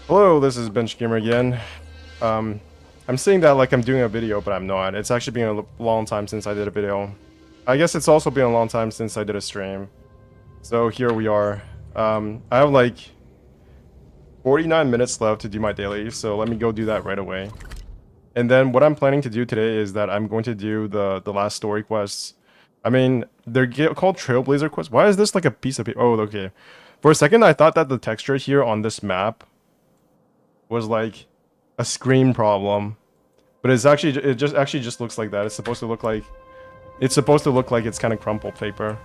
Hello, this is Bench Gamer again. Um, I'm saying that like I'm doing a video, but I'm not. It's actually been a long time since I did a video. I guess it's also been a long time since I did a stream. So here we are. I have like 49 minutes left to do my daily, so let me go do that right away. And then what I'm planning to do today is that I'm going to do the last story quests. I mean, they're called Trailblazer quests. Why is this like a piece of paper? Oh, okay. For a second, I thought that the texture here on this map was like a screen problem, but it just looks like that. It's supposed to look like it's kind of crumpled paper,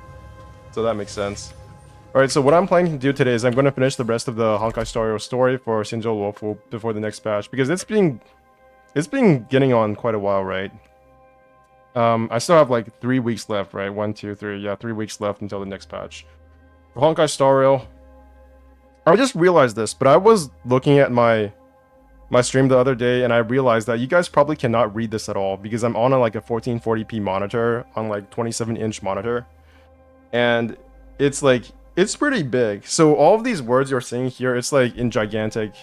so that makes sense. All right, so what I'm planning to do today is I'm going to finish the rest of the Honkai Star Rail story for Shinjo Wolfu before the next patch, because it's been getting on quite a while, right? I still have like 3 weeks left, right? 1, 2, 3, yeah, 3 weeks left until the next patch. For Honkai Star Rail, I just realized this, but I was looking at my stream the other day and I realized that you guys probably cannot read this at all because I'm on like a 1440p monitor on like 27-inch monitor, and it's pretty big. So all of these words you're seeing here, it's like in gigantic.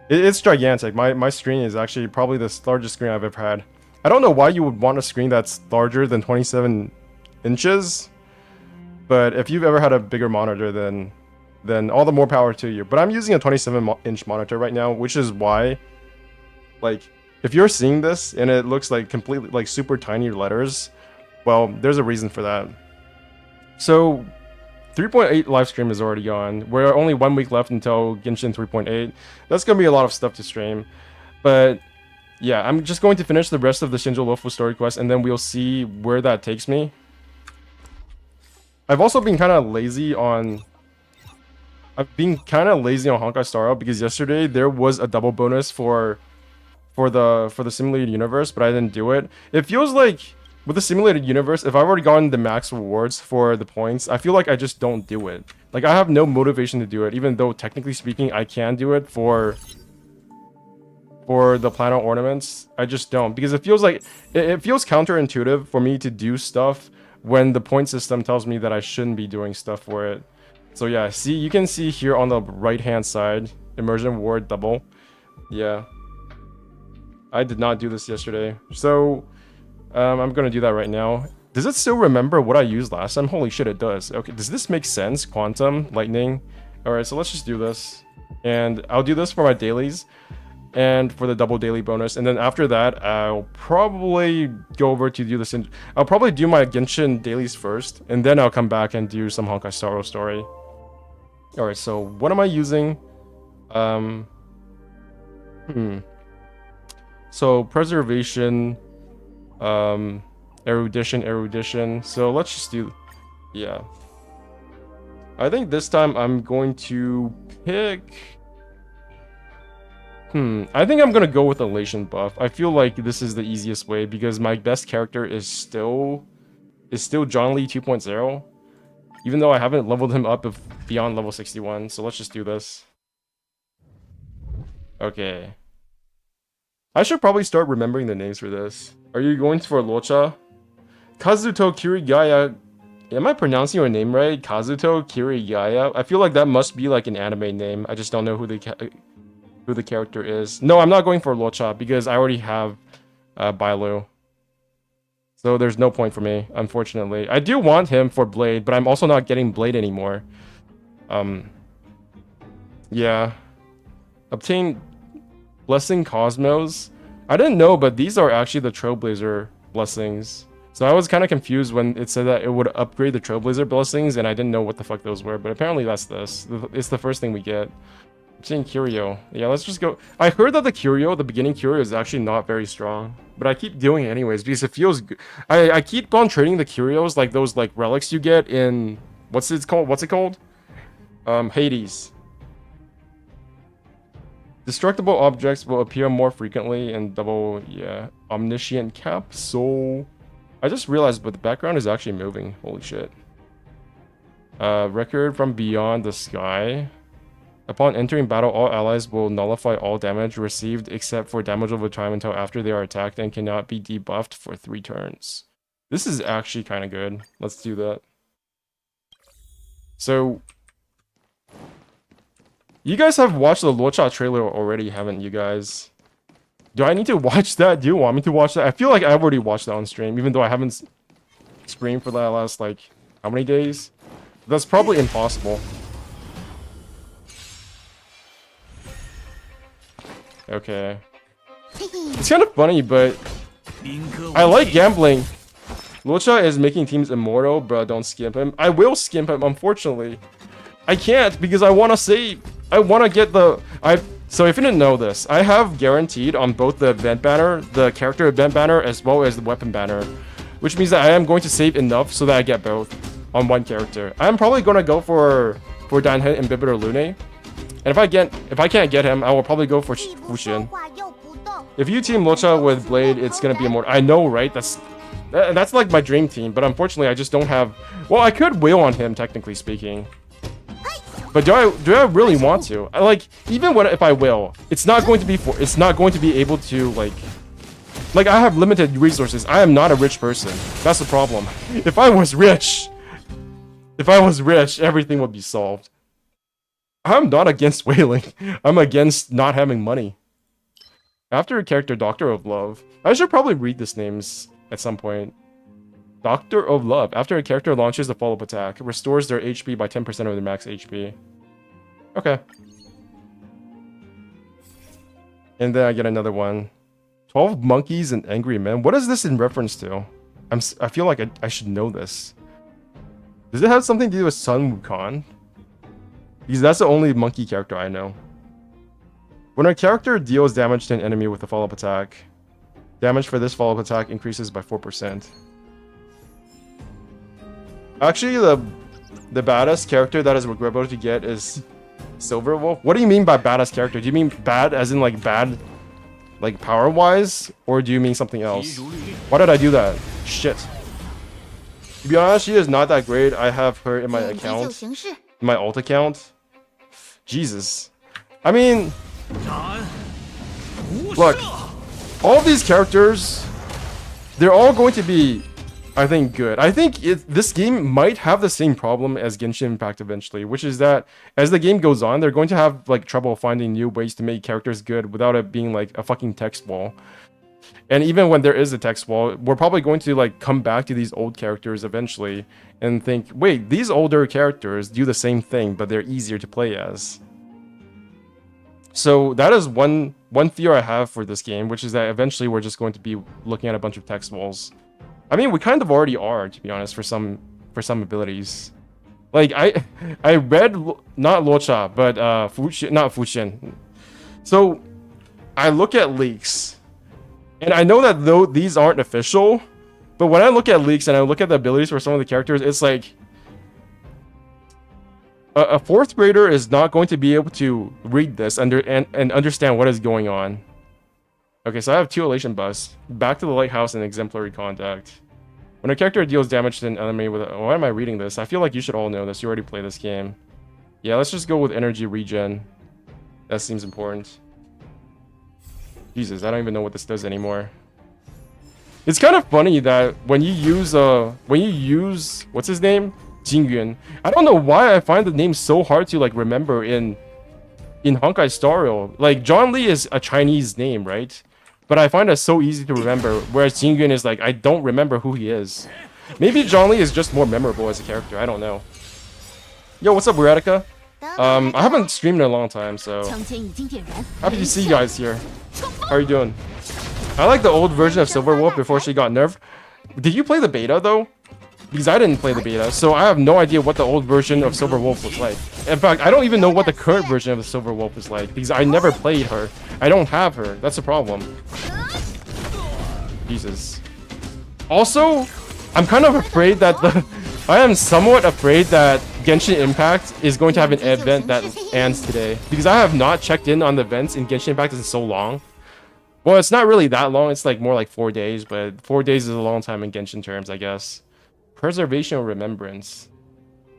It's gigantic. My screen is actually probably the largest screen I've ever had. I don't know why you would want a screen that's larger than 27 inches, but if you've ever had a bigger monitor, then all the more power to you. But I'm using a 27-inch monitor right now, which is why, like, if you're seeing this and it looks like completely like super tiny letters, well, there's a reason for that. So 3.8 live stream is already on. We're only 1 week left until Genshin 3.8. That's gonna be a lot of stuff to stream, but yeah, I'm just going to finish the rest of the Shinjo Wolfu story quest, and then we'll see where that takes me. I've also been kind of lazy on Honkai Star Rail because yesterday there was a double bonus for the simulated universe, but I didn't do it. It feels like with the simulated universe, if I've already gotten the max rewards for the points, I feel like I just don't do it. Like, I have no motivation to do it, even though technically speaking I can do it for the planet ornaments. I just don't, because it feels like it feels counterintuitive for me to do stuff when the point system tells me that I shouldn't be doing stuff for it. So yeah, see, you can see here on the right hand side, immersion ward double. Yeah, I did not do this yesterday, so I'm gonna do that right now. Does it still remember what I used last time? Holy shit, it does. Okay, does this make sense? Quantum, lightning. All right, so let's just do this, and I'll do this for my dailies and for the double daily bonus, and then after that I'll probably go over to do this. I'll probably do my Genshin dailies first, and then I'll come back and do some Honkai Star Rail story. All right, so what am I using? So preservation, erudition. So let's just do, yeah. I think this time I'm going to pick. I think I'm gonna go with elation buff. I feel like this is the easiest way because my best character is still John Lee 2.0, even though I haven't leveled him up beyond level 61. So let's just do this. Okay. I should probably start remembering the names for this. Are you going for Locha? Kazuto Kirigaya. Am I pronouncing your name right? Kazuto Kirigaya? I feel like that must be like an anime name. I just don't know who the character is. No, I'm not going for Locha because I already have Bailu. So there's no point for me, unfortunately. I do want him for Blade, but I'm also not getting Blade anymore. Yeah. Obtain Blessing Cosmos. I didn't know, but these are actually the Trailblazer blessings. So I was kind of confused when it said that it would upgrade the Trailblazer blessings, and I didn't know what the fuck those were, but apparently that's this. It's the first thing we get. Obtain Curio. Yeah, let's just go. I heard that the beginning Curio is actually not very strong, but I keep doing it anyways because it feels good. I keep on trading the Curios, like those like relics you get in, what's it called? Hades. Destructible objects will appear more frequently in double, yeah, omniscient capsule. I just realized, but the background is actually moving. Holy shit. Record from beyond the sky. Upon entering battle, all allies will nullify all damage received except for damage over time until after they are attacked and cannot be debuffed for 3 turns. This is actually kind of good. Let's do that. So You guys have watched the Luocha trailer already, haven't you guys? Do I need to watch that? Do you want me to watch that? I feel like I've already watched that on stream, even though I haven't streamed for that last, like, how many days? That's probably impossible. Okay. It's kind of funny, but I like gambling. Luocha is making teams immortal, bro. Don't skimp him. I will skimp him, unfortunately. I can't because I want to save. I want to get the... So if you didn't know this, I have guaranteed on both the event banner, the character event banner, as well as the weapon banner. Which means that I am going to save enough so that I get both on one character. I'm probably going to go for Danhe Imbibitor Lune. And if I can't get him, I will probably go for Fuxin. If you team Luocha with Blade, it's going to be immortal. I know, right? That's like my dream team, but unfortunately I just don't have... Well, I could wheel on him, technically speaking. But do I really want to? Even if I will, it's not going to be able to like I have limited resources. I am not a rich person. That's the problem. If I was rich, everything would be solved. I'm not against whaling. I'm against not having money. After a character, Doctor of Love. I should probably read these names at some point. Doctor of Love. After a character launches a follow-up attack, restores their HP by 10% of their max HP. Okay. And then I get another one. 12 Monkeys and Angry Men. What is this in reference to? I feel like I should know this. Does it have something to do with Sun Wukong? Because that's the only monkey character I know. When a character deals damage to an enemy with a follow-up attack, damage for this follow-up attack increases by 4%. Actually, the baddest character that is regrettable to get is Silverwolf. What do you mean by baddest character? Do you mean bad as in like bad, like power-wise? Or do you mean something else? Why did I do that? Shit. To be honest, she is not that great. I have her in my account. My alt account. Jesus. I mean... Look. All these characters... They're all going to be... I think good. I think this game might have the same problem as Genshin Impact eventually, which is that as the game goes on, they're going to have like trouble finding new ways to make characters good without it being like a fucking text wall. And even when there is a text wall, we're probably going to like come back to these old characters eventually and think, wait, these older characters do the same thing, but they're easier to play as. So that is one fear I have for this game, which is that eventually we're just going to be looking at a bunch of text walls. I mean, we kind of already are, to be honest, for some abilities. Like I read not Luocha, but not Fuxin. So I look at leaks, and I know that though these aren't official, but when I look at leaks and I look at the abilities for some of the characters, it's like a fourth grader is not going to be able to read this and understand what is going on. Okay, so I have 2 elation buffs. Back to the lighthouse and exemplary contact. When a character deals damage to an enemy with why am I reading this? I feel like you should all know this. You already play this game. Yeah, let's just go with energy regen. That seems important. Jesus, I don't even know what this does anymore. It's kind of funny that when you use what's his name? Jingyun. I don't know why I find the name so hard to like remember in Honkai Star Rail. Like John Lee is a Chinese name, right? But I find that so easy to remember, whereas Jingyun is like, I don't remember who he is. Maybe John Lee is just more memorable as a character, I don't know. Yo, what's up, Buratica? I haven't streamed in a long time, so... Happy to see you guys here. How are you doing? I like the old version of Silverwolf before she got nerfed. Did you play the beta, though? Because I didn't play the beta, so I have no idea what the old version of Silverwolf was like. In fact, I don't even know what the current version of the Silverwolf is like, because I never played her. I don't have her. That's a problem. Jesus. Also, I'm kind of afraid that I am somewhat afraid that Genshin Impact is going to have an event that ends today. Because I have not checked in on the events in Genshin Impact in so long. Well, it's not really that long. It's like more like 4 days, but 4 days is a long time in Genshin terms, I guess. Preservation of Remembrance.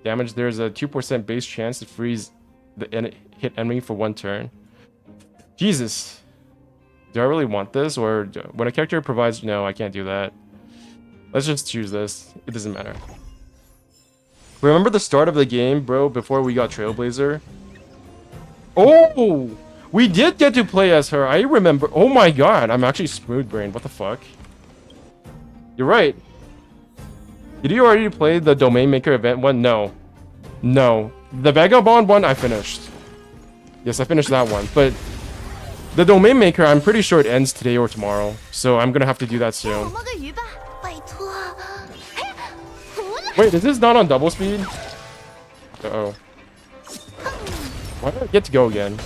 Damage, there's a 2% base chance to freeze the hit enemy for 1 turn. Jesus. Do I really want this? Or when a character provides... No, I can't do that. Let's just choose this. It doesn't matter. Remember the start of the game, bro, before we got Trailblazer? Oh, we did get to play as her. I remember. Oh my god, I'm actually smooth brain. What the fuck? You're right. Did you already play the Domain Maker event one? No. No. The Vagabond one, I finished. Yes, I finished that one. But the Domain Maker, I'm pretty sure it ends today or tomorrow. So I'm gonna have to do that soon. Wait, is this not on double speed? Uh-oh. Why did I get to go again?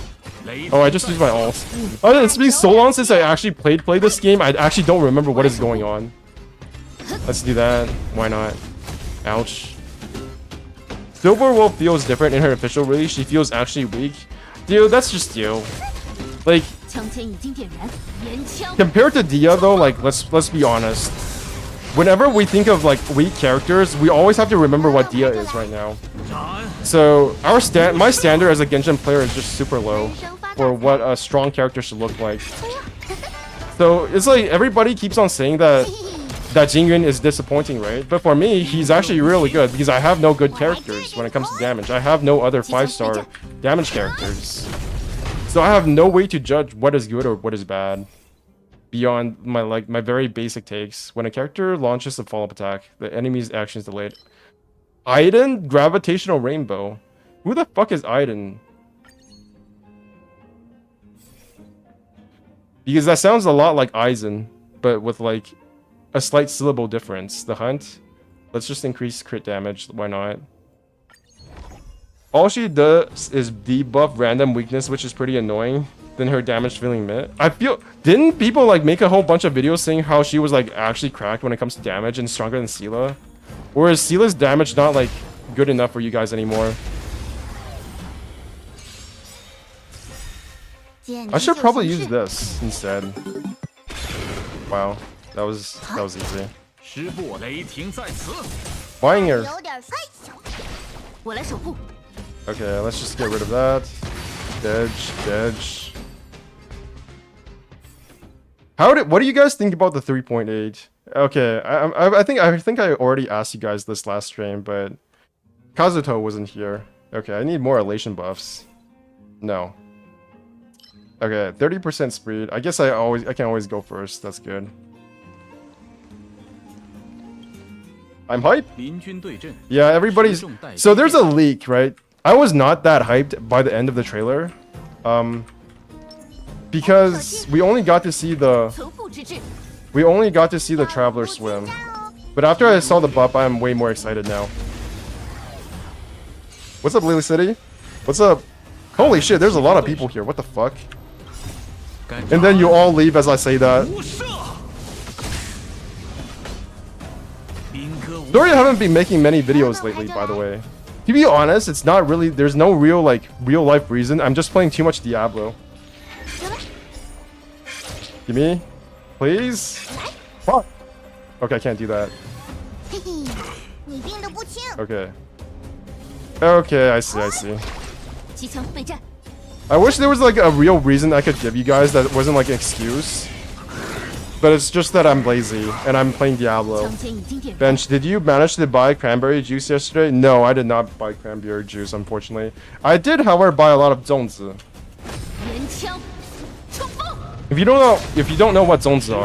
Oh, I just used my ult. Oh, it's been so long since I actually played this game, I actually don't remember what is going on. Let's do that. Why not? Ouch. Silver Wolf feels different in her official release. She feels actually weak. Dude, that's just you. Like, compared to Dia though, like, let's be honest. Whenever we think of like weak characters, we always have to remember what Dia is right now. So my standard as a Genshin player is just super low for what a strong character should look like. So it's like everybody keeps on saying that Jingyun is disappointing, right? But for me, he's actually really good because I have no good characters when it comes to damage. I have no other 5-star damage characters. So I have no way to judge what is good or what is bad beyond my very basic takes. When a character launches a follow-up attack, the enemy's action is delayed. Aiden Gravitational Rainbow. Who the fuck is Aiden? Because that sounds a lot like Aizen, but with like a slight syllable difference. The Hunt. Let's just increase crit damage. Why not? All she does is debuff random weakness, which is pretty annoying. Then her damage feeling mid. I feel... Didn't people like make a whole bunch of videos saying how she was like actually cracked when it comes to damage and stronger than Seele? Or is Seele's damage not like good enough for you guys anymore? I should probably use this instead. Wow, that was easy. Buying her. Okay, let's just get rid of that. Dedge. What do you guys think about the 3.8? Okay, I think I already asked you guys this last stream, but Kazuto wasn't here. Okay, I need more elation buffs. No. Okay, 30% speed. I guess I can always go first. That's good. I'm hyped. Yeah, everybody's... So there's a leak, right? I was not that hyped by the end of the trailer. Because we only got to see the Traveler swim. But after I saw the buff, I'm way more excited now. What's up, Lily City? What's up? Holy shit, there's a lot of people here. What the fuck? And then you all leave as I say that. Sorry I haven't been making many videos lately, by the way. To be honest, it's not really... There's no real life reason. I'm just playing too much Diablo. Give me, please. Fuck. Okay, I can't do that. Okay. Okay, I see. I wish there was like a real reason I could give you guys that wasn't like an excuse. But it's just that I'm lazy and I'm playing Diablo. Bench, did you manage to buy cranberry juice yesterday? No, I did not buy cranberry juice, unfortunately. I did, however, buy a lot of Zongzi. If you don't know what Zongzi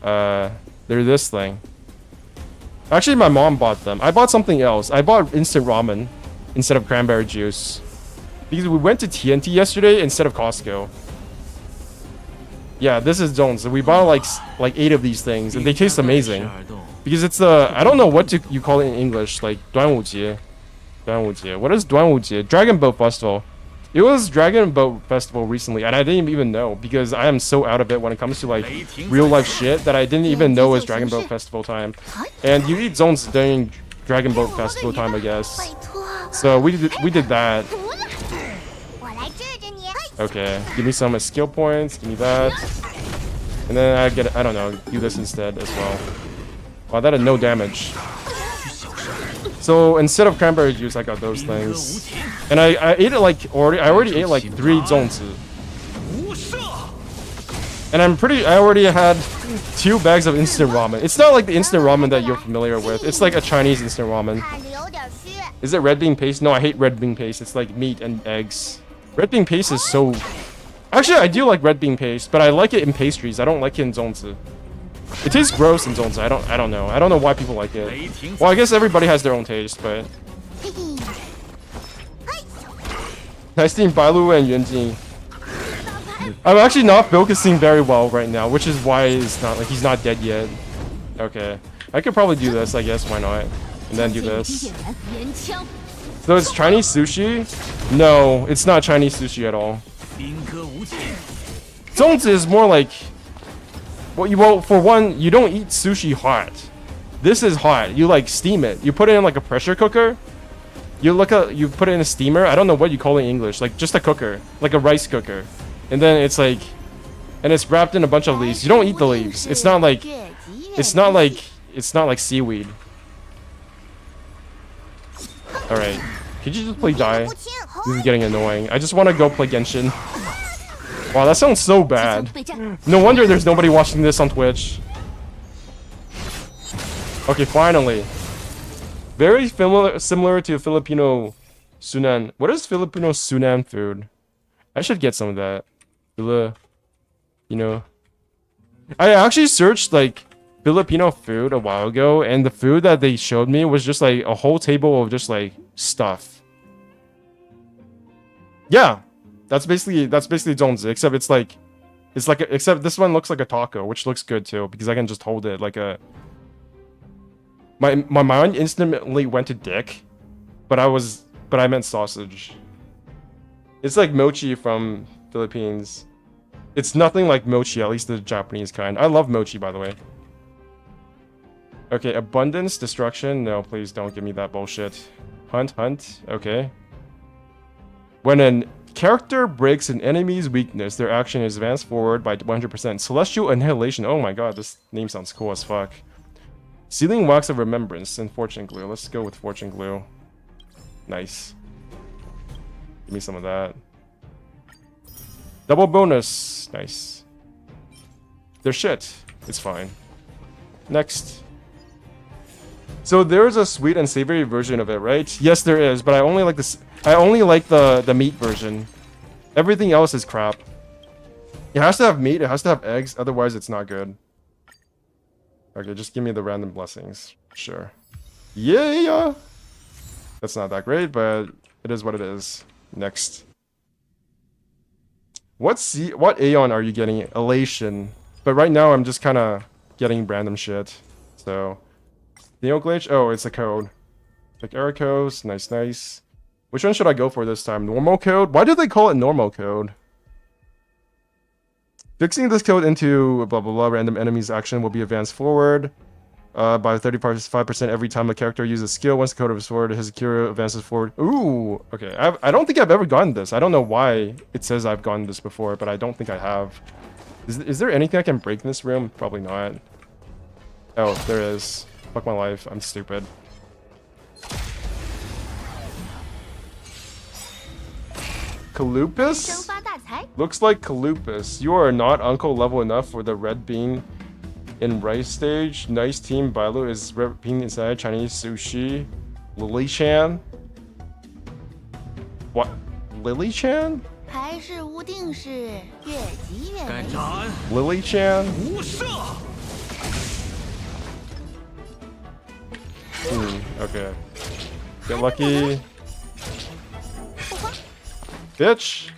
are, they're this thing. Actually, my mom bought them. I bought something else. I bought instant ramen instead of cranberry juice. Because we went to TNT yesterday instead of Costco. Yeah, this is Zongzi. We bought like 8 of these things, and they taste amazing. Because it's I don't know what you call it in English, like Duanwujie. What is Duanwujie? Dragon Boat Festival. It was Dragon Boat Festival recently, and I didn't even know because I am so out of it when it comes to like real life shit that I didn't even know it was Dragon Boat Festival time. And you eat Zongzi during Dragon Boat Festival time, I guess. So we did that. Okay, give me some skill points. Give me that, and then I don't know, do this instead as well. Wow, that had no damage. So instead of cranberry juice, I got those things, and I ate it like I already ate like 3 Zongzi, and I already had 2 bags of instant ramen. It's not like the instant ramen that you're familiar with. It's like a Chinese instant ramen. Is it red bean paste? No, I hate red bean paste. It's like meat and eggs. Red bean paste is so... Actually, I do like red bean paste, but I like it in pastries. I don't like it in zongzi. It tastes gross in zongzi. I don't know. I don't know why people like it. Well, I guess everybody has their own taste, but... Nice team, Bailu and Yuanjing. I'm actually not focusing very well right now, which is why it's not like he's not dead yet. Okay. I could probably do this, I guess. Why not? And then do this. So it's Chinese sushi? No, it's not Chinese sushi at all. Zongzi is more like... Well, for one, you don't eat sushi hot. This is hot. You like steam it. You put it in like a pressure cooker. You put it in a steamer. I don't know what you call it in English. Like just a cooker, like a rice cooker. And then it's like, and it's wrapped in a bunch of leaves. You don't eat the leaves. It's not like seaweed. All right, could you just play die? This is getting annoying. I just want to go play Genshin. Wow, that sounds so bad. No wonder there's nobody watching this on Twitch. Okay, finally. Very similar to Filipino Sunan. What is Filipino Sunan food? I should get some of that. You know. I actually searched like Filipino food a while ago, and the food that they showed me was just like a whole table of just like stuff. Yeah, that's basically zongzi, except except this one looks like a taco, which looks good too because I can just hold it like a. My mind instantly went to dick, but I meant sausage. It's like mochi from Philippines. It's nothing like mochi, at least the Japanese kind. I love mochi, by the way. Okay, abundance, destruction. No, please don't give me that bullshit. Hunt. Okay. When a character breaks an enemy's weakness, their action is advanced forward by 100%. Celestial Annihilation. Oh my god, this name sounds cool as fuck. Sealing Wax of Remembrance and Fortune Glue. Let's go with Fortune Glue. Nice. Give me some of that. Double bonus. Nice. They're shit. It's fine. Next. So there's a sweet and savory version of it, right? Yes, there is, but I only like this. I only like the meat version. Everything else is crap. It has to have meat. It has to have eggs. Otherwise, it's not good. Okay, just give me the random blessings. Sure. Yeah. That's not that great, but it is what it is. Next. What Aeon are you getting? Elation. But right now I'm just kind of getting random shit. So, Neo Glitch. Oh, it's a code. Like Ericos. Nice. Which one should I go for this time? Normal code? Why do they call it normal code? Fixing this code into blah blah blah random enemies action will be advanced forward by 35% every time a character uses skill. Once the code is forward, his hero advances forward. Ooh, okay. I don't think I've ever gotten this. I don't know why it says I've gotten this before, but I don't think I have. Is there anything I can break in this room? Probably not. Oh, there is. Fuck my life. I'm stupid. Kalupus? Looks like Kalupus. You are not uncle level enough for the red bean in rice stage. Nice team. Bailu is red bean inside Chinese sushi. Lily Chan? What? Lily Chan? Lily Chan? Okay. Get lucky. Bitch!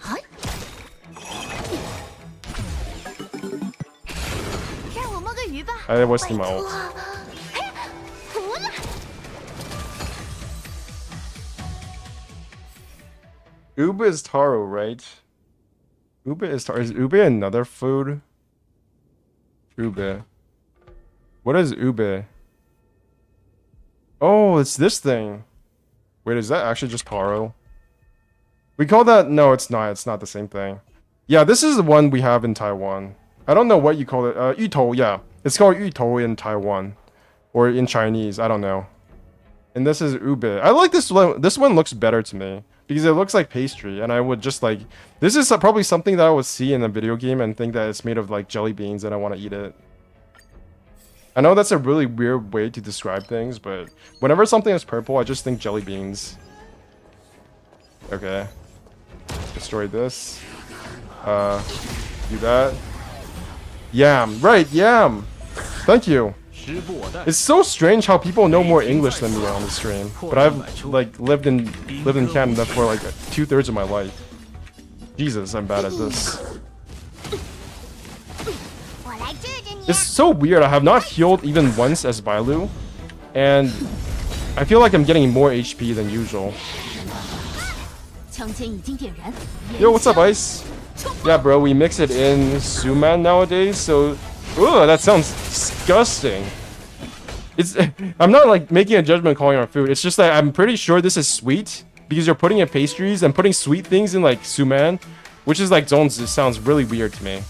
I wasted my ult. Uba is taro, right? Uba is taro. Is ube another food? Ube. What is ube? Oh, it's this thing. Wait, is that actually just taro? We call that... No, it's not. It's not the same thing. Yeah, this is the one we have in Taiwan. I don't know what you call it. Yutou, yeah. It's called yutou in Taiwan. Or in Chinese. I don't know. And this is ube. I like this one. This one looks better to me. Because it looks like pastry. And I would just like... This is probably something that I would see in a video game and think that it's made of like jelly beans and I want to eat it. I know that's a really weird way to describe things, but... Whenever something is purple, I just think jelly beans. Okay. Destroy this. Do that. Yam. Right, yam. Thank you. It's so strange how people know more English than me on the stream. But I've like lived in Canada for like 2/3 of my life. Jesus, I'm bad at this. It's so weird. I have not healed even once as Bailu, and I feel like I'm getting more HP than usual. Yo, what's up, Ice? Yeah, bro, we mix it in Suman nowadays, so... Ugh, that sounds disgusting. It's... I'm not, like, making a judgment calling on food. It's just that I'm pretty sure this is sweet, because you're putting in pastries and putting sweet things in, like, Suman, which is, like, zones. It sounds really weird to me.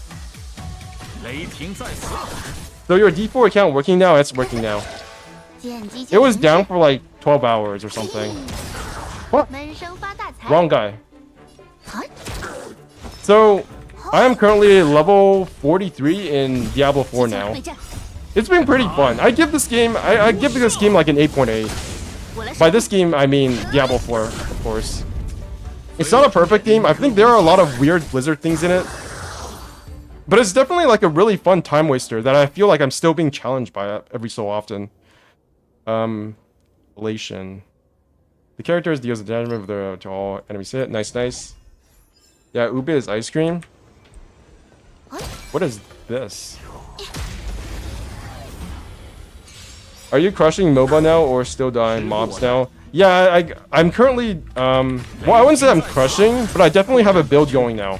So your D4 account working now? It's working now. It was down for, like, 12 hours or something. What? Wrong guy. So, I am currently level 43 in Diablo 4 now. It's been pretty fun. I give this game, I give this game like an 8.8. By this game, I mean Diablo 4, of course. It's not a perfect game. I think there are a lot of weird Blizzard things in it. But it's definitely like a really fun time waster that I feel like I'm still being challenged by every so often. Elation. The characters deals the damage to all enemies hit. Nice, nice. Yeah, Ube is ice cream. What is this? Are you crushing MOBA now or still dying mobs now? Yeah, I'm currently well, I wouldn't say I'm crushing, but I definitely have a build going now.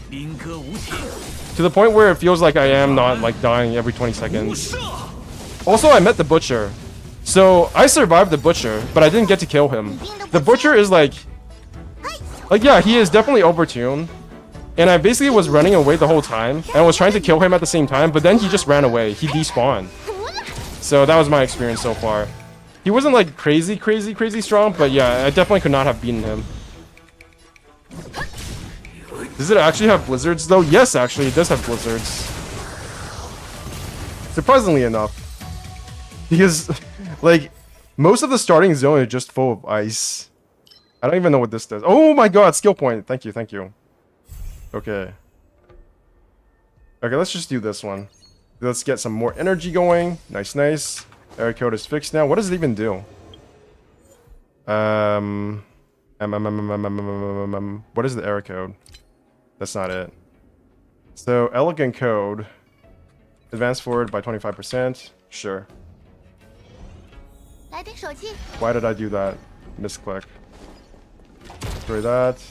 To the point where it feels like I am not like dying every 20 seconds. Also, I met the Butcher. So, I survived the Butcher, but I didn't get to kill him. The Butcher is like yeah, he is definitely overtuned. And I basically was running away the whole time, and I was trying to kill him at the same time, but then he just ran away. He despawned. So that was my experience so far. He wasn't like crazy strong, but yeah, I definitely could not have beaten him. Does it actually have blizzards though? Yes, actually, it does have blizzards. Surprisingly enough. Because, like, most of the starting zone is just full of ice. I don't even know what this does. Oh my god, skill point. Thank you, thank you. Okay. Okay, let's just do this one. Let's get some more energy going. Nice, nice. Error code is fixed now. What does it even do? What is the error code? That's not it. So, elegant code. Advance forward by 25%. Sure. Why did I do that? Misclick. Destroy that.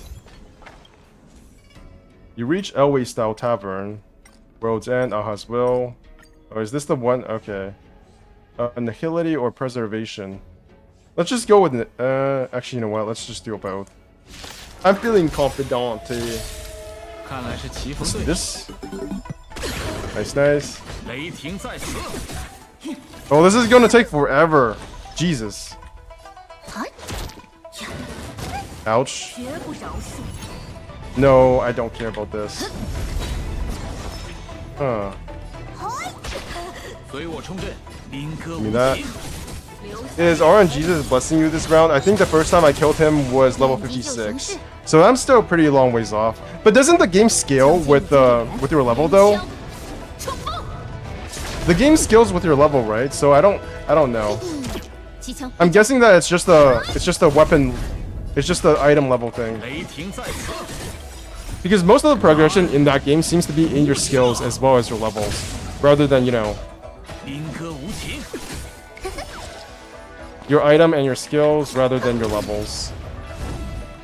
You reach Elway Style Tavern. World's End, Aha's Will. Oh, is this the one? Okay. Annihility or Preservation? Let's just go with it. Actually, you know what? Let's just do both. I'm feeling confident. This? Nice, nice. Oh, this is gonna take forever. Jesus. Ouch. No, I don't care about this. Huh. Give me that. Is RNGesus blessing you this round? I think the first time I killed him was level 56. So I'm still pretty long ways off. But doesn't the game scale with your level though? The game scales with your level, right? So I don't know. I'm guessing that it's just a weapon, it's just the item level thing. Because most of the progression in that game seems to be in your skills as well as your levels, rather than, you know, your item and your skills rather than your levels.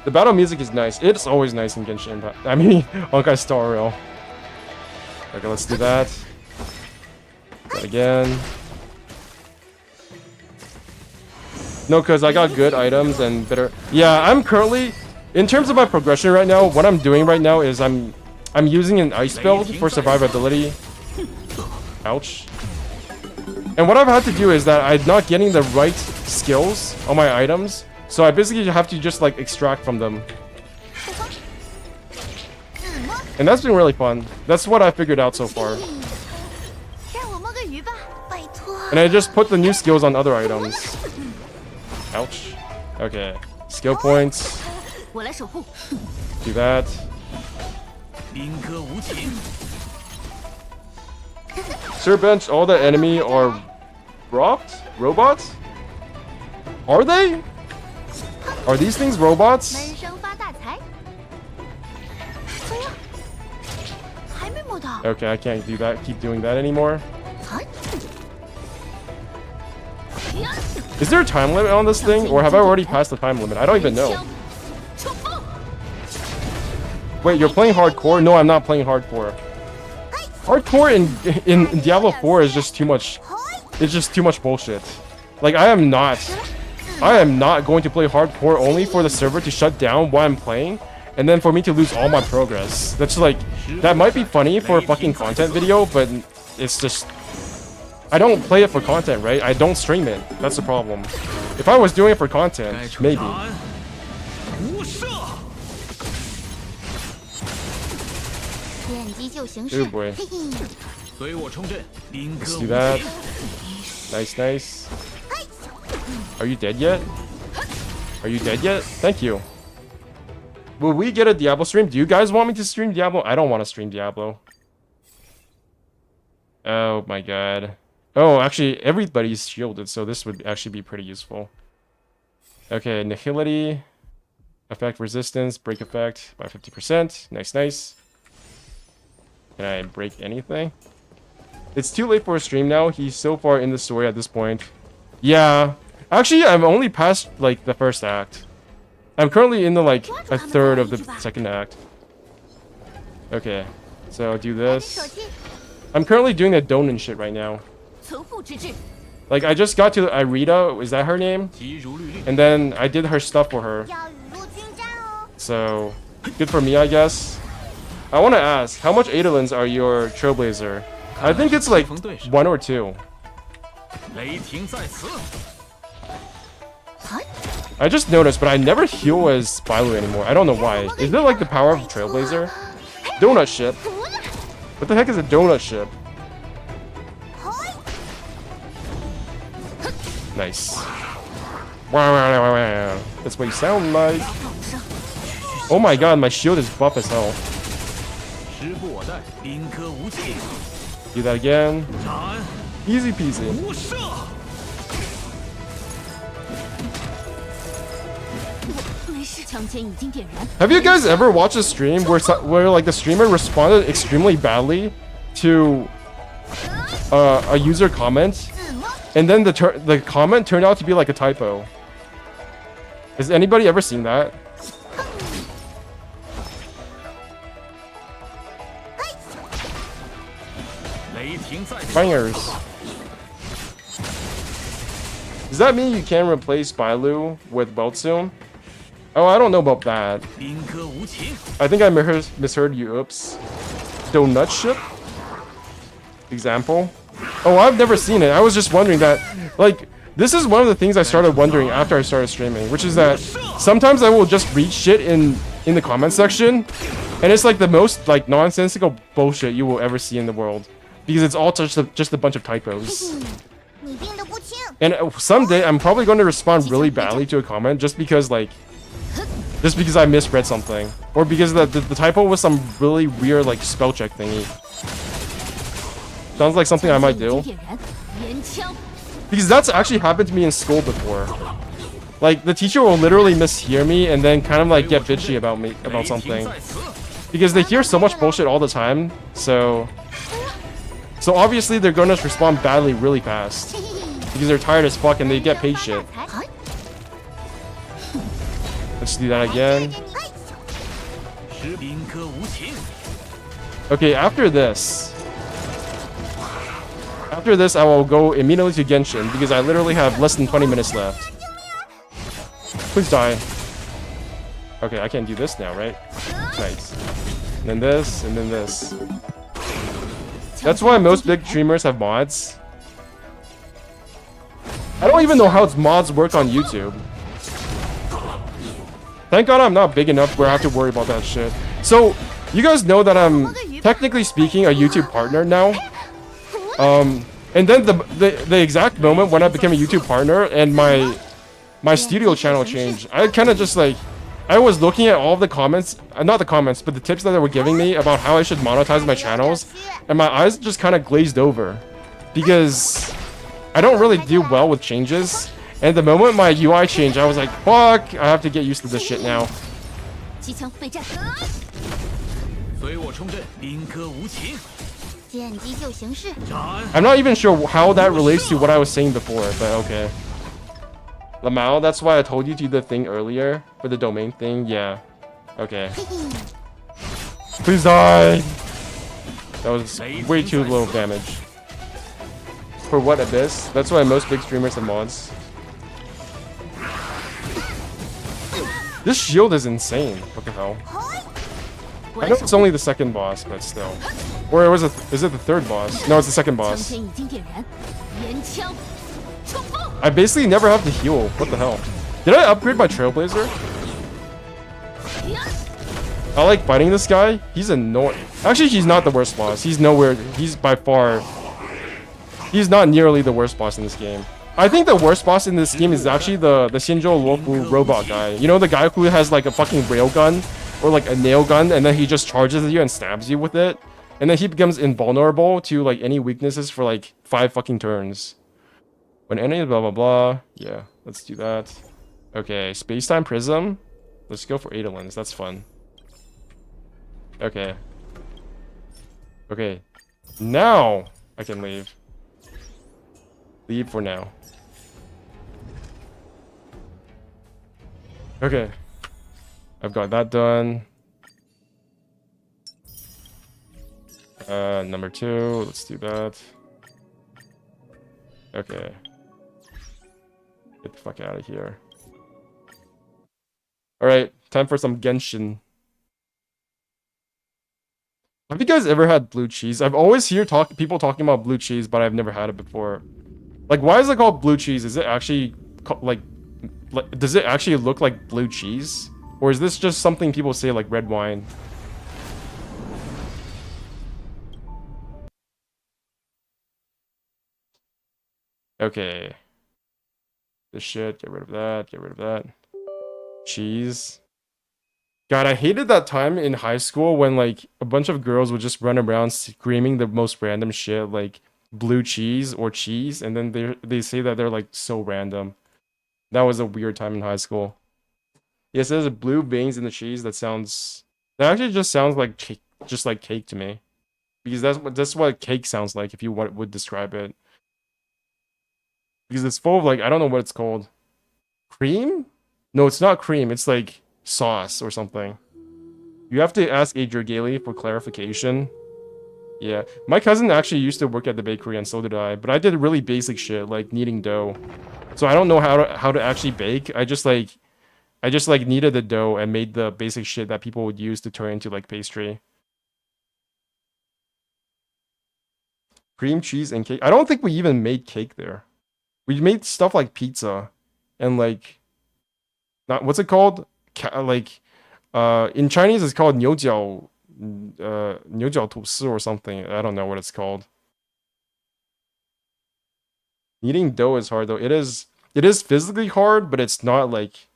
The battle music is nice. It's always nice in Genshin Impact. I mean, Honkai Star Rail. Okay, let's do that. That again. No, because I got good items and better. Yeah, I'm currently, in terms of my progression right now, what I'm doing right now is I'm using an ice build for survivability. Ouch. And what I've had to do is that I'm not getting the right skills on my items, so I basically have to just like extract from them. And that's been really fun. That's what I figured out so far. And I just put the new skills on other items. Ouch. Okay. Skill points. Do that. Sir Bench, all the enemy are robots? Are they? Are these things robots? 闷声发大财。怎样？还没摸到。 Okay, I can't do that. Keep doing that anymore. Is there a time limit on this thing, or have I already passed the time limit? I don't even know. Wait, you're playing hardcore? No, I'm not playing hardcore. Hardcore in Diablo 4 is just too much. It's just too much bullshit. Like I am not going to play hardcore only for the server to shut down while I'm playing, and then for me to lose all my progress. That's like, that might be funny for a fucking content video, but it's just, I don't play it for content, right? I don't stream it. That's the problem. If I was doing it for content, maybe. Oh boy. Let's do that. Nice, nice. Are you dead yet? Are you dead yet? Thank you. Will we get a Diablo stream? Do you guys want me to stream Diablo? I don't want to stream Diablo. Oh my god. Oh, actually, everybody's shielded, so this would actually be pretty useful. Okay, Nihility. Effect resistance, break effect by 50%. Nice, nice. Can I break anything? It's too late for a stream now. He's so far in the story at this point. Yeah. Actually, I'm only past, like, the first act. I'm currently in the, like, a third of the second act. Okay. So, do this. I'm currently doing the Donan shit right now. Like, I just got to Irita. Is that her name? And then I did her stuff for her. So, good for me, I guess. I want to ask, how much Adolins are your Trailblazer? I think it's like 1 or 2. I just noticed, but I never heal as Bailu anymore. I don't know why. Is it like the power of Trailblazer? Donut ship. What the heck is a donut ship? Nice. That's what you sound like. Oh my god, my shield is buff as hell. Do that again. Easy peasy. Have you guys ever watched a stream where like the streamer responded extremely badly to a user comment, and then the comment turned out to be like a typo? Has anybody ever seen that? Bangers. Does that mean you can replace Bailu with Weltsoon? Oh, I don't know about that. I think I misheard you. Oops. Donut ship? Example? Oh, I've never seen it. I was just wondering that. Like, this is one of the things I started wondering after I started streaming, which is that sometimes I will just read shit in the comment section, and it's like the most like nonsensical bullshit you will ever see in the world, because it's all just a bunch of typos. And someday I'm probably going to respond really badly to a comment just because I misread something, or because the typo was some really weird like spell check thingy. Sounds like something I might do, because that's actually happened to me in school before. Like the teacher will literally mishear me and then kind of like get bitchy about something, because they hear so much bullshit all the time. So obviously they're gonna respond badly really fast because they're tired as fuck and they get paid shit. Let's do that again. Okay, after this I will go immediately to Genshin because I literally have less than 20 minutes left. Please die. Okay, I can do this now, right? Nice. And then this, and then this. That's why most big streamers have mods. I don't even know how mods work on YouTube. Thank God I'm not big enough where I have to worry about that shit. So, you guys know that I'm, technically speaking, a YouTube partner now. And then the exact moment when I became a YouTube partner and my studio channel changed, I kind of just like, I was looking at all of the comments, not the comments, but the tips that they were giving me about how I should monetize my channels, and my eyes just kind of glazed over because I don't really do well with changes. And the moment my UI changed, I was like, fuck, I have to get used to this shit now. 机枪备战，随我冲阵，兵戈无情。 见机就行事。 I'm not even sure how that relates to what I was saying before, but okay. Lamau, that's why I told you to do the thing earlier for the domain thing. Yeah. Okay. Please die. That was way too little damage. For what Abyss? That's why most big streamers have mods. This shield is insane. What the hell? I know it's only the second boss, but still. Or is it the third boss? No, it's the second boss. 枪已经点燃，连枪冲锋。 I basically never have to heal. What the hell? Did I upgrade my Trailblazer? I like fighting this guy. He's annoying. Actually, he's not the worst boss. He's nowhere. He's by far. He's not nearly the worst boss in this game. I think the worst boss in this game is actually the Shinjo Lofu robot guy. You know, the guy who has like a fucking railgun or like a nail gun, and then he just charges at you and stabs you with it, and then he becomes invulnerable to like any weaknesses for like 5 fucking turns. When any blah blah blah. Yeah, let's do that. Okay, Spacetime Prism. Let's go for Adolins. That's fun. Okay. Okay. Now I can leave. Leave for now. Okay. I've got that done. Number 2. Let's do that. Okay. Get the fuck out of here. Alright, time for some Genshin. Have you guys ever had blue cheese? I've always hear people talking about blue cheese, but I've never had it before. Like, why is it called blue cheese? Is it actually, like, does it actually look like blue cheese? Or is this just something people say like red wine? Okay. This shit, get rid of that, get rid of that. Cheese. God, I hated that time in high school when like a bunch of girls would just run around screaming the most random shit like blue cheese or cheese, and then they say that they're like so random. That was a weird time in high school. Yes, there's blue veins in the cheese. That actually just sounds like cake, just like cake to me, because that's what cake sounds like if you would describe it. Because it's full of like, I don't know what it's called. Cream? No, it's not cream. It's like sauce or something. You have to ask Adrian Gailey for clarification. Yeah, my cousin actually used to work at the bakery, and so did I. But I did really basic shit like kneading dough. So I don't know how to actually bake. I just like kneaded the dough and made the basic shit that people would use to turn into like pastry. Cream cheese and cake. I don't think we even made cake there. We made stuff like pizza and like, not what's it called? In Chinese it's called 牛角吐司 or something. I don't know what it's called. Kneading dough is hard though. It is physically hard, but it's not like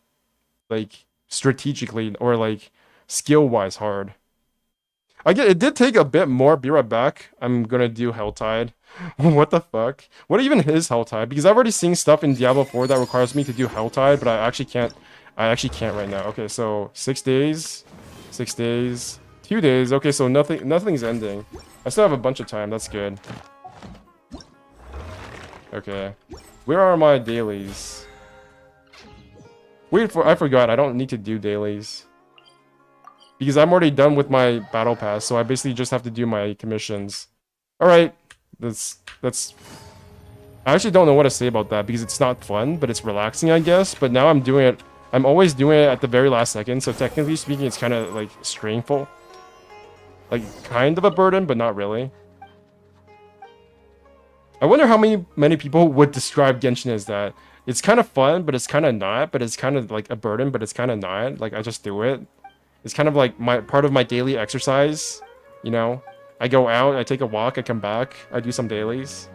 strategically or like skill wise hard. It did take a bit more. Be right back. I'm gonna do Helltide. What the fuck? What even is Helltide? Because I've already seen stuff in Diablo 4 that requires me to do Helltide, but I actually can't right now. Okay, so 6 days, 6 days, 2 days. Okay, so nothing's ending. I still have a bunch of time. That's good. Okay, where are my dailies? I forgot. I don't need to do dailies because I'm already done with my battle pass. So I basically just have to do my commissions. All right, that's. I actually don't know what to say about that because it's not fun, but it's relaxing, I guess. But now I'm doing it. I'm always doing it at the very last second. So technically speaking, it's kind of like strainful, like kind of a burden, but not really. I wonder how many people would describe Genshin as that. It's kind of fun, but it's kind of not. But it's kind of like a burden, but it's kind of not. Like I just do it. It's kind of like part of my daily exercise. You know, I go out, I take a walk, I come back, I do some dailies.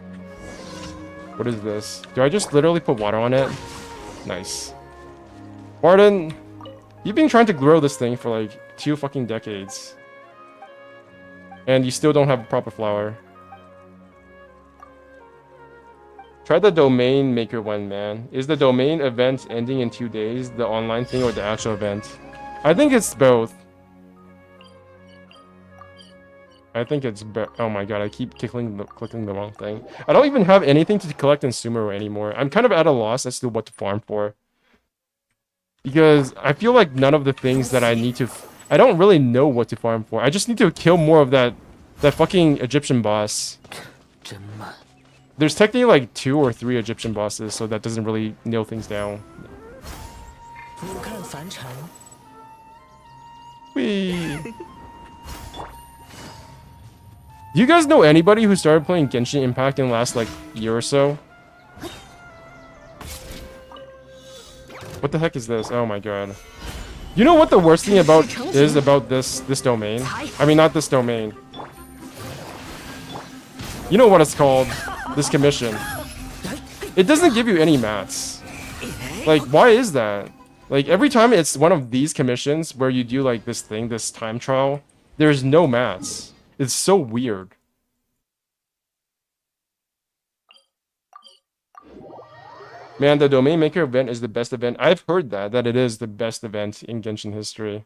What is this? Do I just literally put water on it? Nice. Pardon. You've been trying to grow this thing for like 2 fucking decades. And you still don't have a proper flower. Try the domain maker one, man. Is the domain event ending in 2 days, the online thing or the actual event? I think it's both. I think it's oh my god, I keep clicking the wrong thing. I don't even have anything to collect in Sumeru anymore. I'm kind of at a loss as to what to farm for. Because I feel like none of the things that I need to... I don't really know what to farm for. I just need to kill more of that fucking Egyptian boss. There's technically like 2 or 3 Egyptian bosses, so that doesn't really nail things down. Whee! Do you guys know anybody who started playing Genshin Impact in the last like year or so? What the heck is this? Oh my god. You know what the worst thing about this domain? I mean, not this domain. You know what it's called? This commission. It doesn't give you any mats. Like, why is that? Like, every time it's one of these commissions where you do like this thing, this time trial, there's no mats. It's so weird. Man, the Domain Maker event is the best event. I've heard that it is the best event in Genshin history.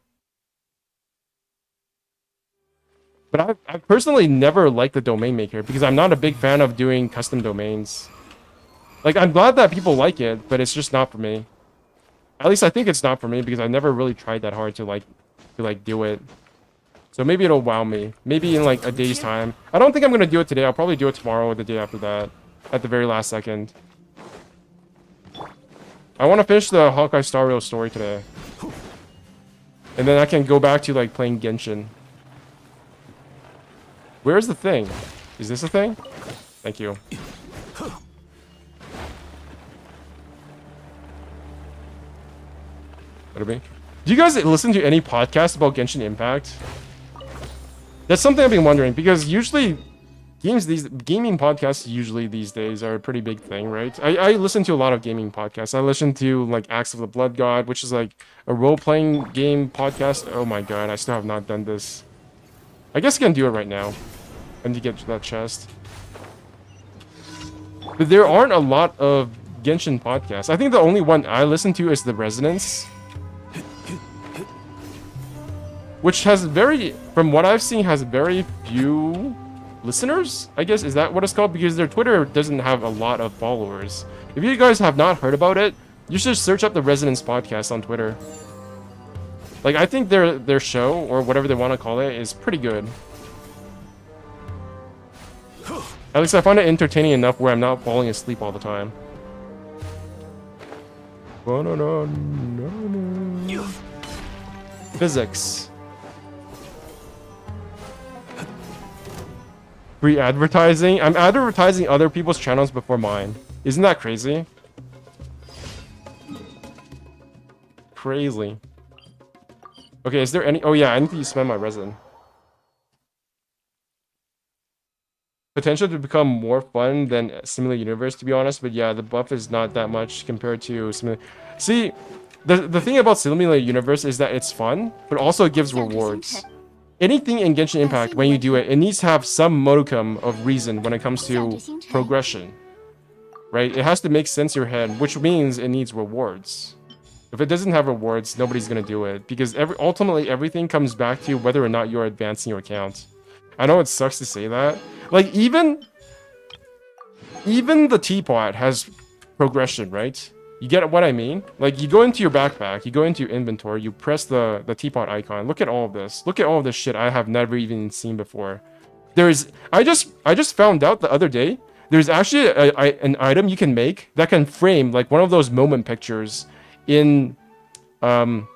But I've personally never liked the Domain Maker because I'm not a big fan of doing custom domains. Like, I'm glad that people like it, but it's just not for me. At least I think it's not for me because I never really tried that hard to do it. So maybe it'll wow me. Maybe in like a day's time. I don't think I'm gonna do it today. I'll probably do it tomorrow or the day after that. At the very last second. I want to finish the Hawkeye Star Rail story today. And then I can go back to like playing Genshin. Where's the thing? Is this a thing? Thank you. That'll be. Do you guys listen to any podcasts about Genshin Impact? That's something I've been wondering because usually gaming podcasts usually these days are a pretty big thing, right? I listen to a lot of gaming podcasts. I listen to like Axe of the Blood God, which is like a role-playing game podcast. Oh my god, I still have not done this. I guess I can do it right now. I need to get to that chest. But there aren't a lot of Genshin podcasts. I think the only one I listen to is The Resonance. Which has from what I've seen, has very few listeners, I guess. Is that what it's called? Because their Twitter doesn't have a lot of followers. If you guys have not heard about it, you should search up the Resonance podcast on Twitter. Like, I think their show, or whatever they want to call it, is pretty good. At least I find it entertaining enough where I'm not falling asleep all the time. Physics. Free advertising? I'm advertising other people's channels before mine. Isn't that crazy? Crazy. Okay, is there any... Oh yeah, I need to spend my resin. Potential to become more fun than Simulator Universe, to be honest. But yeah, the buff is not that much compared to Simulator... See, the thing about Simulator Universe is that it's fun, but also it gives rewards. Anything in Genshin Impact, when you do it, it needs to have some modicum of reason when it comes to progression. Right? It has to make sense in your head, which means it needs rewards. If it doesn't have rewards, nobody's gonna do it. Because ultimately, everything comes back to whether or not you're advancing your account. I know it sucks to say that. Like, even the teapot has progression, right? You get what I mean? Like, you go into your backpack, you go into your inventory, you press the teapot icon. Look at all of this. Look at all of this shit I have never even seen before. I just found out the other day, there's actually an item you can make that can frame like one of those moment pictures in the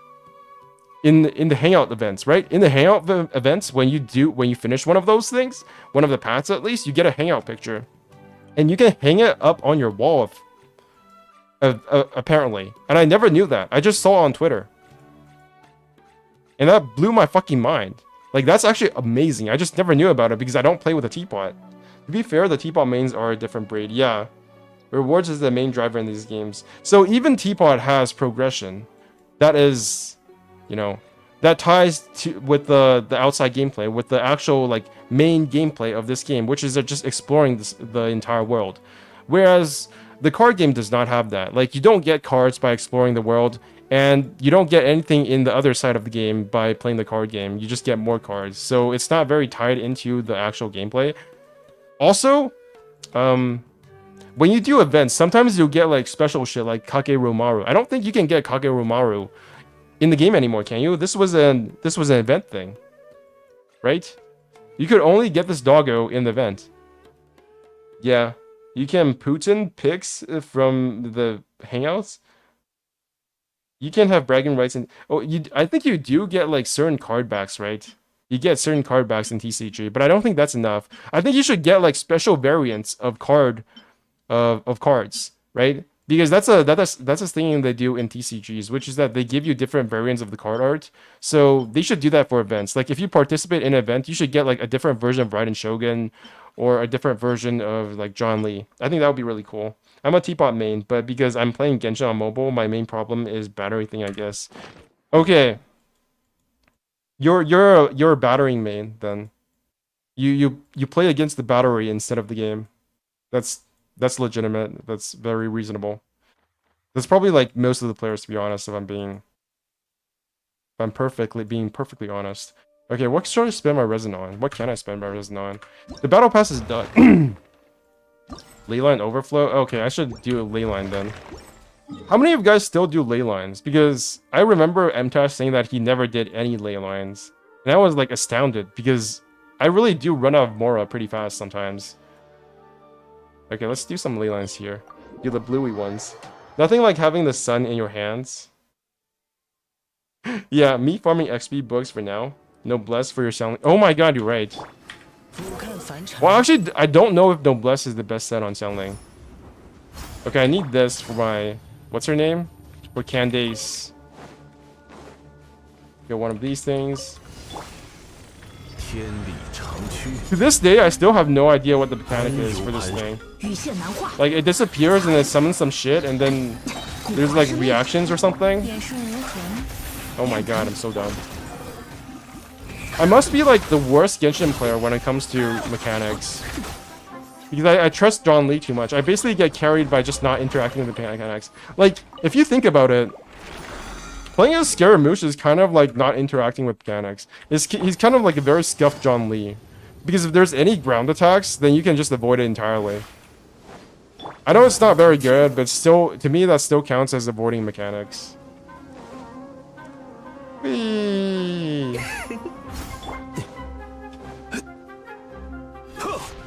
hangout events, right? In the hangout events, when you finish one of those things, one of the paths at least, you get a hangout picture. And you can hang it up on your wall apparently. And I never knew that. I just saw it on Twitter. And that blew my fucking mind. Like, that's actually amazing. I just never knew about it because I don't play with a teapot. To be fair, the teapot mains are a different breed. Yeah. Rewards is the main driver in these games. So even teapot has progression. That is you know, that ties to with the outside gameplay, with the actual like main gameplay of this game, which is just exploring the entire world. Whereas the card game does not have that. Like, you don't get cards by exploring the world, and you don't get anything in the other side of the game by playing the card game. You just get more cards. So it's not very tied into the actual gameplay. Also, when you do events, sometimes you'll get like special shit like Kakerumaru. I don't think you can get Kakerumaru in the game anymore, can you? This was an event thing, right? You could only get this doggo in the event. Yeah, you can Putin pics from the hangouts. You can have bragging rights and I think you do get like certain card backs, right? You get certain card backs in TCG, but I don't think that's enough. I think you should get like special variants of cards, right? Because that's a thing they do in TCGs, which is that they give you different variants of the card art. So they should do that for events. Like, if you participate in an event, you should get like a different version of Raiden Shogun or a different version of like John Lee. I think that would be really cool. I'm a Teapot main, but because I'm playing Genshin on mobile, my main problem is battery thing, I guess. Okay. You're a battering main then. You play against the battery instead of the game. That's legitimate. That's very reasonable. That's probably like most of the players, to be honest, if I'm being perfectly honest. Okay, what should I spend my resin on? What can I spend my resin on? The battle pass is done. Leyline overflow? Okay, I should do a leyline then. How many of you guys still do ley lines? Because I remember MTash saying that he never did any ley lines. And I was like astounded because I really do run out of Mora pretty fast sometimes. Okay, let's do some ley lines here. Do the bluey ones. Nothing like having the sun in your hands. Yeah, me farming XP books for now. Noblesse for your sound. Oh my god, you're right. Well, actually, I don't know if Noblesse is the best set on Soundling. Okay, I need this for my... What's her name? For Candace. Get one of these things. To this day, I still have no idea what the mechanic is for this thing. Like, it disappears and it summons some shit, and then there's like reactions or something. Oh my god, I'm so dumb. I must be like the worst Genshin player when it comes to mechanics. Because I trust John Lee too much. I basically get carried by just not interacting with the mechanics. Like, if you think about it, playing as Scaramouche is kind of like not interacting with mechanics. He's kind of like a very scuffed John Lee. Because if there's any ground attacks, then you can just avoid it entirely. I know it's not very good, but still, to me, that still counts as avoiding mechanics. Whee!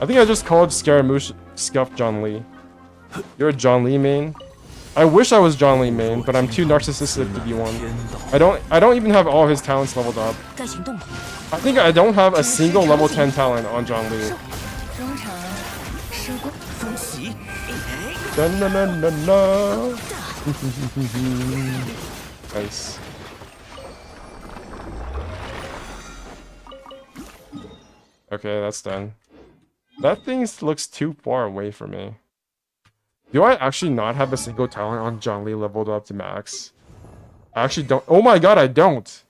I think I just called Scaramouche scuffed John Lee. You're a John Lee main? I wish I was John Lee main, but I'm too narcissistic to be one. I don't even have all of his talents leveled up. I think I don't have a single level 10 talent on John Lee. Nice. Okay, that's done. That thing looks too far away from me. Do I actually not have a single talent on John Lee leveled up to max? I actually don't. Oh my god, I don't.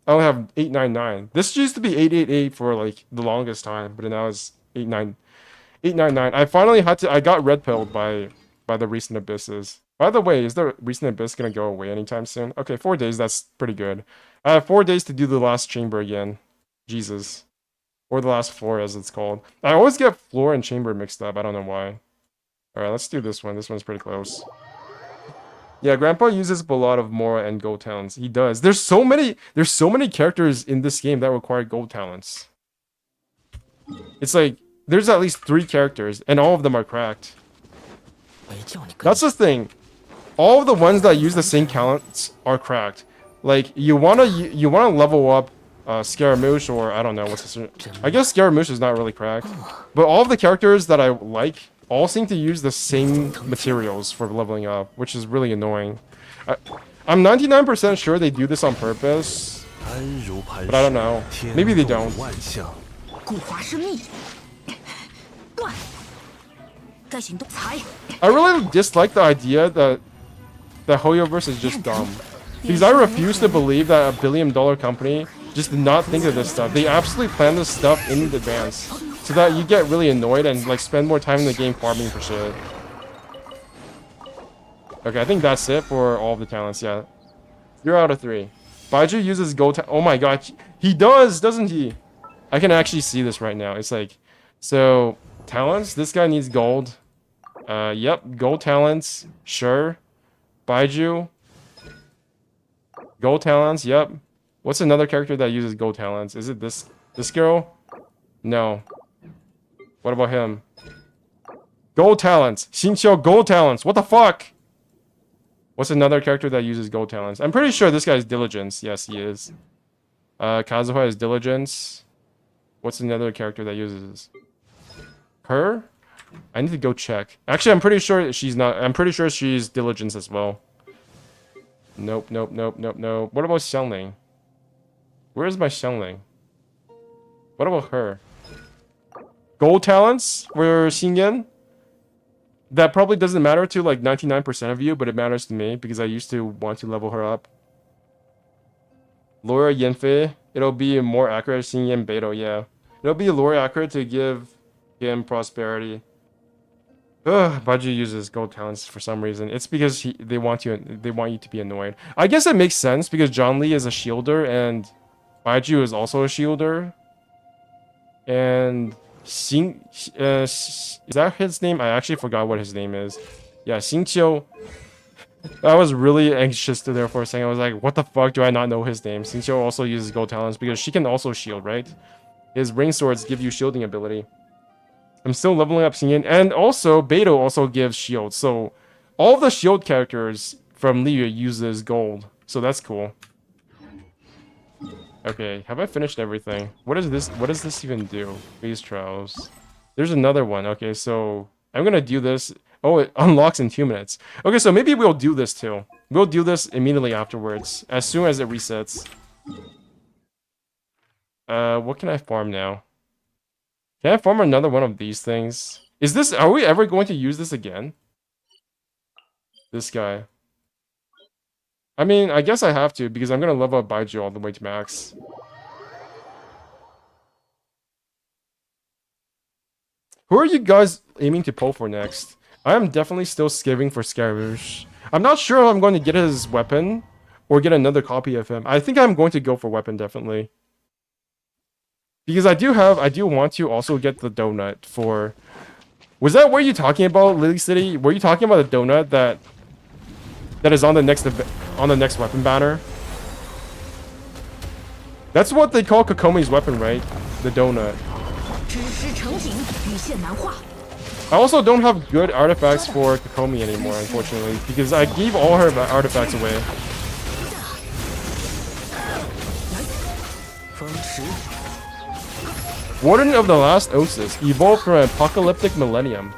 I only have 899. This used to be 888 for like the longest time, but now it's 899. I finally had to. I got red pilled by the recent abysses. By the way, is the recent abyss gonna go away anytime soon? Okay, 4 days. That's pretty good. I have 4 days to do the last chamber again. Jesus. Or the last floor, as it's called. I always get floor and chamber mixed up. I don't know why. Alright, let's do this one. This one's pretty close. Yeah, Grandpa uses a lot of Mora and gold talents. He does. There's so many characters in this game that require gold talents. It's like, there's at least 3 characters, and all of them are cracked. That's the thing. All of the ones that use the same talents are cracked. Like, you wanna level up Scaramouche, or I don't know what's his... I guess Scaramouche is not really cracked. But all of the characters that I like all seem to use the same materials for leveling up, which is really annoying. I'm 99% sure they do this on purpose, but I don't know. Maybe they don't. I really dislike the idea that the Hoyoverse is just dumb. Because I refuse to believe that a billion-dollar company just did not think of this stuff. They absolutely planned this stuff in advance, so that you get really annoyed and like spend more time in the game farming for shit. Okay, I think that's it for all of the talents. Yeah, 0 out of 3. Baiju uses gold. Oh my god, he does, doesn't he? I can actually see this right now. It's like, so talents. This guy needs gold. Yep, gold talents. Sure. Baiju. Gold talents. Yep. What's another character that uses gold talents? Is it this girl? No. What about him? Gold talents. Xingqiu gold talents. What the fuck? What's another character that uses gold talents? I'm pretty sure this guy's diligence. Yes, he is. Kazuha is diligence. What's another character that uses her? I need to go check. Actually, I'm pretty sure she's not. I'm pretty sure she's diligence as well. Nope, nope, nope, nope, nope. What about Xiangling? Where's my Xiangling? What about her? Gold talents for Xingyan? That probably doesn't matter to like 99% of you, but it matters to me because I used to want to level her up. Laura Yanfei. It'll be more accurate. Xingyan Beidou, yeah. It'll be more accurate to give him prosperity. Ugh, Baiju uses gold talents for some reason. It's because they want you to be annoyed. I guess it makes sense because John Lee is a shielder and Baiju is also a shielder. And is that his name? I actually forgot what his name is. Yeah, Xingqiu. I was really anxious to there for a second. I was like, what the fuck do I not know his name? Xingqiu also uses gold talents because she can also shield, right? His ring swords give you shielding ability. I'm still leveling up Xingyan. And also, Beidou also gives shield. So, all of the shield characters from Liu uses gold. So that's cool. Okay, have I finished everything? What is this? What does this even do? Phase trials. There's another one. Okay, so I'm gonna do this. Oh, it unlocks in 2 minutes. Okay, so maybe we'll do this too. We'll do this immediately afterwards, as soon as it resets. What can I farm now? Can I farm another one of these things? Is this? Are we ever going to use this again? This guy. I mean, I guess I have to, because I'm gonna level up Baiju all the way to max. Who are you guys aiming to pull for next? I am definitely still skiving for Scaramouche. I'm not sure if I'm going to get his weapon, or get another copy of him. I think I'm going to go for weapon, definitely. Because I do want to also get the donut for... Was that what you're talking about, Lily City? Were you talking about the donut that is on the next weapon banner? That's what they call Kokomi's weapon, right? The donut. I also don't have good artifacts for Kokomi anymore, unfortunately, because I gave all her artifacts away. Warden of the Last Oasis, evolved from an apocalyptic millennium.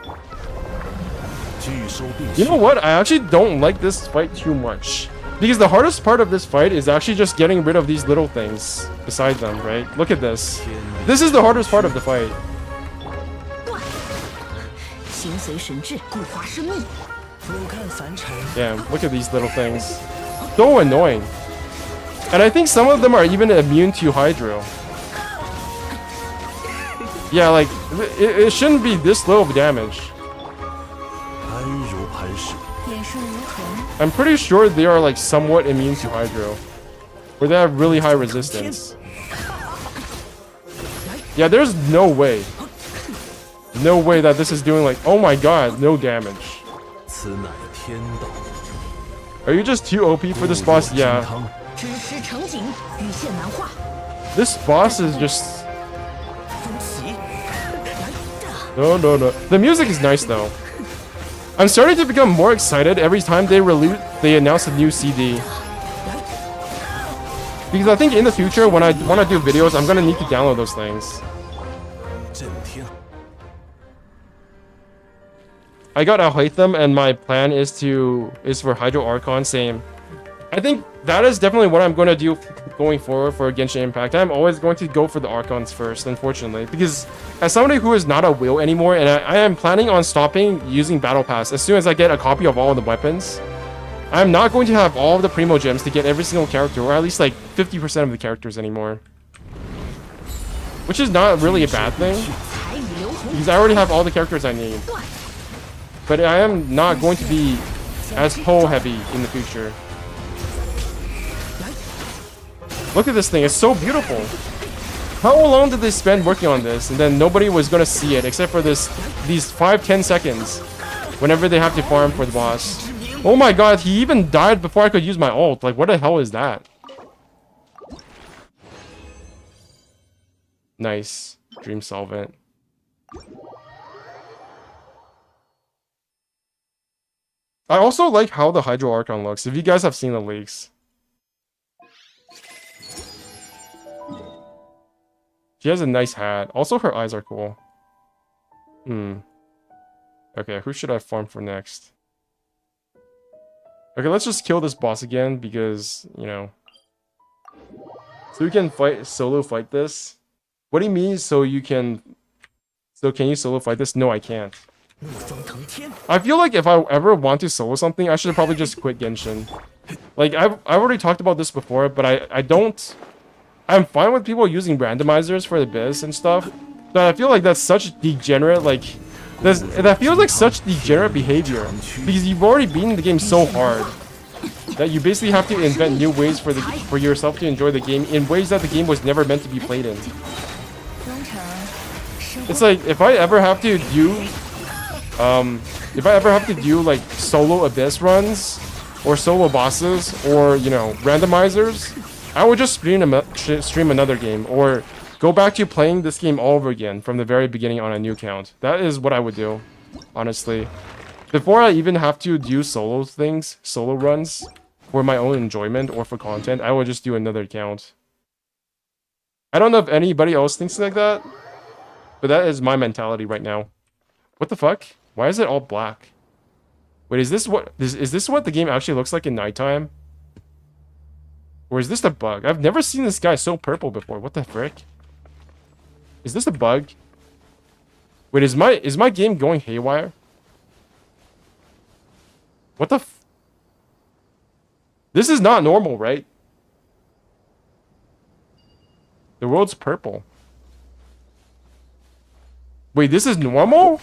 You know what? I actually don't like this fight too much. Because the hardest part of this fight is actually just getting rid of these little things beside them, right? Look at this. This is the hardest part of the fight. Damn, look at these little things. So annoying. And I think some of them are even immune to Hydro. Yeah, like, it shouldn't be this low of damage. I'm pretty sure they are like somewhat immune to Hydro. Or they have really high resistance. Yeah, there's no way. No way that this is doing like, oh my god, no damage. Are you just too OP for this boss? Yeah. This boss is just... No. The music is nice though. I'm starting to become more excited every time they announce a new CD. Because I think in the future, when I want to do videos, I'm gonna need to download those things. I got Alhaitham, and my plan is for Hydro Archon, same. I think that is definitely what I'm going to do going forward for Genshin Impact. I'm always going to go for the Archons first, unfortunately. Because as somebody who is not a whale anymore, and I am planning on stopping using Battle Pass as soon as I get a copy of all of the weapons, I'm not going to have all of the Primo Gems to get every single character, or at least like 50% of the characters anymore. Which is not really a bad thing, because I already have all the characters I need. But I am not going to be as pull heavy in the future. Look at this thing, it's so beautiful. How long did they spend working on this, and then nobody was gonna see it except for these 5-10 seconds whenever they have to farm for the boss. Oh my god, he even died before I could use my ult. Like, what the hell is that? Nice. Dream Solvent. I also like how the Hydro Archon looks, if you guys have seen the leaks. She has a nice hat. Also, her eyes are cool. Okay, who should I farm for next? Okay, let's just kill this boss again, because, you know. So we can solo fight this? What do you mean, so can you solo fight this? No, I can't. I feel like if I ever want to solo something, I should probably just quit Genshin. Like, I've already talked about this before, but I don't... I'm fine with people using randomizers for the biz and stuff, but I feel like that's such degenerate, like... That feels like such degenerate behavior, because you've already beaten the game so hard that you basically have to invent new ways for yourself to enjoy the game in ways that the game was never meant to be played in. It's like, if I ever have to do like solo Abyss runs, or solo bosses, or, you know, randomizers, I would just stream another game, or go back to playing this game all over again from the very beginning on a new account. That is what I would do, honestly. Before I even have to do solo runs, for my own enjoyment or for content, I would just do another account. I don't know if anybody else thinks like that, but that is my mentality right now. What the fuck? Why is it all black? Wait, is this what the game actually looks like in nighttime? Or is this a bug? I've never seen this guy so purple before. What the frick? Is this a bug? Wait, is my game going haywire? What the f... This is not normal, right? The world's purple. Wait, this is normal?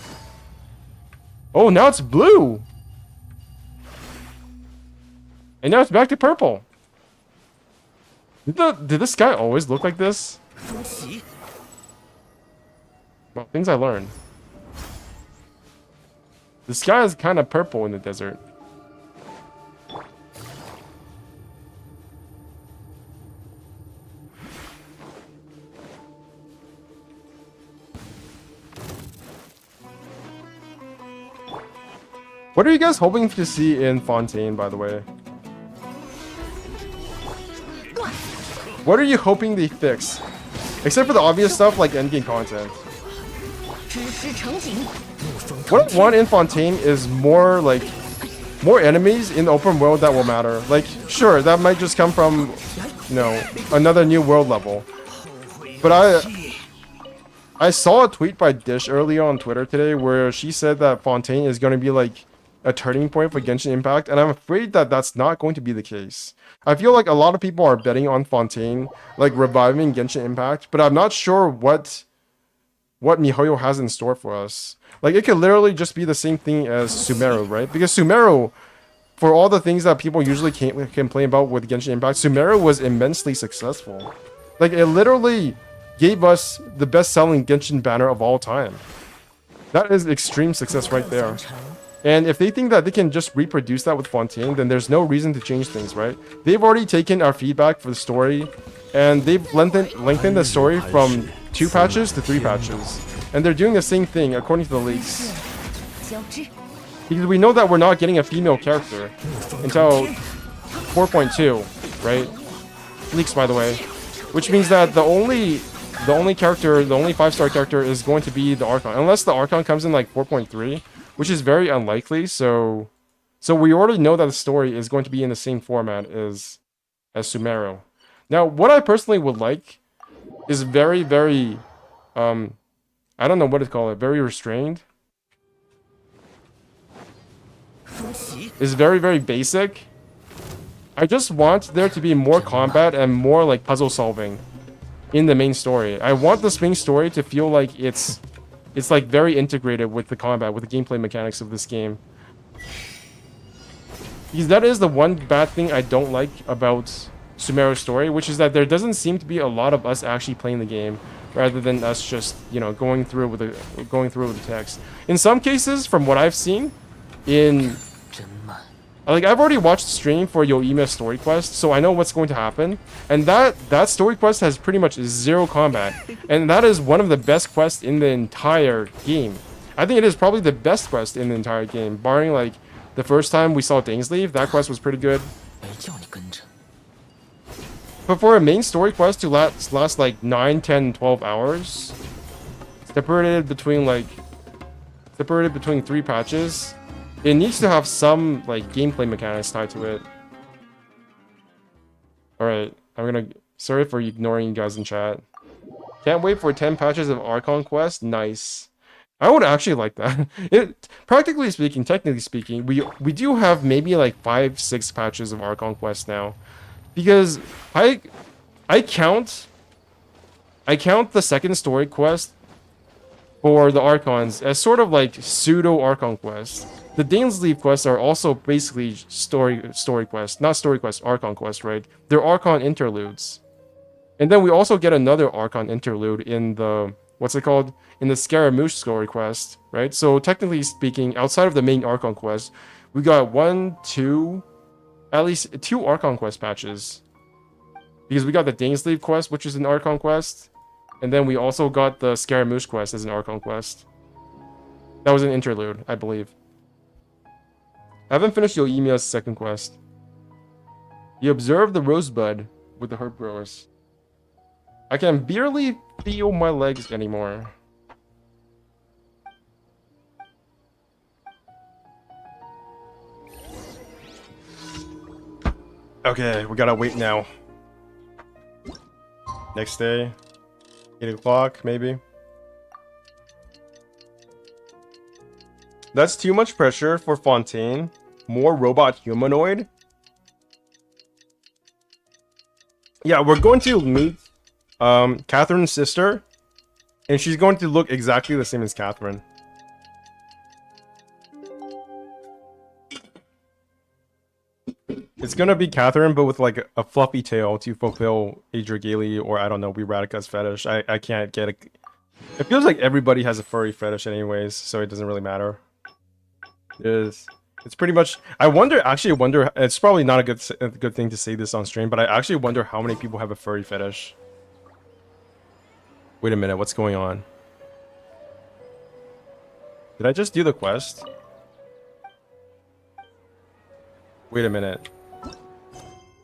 Oh, now it's blue. And now it's back to purple. Did this guy always look like this? Well, things I learned. The sky is kind of purple in the desert. What are you guys hoping to see in Fontaine, by the way? What are you hoping they fix? Except for the obvious stuff like endgame content. What I want in Fontaine is more enemies in the open world that will matter. Like, sure, that might just come from, you know, another new world level. But I saw a tweet by Dish earlier on Twitter today where she said that Fontaine is going to be like a turning point for Genshin Impact, and I'm afraid that that's not going to be the case. I feel like a lot of people are betting on Fontaine, like reviving Genshin Impact, but I'm not sure what MiHoYo has in store for us. Like, it could literally just be the same thing as Sumeru, right? Because Sumeru, for all the things that people usually complain about with Genshin Impact, Sumeru was immensely successful. Like, it literally gave us the best-selling Genshin banner of all time. That is extreme success right there. And if they think that they can just reproduce that with Fontaine, then there's no reason to change things, right? They've already taken our feedback for the story, and they've lengthened the story from 2 patches to 3 patches. And they're doing the same thing, according to the leaks. Because we know that we're not getting a female character until 4.2, right? Leaks, by the way. Which means that the only 5-star character is going to be the Archon. Unless the Archon comes in like 4.3. Which is very unlikely, so we already know that the story is going to be in the same format as Sumeru. Now, what I personally would like is very, very, I don't know what to call it, very restrained. Is very, very basic, I just want there to be more combat and more like puzzle solving in the main story. I want this main story to feel like it's like very integrated with the combat, with the gameplay mechanics of this game. Because that is the one bad thing I don't like about Sumeru's story, which is that there doesn't seem to be a lot of us actually playing the game, rather than us just, you know, going through with the text. In some cases, from what I've seen, like, I've already watched the stream for Yoimiya's story quest, so I know what's going to happen. And that story quest has pretty much zero combat. And that is one of the best quests in the entire game. I think it is probably the best quest in the entire game, barring, like, the first time we saw Dainsleif. That quest was pretty good. But for a main story quest to last like 9, 10, 12 hours, separated between 3 patches, it needs to have some like gameplay mechanics tied to it. Alright, sorry for ignoring you guys in chat. Can't wait for 10 patches of Archon Quest. Nice. I would actually like that. Practically speaking, technically speaking, we do have maybe like 5, 6 patches of Archon Quest now. Because I count the second story quest for the Archons as sort of like pseudo Archon quests. The Dainsleif quests are also basically story quests, not story quests, Archon quests, right? They're Archon interludes. And then we also get another Archon interlude in the, what's it called? In the Scaramouche story quest, right? So technically speaking, outside of the main Archon quest, we got at least 2 Archon quest patches. Because we got the Dainsleif quest, which is an Archon quest. And then we also got the Scaramouche quest as an Archon quest. That was an interlude, I believe. I haven't finished Yoimiya's second quest. You observe the rosebud with the herb growers. I can barely feel my legs anymore. Okay, we gotta wait now. Next day. 8 o'clock, maybe. That's too much pressure for Fontaine. More robot humanoid? Yeah, we're going to meet Catherine's sister. And she's going to look exactly the same as Catherine. It's gonna be Catherine, but with like a fluffy tail to fulfill Adrigali or I don't know, Radika's fetish. I can't get it. It feels like everybody has a furry fetish anyways, so it doesn't really matter. It's pretty much. I wonder. It's probably not a good thing to say this on stream, but I actually wonder how many people have a furry fetish. Wait a minute, what's going on? Did I just do the quest? Wait a minute.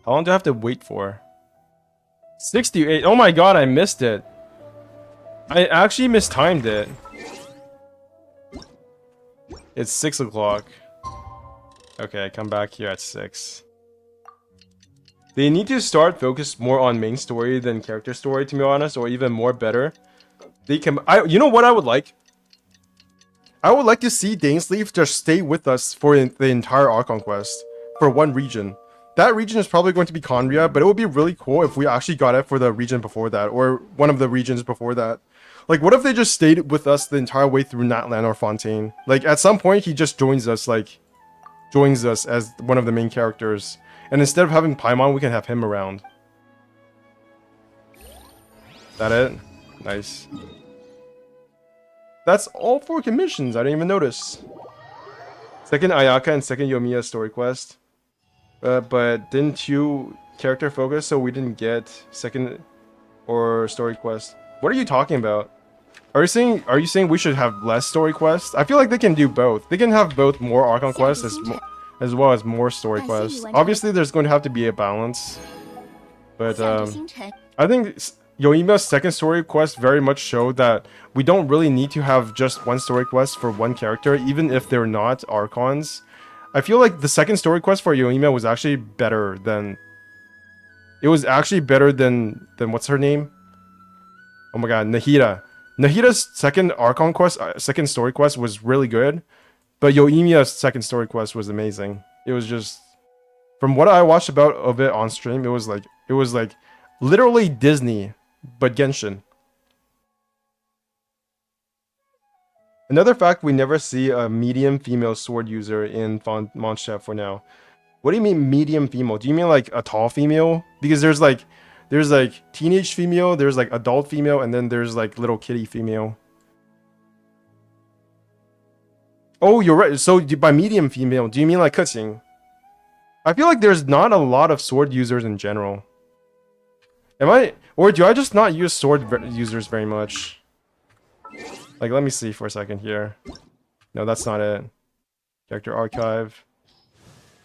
How long do I have to wait for? 68. Oh my god, I missed it. I actually mistimed it. It's 6 o'clock. Okay, come back here at 6. They need to start focus more on main story than character story, to be honest, or even more better. They can. You know what I would like? I would like to see Dainsleif just stay with us for the entire Archon quest for one region. That region is probably going to be Khaenri'ah, but it would be really cool if we actually got it for the region before that, or one of the regions before that. Like, what if they just stayed with us the entire way through Natlan or Fontaine? Like, at some point, he just joins us as one of the main characters. And instead of having Paimon, we can have him around. That it? Nice. That's all 4 commissions. I didn't even notice. Second Ayaka and second Yoimiya story quest. But didn't you character focus, so we didn't get second or story quest? What are you talking about? Are you saying we should have less story quests? I feel like they can do both. They can have both more Archon quests as well as more story quests. Obviously, there's going to have to be a balance. But I think Yoimiya's second story quest very much showed that we don't really need to have just one story quest for one character, even if they're not Archons. I feel like the second story quest for Yoimiya was actually better than... It was actually better than what's her name? Oh my god, Nahida. Nahida's second Archon quest, second story quest was really good, but Yoimiya's second story quest was amazing. It was just From what I watched about of it on stream, it was like literally Disney, but Genshin. Another fact, we never see a medium female sword user in Mondstadt for now. What do you mean medium female? Do you mean like a tall female? Because there's like teenage female, there's like adult female, and then there's like little kitty female. Oh, you're right. So by medium female, do you mean like Keqing? I feel like there's not a lot of sword users in general. Or do I just not use sword users very much? Like, let me see for a second here. No, that's not it. Character archive.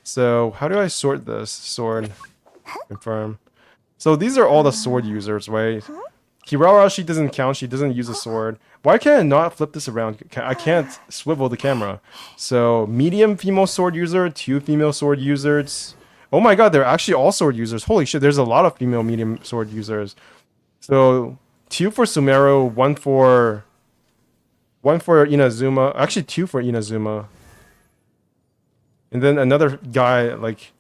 So, how do I sort this? Sword. Confirm. So, these are all the sword users, right? Kirara, she doesn't count. She doesn't use a sword. Why can't I not flip this around? I can't swivel the camera. So, medium female sword user, 2 female sword users. Oh my god, they're actually all sword users. Holy shit, there's a lot of female medium sword users. So, 2 for Sumeru, 1 for Inazuma. Actually, 2 for Inazuma. And then another guy, like,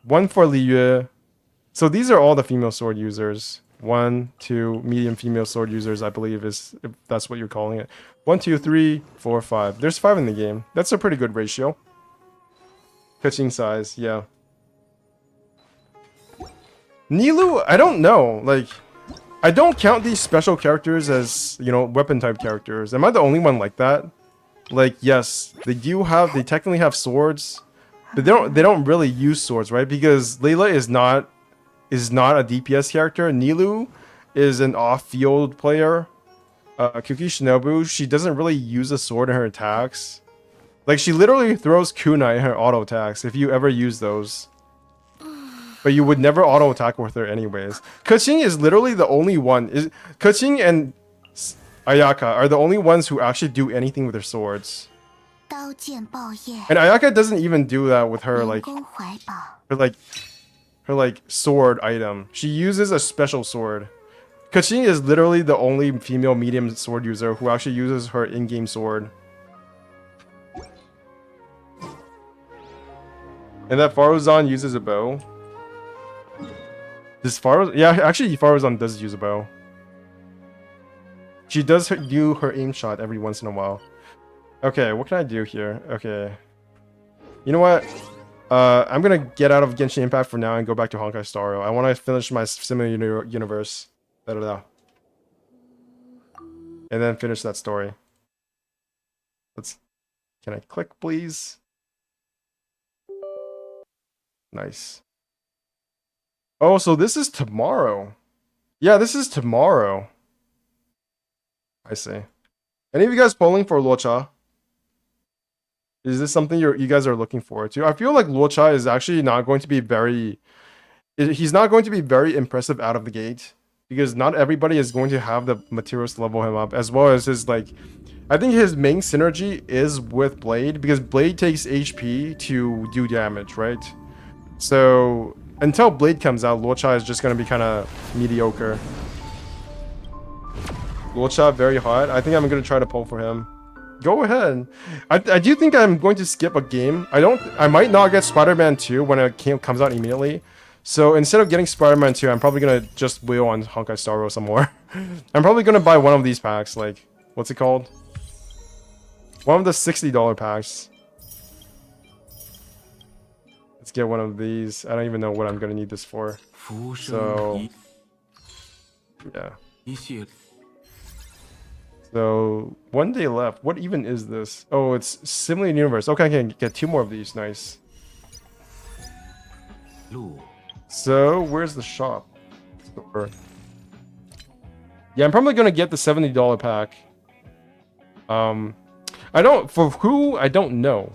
1 for Liyue. So these are all the female sword users. 1, 2, medium female sword users, I believe, is, if that's what you're calling it. 1, 2, 3, 4, 5. There's 5 in the game. That's a pretty good ratio. Pitching size, yeah. Nilou, I don't know. Like, I don't count these special characters as, you know, weapon type characters. Am I the only one like that? Like, yes, they technically have swords, but they don't really use swords, right? Because Layla is not a DPS character. Nilou is an off-field player. Kuki Shinobu, she doesn't really use a sword in her attacks. Like, she literally throws kunai in her auto attacks, if you ever use those. But you would never auto attack with her anyways. Keqing is literally the only one. Keqing and Ayaka are the only ones who actually do anything with their swords. And Ayaka doesn't even do that with her her sword item. She uses a special sword. Keqing is literally the only female medium sword user who actually uses her in-game sword. And that Faruzan uses a bow. Yeah, actually Faruzan does use a bow. She does do her aim shot every once in a while. Okay, what can I do here? Okay. You know what? I'm gonna get out of Genshin Impact for now and go back to Honkai Star Rail. I want to finish my Similar Universe. And then finish that story. Can I click, please? Nice. Oh, so this is tomorrow. Yeah, this is tomorrow. I see. Any of you guys polling for Luocha? Is this something you guys are looking forward to? I feel like Luocha is actually not going to be he's not going to be very impressive out of the gate, because not everybody is going to have the materials to level him up, as well as his, like, I think his main synergy is with Blade, because Blade takes HP to do damage, right? So until Blade comes out, Luocha is just going to be kind of mediocre. Luocha, very hot. I think I'm going to try to pull for him. Go ahead. I do think I'm going to skip a game. I might not get Spider-Man 2 when it comes out immediately. So instead of getting Spider-Man 2, I'm probably going to just wheel on Honkai Star Rail some more. I'm probably going to buy one of these packs. Like, what's it called? One of the $60 packs. Let's get one of these. I don't even know what I'm going to need this for. So, yeah. So, 1 day left. What even is this? Oh, it's Similar Universe. Okay, I can get 2 more of these. Nice. So, where's the shop? Store. Yeah, I'm probably going to get the $70 pack. For who, I don't know.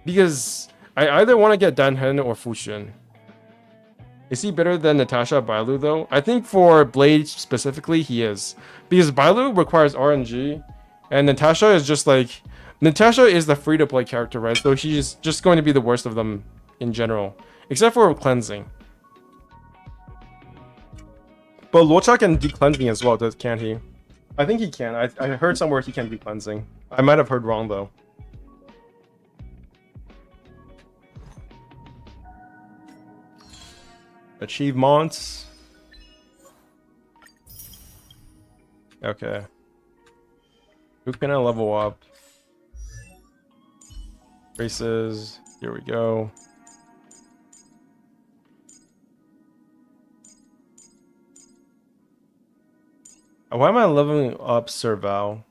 Because I either want to get Danhen or Fushun. Is he better than Natasha Bailu though? I think for Blade specifically, he is. Because Bailu requires RNG, and Natasha is just like... Natasha is the free-to-play character, right? So she's just going to be the worst of them in general. Except for cleansing. But Luocha can do cleansing as well, can't he? I think he can. I heard somewhere he can do cleansing. I might have heard wrong though. achievements. Okay. Who can I level up? Races. Here we go. Why am I leveling up Serval?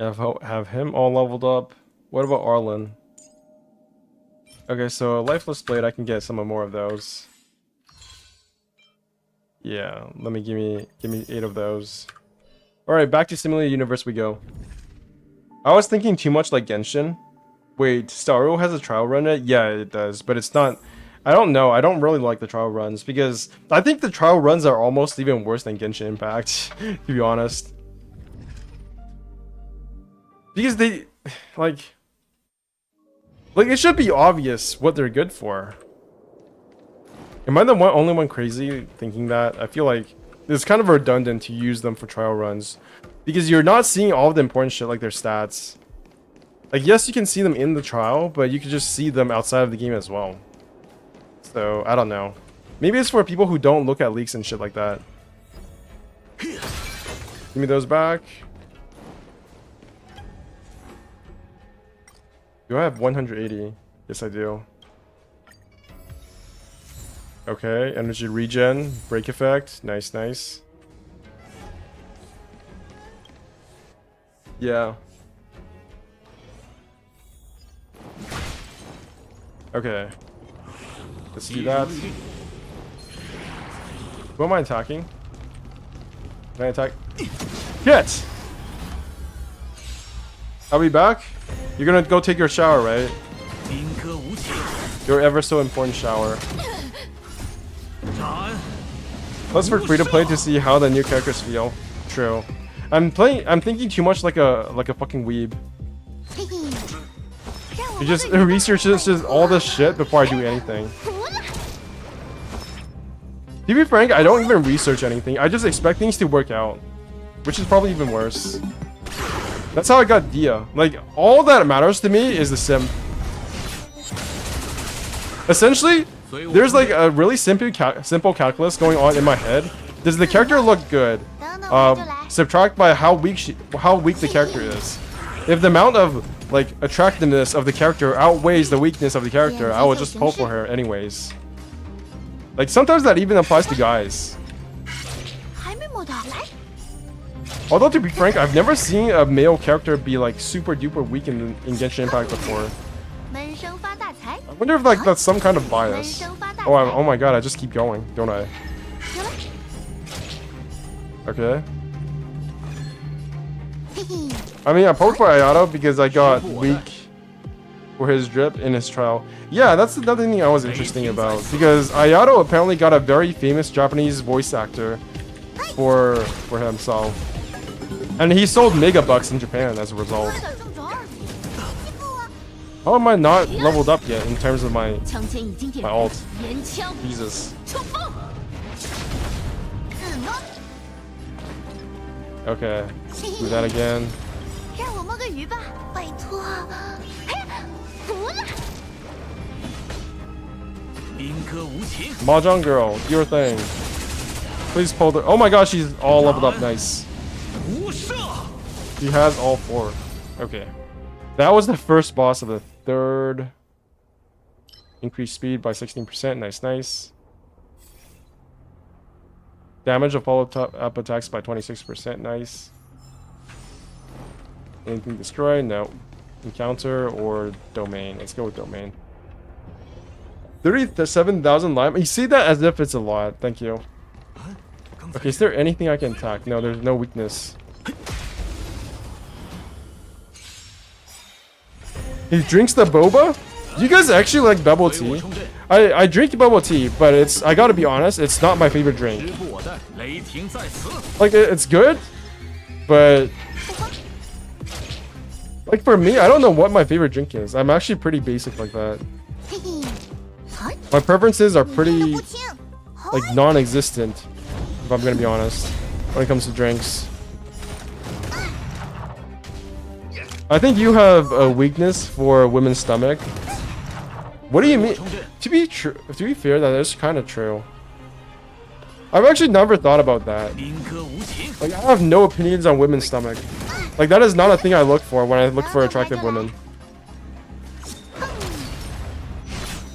Have him all leveled up. What about Arlen? Okay, so a Lifeless Blade, I can get some more of those. Yeah, give me 8 of those. Alright, back to Simulated Universe we go. I was thinking too much like Genshin. Wait, Starro has a trial run it? Yeah, it does, but it's not. I don't know. I don't really like the trial runs because I think the trial runs are almost even worse than Genshin Impact, to be honest. Because they, like it should be obvious what they're good for. Am I the only one crazy thinking that? I feel like it's kind of redundant to use them for trial runs because you're not seeing all of the important shit like their stats. Like, yes, you can see them in the trial, but you can just see them outside of the game as well. So, I don't know. Maybe it's for people who don't look at leaks and shit like that. Give me those back. Do I have 180? Yes, I do. Okay, energy regen, break effect. Nice, nice. Yeah. Okay. Let's do that. Who am I attacking? Can I attack? Get! I'll be back. You're gonna go take your shower, right? Your ever so important shower. Plus for free to play to see how the new characters feel. True. I'm thinking too much like a fucking weeb. You just research all this shit before I do anything. To be frank, I don't even research anything. I just expect things to work out, which is probably even worse. That's how I got Dia. Like, all that matters to me is the sim. Essentially, there's like a really simple calculus going on in my head. Does the character look good? Subtract by how weak the character is. If the amount of like attractiveness of the character outweighs the weakness of the character, I will just pull for her anyways. Like sometimes that even applies to guys. Although to be frank, I've never seen a male character be like super duper weak in Genshin Impact before. I wonder if like that's some kind of bias. Oh my god, I just keep going, don't I? Okay. I mean, I poked for Ayato because I got weak for his drip in his trial. Yeah, that's another thing I was interesting about because Ayato apparently got a very famous Japanese voice actor for himself. And he sold megabucks in Japan as a result. How am I not leveled up yet in terms of my ult? Jesus. Okay, do that again. Mahjong girl, do your thing. Please pull the. Oh my gosh, she's all leveled up. Nice. She has all 4. Okay. That was the first boss of the 3rd. Increased speed by 16%. Nice, nice. Damage of follow-up attacks by 26%. Nice. Anything destroy? No. Encounter or domain? Let's go with domain. 37,000 lime. You see that as if it's a lot. Thank you. Okay, is there anything I can attack? No, there's no weakness. He drinks the boba? Do you guys actually like bubble tea? I drink bubble tea, but I gotta be honest, it's not my favorite drink. Like, it's good, but like for me, I don't know what my favorite drink is. I'm actually pretty basic like that. My preferences are pretty like non-existent, if I'm gonna be honest, when it comes to drinks. I think you have a weakness for women's stomach. What do you mean? To be fair, that is kind of true. I've actually never thought about that. 临歌无情， Like, I have no opinions on women's stomach. Like, that is not a thing I look for when I look for attractive women.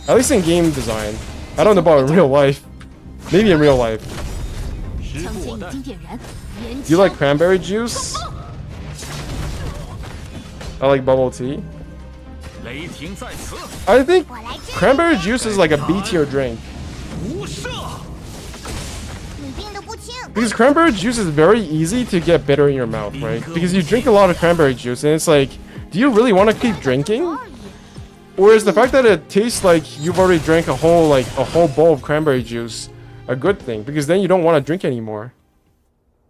At least in game design. I don't know about in real life. Maybe in real life. 时枪不我待尖已。经点燃，岩 You 枪 like cranberry juice? I like bubble tea. 雷霆在此， I think cranberry juice is like a B tier drink. 无赦。 你病得不轻， Because cranberry juice is very easy to get bitter in your mouth, right? Because you drink a lot of cranberry juice and it's like, do you really want to keep drinking? Or is the fact that it tastes like you've already drank a whole bowl of cranberry juice a good thing? Because then you don't want to drink anymore.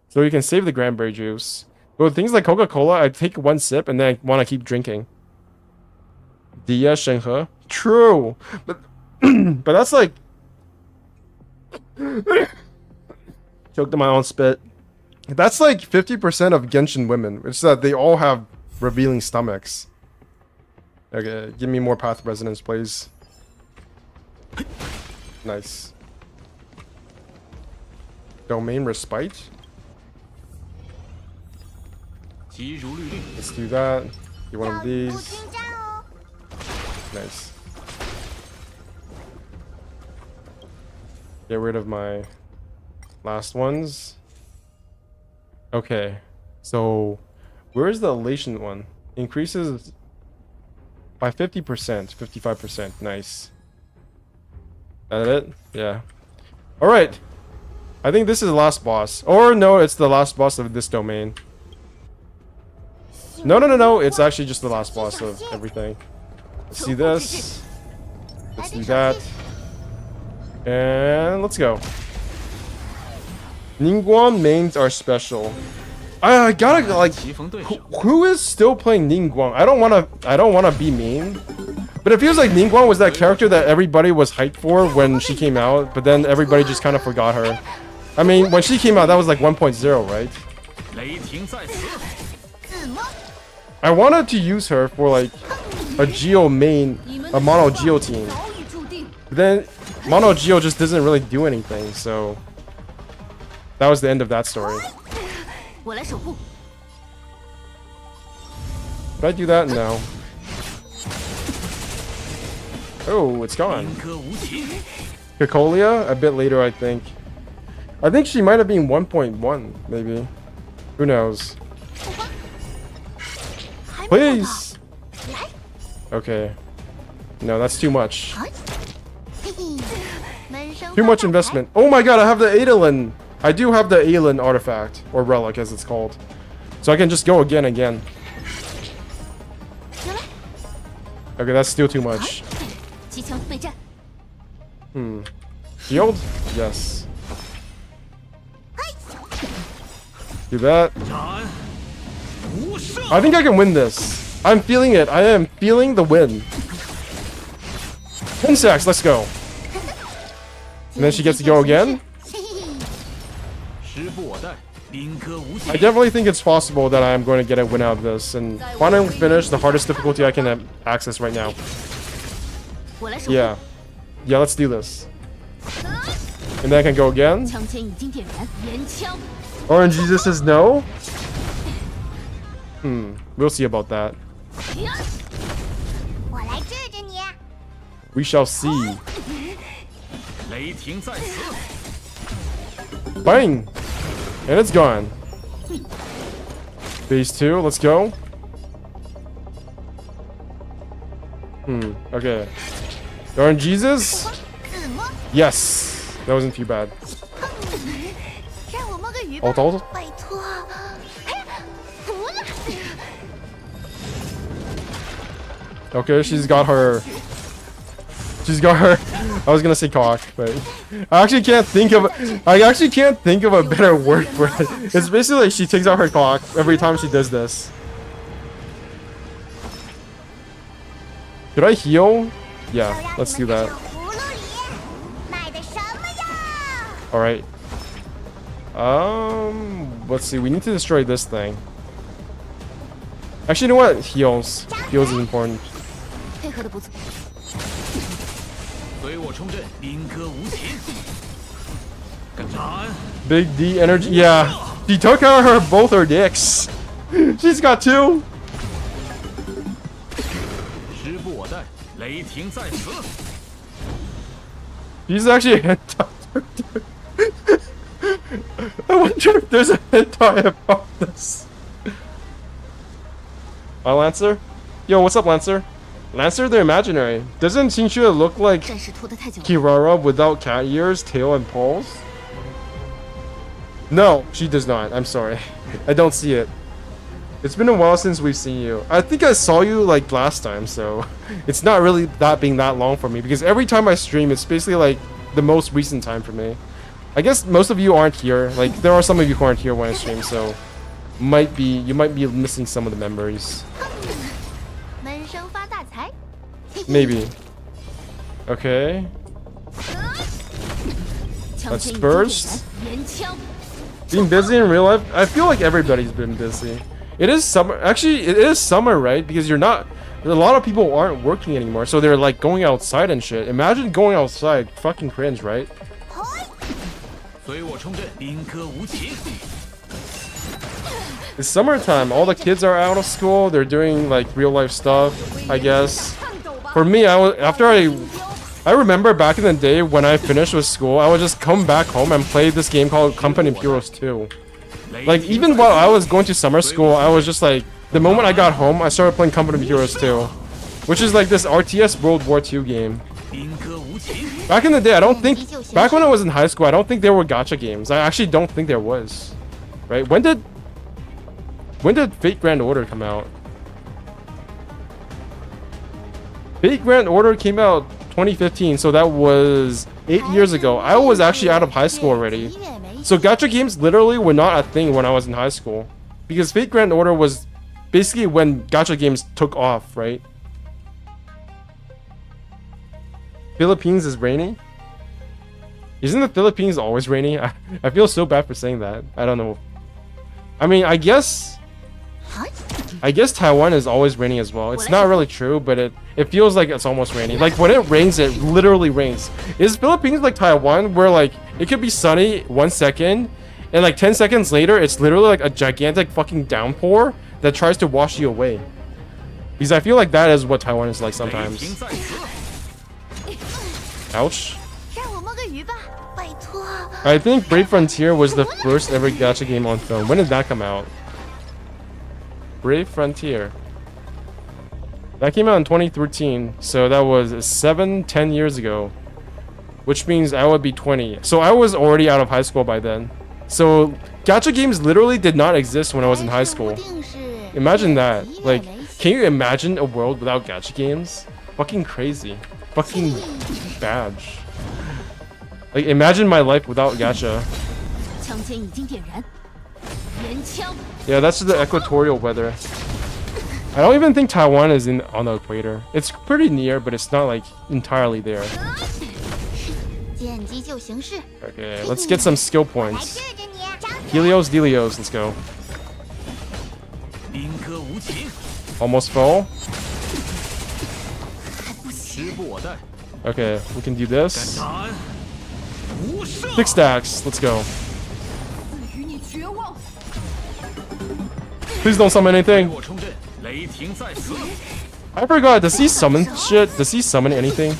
So you can save the cranberry juice. But with things like Coca-Cola, I take one sip and then I want to keep drinking. Dia Shenhe. True. But but that's like choked on my own spit. That's like 50% of Genshin women. It's that they all have revealing stomachs. Okay, give me more path resonance, please. Nice. Domain respite. 急如律令， Let's do that. Get one of 不 these. 侵占哦。 Nice. Get rid of my last ones. Okay. So, where's the elation one? Increases by 50%, 55%. Nice. That it? Yeah. Alright. I think this is the last boss. Or no, it's the last boss of this domain. No. It's actually just the last boss of everything. Let's do this. Let's do that. And let's go. Ningguang mains are special. I gotta like 棋逢对手， who is still playing Ningguang? I don't wanna be mean. But it feels like Ningguang was that character that everybody was hyped for when she came out, but then everybody just kind of forgot her. I mean, when she came out, that was like 1.0, right? 雷霆在此， I wanted to use her for like a Geo main, a mono Geo team. 早已注定。 But then mono Geo just doesn't really do anything, so that was the end of that story. 我来守护。 Did I do that? No. Oh, it's gone. 临歌无情， Cocolia, a bit later, I think. I think she might have been 1.1, maybe. Who knows? 还没有吧 Please. 来， Okay. No, that's too much. 嘿嘿，闷声 Too 发 much 大财 investment. Oh my god, I have the Adolin. I do have the Adolin artifact, or relic as it's called. So I can just go again. 行了， Okay, that's still too much. 机枪备战。 Shield? Yes. Do that. 斩，无赦。 I think I can win this. I'm feeling it. I am feeling the win. 10 stacks, let's go. And then she gets to go again. 嘿嘿嘿，时不我待，临歌无 I 情。 definitely think it's possible that I am going to get a win out of this. And finally finish the hardest difficulty I can access right now. 我来守护。 Yeah. Yeah, let's do this. And then I can go again. 枪尖已经点燃，岩枪。 Orange Jesus says no. We'll see about that. 我来治治你。 We shall see. 雷霆在此， Bang! And it's gone. Phase 2, let's go. Okay. Orange Jesus? 自摸， Yes. That wasn't too bad. 让我摸个鱼吧。哦，走走。拜托。哎呀，服了。 Okay, she's got her. I was gonna say cock, but I actually can't think of a better word for it. It's basically like she takes out her cock every time she does this. Should I heal? Yeah, let's do that. 葫芦里卖的什么呀？ All right. Let's see. We need to destroy this thing. Actually, you know what? Heals. Heals is important. 配合的不错。随我冲阵，宾歌无情。斩！ Big D energy. Yeah. She took out both her dicks. She's got two. 时不我待，雷霆在此。 She's actually a hentai. I wonder if there's a hentai about this. Lancer? Yo, what's up, Lancer? Lancer the Imaginary. Doesn't Xingxue look like 战士拖得太久了。 Kirara without cat ears, tail, and paws? No, she does not. I'm sorry. I don't see it. It's been a while since we've seen you. I think I saw you like last time, so it's not really that being that long for me because every time I stream, it's basically like the most recent time for me. I guess most of you aren't here. Like there are some of you who aren't here when I stream, so you might be missing some of the memories. 闷声发大财。 Maybe. Okay. 枪 Let's 声已经 burst. 点燃，燃枪。 Being busy in real life, I feel like everybody's been busy. It is summer. Actually, it is summer, right? Because you're not. A lot of people aren't working anymore, so they're like going outside and shit. Imagine going outside, fucking cringe, right? 随我冲阵，宾歌无情。 It's summertime. All the kids are out of school. They're doing like real life stuff, I guess. For me, I remember back in the day when I finished with school, I would just come back home and play this game called Company of Heroes 2. Like even while I was going to summer school, I was just like, the moment I got home, I started playing Company of Heroes 2, which is like this RTS World War II game. 宾歌无情。 Back in the day, I don't think, back when I was in high school, I don't think there were gacha games. I actually don't think there was. Right? When did Fate Grand Order come out? Fate Grand Order came out 2015, so that was 8 years ago. I was actually out of high school already. So gacha games literally were not a thing when I was in high school. Because Fate Grand Order was basically when gacha games took off, right? Philippines is rainy? Isn't the Philippines always rainy? I feel so bad for saying that. I don't know. I mean, I guess Taiwan is always raining as well. It's not really true, but it feels like it's almost raining. Like when it rains, it literally rains. Is Philippines like Taiwan where like it could be sunny 1 second and like 10 seconds later it's literally like a gigantic fucking downpour that tries to wash you away? Because I feel like that is what Taiwan is like 雷霆 sometimes. 在此。 Ouch. 让我摸个鱼吧，拜托。 I think Brave Frontier was the first ever gacha game on film. When did that come out? Brave Frontier. That came out in 2013, so that was 10 years ago. Which means I would be 20. So I was already out of high school by then. So gacha games literally did not exist when I was in high school. Imagine that. Like, can you imagine a world without gacha games? Fucking crazy. Fucking badge. Like, imagine my life without gacha. 枪尖已经点燃，燃枪。 Yeah, that's the equatorial weather. I don't even think Taiwan is on the equator. It's pretty near, but it's not like entirely there. 见机就行事。 Okay, let's get some skill points. 治着你。 Helios, Delios, let's go. 宾歌无情， Almost full. 时不我待。 Okay, we can do this. 斩！无赦！ 6 stacks, let's go. 与你绝望。 Please don't summon 随 anything. 我冲阵，雷霆在此。 I forgot, does he summon shit? Does he summon anything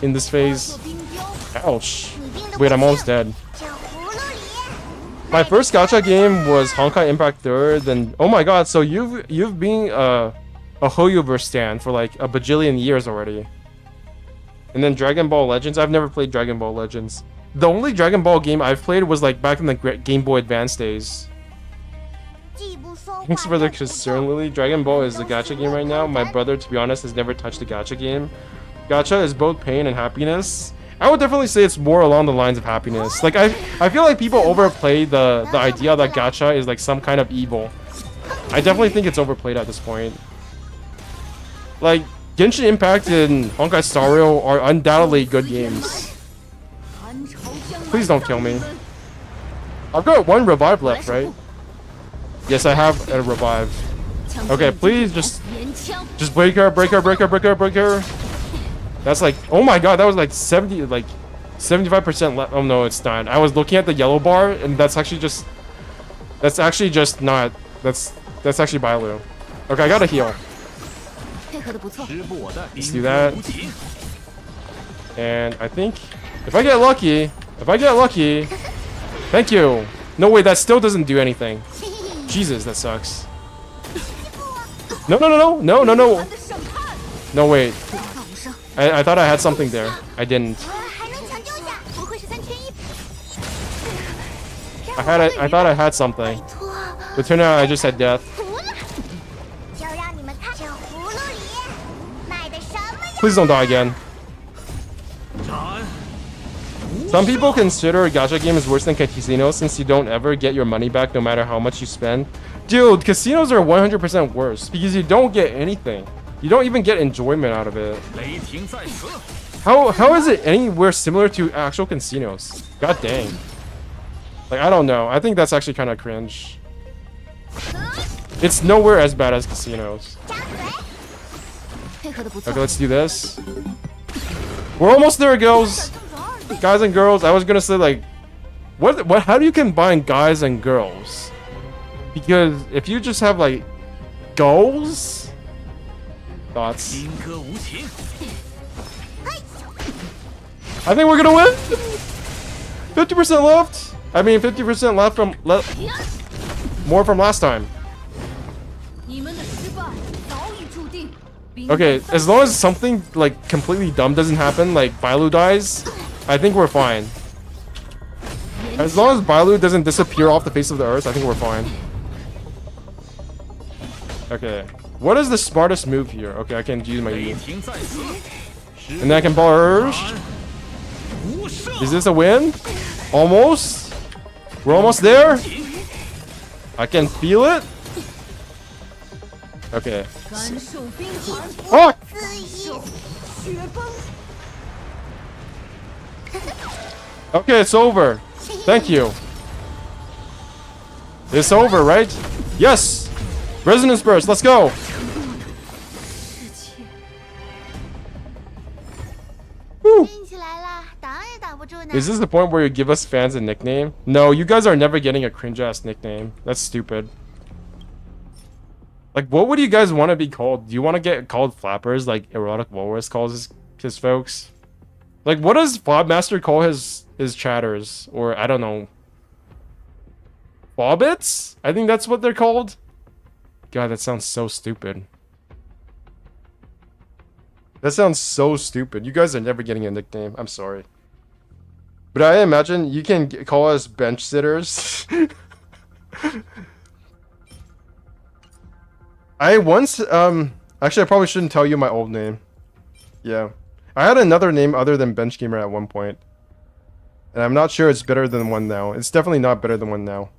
in this phase? 冰雕， Ouch. Wait, I'm almost dead. 这葫芦里。 My first gacha game was Honkai Impact 3rd, then oh my god, so you've been a Hoyoverse stan for like a bajillion years already. And then Dragon Ball Legends, I've never played Dragon Ball Legends. The only Dragon Ball game I've played was like back in the Game Boy Advance days. 既不搜刮 Thanks for the concern, Lily. Dragon Ball is a gacha game right now. My brother, to be honest, has never touched a gacha game. Gacha is both pain and happiness. I would definitely say it's more along the lines of happiness. Like I feel like people overplay the idea that gacha is like some kind of evil. I definitely think it's overplayed at this point. Like Genshin Impact and Honkai Star Rail are undoubtedly good games. 寒潮将来 Please don't kill me. 上门 I've got one revive left, right? Yes, I have a revive. Okay, please just 岩枪 break her, break her, break her, break her, break her. That's like, oh my god, that was like 75% left. Oh no, it's not. I was looking at the yellow bar, and that's actually just not. That's actually Bailu. Okay, I gotta heal. 配合的不错。 师部我的 Let's 临 do 歌 that. 无情。 And I think if I get lucky, thank you. No, wait, that still doesn't do anything. Jesus, that sucks. No, no, no, no, no, no, no. 的审判， No, wait. 放无声， I thought I had something there. I didn't. 还能抢救一下，不会是3缺1。 I thought I had something. 托， But turned out I just had death. 服了，就让你们看这葫芦里卖的什么呀？ Please don't die again. 斩！ Some people consider gacha games worse than casinos since you don't ever get your money back no matter how much you spend. Dude, casinos are 100% worse because you don't get anything. You don't even get enjoyment out of it. 雷霆在此。 How is it anywhere similar to actual casinos? God dang. Like, I don't know. I think that's actually kind of cringe. It's nowhere as bad as casinos. 扎嘴，配合的不错 Okay,。let's do this. We're almost there, girls. 正中二弟， Guys and girls. I was gonna say like, how do you combine guys and girls? Because if you just have like goals, thoughts. 临歌无情。 I think we're gonna win. 50% left. I mean, 50% left from more from last time. 你们的失败早已注定。 Okay, as long as something like completely dumb doesn't happen, like Bailu dies, I think we're fine. As long as Bailu doesn't disappear off the face of the earth, I think we're fine. Okay, what is the smartest move here? Okay, I can use my 雷 E. 霆在此。 And then I can burst. 无赦。 Is this a win? Almost. We're almost there. I can feel it. Okay. 甘受冰寒， Oh! 雪崩。 Okay, it's over. Thank you. It's over, right? Yes. Resonance burst. Let's go. 世界 Woo. 拼起来了，挡也挡不住呢。 Is this the point where you give us fans a nickname? No, you guys are never getting a cringe ass nickname. That's stupid. Like, what would you guys want to be called? Do you want to get called flappers like Erotic Walrus calls his folks? Like, what does Fobmaster call his chatters? Or, I don't know. Bobbits? I think that's what they're called. God, that sounds so stupid. That sounds so stupid. You guys are never getting a nickname. I'm sorry. But I imagine you can call us bench sitters. I once, actually I probably shouldn't tell you my old name. Yeah. I had another name other than Bench Gamer at one point. And I'm not sure it's better than one now. It's definitely not better than one now.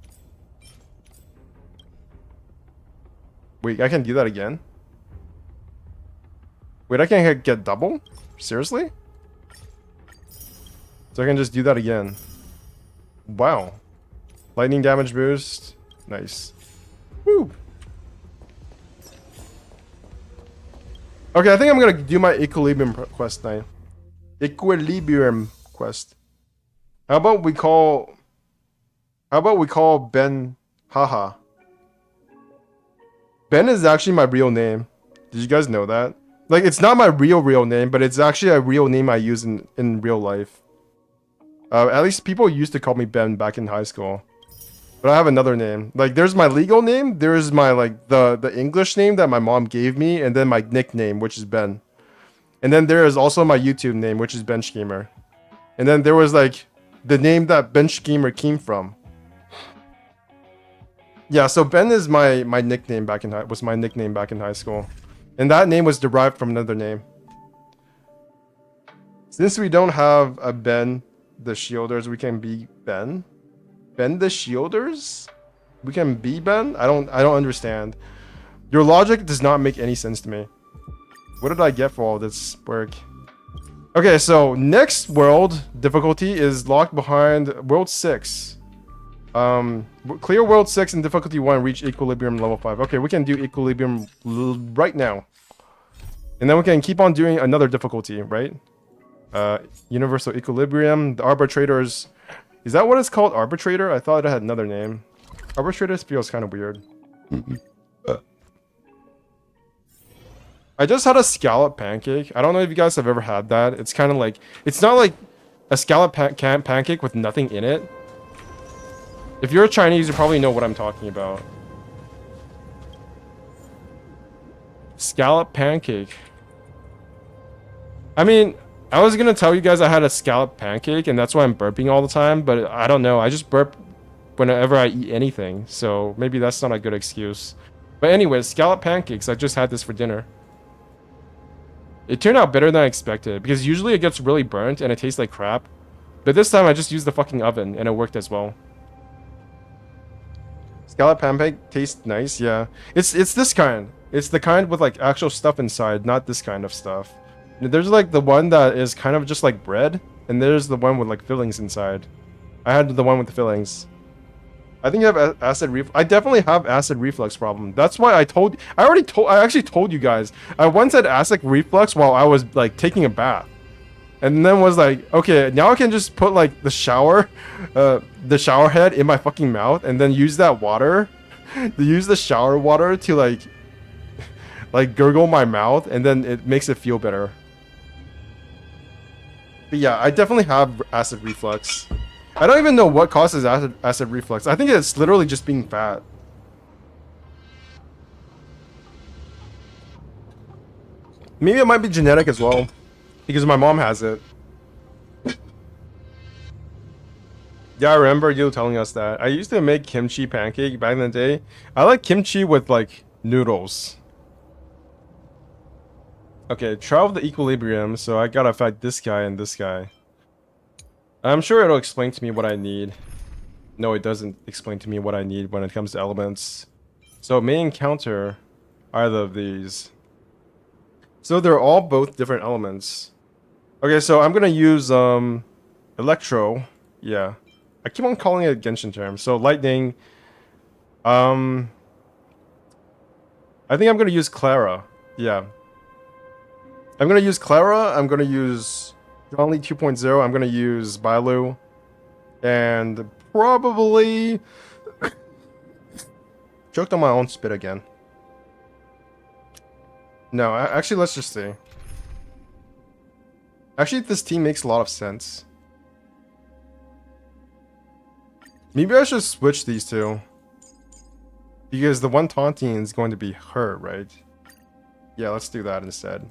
Wait, I can do that again? Wait, I can get double? Seriously? So I can just do that again. Wow. Lightning damage boost. Nice. Woo! Okay, I think I'm gonna do my equilibrium quest now. Equilibrium quest. How about we call Ben Haha? Ben is actually my real name. Did you guys know that? Like, it's not my real name, but it's actually a real name I use in real life. At least people used to call me Ben back in high school. But I have another name. Like, there's my legal name, there's my, like, the English name that my mom gave me, and then my nickname, which is Ben. And then there is also my YouTube name, which is Bench Gamer. And then there was, like, the name that Bench Gamer came from. Yeah, so Ben is my nickname back in was my nickname back in high school. And that name was derived from another name. Since we don't have a Ben the Shielders, we can be Ben? Ben the Shielders? We can be Ben? I don't understand. Your logic does not make any sense to me. What did I get for all this work? Okay, so next world difficulty is locked behind world 6. Clear world 6 and difficulty 1, reach equilibrium level 5. Okay, we can do equilibrium right now. And then we can keep on doing another difficulty, right? Universal equilibrium, the arbitrators. Is that what it's called? Arbitrator? I thought it had another name. Arbitrator feels kind of weird. I just had a scallop pancake. I don't know if you guys have ever had that. It's kind of like, it's not like a scallop pancake with nothing in it. If you're a Chinese, you probably know what I'm talking about. Scallop pancake. I mean, I was gonna tell you guys I had a scallop pancake, and that's why I'm burping all the time, but I don't know. I just burp whenever I eat anything, so maybe that's not a good excuse. But anyways, scallop pancakes. I just had this for dinner. It turned out better than I expected, because usually it gets really burnt and it tastes like crap. But this time I just used the fucking oven, and it worked as well. Scallop pancake tastes nice, yeah. It's this kind. It's the kind with like actual stuff inside, not this kind of stuff. There's like the one that is kind of just like bread, and there's the one with like fillings inside. I had the one with the fillings. I think you have acid reflux. I definitely have acid reflux problem. That's why I actually told you guys. I once had acid reflux while I was like taking a bath. And then was like, okay, now I can just put like the shower head in my fucking mouth and then use that water, use the shower water to like gurgle my mouth, and then it makes it feel better. But yeah, I definitely have acid reflux. I don't even know what causes acid reflux. I think it's literally just being fat. Maybe it might be genetic as well, because my mom has it. Yeah, I remember you telling us that. I used to make kimchi pancake back in the day. I like kimchi with like noodles. Okay, travel the equilibrium, so I gotta fight this guy and this guy. I'm sure it'll explain to me what I need. No, it doesn't explain to me what I need when it comes to elements. So it may encounter either of these. So they're all both different elements. Okay, so I'm gonna use Electro. Yeah. I keep on calling it Genshin term. So lightning. I think I'm gonna use Clara. Yeah. I'm gonna use Clara, I'm gonna use Zhongli 2.0, I'm gonna use Bailu, and probably choked on my own spit again. No, actually, let's just see. Actually, this team makes a lot of sense. Maybe I should switch these two. Because the one taunting is going to be her, right? Yeah, let's do that instead.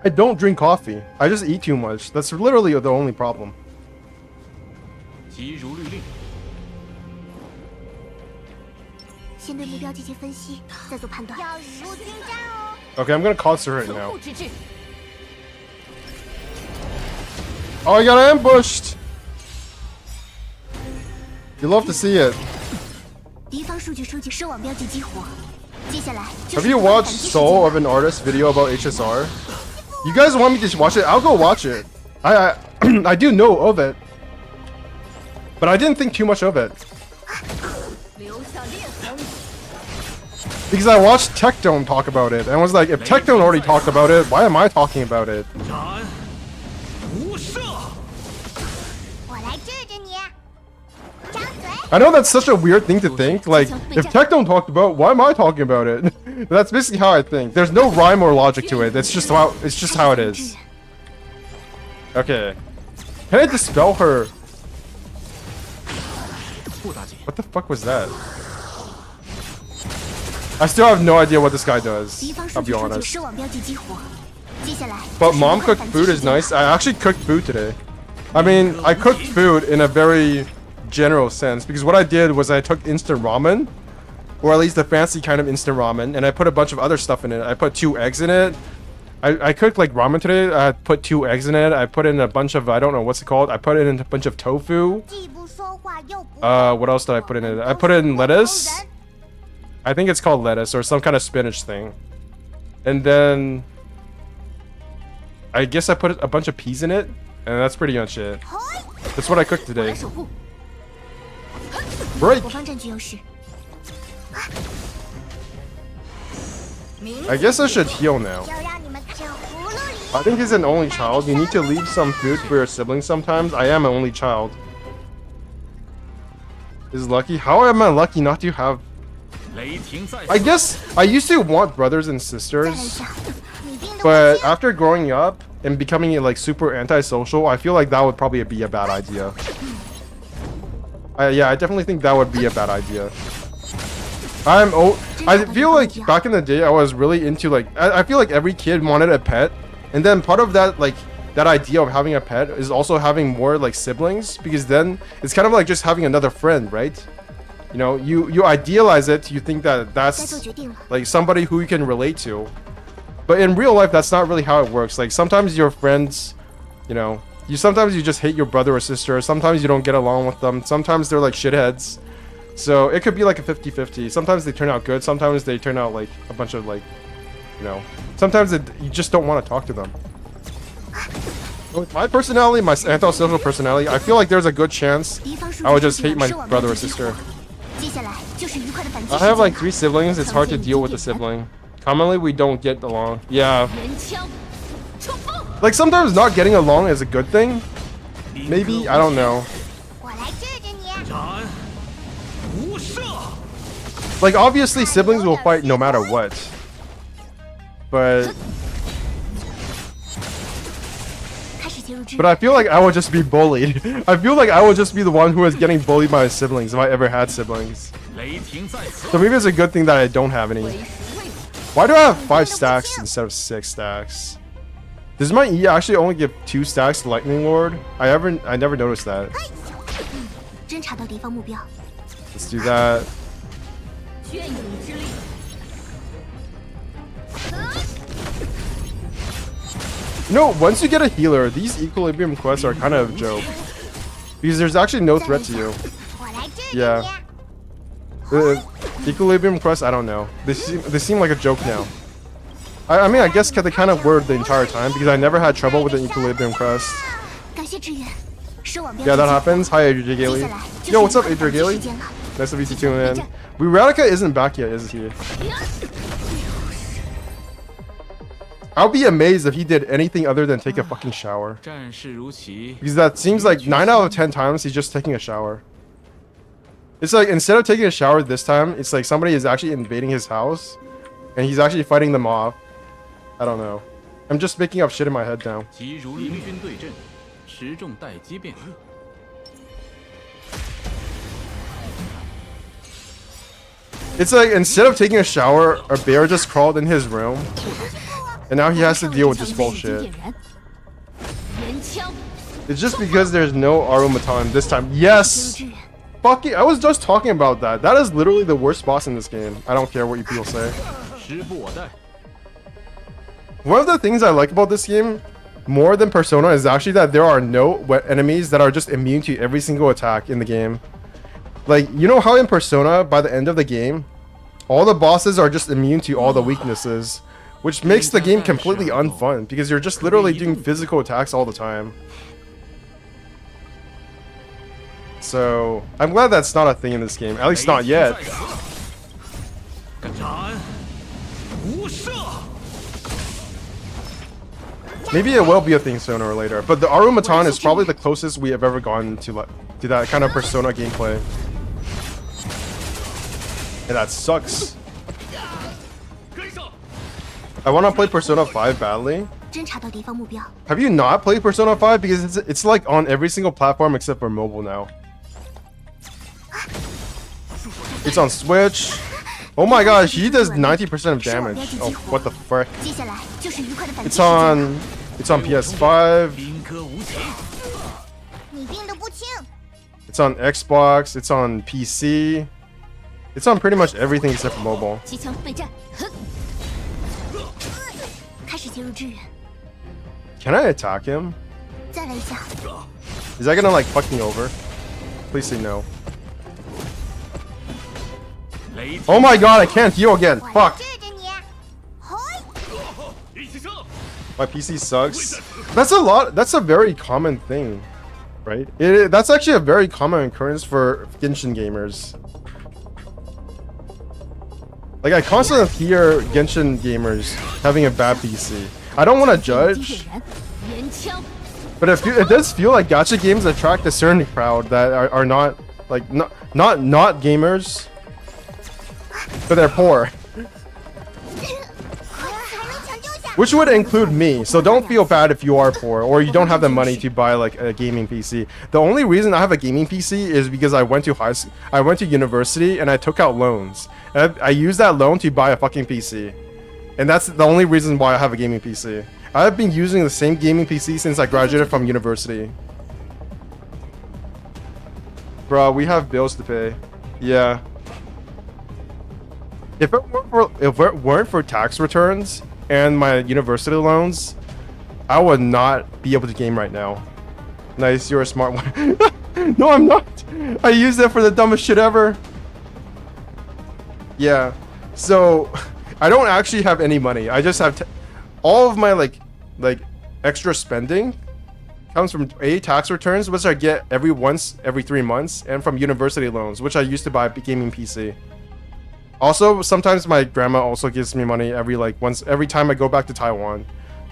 I don't drink coffee. I just eat too much. That's literally the only problem. 即如律令。先对目标进行分析，再做判断。要雨露均沾哦。Okay, I'm gonna concentrate 守 now. 护之志。 Oh, I got ambushed! You love to see it. 敌方数据收集收网标记激活，接下来。 Have you watched Soul of an Artist video about HSR? You guys want me to watch it? I'll go watch it. I do know of it, but I didn't think too much of it. Because I watched Tectone talk about it, and I was like, if Tectone already talked about it, why am I talking about it? 斩无赦。我来治治你。张嘴。 I know that's such a weird thing to think. Like, if Tectone talked about, why am I talking about it? That's basically how I think. There's no rhyme or logic to it. It's just how it is. Okay. Can I dispel her? 不打紧。 What the fuck was that? I still have no idea what this guy does. 敌方数 I'll 据 be 收集 honest. 收网标记激活，接下来。 But mom cooked food is nice. I actually cooked food today. I mean, I cooked food in a very general sense, because what I did was I took instant ramen, or at least the fancy kind of instant ramen, and I put a bunch of other stuff in it. I put 2 eggs in it. I cooked like ramen today. I put 2 eggs in it. I put in a bunch of, I don't know what's it called. I put in a bunch of tofu. 既不说话又不。 What else did I put in it? I put in lettuce. I think it's called lettuce or some kind of spinach thing. And then I guess I put a bunch of peas in it, and that's pretty much it. That's what I cooked 我来 today. 守护。 Break. 我方占据优势。 I guess I should heal now. 就让你们看这葫芦里 I think he's an only child. You need to leave some food for your siblings sometimes. I am an only child. Is lucky? How am I lucky not to have... 雷霆在 I guess I used to want brothers and 再来一 sisters, 下，你病得 but after growing up and becoming like super antisocial, I feel like that would probably be a bad idea. Yeah, I definitely think that would be a bad idea. I feel like back in the day I was really into like I feel like every kid wanted a pet, and then part of that like that idea of having a pet is also having more like siblings, because then it's kind of like just having another friend, right? You know, you idealize it, you think that 该做 that's 决定了。 like somebody who you can relate to, but in real life that's not really how it works. Like sometimes your friends, you know, sometimes you just hate your brother or sister, sometimes you don't get along with them, sometimes they're like shitheads. So it could be like a 50-50. Sometimes they turn out good, sometimes they turn out like a bunch of like, you know, sometimes you just don't want to talk to them. With my personality, my antisocial personality, I feel like there's a good chance 敌方数 I would 据 just hate my 是我们 brother or 的机 sister. 会接下来就是愉快的反击 I 时 have 间 like 3 siblings, it's hard to deal with a sibling. Commonly we don't get along. Yeah. 人枪冲锋， Like sometimes not getting along is a good thing. Maybe, I don't know. 我来治治你。斩无赦。 Like obviously siblings will fight no matter what. But 开始切入支 But I feel like I would just be bullied. I feel like I would just be the one who is getting bullied by my siblings if I ever had siblings. 雷霆在此， So maybe it's a good thing that I don't have any. 为时未晚。 Why do I have 5 stacks instead of 6 stacks? Does my E actually only give 2 stacks to Lightning Lord? I never noticed that. 侦察到敌方目标， Let's do that. 隽永之力。 You know, once you get a healer, these equilibrium quests are kind of a joke. Because there's actually no 再来 threat 一 to 下 you. 我来治治 Yeah. 你。 Equilibrium quests, I don't know. They seem like a joke now. I mean, I guess they kind of were the entire time, because I never had trouble with the equilibrium quest. 感谢支援，收网标 Yeah, 记 that 记 happens. Hi, Adria 接 Gailey. 下来就是 Yo, what's up, 愉 Adria 快的反击 Gailey? 时间了。 Nice of you to tune in. Radica isn't back yet, is he? I'll be amazed if he did anything other than take a fucking shower. 战事如棋， Because that seems like 9 out of 10 times he's just taking a shower. It's like instead of taking a shower this time, it's like somebody is actually invading his house and he's actually fighting them off. I don't know. I'm just making up shit in my head now. 即如邻军对阵，时重待机变。 It's like instead of taking a shower, a bear just crawled in his room and now he has to deal with this bullshit. 人枪 It's just because there's no Arumatan this time. Yes! 支援， Fuck it, I was just talking about that. That is literally the worst boss in this game. I don't care what you people say. 时不我待， One of the things I like about this game more than Persona is actually that there are no enemies that are just immune to every single attack in the game. Like, you know how in Persona, by the end of the game, all the bosses are just immune to all the weaknesses, which makes the game completely unfun because you're just literally doing physical attacks all the time. So, I'm glad that's not a thing in this game, at least not 雷霆 yet. 在此。斩无赦。 Maybe it will be a thing sooner or later, but the Arumatan is probably the closest we have ever gotten to that kind of Persona gameplay. And that sucks. 跟上， I want to play Persona 5 badly. 侦察到敌方目标， Have you not played Persona 5? Because it's like on every single platform except for mobile now. It's on Switch. Oh my gosh, he does 90% of damage. Oh, what the frick. 接下来就是愉快的反击 It's 时间了。 on PS5. 宾客无情，你病得不轻， It's on Xbox. It's on PC. It's on pretty much everything except for mobile. 机枪备战，哼开始切入支援， Can I attack him? 再来一下， Is that gonna like fuck me over? Please say no. 雷霆 Oh my god, I can't heal again. 我来 Fuck. 治治你。嘿，一起射， My PC sucks. That's a very common thing, right? That's actually a very common occurrence for Genshin gamers. Like, I constantly hear Genshin gamers having a bad PC. I don't want to judge, but it does feel like gacha games attract a certain crowd that are not like not gamers, but they're poor. Which would include me, so don't feel bad if you are poor or you don't have the money to buy like a gaming PC. The only reason I have a gaming PC is because I went to university and I took out loans. And I used that loan to buy a fucking PC. And that's the only reason why I have a gaming PC. I've been using the same gaming PC since I graduated from university. Bro, we have bills to pay. Yeah. If it weren't for tax returns and my university loans, I would not be able to game right now. Nice, you're a smart one. No, I'm not. I use that for the dumbest shit ever. Yeah. So, I don't actually have any money. I just have all of my like extra spending comes from tax returns, which I get every 3 months, and from university loans, which I used to buy a gaming PC. Also, sometimes my grandma also gives me money every time I go back to Taiwan.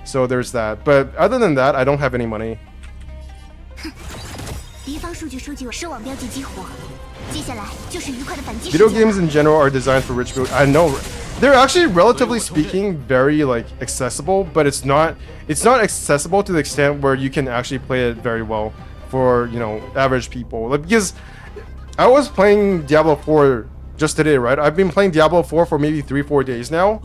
So there's that. But other than that, I don't have any money. Video games in general are designed for rich people. I know they're actually, relatively speaking, very like accessible, but it's not accessible to the extent where you can actually play it very well for, you know, average people. Like, because I was playing Diablo 4 just today, right? I've been playing Diablo 4 for maybe 3-4 days now,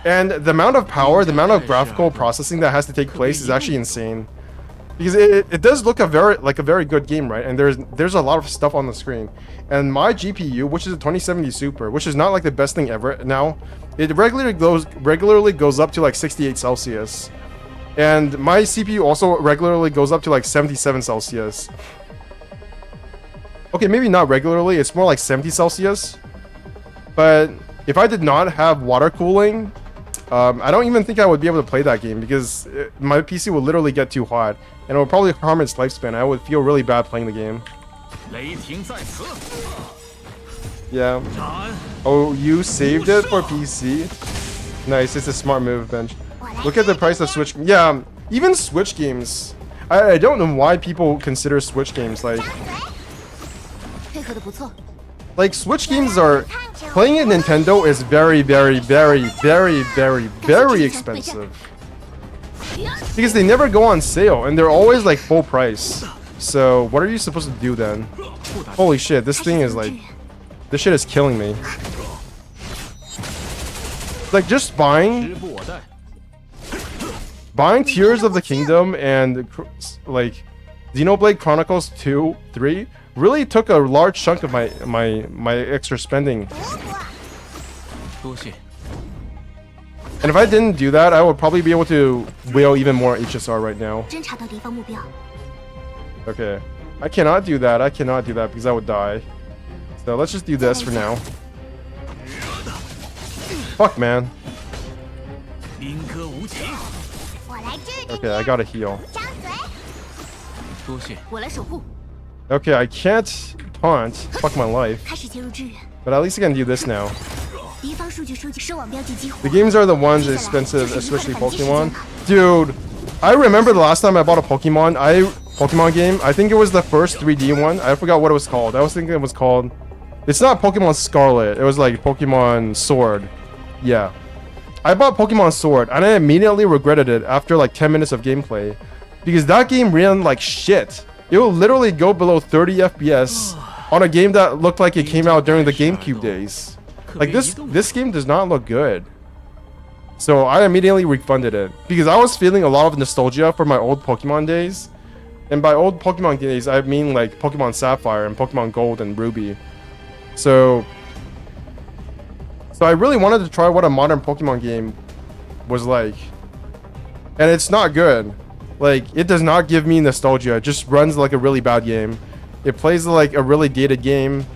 and the amount of power, the amount of graphical processing that has to take place is actually insane. Because it does look a very good game, right? And there's a lot of stuff on the screen. And my GPU, which is a 2070 Super, which is not like the best thing ever now, it regularly goes up to like 68 Celsius. And my CPU also regularly goes up to like 77 Celsius. Okay, maybe not regularly, it's more like 70 Celsius. But if I did not have water cooling, I don't even think I would be able to play that game because my PC would literally get too hot and it would probably harm its lifespan. I would feel really bad playing the game. Yeah. Oh, you saved it for PC? Nice, it's a smart move, Bench. Look at the price of Switch. Yeah, even Switch games. I don't know why people consider Switch games like Switch games are... Playing at Nintendo is very, very, very, very, very, very expensive. Because they never go on sale, and they're always like full price. So, what are you supposed to do then? Holy shit, this thing is like... This shit is killing me. Like, just buying Tears of the Kingdom and, like, Xenoblade Chronicles 2, 3... really took a large chunk of my extra spending. And if I didn't do that, I would probably be able to whale even more HSR right now. Okay. I cannot do that. I cannot do that because I would die. So let's just do this for now. Fuck, man. Okay, I gotta heal. Okay, I can't taunt. Fuck my life. But at least I can do this now. The games are the ones expensive, especially Pokemon. Dude, I remember the last time I bought a Pokemon game. I think it was the first 3D one. I forgot what it was called. I was thinking it was called... It's not Pokemon Scarlet. It was like Pokemon Sword. Yeah. I bought Pokemon Sword, and I immediately regretted it after like 10 minutes of gameplay. Because that game ran like shit. It will literally go below 30 FPS on a game that looked like it came out during the GameCube days. Like, this game does not look good. So I immediately refunded it because I was feeling a lot of nostalgia for my old Pokemon days. And by old Pokemon days, I mean like Pokemon Sapphire and Pokemon Gold and Ruby. So I really wanted to try what a modern Pokemon game was like. And it's not good. Like, it does not give me nostalgia. It just runs like a really bad game. It plays like a really dated game.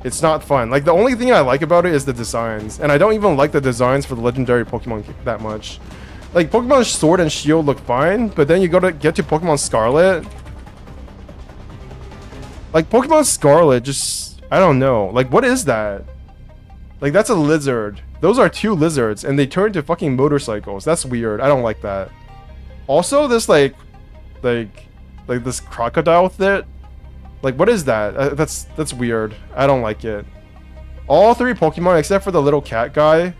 It's not fun. Like, the only thing I like about it is the designs. And I don't even like the designs for the legendary Pokemon that much. Like Pokemon Sword and Shield look fine, but then you get to Pokemon Scarlet. Like Pokemon Scarlet, just I don't know. Like what is that? Like that's a lizard. Those are two lizards, and they turn into fucking motorcycles. That's weird. I don't like that. Also, this like this crocodile thing. Like what is that? That's weird. I don't like it. All three Pokemon except for the little cat guy.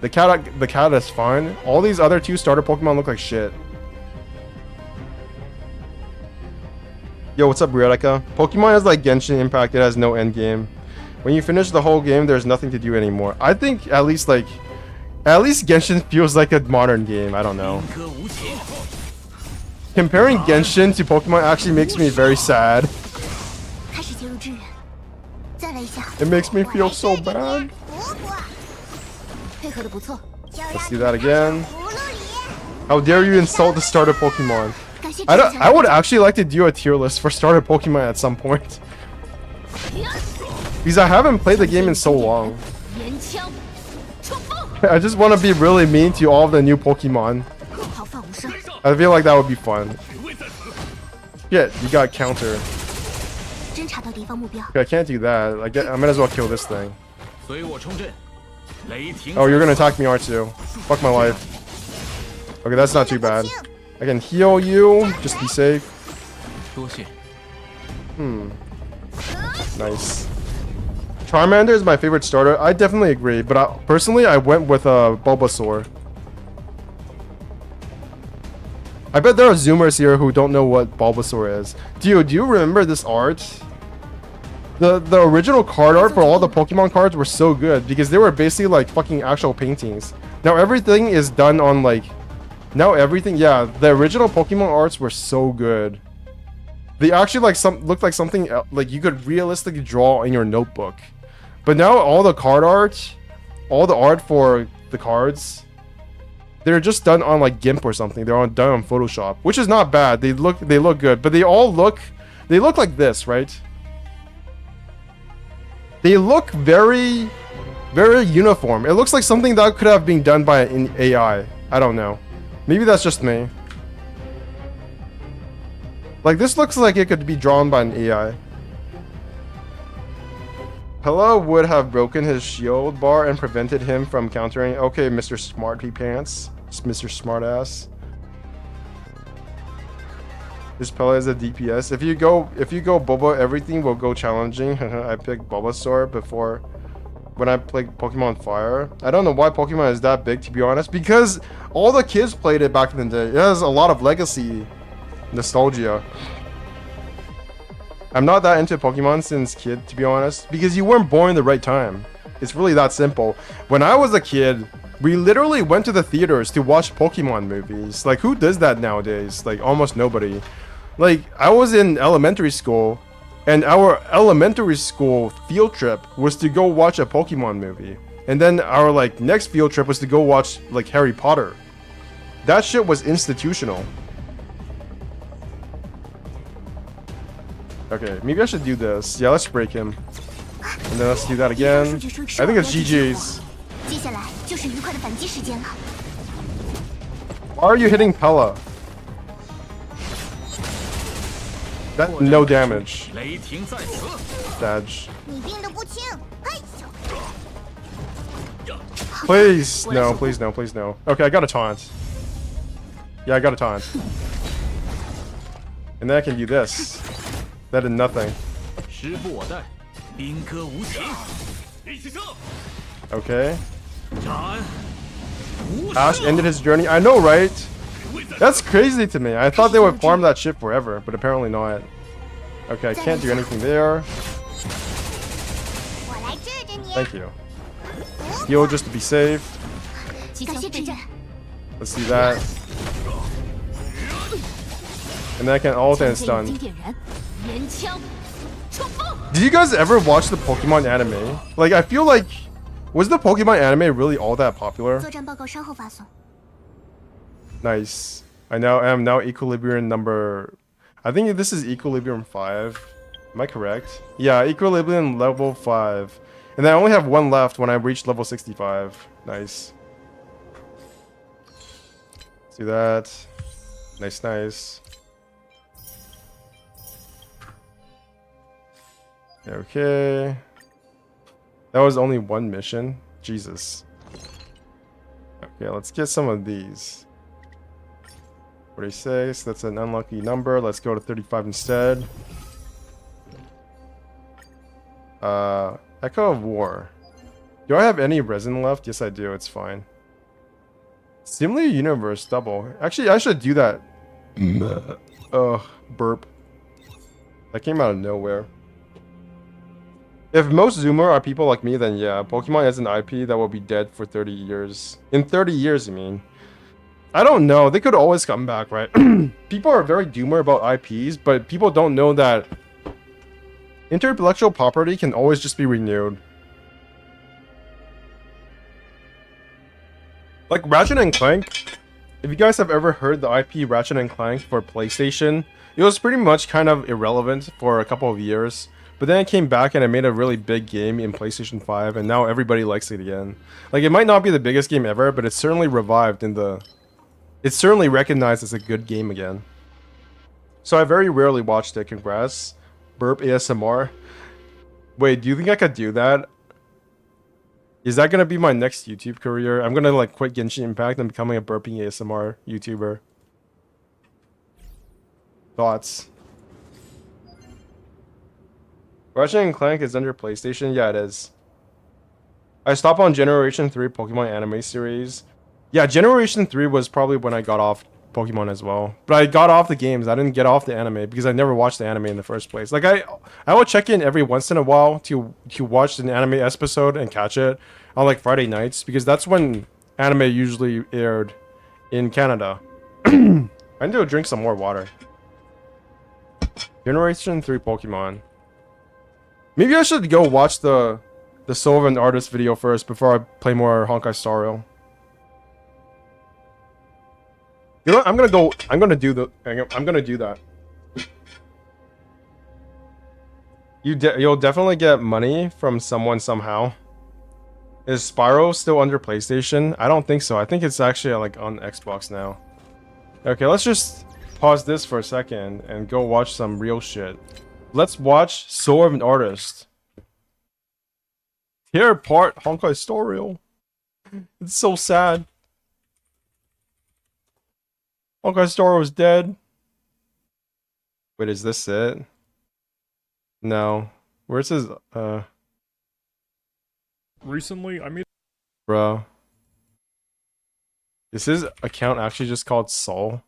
The cat is fine. All these other two starter Pokemon look like shit. Yo, what's up, Briatica? Pokemon is like Genshin Impact. It has no end game. When you finish the whole game, there's nothing to do anymore. I think at least Genshin feels like a modern game. I don't know. Comparing Genshin to Pokemon actually makes me very sad. It makes me feel so bad. Let's do that again. How dare you insult the starter Pokemon? I would actually like to do a tier list for starter Pokemon at some point. Because I haven't played the game in so long. I just want to be really mean to all of the new Pokemon. I feel like that would be fun. Shit, you got counter. Okay, I can't do that. I might as well kill this thing. Oh, you're gonna attack me, R2. Fuck my life. Okay, that's not too bad. I can heal you. Just be safe. Nice. Charmander is my favorite starter. I definitely agree, but personally, I went with Bulbasaur. I bet there are Zoomers here who don't know what Bulbasaur is. Dude, do you remember this art? The original card art for all the Pokemon cards were so good because they were basically like fucking actual paintings. Now everything is done on like... yeah, the original Pokemon arts were so good. They actually looked like something like you could realistically draw in your notebook. But now all the card art, all the art for the cards, they're just done on like GIMP or something. They're done on Photoshop, which is not bad. They look good, but they look like this, right? They look very, very uniform. It looks like something that could have been done by an AI. I don't know. Maybe that's just me. Like this looks like it could be drawn by an AI. Pella would have broken his shield bar and prevented him from countering. Okay, Mr. Smarty Pants. Mr. Smartass. This Pella is a DPS. If you go Boba, everything will go challenging. I picked Bulbasaur before when I played Pokemon Fire. I don't know why Pokemon is that big, to be honest, because all the kids played it back in the day. It has a lot of legacy nostalgia. I'm not that into Pokemon since kid, to be honest, because you weren't born the right time. It's really that simple. When I was a kid, we literally went to the theaters to watch Pokemon movies. Like, who does that nowadays? Like, almost nobody. Like, I was in elementary school, and our elementary school field trip was to go watch a Pokemon movie. And then our, like, next field trip was to go watch, like, Harry Potter. That shit was institutional. Okay, maybe I should do this. Yeah, let's break him. And then let's do that again. I think it's GG's. Why are you hitting Pella? That no damage. Dodge. Please, no, please no, please no. Okay, I got a taunt. Yeah, I got a taunt. And then I can do this. That did nothing. Okay. Ash ended his journey. I know, right? That's crazy to me. I thought they would farm that shit forever, but apparently not. Okay, I can't do anything there. Thank you. Heal just to be safe. Let's do that. And then I can ult and stun. Did you guys ever watch the Pokemon anime? Like, I feel like... Was the Pokemon anime really all that popular? Nice. I am now Equilibrium number... I think this is Equilibrium 5. Am I correct? Yeah, Equilibrium level 5. And then I only have one left when I reach level 65. Nice. do that. Nice, nice. Okay. That was only one mission. Jesus. Okay, let's get some of these. 46, that's an unlucky number. Let's go to 35 instead. Echo of War. Do I have any resin left? Yes, I do. It's fine. Simulated Universe double. Actually, I should do that. Ugh, burp. That came out of nowhere. If most Zoomer are people like me, then yeah, Pokemon is an IP that will be dead for 30 years. In 30 years, you mean? I don't know. They could always come back, right? People are very doomer about IPs, but people don't know that intellectual property can always just be renewed. Like Ratchet and Clank, if you guys have ever heard the IP Ratchet and Clank for PlayStation, it was pretty much kind of irrelevant for a couple of years. But then it came back and it made a really big game in PlayStation 5, and now everybody likes it again. Like, it might not be the biggest game ever, but it's certainly revived in the... It's certainly recognized as a good game again. So I very rarely watched it. Congrats. Burp ASMR. Wait, do you think I could do that? Is that gonna be my next YouTube career? I'm gonna like quit Genshin Impact and becoming a burping ASMR YouTuber. Thoughts? Ratchet and Clank is under PlayStation? Yeah, it is. I stopped on Generation 3 Pokemon anime series. Yeah, Generation 3 was probably when I got off Pokemon as well. But I got off the games. I didn't get off the anime because I never watched the anime in the first place. Like, I will check in every once in a while to watch an anime episode and catch it on like Friday nights, because that's when anime usually aired in Canada. I need to drink some more water. Generation 3 Pokemon. Maybe I should go watch the Soul of an Artist video first before I play more Honkai Star Rail. You know what? I'm gonna do that. You'll definitely get money from someone somehow. Is Spyro still under PlayStation? I don't think so. I think it's actually like on Xbox now. Okay, let's just pause this for a second and go watch some real shit. Let's watch Soul of an Artist. Tear apart Honkai Star Rail. It's so sad. Honkai Star was dead. Wait, is this it? No. Where's his Recently, I made... Bro. Is his account actually just called Soul?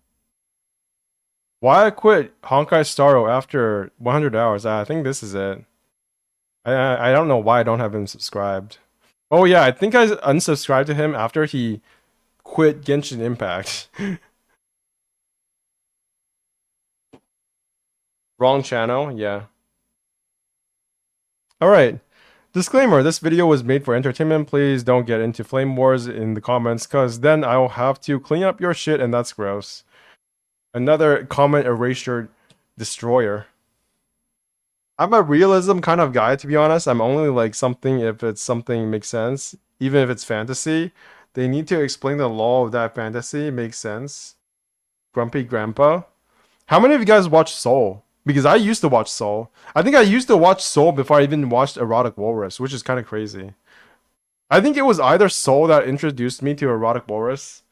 Why I quit Honkai Star Rail after 100 hours? I think this is it. I don't know why I don't have him subscribed. Oh yeah, I think I unsubscribed to him after he quit Genshin Impact. Wrong channel? Yeah. Alright. Disclaimer, this video was made for entertainment. Please don't get into flame wars in the comments, cause then I'll have to clean up your shit and that's gross. Another comment erasure destroyer. I'm a realism kind of guy, to be honest. I'm only like something if it's something makes sense. Even if it's fantasy, they need to explain the law of that fantasy makes sense. Grumpy Grandpa. How many of you guys watch Soul? Because I used to watch Soul. I think I used to watch Soul before I even watched Erotic Walrus, which is kind of crazy. I think it was either Soul that introduced me to Erotic Walrus,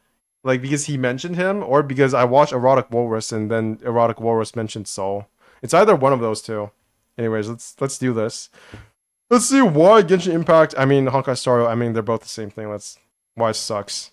like because he mentioned him, or because I watched Erotic Walrus and then Erotic Walrus mentioned Soul. It's either one of those two. Anyways, let's do this. Let's see why Genshin Impact, I mean Honkai Star Rail, I mean they're both the same thing. Why it sucks.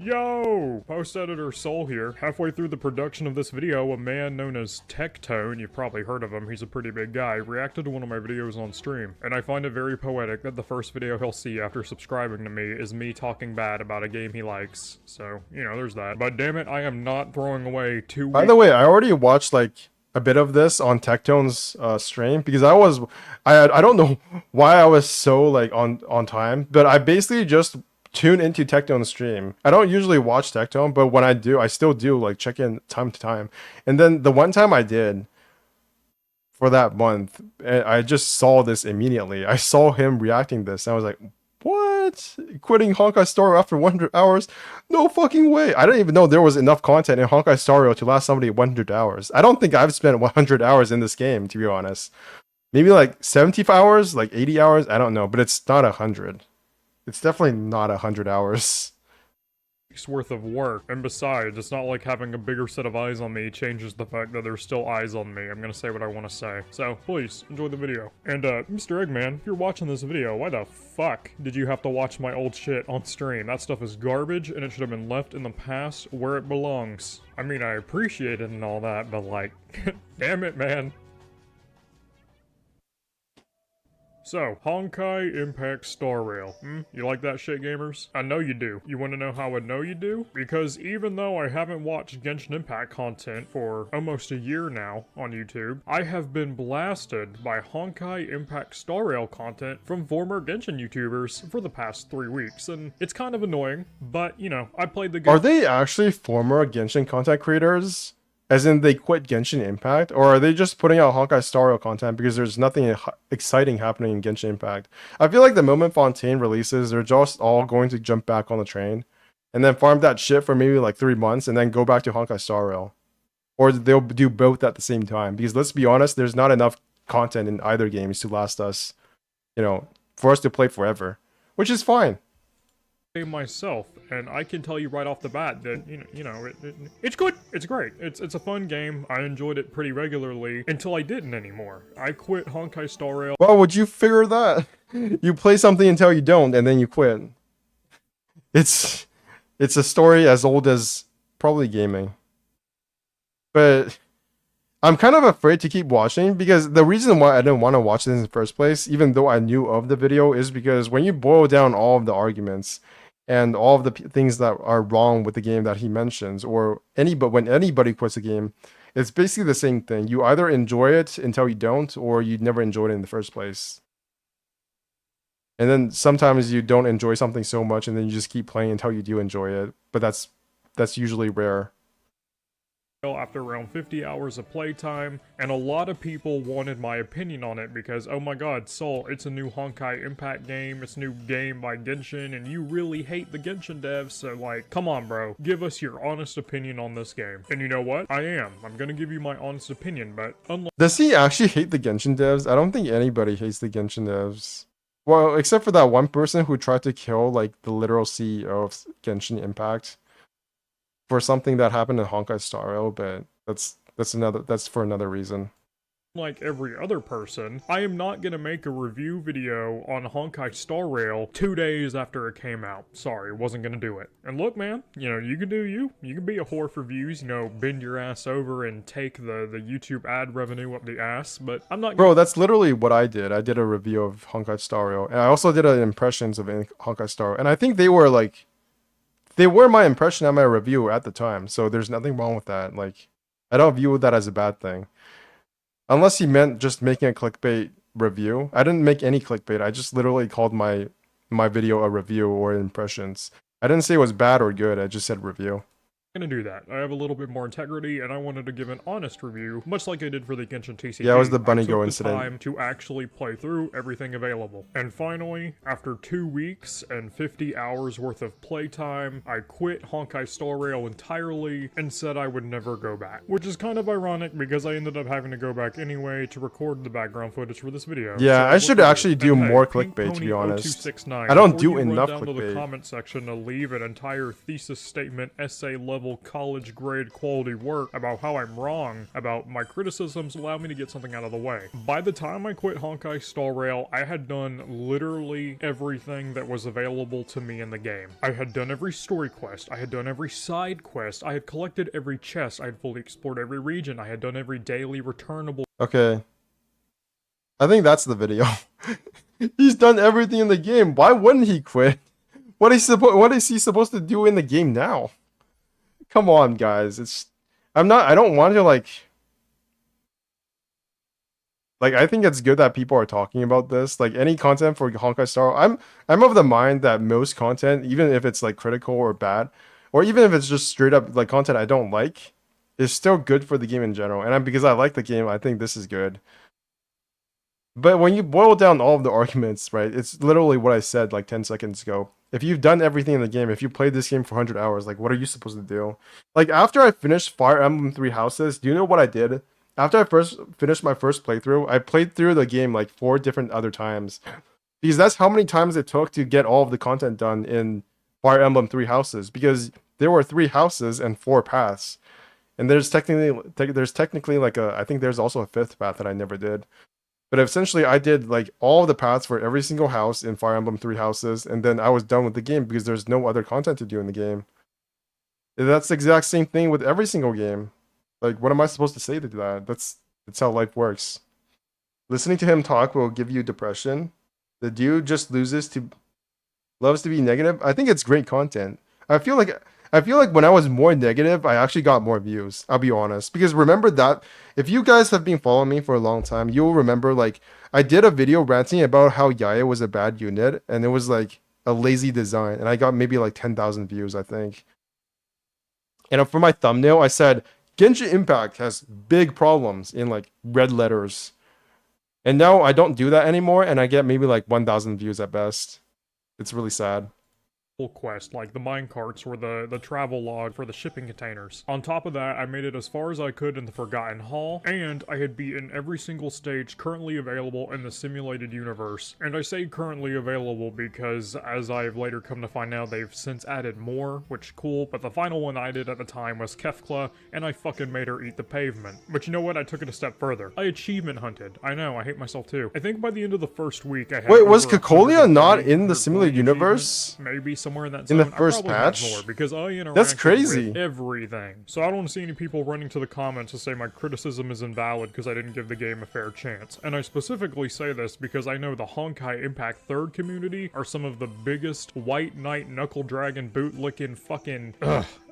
Yo! Post-editor Soul here. Halfway through the production of this video, a man known as Tectone, you've probably heard of him, he's a pretty big guy, reacted to one of my videos on stream. And I find it very poetic that the first video he'll see after subscribing to me is me talking bad about a game he likes. So, you know, there's that. But damn it, I am not throwing away 2 weeks. By the way, I already watched like a bit of this on Tectone's stream, because I don't know why I was so like on time, but I basically just tune into Tectone's stream. I don't usually watch Tectone, but when I do, I still do like check in time to time. And then the one time I did for that month, I just saw this immediately. I saw him reacting this and I was like, what? What? Quitting Honkai Star Rail after 100 hours? No fucking way. I didn't even know there was enough content in Honkai Star Rail to last somebody 100 hours. I don't think I've spent 100 hours in this game, to be honest. Maybe like 70 hours, like 80 hours, I don't know, but it's not 100. It's definitely not 100 hours. Worth of work, and besides, it's not like having a bigger set of eyes on me changes the fact that there's still eyes on me. I'm gonna say what I want to say. So please enjoy the video. And Mr. Eggman, if you're watching this video, why the fuck did you have to watch my old shit on stream? That stuff is garbage and it should have been left in the past where it belongs. I mean, I appreciate it and all that, but like, damn it, man. So, Honkai Impact Star Rail. You like that shit, gamers? I know you do. You want to know how I know you do? Because even though I haven't watched Genshin Impact content for almost a year now on YouTube, I have been blasted by Honkai Impact Star Rail content from former Genshin YouTubers for the past 3 weeks, and it's kind of annoying, but, you know, I played the game. Are they actually former Genshin content creators? As in they quit Genshin Impact? Or are they just putting out Honkai Star Rail content because there's nothing exciting happening in Genshin Impact? I feel like the moment Fontaine releases, they're just all going to jump back on the train and then farm that shit for maybe like 3 months and then go back to Honkai Star Rail. Or they'll do both at the same time. Because let's be honest, there's not enough content in either games to last us, you know, for us to play forever. Which is fine. Myself, and I can tell you right off the bat that it's good, it's great, it's a fun game. I enjoyed it pretty regularly until I didn't anymore. I quit Honkai Star Rail. Well, would you figure that? You play something until you don't, and then you quit. It's a story as old as probably gaming. But I'm kind of afraid to keep watching because the reason why I didn't want to watch this in the first place, even though I knew of the video, is because when you boil down all of the arguments and all of the things that are wrong with the game that he mentions, or when anybody quits a game, it's basically the same thing. You either enjoy it until you don't, or you never enjoyed it in the first place. And then sometimes you don't enjoy something so much, and then you just keep playing until you do enjoy it. But that's usually rare. After around 50 hours of playtime, and a lot of people wanted my opinion on it because, oh my god, Sol, it's a new Honkai Impact game, it's a new game by Genshin, and you really hate the Genshin devs, so like, come on bro, give us your honest opinion on this game. And you know what? I'm gonna give you my honest opinion, but unlike— Does he actually hate the Genshin devs? I don't think anybody hates the Genshin devs. Well, except for that one person who tried to kill, like, the literal CEO of Genshin Impact for something that happened in Honkai Star Rail, but that's for another reason. Like every other person, I am not gonna make a review video on Honkai Star Rail 2 days after it came out. Sorry, wasn't gonna do it. And look, man, you know, you can do you. You can be a whore for views, you know, bend your ass over and take the YouTube ad revenue up the ass, but I'm not— Bro, that's literally what I did. I did a review of Honkai Star Rail, and I also did an impressions of Honkai Star Rail, and I think they were my impression of my review at the time, so there's nothing wrong with that. Like, I don't view that as a bad thing. Unless he meant just making a clickbait review. I didn't make any clickbait. I just literally called my video a review or impressions. I didn't say it was bad or good. I just said review. Gonna do that. I have a little bit more integrity, and I wanted to give an honest review, much like I did for the Genshin TCG. Yeah, it was the Bunny Go incident. incident. Time to actually play through everything available. And finally, after 2 weeks and 50 hours worth of playtime, I quit Honkai Star Rail entirely and said I would never go back. Which is kind of ironic because I ended up having to go back anyway to record the background footage for this video. Yeah, so I should actually do more clickbait, to be honest. I don't do enough clickbait. Down to the clickbait. comment section to leave an entire thesis statement, essay level, college grade quality work about how I'm wrong about my criticisms. Allow me to get something out of the way. By the time I quit Honkai Star Rail, I had done literally everything that was available to me in the game. I had done every story quest, I had done every side quest, I had collected every chest, I had fully explored every region, I had done every daily returnable— Okay. I think that's the video. He's done everything in the game. Why wouldn't he quit? What is he supposed to do in the game now? Come on, guys. I don't want to like, I think it's good that people are talking about this. Like, any content for Honkai Star, I'm of the mind that most content, even if it's like critical or bad, or even if it's just straight up like content I don't like, is still good for the game in general. And because I like the game, I think this is good. But when you boil down all of the arguments, right, it's literally what I said like 10 seconds ago. If you've done everything in the game, if you played this game for 100 hours, like, what are you supposed to do? Like, after I finished Fire Emblem Three Houses, do you know what I did? After I first finished my first playthrough, I played through the game like 4 different other times. Because that's how many times it took to get all of the content done in Fire Emblem Three Houses. Because there were 3 houses and 4 paths. And there's technically like I think there's also a 5th path that I never did. But essentially, I did like all the paths for every single house in Fire Emblem Three Houses, and then I was done with the game because there's no other content to do in the game. That's the exact same thing with every single game. Like, what am I supposed to say to that? That's how life works. Listening to him talk will give you depression. The dude just loves to be negative. I think it's great content. I feel like when I was more negative, I actually got more views. I'll be honest. Because remember that, if you guys have been following me for a long time, you'll remember, like, I did a video ranting about how Yaya was a bad unit, and it was, like, a lazy design, and I got maybe, like, 10,000 views, I think. And for my thumbnail, I said, Genshin Impact has big problems in, like, red letters. And now I don't do that anymore, and I get maybe, like, 1,000 views at best. It's really sad. Quest, like the minecarts or the travel log for the shipping containers. On top of that, I made it as far as I could in the Forgotten Hall, and I had beaten every single stage currently available in the simulated universe. And I say currently available because, as I've later come to find out, they've since added more, which cool, but the final one I did at the time was Kefkla, and I fucking made her eat the pavement. But you know what? I took it a step further. I achievement hunted. I know, I hate myself too. I think by the end of the first week, I had Wait, was over Cocolia not in the 100 simulated universe? Maybe somewhere in that In the zone. I first probably have patch? more because I interacted That's crazy. with everything. So I don't want to see any people running to the comments to say my criticism is invalid because I didn't give the game a fair chance. And I specifically say this because I know the Honkai Impact 3rd community are some of the biggest White Knight Knuckle Dragon bootlicking fucking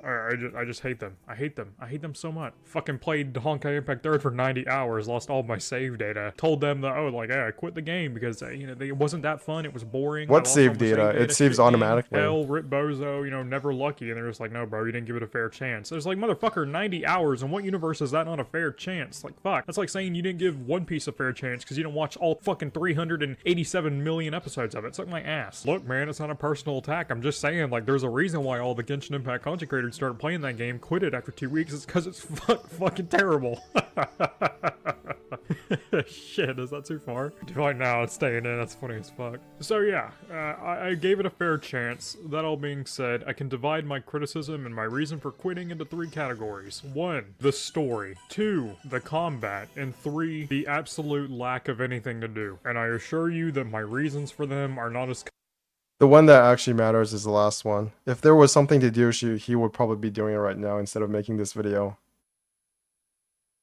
I just hate them. I hate them. I hate them so much. Fucking played Honkai Impact 3rd for 90 hours, lost all my save data. Told them that, oh, like, hey, I quit the game because, you know, it wasn't that fun. It was boring. What save data? It saves automatically. Hell, Rip Bozo, you know, never lucky. And they're just like, no, bro, you didn't give it a fair chance. It's like, motherfucker, 90 hours. In what universe is that not a fair chance? Like, fuck. That's like saying you didn't give One Piece a fair chance because you didn't watch all fucking 387 million episodes of it. Suck my ass. Look, man, it's not a personal attack. I'm just saying, like, there's a reason why all the Genshin Impact content creators started playing that game, quit it after 2 weeks. It's because it's fucking terrible. Shit, is that too far? Right now, it's staying in. That's funny as fuck. So yeah, I gave it a fair chance. That all being said, I can divide my criticism and my reason for quitting into 3 categories. 1, the story. 2, the combat. And 3, the absolute lack of anything to do. And I assure you that my reasons for them are not as The one that actually matters is the last one. If there was something to do, he would probably be doing it right now instead of making this video.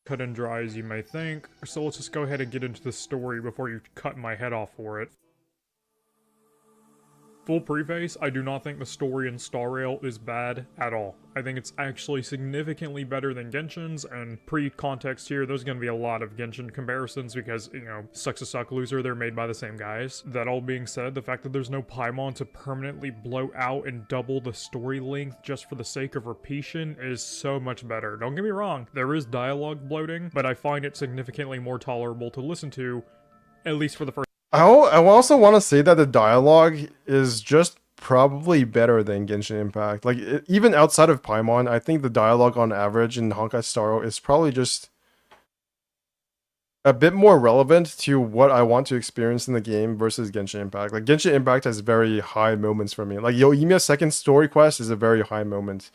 cut and dry as you may think. So let's just go ahead and get into the story before you cut my head off for it. Full preface, I do not think the story in Star Rail is bad at all. I think it's actually significantly better than Genshin's, and pre-context here, there's gonna be a lot of Genshin comparisons because, you know, sucks to suck loser, they're made by the same guys. That all being said, the fact that there's no Paimon to permanently blow out and double the story length just for the sake of repetition is so much better. Don't get me wrong, there is dialogue bloating, but I find it significantly more tolerable to listen to, at least for the first. I also want to say that the dialogue is just probably better than Genshin Impact. Like, even outside of Paimon, I think the dialogue on average in Honkai Star Rail is probably just a bit more relevant to what I want to experience in the game versus Genshin Impact. Like, Genshin Impact has very high moments for me. Like, Yoimiya's second story quest is a very high moment.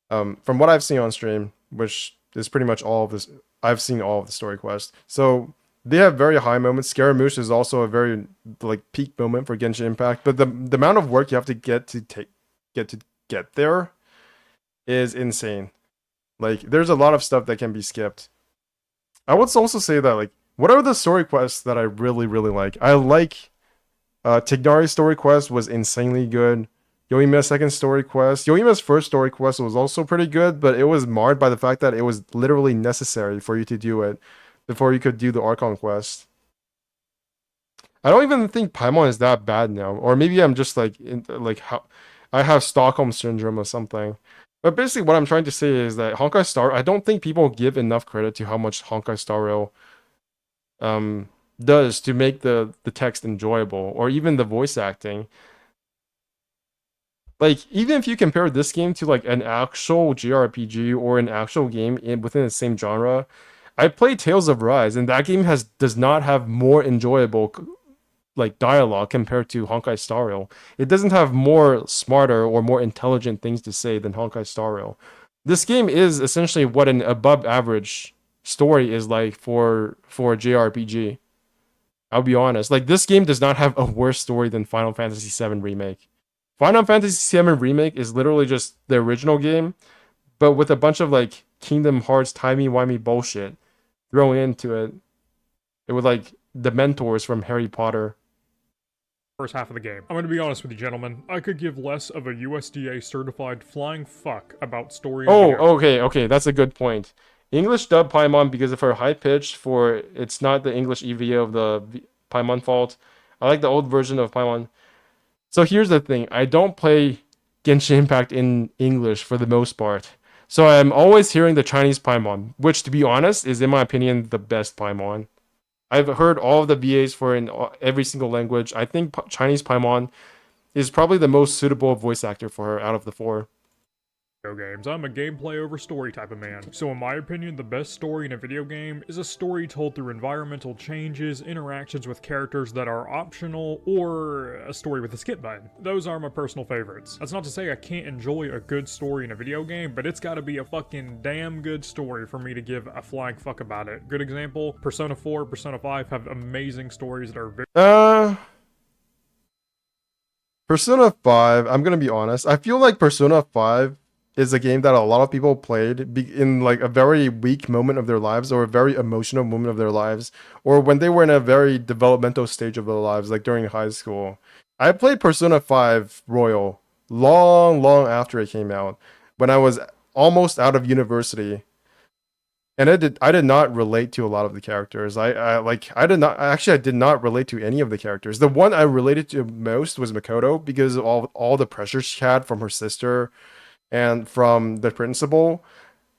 From what I've seen on stream, which is pretty much all of this, I've seen all of the story quests. So they have very high moments. Scaramouche is also a very, like, peak moment for Genshin Impact. But the amount of work you have to get there is insane. Like, there's a lot of stuff that can be skipped. I would also say that, like, what are the story quests that I really, really like? I like Tignari's story quest was insanely good. Yoimiya's second story quest. Yoimiya's first story quest was also pretty good, but it was marred by the fact that it was literally necessary for you to do it before you could do the Archon quest. I don't even think Paimon is that bad now. Or maybe I'm just like, how I have Stockholm Syndrome or something. But basically what I'm trying to say is that I don't think people give enough credit to how much Honkai Star Rail does to make the text enjoyable, or even the voice acting. Like, even if you compare this game to like an actual JRPG or an actual game within the same genre, I played Tales of Rise, and that game does not have more enjoyable like dialogue compared to Honkai Star Rail. It doesn't have more smarter or more intelligent things to say than Honkai Star Rail. This game is essentially what an above average story is like for a JRPG. I'll be honest. Like, this game does not have a worse story than Final Fantasy VII Remake. Final Fantasy VII Remake is literally just the original game, but with a bunch of like Kingdom Hearts timey-wimey bullshit thrown into it. It was like the mentors from Harry Potter. First half of the game. I'm gonna be honest with you, gentlemen. I could give less of a USDA certified flying fuck about story. Oh, okay, that's a good point. English dub Paimon, because of her high pitch for it's not the English EVA of the Paimon fault. I like the old version of Paimon. So here's the thing, I don't play Genshin Impact in English for the most part. So I'm always hearing the Chinese Paimon, which, to be honest, is, in my opinion, the best Paimon. I've heard all of the VAs for in every single language. I think Chinese Paimon is probably the most suitable voice actor for her out of the four. Games. I'm a gameplay over story type of man. So in my opinion, the best story in a video game is a story told through environmental changes, interactions with characters that are optional, or a story with a skip button. Those are my personal favorites. That's not to say I can't enjoy a good story in a video game, but it's gotta be a fucking damn good story for me to give a flying fuck about it. Good example, Persona 4, Persona 5 have amazing stories that are very Persona 5, I'm gonna be honest, I feel like Persona 5 is a game that a lot of people played in like a very weak moment of their lives, or a very emotional moment of their lives, or when they were in a very developmental stage of their lives, like during high school. I played Persona 5 Royal long after it came out, when I was almost out of university. And I did not relate to a lot of the characters. I did not relate to any of the characters. The one I related to most was Makoto, because of all the pressure she had from her sister and from the principal.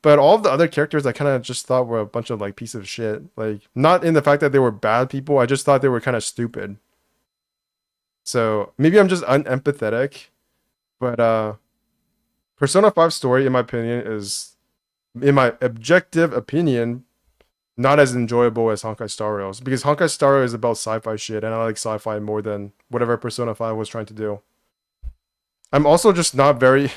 But all of the other characters I kind of just thought were a bunch of like pieces of shit. Like, not in the fact that they were bad people, I just thought they were kind of stupid. So maybe I'm just unempathetic, but Persona 5 story, in my opinion, is, in my objective opinion, not as enjoyable as Honkai Star Rail, because Honkai Star Rail is about sci-fi shit, and I like sci-fi more than whatever Persona 5 was trying to do. I'm also just not very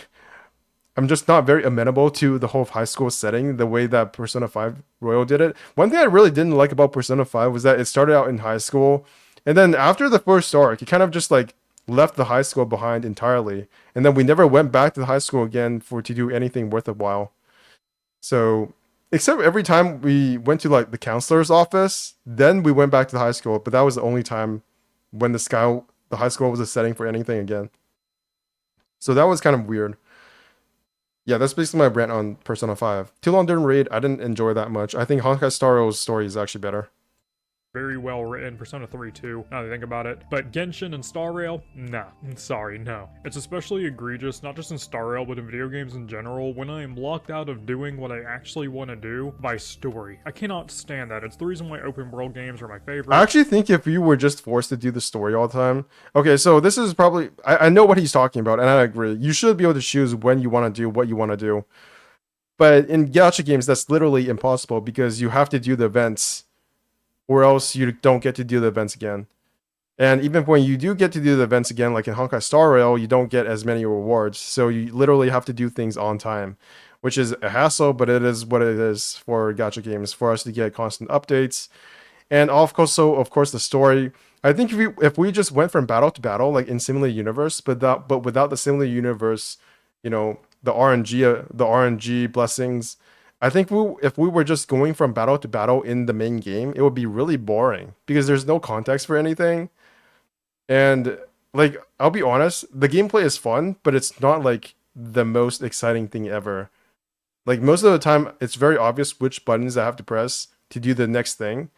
amenable to the whole high school setting, the way that Persona 5 Royal did it. One thing I really didn't like about Persona 5 was that it started out in high school, and then after the first arc, it kind of just like left the high school behind entirely, and then we never went back to the high school again to do anything worth a while. So, except every time we went to like the counselor's office, then we went back to the high school, but that was the only time when the high school was a setting for anything again. So that was kind of weird. Yeah, that's basically my rant on Persona 5. Too Long Didn't Read, I didn't enjoy that much. I think Honkai Star Rail's story is actually better. very well written. Persona 3 too, now that I think about it. But Genshin and Star Rail, nah, sorry, no. It's especially egregious, not just in Star Rail, but in video games in general, when I am locked out of doing what I actually want to do by story. I cannot stand that. It's the reason why open world games are my favorite. I actually think if you were just forced to do the story all the time... Okay, so this is probably... I know what he's talking about, and I agree. You should be able to choose when you want to do what you want to do. But in gacha games, that's literally impossible, because you have to do the events, or else you don't get to do the events again. And even when you do get to do the events again, like in Honkai Star Rail, you don't get as many rewards. So you literally have to do things on time, which is a hassle, but it is what it is for gacha games, for us to get constant updates. And of course, the story. I think if we just went from battle to battle, like in Simulated Universe, but without the Simulated Universe, you know, the RNG blessings, I think if we were just going from battle to battle in the main game, it would be really boring, because there's no context for anything. And like, I'll be honest, the gameplay is fun, but it's not like the most exciting thing ever. Like, most of the time, it's very obvious which buttons I have to press to do the next thing.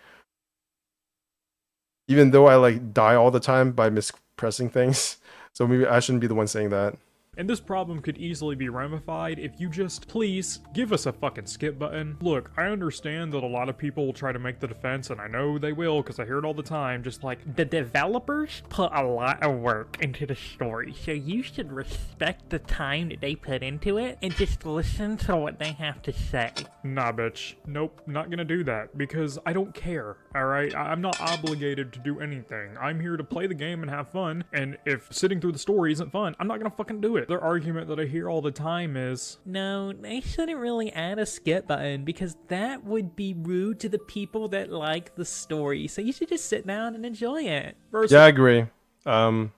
Even though I like die all the time by mispressing things. So maybe I shouldn't be the one saying that. And this problem could easily be ramified if you just, please, give us a fucking skip button. Look, I understand that a lot of people will try to make the defense, and I know they will because I hear it all the time, just like, the developers put a lot of work into the story, so you should respect the time that they put into it and just listen to what they have to say. Nah, bitch. Nope, not gonna do that because I don't care, alright? I'm not obligated to do anything. I'm here to play the game and have fun, and if sitting through the story isn't fun, I'm not gonna fucking do it. Their argument that I hear all the time is, no, they shouldn't really add a skip button because that would be rude to the people that like the story, so you should just sit down and enjoy it. Yeah, I agree. I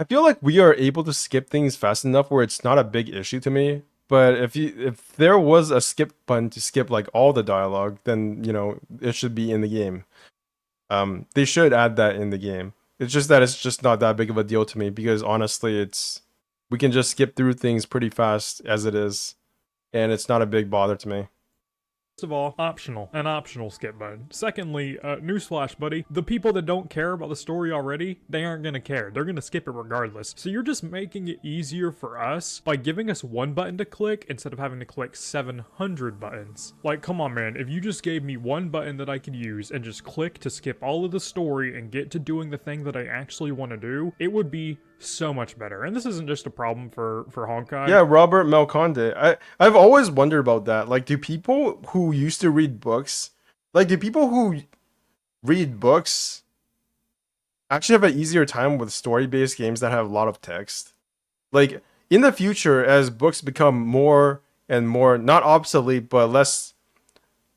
feel like we are able to skip things fast enough where it's not a big issue to me. But if there was a skip button to skip like all the dialogue, then it should be in the game. They should add that in the game. It's just that it's just not that big of a deal to me because honestly, we can just skip through things pretty fast as it is, and it's not a big bother to me. First of all, an optional skip button. Secondly, newsflash, buddy, the people that don't care about the story already, they aren't gonna care. They're gonna skip it regardless. So you're just making it easier for us by giving us one button to click instead of having to click 700 buttons. Like, come on, man, if you just gave me one button that I could use and just click to skip all of the story and get to doing the thing that I actually want to do, it would be so much better. And this isn't just a problem for Honkai. Yeah, Robert Melconde. I've always wondered about that. Like, do people who used to read books, actually have an easier time with story-based games that have a lot of text? Like, in the future, as books become more and more, not obsolete, but less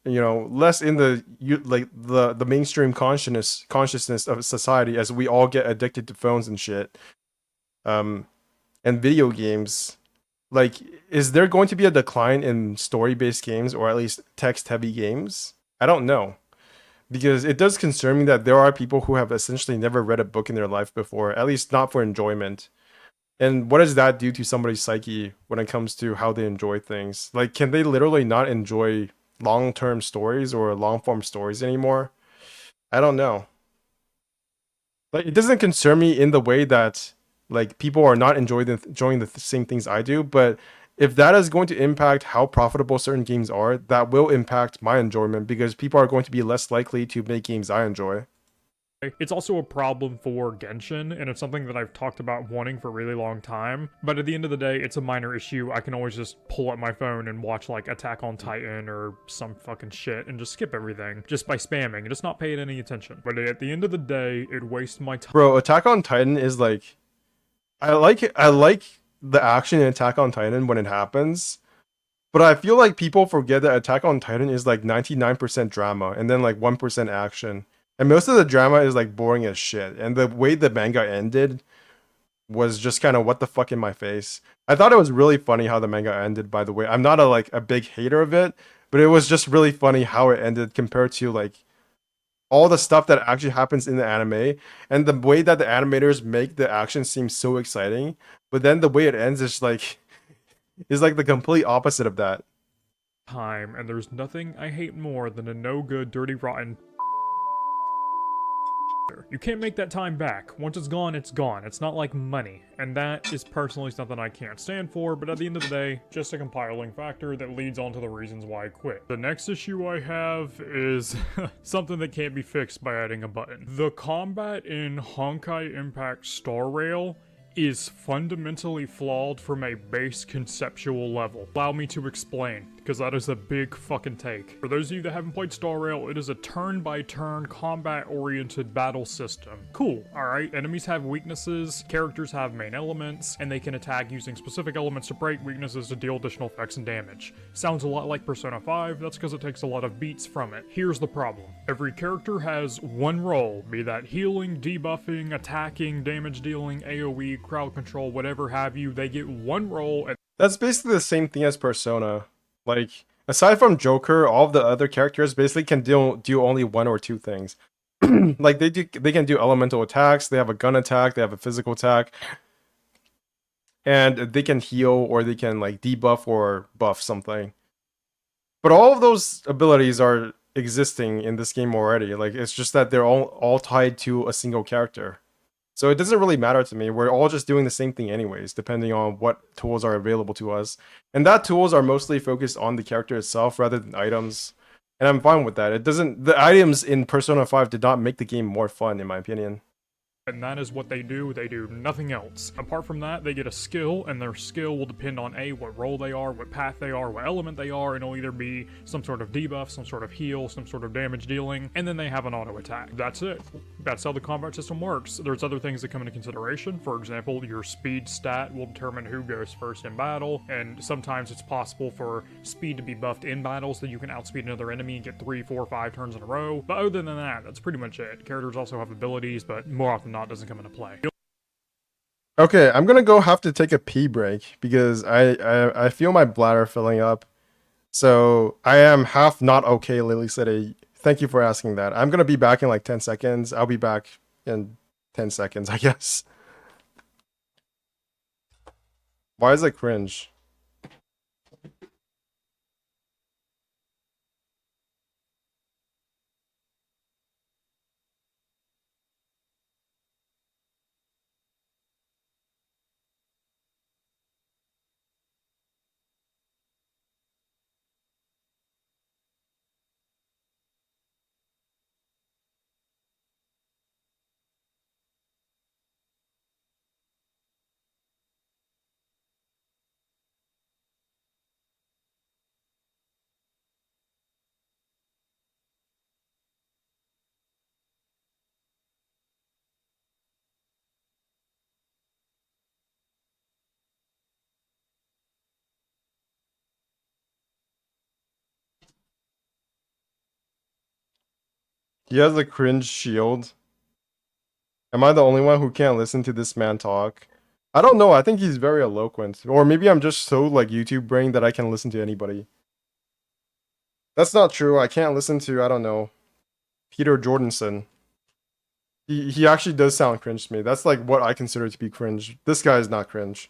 in the mainstream consciousness of society, as we all get addicted to phones and shit, and video games, like, is there going to be a decline in story-based games, or at least text-heavy games? I don't know, because it does concern me that there are people who have essentially never read a book in their life before, at least not for enjoyment. And what does that do to somebody's psyche when it comes to how they enjoy things? Like, can they literally not enjoy long-term stories or long-form stories anymore? I don't know. Like, it doesn't concern me in the way that, like, people are not enjoying the same things I do, but if that is going to impact how profitable certain games are, that will impact my enjoyment because people are going to be less likely to make games I enjoy. It's also a problem for Genshin, and it's something that I've talked about wanting for a really long time, but at the end of the day, it's a minor issue. I can always just pull up my phone and watch, like, Attack on Titan or some fucking shit and just skip everything just by spamming and just not paying any attention. But at the end of the day, it wastes my time. Bro, Attack on Titan is like... I like the action in Attack on Titan when it happens, but I feel like people forget that Attack on Titan is like 99% drama and then like 1% action. And most of the drama is like boring as shit. And the way the manga ended was just kind of what the fuck in my face. I thought it was really funny how the manga ended, by the way. I'm not a big hater of it, but it was just really funny how it ended compared to like all the stuff that actually happens in the anime, and the way that the animators make the action seem so exciting, but then the way it ends is like the complete opposite of that. And there's nothing I hate more than a no good, dirty, rotten. You can't make that time back. Once it's gone, it's gone. It's not like money. And that is personally something I can't stand for, but at the end of the day, just a compiling factor that leads on to the reasons why I quit. The next issue I have is something that can't be fixed by adding a button. The combat in Honkai Impact Star Rail is fundamentally flawed from a base conceptual level. Allow me to explain, because that is a big fucking take. For those of you that haven't played Star Rail, it is a turn-by-turn, combat-oriented battle system. Cool, alright? Enemies have weaknesses, characters have main elements, and they can attack using specific elements to break weaknesses to deal additional effects and damage. Sounds a lot like Persona 5, that's because it takes a lot of beats from it. Here's the problem. Every character has one role, be that healing, debuffing, attacking, damage dealing, AoE, crowd control, whatever have you. They get one role. And that's basically the same thing as Persona. Like, aside from Joker, all of the other characters basically can do only one or two things. Like, they can do elemental attacks, they have a gun attack, they have a physical attack, and they can heal, or they can like debuff or buff something. But all of those abilities are existing in this game already. Like, it's just that they're all tied to a single character. So it doesn't really matter to me. We're all just doing the same thing anyways, depending on what tools are available to us. And that tools are mostly focused on the character itself rather than items. And I'm fine with that. It doesn't, the items in Persona 5 did not make the game more fun, in my opinion. And that is what they do nothing else. Apart from that, they get a skill, and their skill will depend on what role they are, what path they are, what element they are, and it'll either be some sort of debuff, some sort of heal, some sort of damage dealing, and then they have an auto attack. That's it. That's how the combat system works. There's other things that come into consideration. For example, your speed stat will determine who goes first in battle, and sometimes it's possible for speed to be buffed in battle so that you can outspeed another enemy and get 3, 4, 5 turns in a row. But other than that, that's pretty much it. Characters also have abilities, but more often not doesn't come into play. Okay, I'm gonna have to take a pee break because I feel my bladder filling up. So I am half not okay, Lily City. Thank you for asking that. I'm gonna be back in like 10 seconds. I'll be back in 10 seconds, I guess. Why is it cringe? He has a cringe shield. Am I the only one who can't listen to this man talk? I don't know. I think he's very eloquent. Or maybe I'm just so like YouTube brain that I can listen to anybody. That's not true. I can't listen to, I don't know, Peter Jordanson. He actually does sound cringe to me. That's like what I consider to be cringe. This guy is not cringe.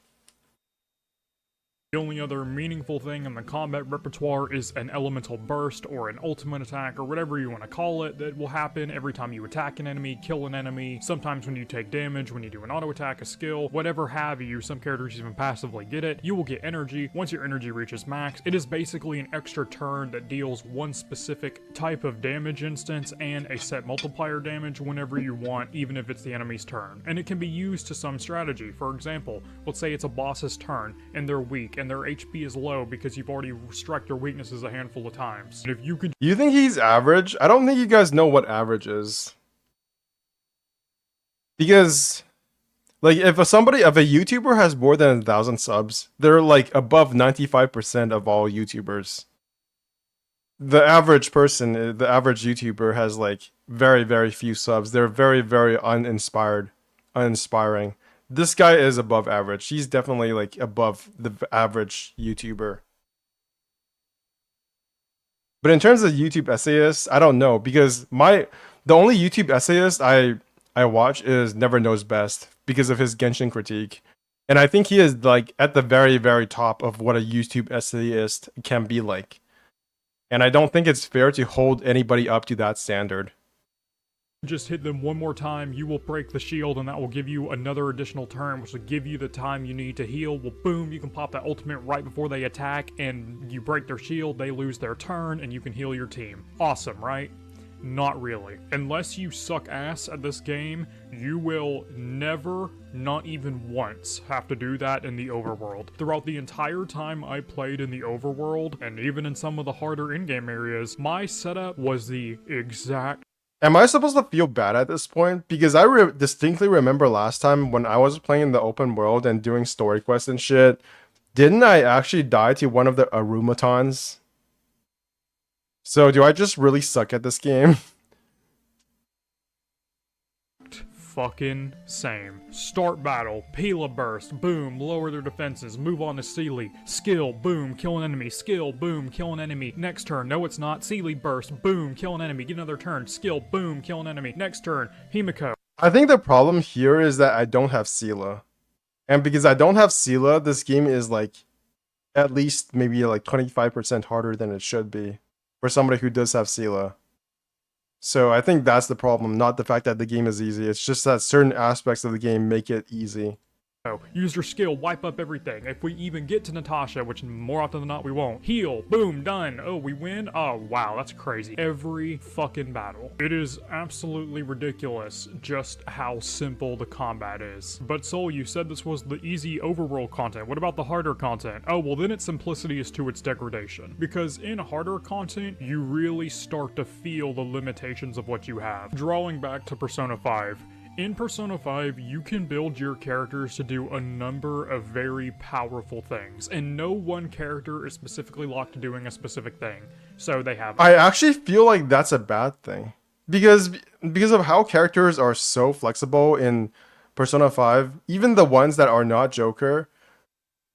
The only other meaningful thing in the combat repertoire is an elemental burst or an ultimate attack or whatever you want to call it that will happen every time you attack an enemy, kill an enemy, sometimes when you take damage, when you do an auto attack, a skill, whatever have you. Some characters even passively get it. You will get energy. Once your energy reaches max, it is basically an extra turn that deals one specific type of damage instance and a set multiplier damage whenever you want, even if it's the enemy's turn. And it can be used to some strategy. For example, let's say it's a boss's turn and they're weak and their HP is low because you've already struck their weaknesses a handful of times. And if you can— You think he's average? I don't think you guys know what average is. Because, like, if a YouTuber has more than 1,000 subs, they're like above 95% of all YouTubers. The average person, the average YouTuber has like very, very few subs. They're very, very uninspiring. This guy is above average. He's definitely like above the average YouTuber. But in terms of YouTube essayists, I don't know, because the only YouTube essayist I watch is Never Knows Best because of his Genshin critique. And I think he is like at the very, very top of what a YouTube essayist can be like. And I don't think it's fair to hold anybody up to that standard. just hit them one more time, you will break the shield, and that will give you another additional turn, which will give you the time you need to heal. Well, boom, you can pop that ultimate right before they attack, and you break their shield, they lose their turn, and you can heal your team. Awesome, right? Not really. Unless you suck ass at this game, you will never, not even once, have to do that in the overworld. Throughout the entire time I played in the overworld, and even in some of the harder in-game areas, my setup was the exact— Am I supposed to feel bad at this point? Because I distinctly remember last time when I was playing in the open world and doing story quests and shit, didn't I actually die to one of the Arumatons? So do I just really suck at this game? fucking same. Start battle, Pila burst, boom, lower their defenses, move on to Sealy, skill, boom, kill an enemy, skill, boom, kill an enemy, next turn, no it's not, Sealy burst, boom, kill an enemy, get another turn, skill, boom, kill an enemy, next turn, Himiko. I think the problem here is that I don't have Sela. And because I don't have Sela, this game is like at least maybe like 25% harder than it should be for somebody who does have Sela. So I think that's the problem, not the fact that the game is easy. It's just that certain aspects of the game make it easy. Use your skill, wipe up everything. If we even get to Natasha, which more often than not we won't, heal, boom, done. Oh, we win? Oh, wow, that's crazy. Every fucking battle. It is absolutely ridiculous just how simple the combat is. But Soul, you said this was the easy overworld content. What about the harder content? Oh, well then its simplicity is to its degradation. Because in harder content, you really start to feel the limitations of what you have. Drawing back to Persona 5, in Persona 5, you can build your characters to do a number of very powerful things, and no one character is specifically locked to doing a specific thing. So they have... I actually feel like that's a bad thing. Because of how characters are so flexible in Persona 5, even the ones that are not Joker,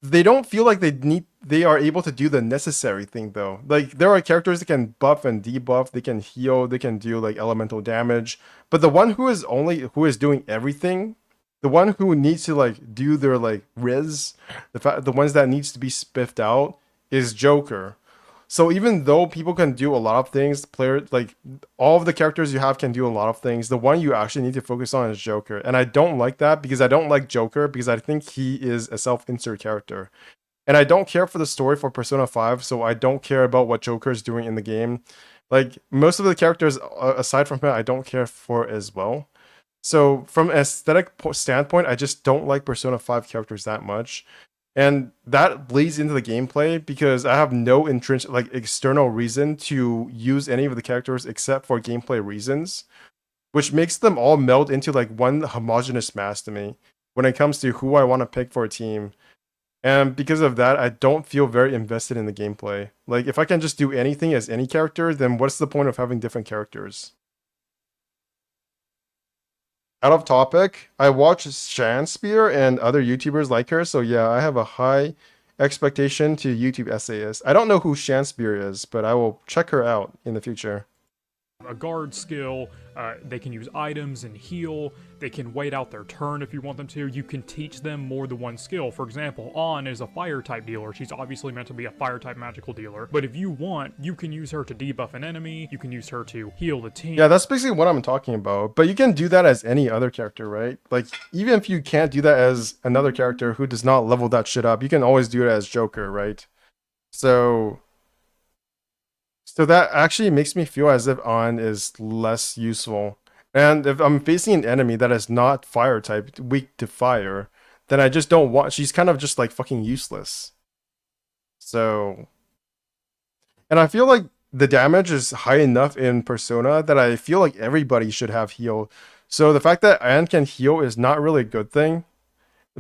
they don't feel like they are able to do the necessary thing though. Like there are characters that can buff and debuff, they can heal, they can do like elemental damage, but the one who is doing everything, the one who needs to like do their like riz, the ones that needs to be spiffed out is Joker. So even though people can do a lot of things, like all of the characters you have can do a lot of things, the one you actually need to focus on is Joker. And I don't like that because I don't like Joker because I think he is a self-insert character. And I don't care for the story for Persona 5, so I don't care about what Joker is doing in the game. Like most of the characters aside from him, I don't care for as well. So from an aesthetic standpoint, I just don't like Persona 5 characters that much. And that bleeds into the gameplay because I have no intrinsic, like external reason to use any of the characters except for gameplay reasons, which makes them all meld into like one homogeneous mass to me when it comes to who I want to pick for a team. And because of that, I don't feel very invested in the gameplay. Like if I can just do anything as any character, then what's the point of having different characters? Out of topic, I watch Shanspear and other YouTubers like her, so yeah, I have a high expectation to YouTube essayists. I don't know who Shanspear is, but I will check her out in the future. A guard skill, they can use items and heal, they can wait out their turn if you want them to, you can teach them more than one skill. For example, Ann is a fire type dealer, she's obviously meant to be a fire type magical dealer, but if you want, you can use her to debuff an enemy, you can use her to heal the team. Yeah, that's basically what I'm talking about, but you can do that as any other character, right? Like, even if you can't do that as another character who does not level that shit up, you can always do it as Joker, right? So that actually makes me feel as if Ann is less useful. And if I'm facing an enemy that is not fire type, weak to fire, then I just don't want... She's kind of just like fucking useless. So... And I feel like the damage is high enough in Persona that I feel like everybody should have heal. So the fact that Ann can heal is not really a good thing.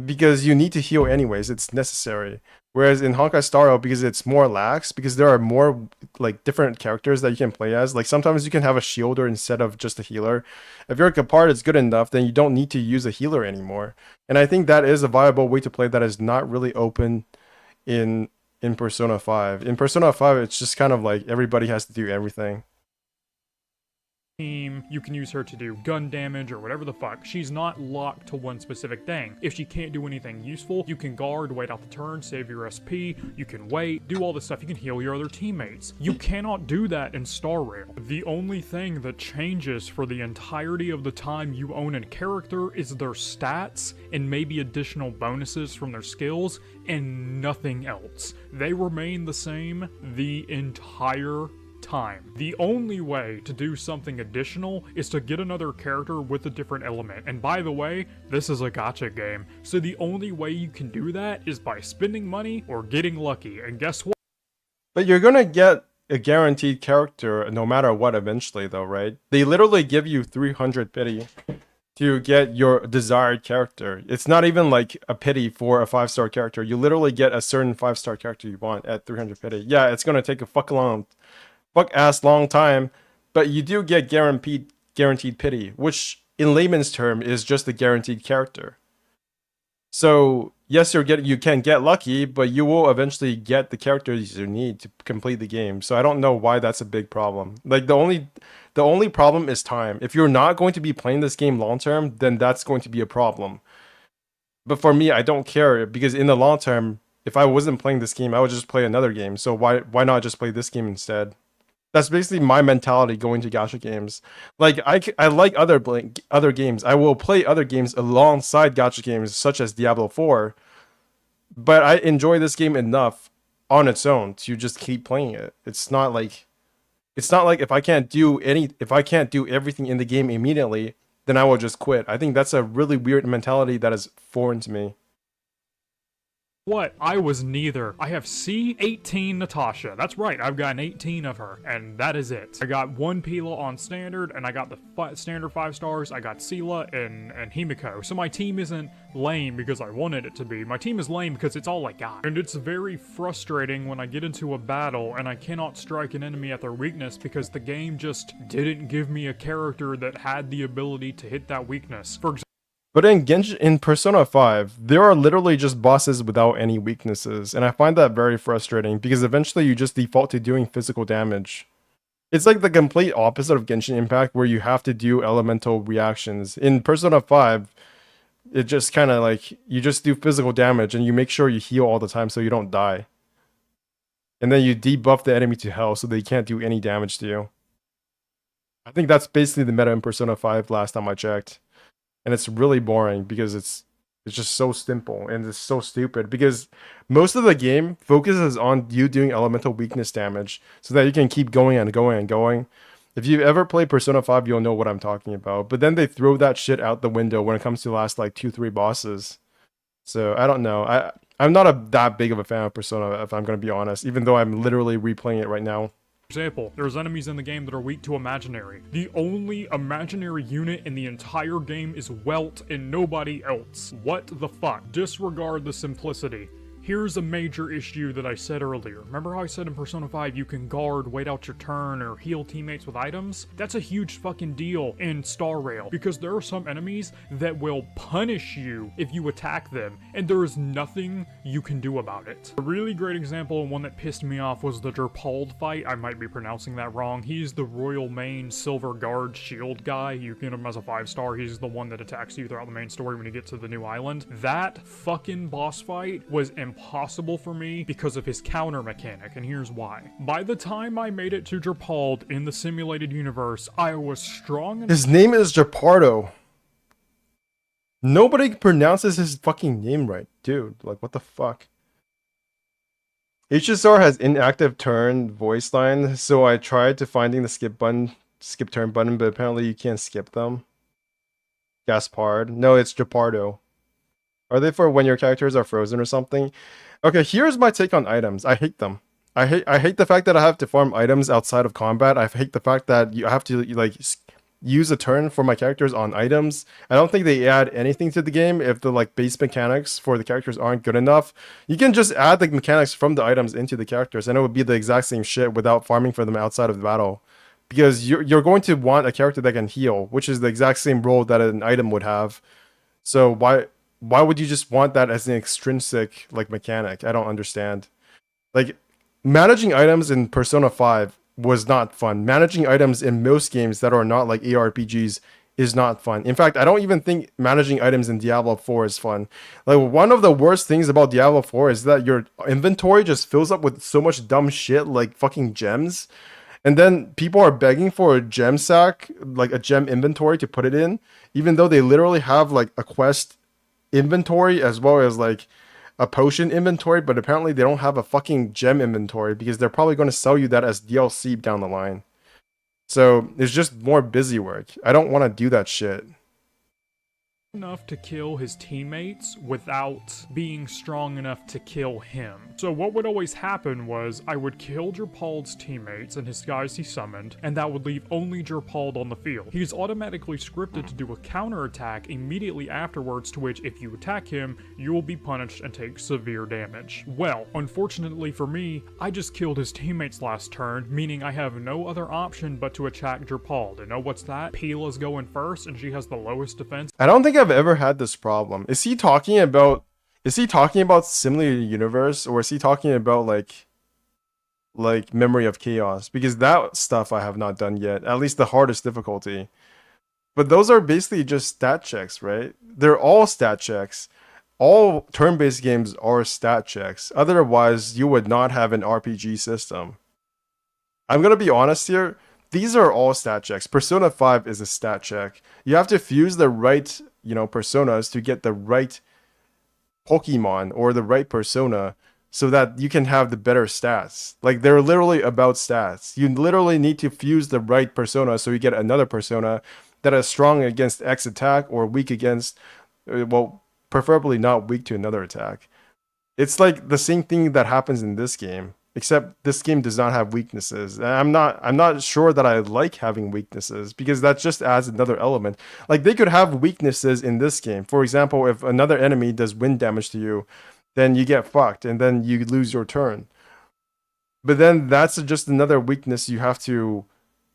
Because you need to heal anyways, it's necessary. Whereas in Honkai Star Rail, because it's more lax, because there are more like different characters that you can play as. Like sometimes you can have a shielder instead of just a healer. If your Gepard is good enough, then you don't need to use a healer anymore. And I think that is a viable way to play that is not really open in Persona 5. In Persona 5, it's just kind of like everybody has to do everything. You can use her to do gun damage or whatever the fuck. She's not locked to one specific thing. If she can't do anything useful, you can guard, wait out the turn, save your SP, you can wait, do all this stuff, you can heal your other teammates. You cannot do that in Star Rail. The only thing that changes for the entirety of the time you own a character is their stats and maybe additional bonuses from their skills and nothing else. They remain the same the entire time. The only way to do something additional is to get another character with a different element. And by the way, this is a gacha game, so the only way you can do that is by spending money or getting lucky. And guess what? But you're gonna get a guaranteed character no matter what eventually though, right? They literally give you 300 pity to get your desired character. It's not even like a pity for a 5-star character. You literally get a certain 5-star character you want at 300 pity. Yeah, it's gonna take a fuck ass long time, but you do get guaranteed pity, which in layman's term is just a guaranteed character. So yes, you can get lucky, but you will eventually get the characters you need to complete the game. So I don't know why that's a big problem. Like the only problem is time. If you're not going to be playing this game long term, then that's going to be a problem. But for me, I don't care because in the long term, if I wasn't playing this game, I would just play another game. So why not just play this game instead? That's basically my mentality going to gacha games. Like I like other games. I will play other games alongside gacha games such as Diablo 4, but I enjoy this game enough on its own to just keep playing it. It's not like if I can't do everything in the game immediately, then I will just quit. I think that's a really weird mentality that is foreign to me. What? I was neither. I have C18 Natasha. That's right, I've got an 18 of her, and that is it. I got one Pila on standard, and I got the standard 5 stars. I got Sela and Himiko. So my team isn't lame because I wanted it to be. My team is lame because it's all I got. And it's very frustrating when I get into a battle and I cannot strike an enemy at their weakness because the game just didn't give me a character that had the ability to hit that weakness. For example, But in Persona 5, there are literally just bosses without any weaknesses, and I find that very frustrating because eventually you just default to doing physical damage. It's like the complete opposite of Genshin Impact where you have to do elemental reactions. In Persona 5, it just kind of like you just do physical damage and you make sure you heal all the time so you don't die. And then you debuff the enemy to hell so they can't do any damage to you. I think that's basically the meta in Persona 5 last time I checked. And it's really boring because it's just so simple and it's so stupid because most of the game focuses on you doing elemental weakness damage so that you can keep going and going and going. If you've ever played Persona 5, you'll know what I'm talking about. But then they throw that shit out the window when it comes to the last like 2-3 bosses. So I don't know. I'm not that big of a fan of Persona, if I'm going to be honest, even though I'm literally replaying it right now. example, there's enemies in the game that are weak to imaginary. The only imaginary unit in the entire game is Welt and nobody else. What the fuck? Disregard the simplicity. Here's a major issue that I said earlier. Remember how I said in Persona 5 you can guard, wait out your turn, or heal teammates with items? That's a huge fucking deal in Star Rail, because there are some enemies that will punish you if you attack them, and there is nothing you can do about it. A really great example and one that pissed me off was the Derpald fight. I might be pronouncing that wrong. He's the Royal Main Silver Guard shield guy. You get him as a 5-star. He's the one that attacks you throughout the main story when you get to the new island. That fucking boss fight was impossible for me because of his counter mechanic, and here's why. By the time I made it to Derpald in the simulated universe, I was strong enough. His name is Gepardo. Nobody pronounces his fucking name right, dude. Like, what the fuck? HSR has inactive turn voice line, so I tried to finding the skip turn button, but apparently you can't skip them. Gaspard. No, it's Gepardo. Are they for when your characters are frozen or something? Okay, here's my take on items. I hate them. I hate the fact that I have to farm items outside of combat. I hate the fact that you have to like use a turn for my characters on items. I don't think they add anything to the game if the like base mechanics for the characters aren't good enough. You can just add the mechanics from the items into the characters and it would be the exact same shit without farming for them outside of the battle. Because you're going to want a character that can heal, which is the exact same role that an item would have. So why would you just want that as an extrinsic like mechanic? I don't understand. Like managing items in Persona 5 was not fun. Managing items in most games that are not like ARPGs is not fun. In fact, I don't even think managing items in Diablo 4 is fun. Like one of the worst things about Diablo 4 is that your inventory just fills up with so much dumb shit like fucking gems. And then people are begging for a gem sack, like a gem inventory to put it in, even though they literally have like a quest inventory as well as like a potion inventory, but apparently they don't have a fucking gem inventory because they're probably going to sell you that as DLC down the line. So it's just more busy work. I don't want to do that shit. Enough to kill his teammates without being strong enough to kill him. So what would always happen was I would kill Derpald's teammates and his guys he summoned, and that would leave only Derpald on the field. He's automatically scripted to do a counterattack immediately afterwards, to which if you attack him, you will be punished and take severe damage. Well, unfortunately for me, I just killed his teammates last turn, meaning I have no other option but to attack Derpald. And know what's that? Pila's going first, and she has the lowest defense. I don't think I've ever had this problem. Is he talking about Simulated Universe, or is he talking about like Memory of Chaos? Because that stuff I have not done yet, at least the hardest difficulty. But those are basically just stat checks, right? They're all stat checks. All turn-based games are stat checks. Otherwise, you would not have an RPG system. I'm gonna be honest here. These are all stat checks. Persona 5 is a stat check. You have to fuse the right, personas to get the right Pokemon or the right persona so that you can have the better stats. Like, they're literally about stats. You literally need to fuse the right persona so you get another persona that is strong against X attack or weak against, well, preferably not weak to another attack. It's like the same thing that happens in this game, except this game does not have weaknesses. And I'm not sure that I like having weaknesses because that just adds another element. Like, they could have weaknesses in this game. For example, if another enemy does wind damage to you, then you get fucked and then you lose your turn. But then that's just another weakness you have to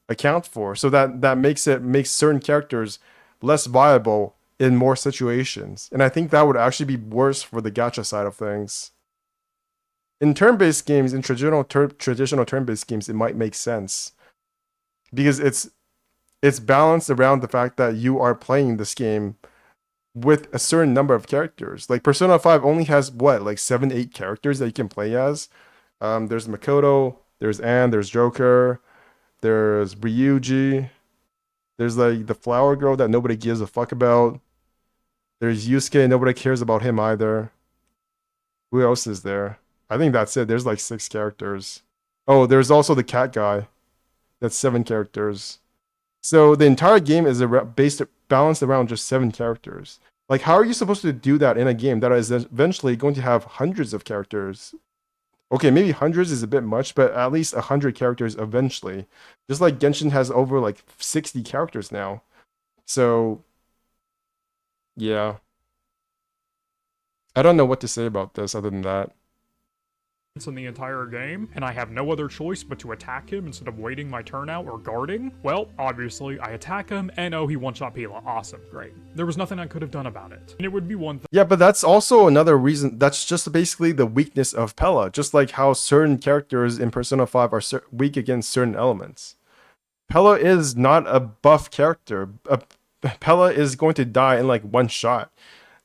account for. So that makes certain characters less viable in more situations. And I think that would actually be worse for the gacha side of things. In turn-based games, in traditional turn-based games, it might make sense because it's balanced around the fact that you are playing this game with a certain number of characters. Like Persona 5 only has like 7-8 characters that you can play as. There's Makoto, there's Anne, there's Joker, there's Ryuji, there's like the flower girl that nobody gives a fuck about. There's Yusuke, nobody cares about him either. Who else is there? I think that's it. There's like 6 characters. Oh, there's also the cat guy. That's 7 characters. So the entire game is balanced around just 7 characters. Like, how are you supposed to do that in a game that is eventually going to have hundreds of characters? Okay, maybe hundreds is a bit much, but at least 100 characters eventually. Just like Genshin has over like 60 characters now. So, yeah. I don't know what to say about this other than that. In the entire game, and I have no other choice but to attack him instead of waiting my turn out or guarding, well, obviously, I attack him, and oh, he one-shot Pila. Awesome, great. There was nothing I could have done about it. And it would be one thing. Yeah, but that's also another reason. That's just basically the weakness of Pela, just like how certain characters in Persona 5 are weak against certain elements. Pela is not a buff character. Pela is going to die in like one shot.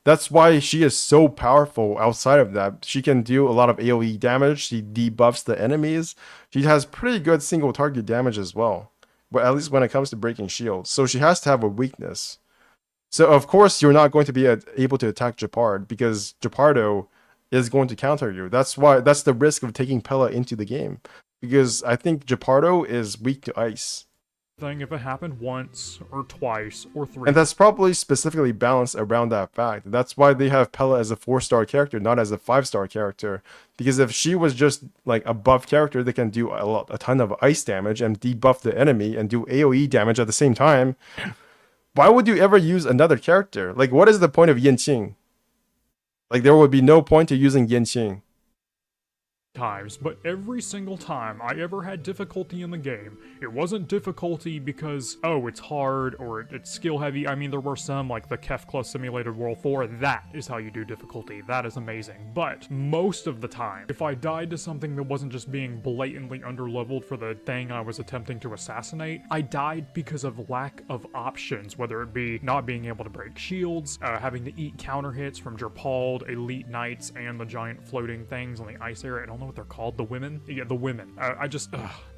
That's why she is so powerful outside of that. She can do a lot of AoE damage. She debuffs the enemies. She has pretty good single target damage as well. But at least when it comes to breaking shields. So she has to have a weakness. So of course you're not going to be able to attack Gepard because Gepardo is going to counter you. That's the risk of taking Pela into the game. Because I think Gepardo is weak to ice. If it happened once or twice or 3. And that's probably specifically balanced around that fact. That's why they have Pela as a 4-star character, not as a 5-star character. Because if she was just like a buff character that can do a ton of ice damage and debuff the enemy and do AoE damage at the same time, why would you ever use another character? Like, what is the point of Yanqing? Like, there would be no point to using Yanqing. Times, but every single time I ever had difficulty in the game, it wasn't difficulty because, oh, it's hard or it's skill heavy. I mean, there were some, like the Kefla Simulated World 4, that is how you do difficulty. That is amazing. But most of the time, if I died to something that wasn't just being blatantly underleveled for the thing I was attempting to assassinate, I died because of lack of options, whether it be not being able to break shields, having to eat counter hits from Gepard, Elite Knights, and the giant floating things on the ice area. I don't know what they're called, the women? Yeah, the women.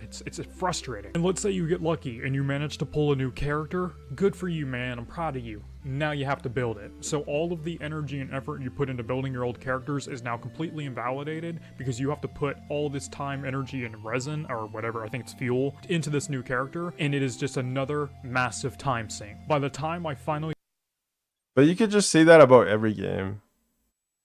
It's frustrating. And let's say you get lucky and you manage to pull a new character. Good for you, man. I'm proud of you. Now you have to build it. So all of the energy and effort you put into building your old characters is now completely invalidated because you have to put all this time, energy, and resin, or whatever, I think it's fuel, into this new character, and it is just another massive time sink. By the time I finally... But you could just say that about every game.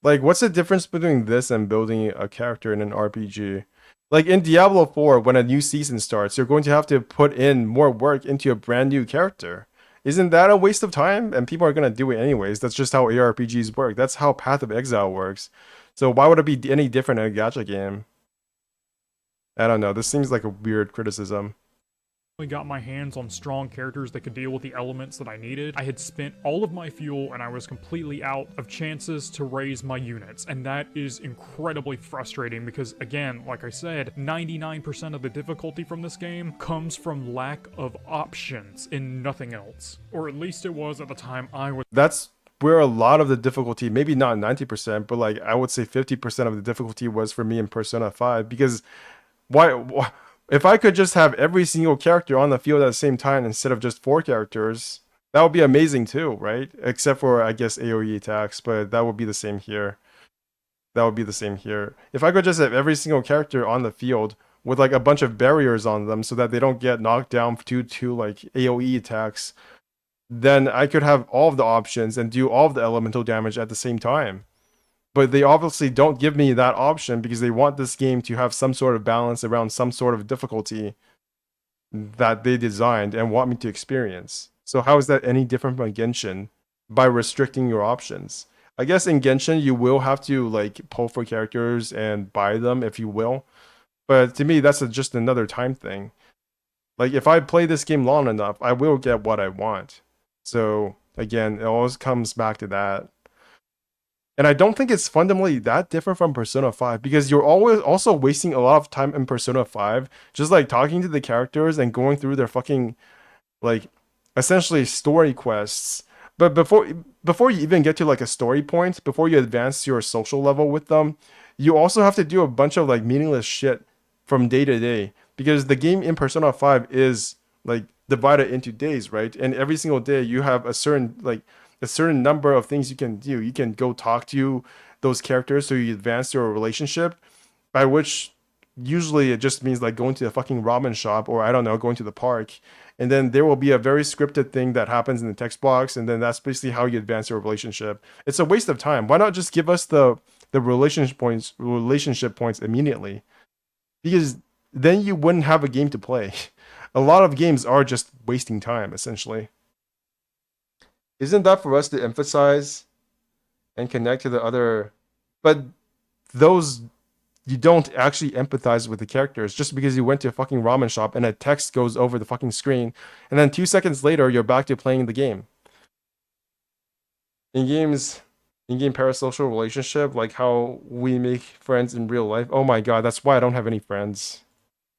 Like, what's the difference between this and building a character in an RPG? Like, in Diablo 4, when a new season starts, you're going to have to put in more work into a brand new character. Isn't that a waste of time? And people are going to do it anyways. That's just how ARPGs work. That's how Path of Exile works. So why would it be any different in a gacha game? I don't know. This seems like a weird criticism. Got my hands on strong characters that could deal with the elements that I needed. I had spent all of my fuel and I was completely out of chances to raise my units, and that is incredibly frustrating because, again, like I said, 99% of the difficulty from this game comes from lack of options and nothing else. Or at least it was at the time I was. That's where a lot of the difficulty, maybe not 90%, but like I would say 50% of the difficulty was for me in Persona 5, because why If I could just have every single character on the field at the same time instead of just 4 characters, that would be amazing too, right? Except for, I guess, AoE attacks, but that would be the same here. That would be the same here. If I could just have every single character on the field with like a bunch of barriers on them so that they don't get knocked down due to like AoE attacks, then I could have all of the options and do all of the elemental damage at the same time. But they obviously don't give me that option because they want this game to have some sort of balance around some sort of difficulty that they designed and want me to experience. So how is that any different from Genshin by restricting your options? I guess in Genshin you will have to like pull for characters and buy them if you will. But to me that's just another time thing. Like if I play this game long enough, I will get what I want. So again, it always comes back to that. And I don't think it's fundamentally that different from Persona 5 because you're always also wasting a lot of time in Persona 5 just like talking to the characters and going through their fucking like essentially story quests. But before you even get to like a story point, before you advance your social level with them, you also have to do a bunch of like meaningless shit from day to day because the game in Persona 5 is like divided into days, right? And every single day you have a certain number of things you can do. You can go talk to those characters so you advance your relationship, by which usually it just means like going to the fucking ramen shop or I don't know, going to the park. And then there will be a very scripted thing that happens in the text box, and then that's basically how you advance your relationship. It's a waste of time. Why not just give us the relationship points immediately? Because then you wouldn't have a game to play. A lot of games are just wasting time, essentially. Isn't that for us to emphasize and connect to the other? But those, you don't actually empathize with the characters just because you went to a fucking ramen shop and a text goes over the fucking screen, and then 2 seconds later you're back to playing the game. In-game parasocial relationship, like how we make friends in real life. Oh my god, that's why I don't have any friends.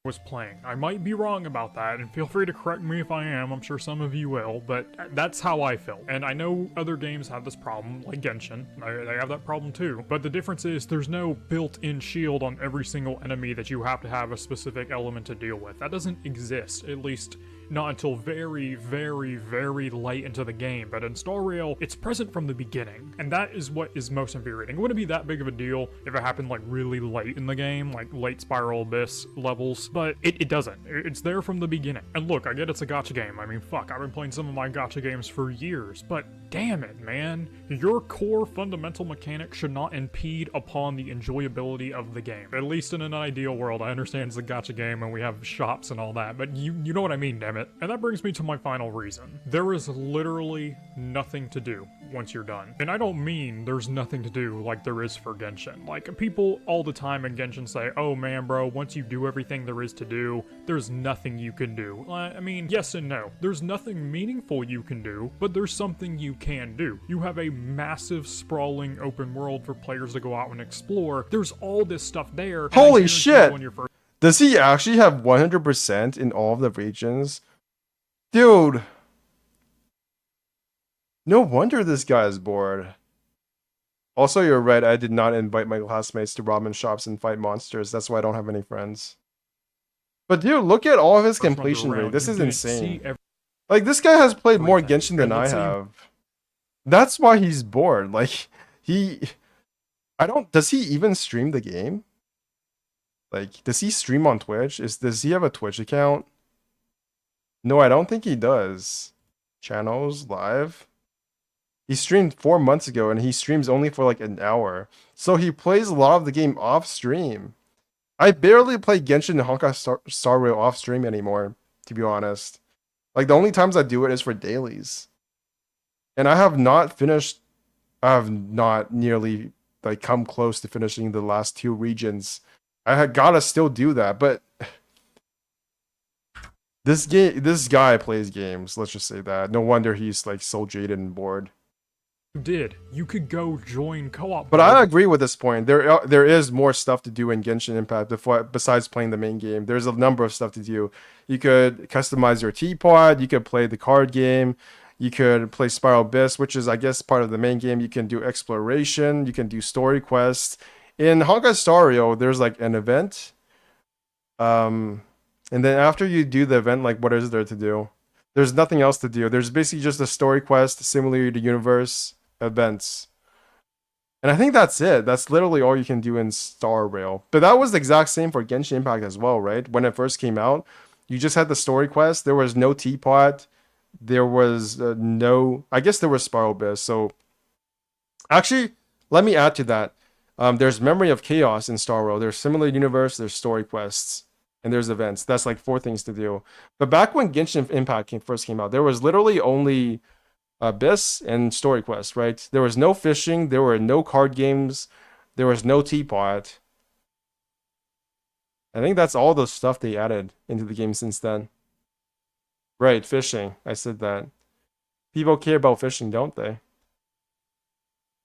Was playing. I might be wrong about that, and feel free to correct me if I am. I'm sure some of you will, but that's how I felt. And I know other games have this problem, like Genshin. They have that problem too. But the difference is there's no built-in shield on every single enemy that you have to have a specific element to deal with. That doesn't exist, at least not until very, very, very late into the game. But in Star Rail, it's present from the beginning, and that is what is most infuriating. It wouldn't be that big of a deal if it happened like really late in the game, like late Spiral Abyss levels, but it doesn't. It's there from the beginning. And look, I get it's a gacha game. I mean, fuck, I've been playing some of my gacha games for years, but damn it, man. Your core fundamental mechanic should not impede upon the enjoyability of the game. At least in an ideal world. I understand it's a gacha game and we have shops and all that, but you know what I mean, damn it. And that brings me to my final reason. There is literally nothing to do once you're done. And I don't mean there's nothing to do like there is for Genshin. Like, people all the time in Genshin say, oh man bro, once you do everything there is to do, there's nothing you can do. I mean, yes and no. There's nothing meaningful you can do, but there's something you can do. You have a massive sprawling open world for players to go out and explore. There's all this stuff there. Holy shit! Does he actually have 100% in all of the regions? Dude! No wonder this guy is bored. Also, you're right, I did not invite my classmates to ramen shops and fight monsters. That's why I don't have any friends. But dude, look at all of his completion rate. This is insane. Like, this guy has played more Genshin than I have. That's why he's bored. Like, does he even stream the game? Like, does he stream on Twitch? Does he have a Twitch account? No, I don't think he does. Channels, live. He streamed 4 months ago, and he streams only for like an hour. So he plays a lot of the game off stream. I barely play Genshin and Honkai Star Rail off stream anymore, to be honest. Like, the only times I do it is for dailies. And I have not nearly like come close to finishing the last 2 regions. I had gotta still do that, but this guy plays games, let's just say that. No wonder he's like so jaded and bored. You could go join co-op. But I agree with this point. There is more stuff to do in Genshin Impact besides playing the main game. There's a number of stuff to do. You could customize your teapot, you could play the card game, you could play Spiral Abyss, which is I guess part of the main game. You can do exploration, you can do story quests. In Honkai Star Rail, there's like an event. And then after you do the event, like what is there to do? There's nothing else to do. There's basically just a story quest, similar to universe, events. And I think that's it. That's literally all you can do in Star Rail. But that was the exact same for Genshin Impact as well, right? When it first came out, you just had the story quest. There was no teapot. There was no... I guess there was Spiral Abyss. So actually, let me add to that. There's Memory of Chaos in Star Rail. There's Similar Universe. There's story quests. And there's events. That's like 4 things to do. But back when Genshin Impact first came out, there was literally only Abyss and story quest, right? There was no fishing. There were no card games. There was no teapot. I think that's all the stuff they added into the game since then. Right, fishing. I said that. People care about fishing, don't they?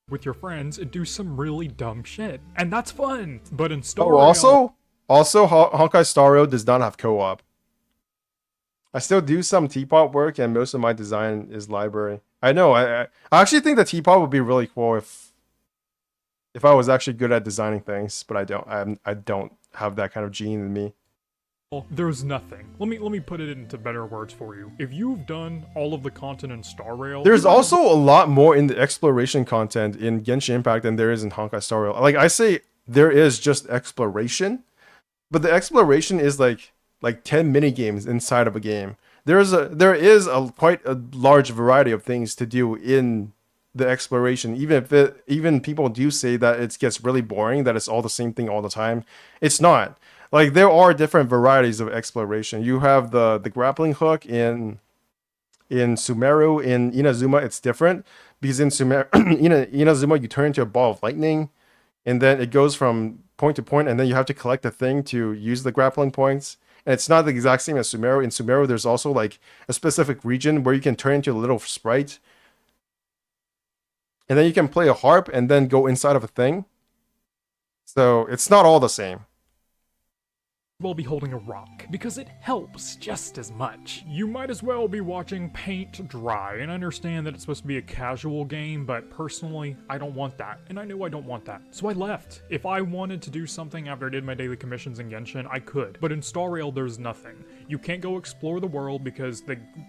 with your friends and do some really dumb shit. And that's fun. But in Star Oh, Rail, also, Honkai Star Rail does not have co-op. I still do some teapot work, and most of my design is library. I know. I actually think the teapot would be really cool if I was actually good at designing things, but I don't. I don't have that kind of gene in me. there's nothing. Let me put it into better words for you. If you've done all of the content in Star Rail, There's also a lot more in the exploration content in Genshin Impact than there is in Honkai Star Rail. Like I say, there is just exploration, but the exploration is like 10 mini games inside of a game. There is a quite a large variety of things to do in the exploration. Even people do say that it gets really boring, that it's all the same thing all the time. It's not. Like there are different varieties of exploration. You have the grappling hook in Sumeru. In Inazuma, it's different because in Inazuma you turn into a ball of lightning, and then it goes from point to point, and then you have to collect a thing to use the grappling points. And it's not the exact same as Sumeru. In Sumeru, there's also like a specific region where you can turn into a little sprite, and then you can play a harp and then go inside of a thing. So it's not all the same. well be holding a rock, because it helps just as much. You might as well be watching paint dry, and I understand that it's supposed to be a casual game, but personally, I don't want that, and I knew I don't want that, so I left. If I wanted to do something after I did my daily commissions in Genshin, I could, but in Star Rail, there's nothing. You can't go explore the world because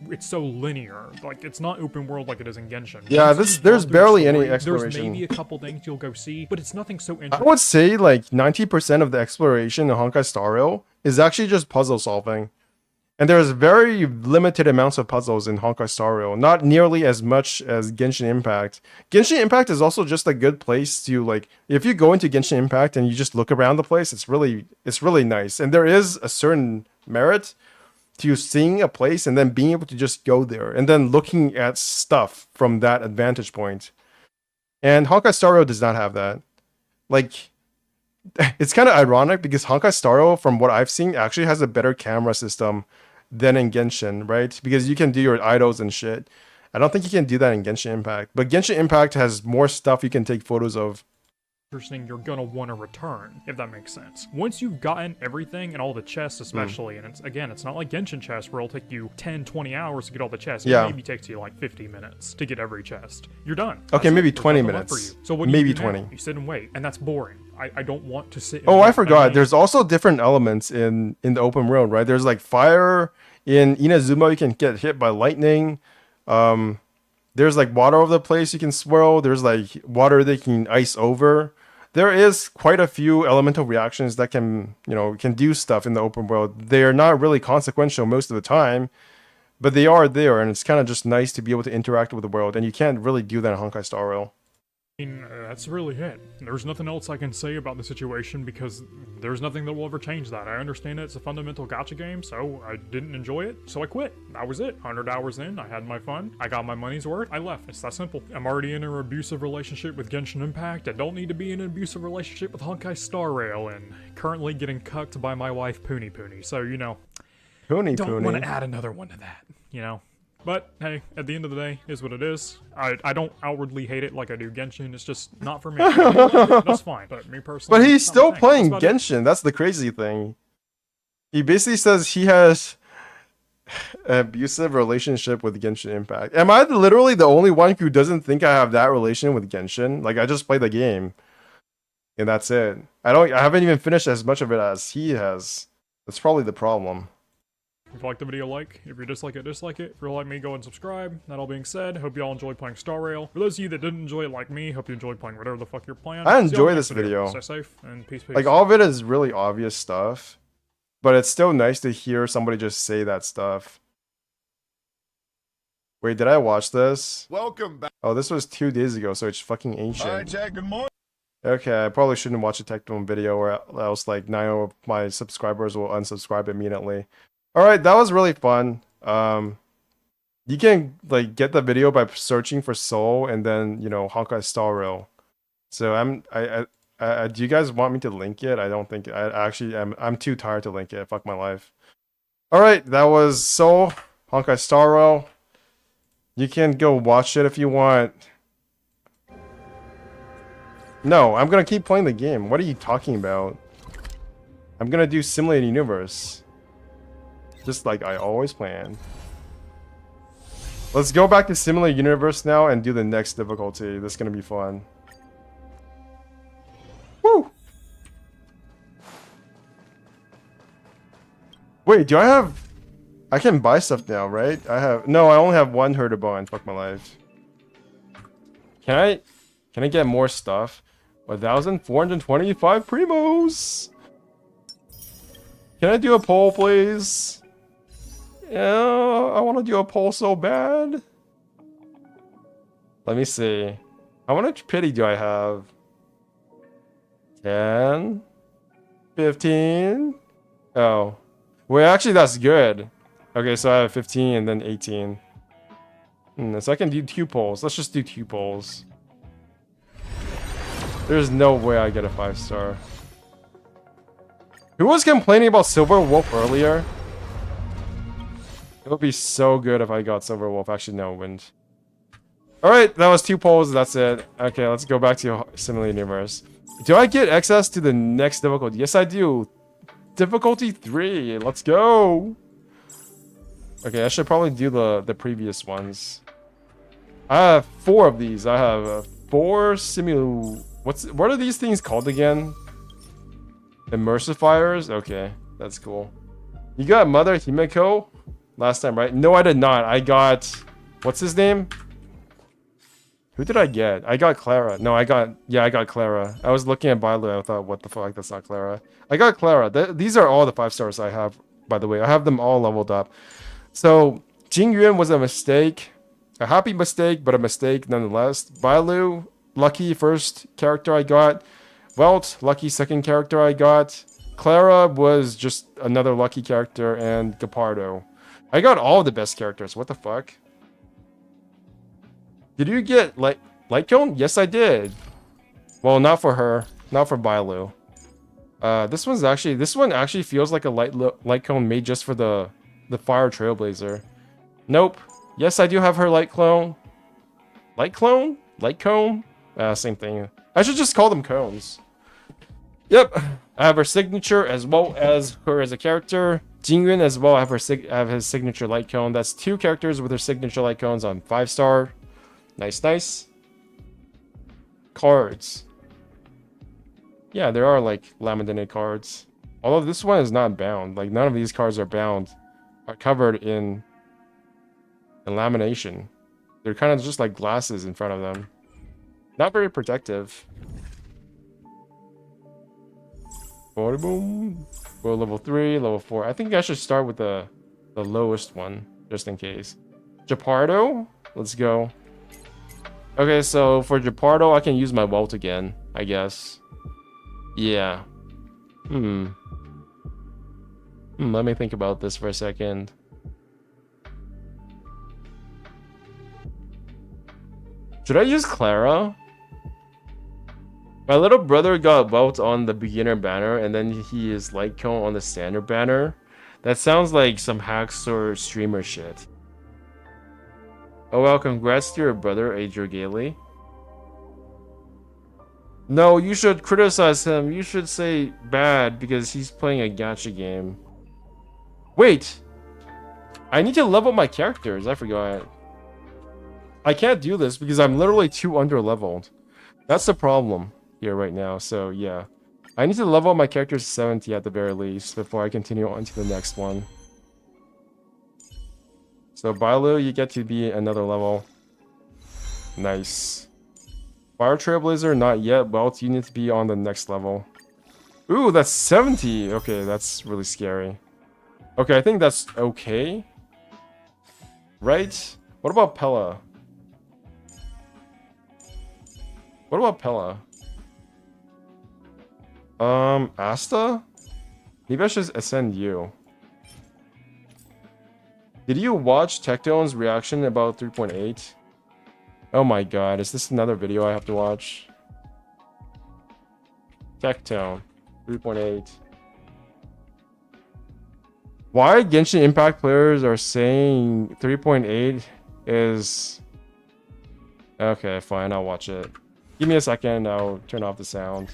it's so linear. Like, it's not open world like it is in Genshin. Yeah, Once you've there's gone through the barely any story, exploration. There's maybe a couple things you'll go see, but it's nothing so I interesting. would say like 90% of the exploration in Honkai Star Rail is actually just puzzle solving. And there's very limited amounts of puzzles in Honkai Star Rail, not nearly as much as Genshin Impact. Genshin Impact is also just a good place to, like, if you go into Genshin Impact and you just look around the place, it's really nice. And there is a certain merit to seeing a place and then being able to just go there and then looking at stuff from that advantage point. And Honkai Star Rail does not have that. Like, it's kind of ironic because Honkai Star Rail, from what I've seen, actually has a better camera system than in Genshin, right? Because you can do your idols and shit. I don't think you can do that in Genshin Impact. But Genshin Impact has more stuff you can take photos of. You're gonna want to return, if that makes sense. Once you've gotten everything and all the chests especially, and it's not like Genshin chests where it'll take you 10-20 hours to get all the chests. Yeah. It maybe takes you like 50 minutes to get every chest. You're done. Okay, That's maybe it. There's 20 nothing left minutes. for you. So what do Maybe you do now? 20. You sit and wait, and that's boring. I don't want to sit and Oh, wait. I forgot. mean, There's also different elements in the open world, right? There's like fire. In Inazuma, you can get hit by lightning. There's like water over the place you can swirl. There's like water that you can ice over. There is quite a few elemental reactions that can do stuff in the open world. They are not really consequential most of the time, but they are there, and it's kind of just nice to be able to interact with the world, and you can't really do that in Honkai Star Rail. That's really it. There's nothing else I can say about the situation because there's nothing that will ever change that. I understand it's a fundamental gacha game, so I didn't enjoy it, so I quit. That was it. 100 hours in, I had my fun, I got my money's worth, I left. It's that simple. I'm already in an abusive relationship with Genshin Impact. I don't need to be in an abusive relationship with Honkai Star Rail, and currently getting cucked by my wife Puni Puni. So, Puni don't want to Puni. add another one to that, But, hey, at the end of the day, is what it is. I don't outwardly hate it like I do Genshin, it's just not for me. If you like it, that's fine, but me personally... But he's it's not my still thing. playing That's about it. Genshin. That's the crazy thing. He basically says he has an abusive relationship with Genshin Impact. Am I literally the only one who doesn't think I have that relation with Genshin? Like, I just play the game, and that's it. I haven't even finished as much of it as he has. That's probably the problem. If you like the video, like. If you dislike it, dislike it. If you're like me, go and subscribe. That all being said, hope y'all enjoyed playing Star Rail. For those of you that didn't enjoy it like me, hope you enjoyed playing whatever the fuck you're playing. I See y'all enjoy in the this next video. Stay safe, and peace, peace. Like, all of it is really obvious stuff, but it's still nice to hear somebody just say that stuff. Wait, did I watch this? Welcome back. Oh, this was 2 days ago, so it's fucking ancient. All right, Jack, good morning. Okay, I probably shouldn't watch a Tectone video or else like 9 of my subscribers will unsubscribe immediately. Alright, that was really fun. You can like get the video by searching for Soul and then, you know, Honkai Star Rail. So do you guys want me to link it? I don't think I'm too tired to link it. Fuck my life. Alright, that was Soul, Honkai Star Rail. You can go watch it if you want. No, I'm gonna keep playing the game. What are you talking about? I'm gonna do Simulated Universe. Just like I always plan. Let's go back to Simulated Universe now and do the next difficulty. This is gonna be fun. Woo! Wait, do I have... I can buy stuff now, right? No, I only have 1 Herderbone. Fuck my life. Can I get more stuff? 1,425 primos. Can I do a poll, please? Yeah, I want to do a poll so bad. Let me see. How much pity do I have? 10? 15? Oh. Wait, actually, that's good. Okay, so I have 15 and then 18. So I can do 2 polls. Let's just do 2 polls. There's no way I get a 5-star. Who was complaining about Silver Wolf earlier? It would be so good if I got Silver Wolf. Actually, no, wouldn't. Alright, that was 2 polls. That's it. Okay, let's go back to Simulated Universe. Do I get access to the next difficulty? Yes, I do. Difficulty 3. Let's go. Okay, I should probably do the previous ones. I have 4 of these. I have 4 what are these things called again? Immersifiers? Okay, that's cool. You got Mother Himeko last time, right? No, I did not. I got... What's his name? Who did I get? I got Clara. No, I got Clara. I was looking at Bailu and I thought, what the fuck? That's not Clara. I got Clara. These are all the 5 stars I have, by the way. I have them all leveled up. So, Jing Yuan was a mistake. A happy mistake, but a mistake nonetheless. Bailu, lucky first character I got. Welt, lucky second character I got. Clara was just another lucky character, and Gepardo. I got all the best characters. What the fuck? Did you get Light Cone? Yes, I did. Well, not for her. Not for Bailu. This one actually feels like a light cone made just for the Fire Trailblazer. Nope. Yes, I do have her light clone. Light clone? Light cone? Same thing. I should just call them cones. Yep. I have her signature as well as her as a character. Jingyun as well. I have his signature light cone. That's 2 characters with their signature light cones on 5-star. Nice, nice. Cards. Yeah, there are like laminated cards. Although this one is not bound. Like none of these cards are bound. Are covered in lamination. They're kind of just like glasses in front of them. Not very protective. Boom. We're level 3, level 4. I think I should start with the lowest one, just in case. Gepardo? Let's go. Okay, so for Gepardo, I can use my Welt again, I guess. Yeah. Let me think about this for a second. Should I use Clara? My little brother got Welt on the beginner banner, and then he is light cone on the standard banner. That sounds like some hacks or streamer shit. Oh well, congrats to your brother, Adriel Gailey. No, you should criticize him. You should say bad because he's playing a gacha game. Wait! I need to level my characters. I forgot. I can't do this because I'm literally too under-leveled. That's the problem here right now, so yeah. I need to level my characters to 70 at the very least before I continue on to the next one. So Bailu, you get to be another level. Nice. Fire Trailblazer, not yet. Welt, you need to be on the next level. Ooh, that's 70. Okay, that's really scary. Okay, I think that's okay. Right? What about Pella? What about Pella? Asta? Maybe I should ascend you. Did you watch Tectone's reaction about 3.8? Oh my god, is this another video I have to watch? Tectone 3.8. Why Genshin Impact players are saying 3.8 is... Okay, fine, I'll watch it. Give me a second, I'll turn off the sound.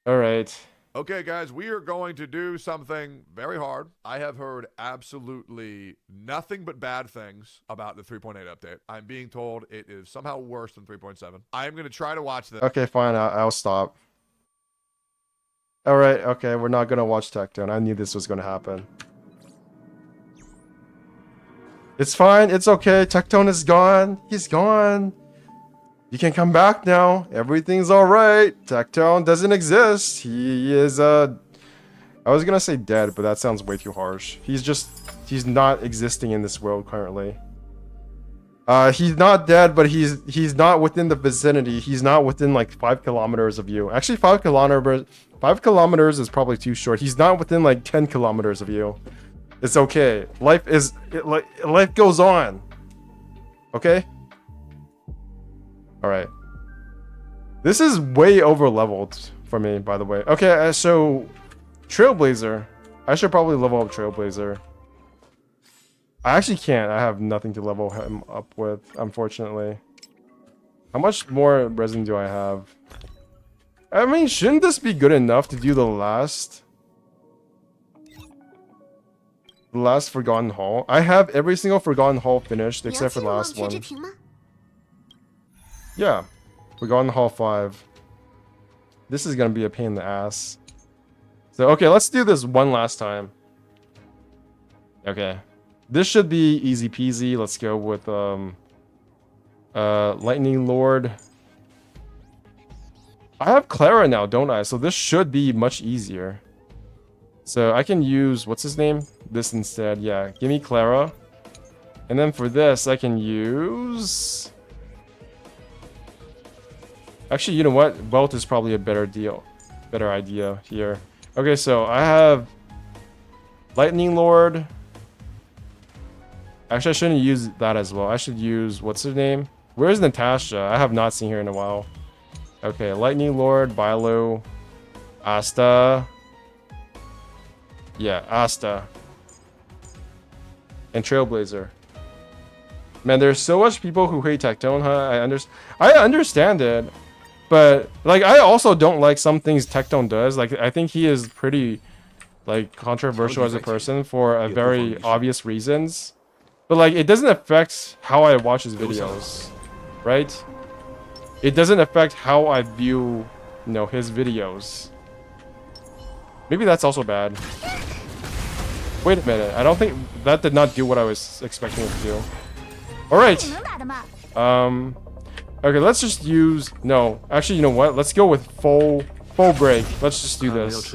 Alright. Okay, guys, we are going to do something very hard. I have heard absolutely nothing but bad things about the 3.8 update. I'm being told it is somehow worse than 3.7. I am going to try to watch this. Okay, fine, I'll stop. Alright, okay, we're not gonna watch Tectone. I knew this was gonna happen. It's fine, it's okay. Tectone is gone. He's gone. You can come back now. Everything's alright. Tectone doesn't exist. He is, I was gonna say dead, but that sounds way too harsh. He's not existing in this world currently. He's not dead, but he's not within the vicinity. He's not within like 5 kilometers of you. Actually, 5 kilometers is probably too short. He's not within like 10 kilometers of you. It's okay. Life goes on. Okay? Alright. This is way over leveled for me, by the way. Okay, so Trailblazer. I should probably level up Trailblazer. I actually can't. I have nothing to level him up with, unfortunately. How much more resin do I have? I mean, shouldn't this be good enough to do the last Forgotten Hall? I have every single Forgotten Hall finished except for the last one. Yeah, Forgotten Hall 5. This is gonna be a pain in the ass. So, okay, let's do this one last time. Okay. This should be easy peasy. Let's go with Lightning Lord. I have Clara now, don't I? So this should be much easier. So I can use, what's his name? This instead. Yeah, give me Clara. And then for this, I can use... Actually, you know what? Welt is probably a better idea here. Okay, so I have Lightning Lord. Actually, I shouldn't use that as well. I should use, what's her name? Where's Natasha? I have not seen her in a while. Okay, Lightning Lord, Bailu, Asta. Yeah, Asta. And Trailblazer. Man, there's so much people who hate Tectone, huh? I understand it. But, like, I also don't like some things Tectone does. Like, I think he is pretty, like, controversial as a person for a very obvious reasons. But, like, it doesn't affect how I watch his videos, right? It doesn't affect how I view, you know, his videos. Maybe that's also bad. Wait a minute. I don't think... That did not do what I was expecting it to do. Alright. Okay, let's just use... No. Actually, you know what? Let's go with full break. Let's just do this.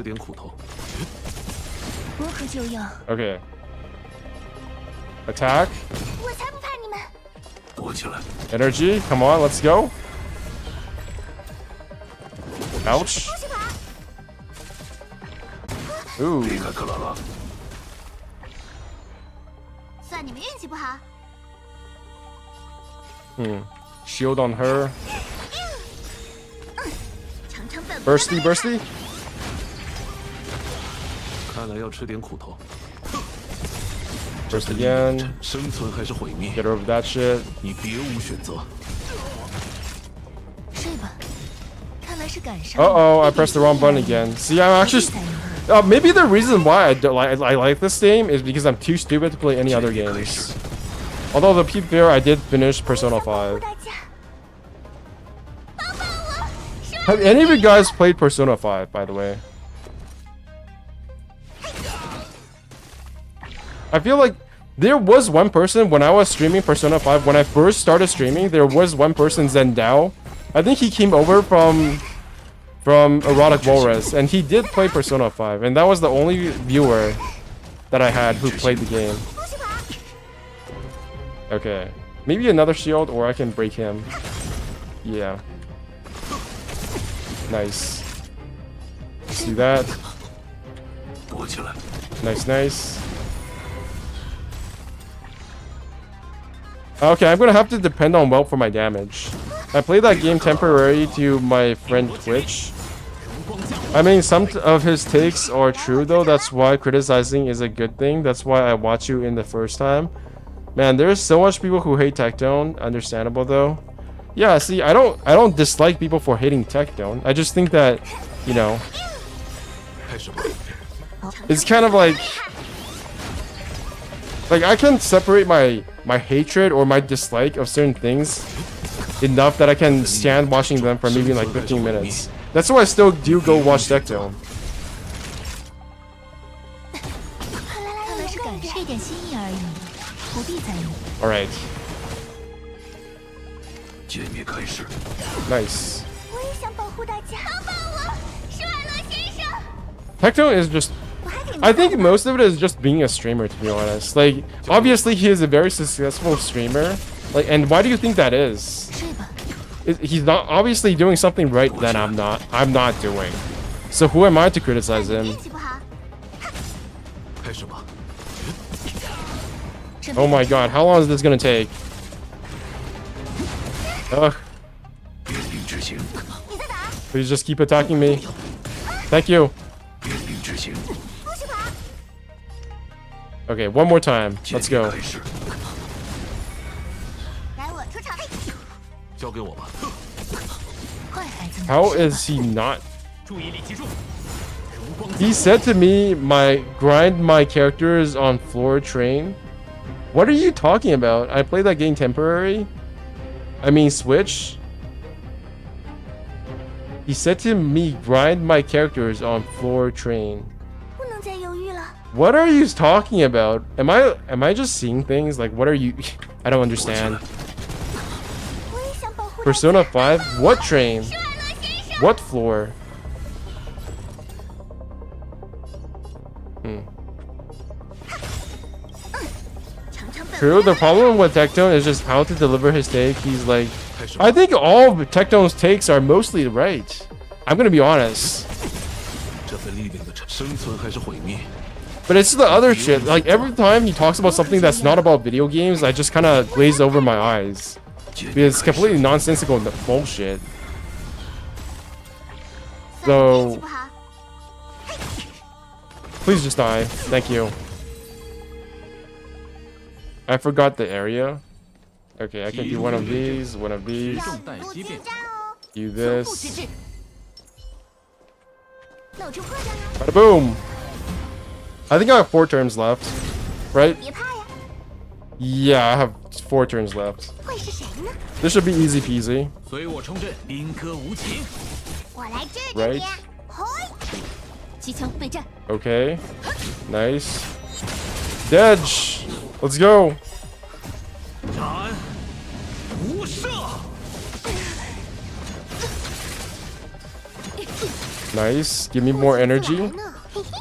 Okay. Attack. Energy. Come on, let's go. Ouch. Ooh. Shield on her. Bursty, bursty. Burst again. Get rid of that shit. Uh-oh, I pressed the wrong button again. See, I'm actually... maybe the reason why I like this game is because I'm too stupid to play any other games. Although, to be fair, I did finish Persona 5. Have any of you guys played Persona 5, by the way? I feel like there was one person when I was streaming Persona 5, when I first started streaming, there was one person, Zendao. I think he came over from Erotic Walrus, and he did play Persona 5, and that was the only viewer that I had who played the game. Okay. Maybe another shield, or I can break him. Yeah. Nice. See that? 躲起来。 Nice, nice. Okay, I'm gonna have to depend on Welt for my damage. I played that game temporary to my friend Twitch. I mean, some of his takes are true though. That's why criticizing is a good thing. That's why I watch you in the first time. Man, there's so much people who hate Tectone. Understandable though. Yeah, see, I don't dislike people for hating Tectone. I just think that, you know, 开始吧。 it's kind of like I can separate my hatred or my dislike of certain things enough that I can stand watching them for maybe like 15 minutes. That's why I still do go watch Tectone. 看来是感受点心意而已，不必在意。 All right, 歼灭开始。 nice. 我也想保护大家。帮帮我，施瓦洛先生！ Tectone is just, 我还给你 I think most of it is just being a streamer, to be honest. Like, obviously he is a very successful streamer. Like, and why do you think that is? 睡吧。 He's not obviously doing something right that I'm not doing. So who am I to criticize him? 运气不好。 开始吧。 Oh my god, how long is this gonna take? Ugh, 别令执行。 你在哪？ please just keep attacking me. Thank you. 别令执行。 不许跑！ Okay, one more time. 歼 Let's 灭 go. 开始。 来，我出场。交给我吧。 坏孩子们。 How is he not? 注意力集中。荣光 He said to me, grind my characters on floor train. What are you talking about? I played that game temporary. I mean Switch. He said to me, grind my characters on floor train. 不能再犹豫了。 What are you talking about? Am I just seeing things? Like, what are you? I don't understand. 我也想保护大家。 Persona 5? What train? 施瓦洛先生。 What floor? True, the problem with Tectone is just how to deliver his take. He's like, I think all of Tectone's takes are mostly right. I'm gonna be honest. 这份力量的生存还是毁灭？ But it's the other shit. Like, every time he talks about something that's not about video games, I just kind of glaze over my eyes. 歼 Because 灭 it's 开始。 completely nonsensical bullshit. 算了运 So, 气不好。 please just die. Thank you. I forgot the area. Okay, I can do one of these, one of these. 重待不进机变。站哦。 Do 不机 this. 制。那我就破绽了。 Bada boom! I think I have 4 turns left. Right? 别怕呀， Yeah, I have 4 turns left. 会是谁呢？ This should be easy peasy. 随我冲阵，兵戈无情。我来治治 Right 你。嘿，机枪备战。 Okay. Nice. Dedge! Let's go! 斩，无赦。 Nice. Give me more energy. 来呢？嘿嘿，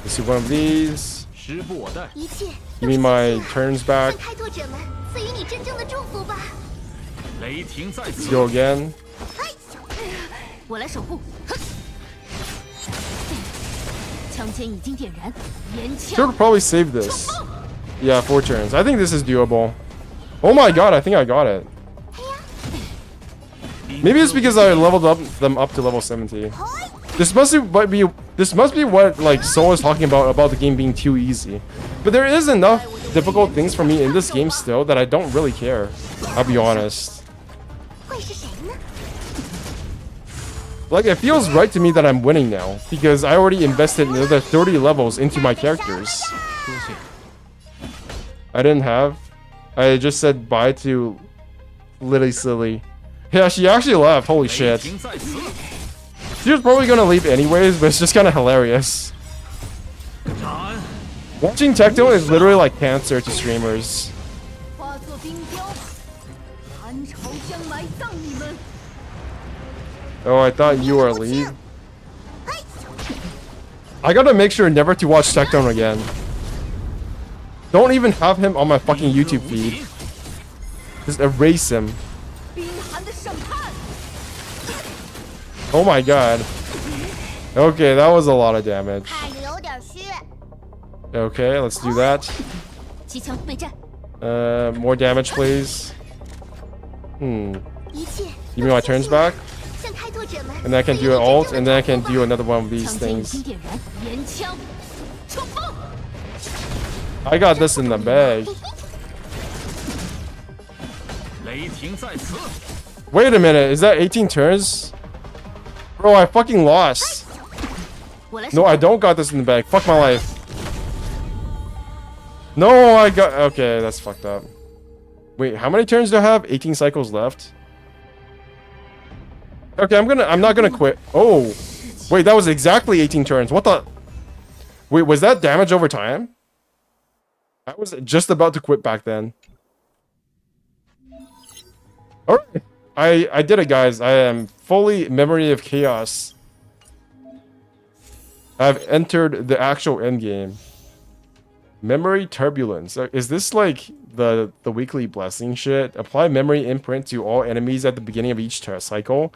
Let's do one of these. 时不我待。一切 Give me my turns back. 向开拓者们赐予你真正的祝福吧。雷霆在 Let's 此。 go again. 嘿，我来守护。哼，枪尖已经点燃，烟 Should 枪。 probably save this. Yeah, 4 turns. I think this is doable. Oh my god, I think I got it. Maybe it's because I leveled them up to level 70. This must be what like Soul is talking about the game being too easy. But there is enough difficult things for me in this game still that I don't really care. I'll be honest. 会是谁呢？ Like, it feels right to me that I'm winning now because I already invested another 30 levels into my characters. 多谢。 I didn't have. I just said bye to Lily Silly. Yeah, she actually left. Holy 雷 shit. 霆在此。 She was probably gonna leave anyways, but it's just kind of hilarious. 斩， Watching Tectone is literally like cancer to streamers. 化作冰雕，寒潮将埋葬你们。 Oh, I thought you were Lee. I gotta make sure never to watch Tectone again. Don't even have him on my fucking YouTube feed. Just erase him. 冰寒的审判， Oh my god. Okay, that was a lot of damage. 看着有点虚。 Okay, let's do that. 机枪备战， More damage, please. 一切 Give me my turns back. 向开拓者们 And then I can do an ult, and then I can do another one of these 枪尖已 things. 经点燃，岩枪冲锋！ I got this in the bag. 雷霆在此， Wait a minute, is that 18 turns? Bro, I fucking lost. 我来 No, I don't got this in the bag. Fuck my life. No, I got... Okay, that's fucked up. Wait, how many turns do I have? 18 cycles left. Okay, I'm not gonna quit. Oh. Wait, that was exactly 18 turns. What the... Wait, was that damage over time? I was just about to quit back then. Alright. I did it, guys. I am fully Memory of Chaos. I've entered the actual endgame. Memory Turbulence. Is this like the weekly blessing shit? Apply memory imprint to all enemies at the beginning of each cycle.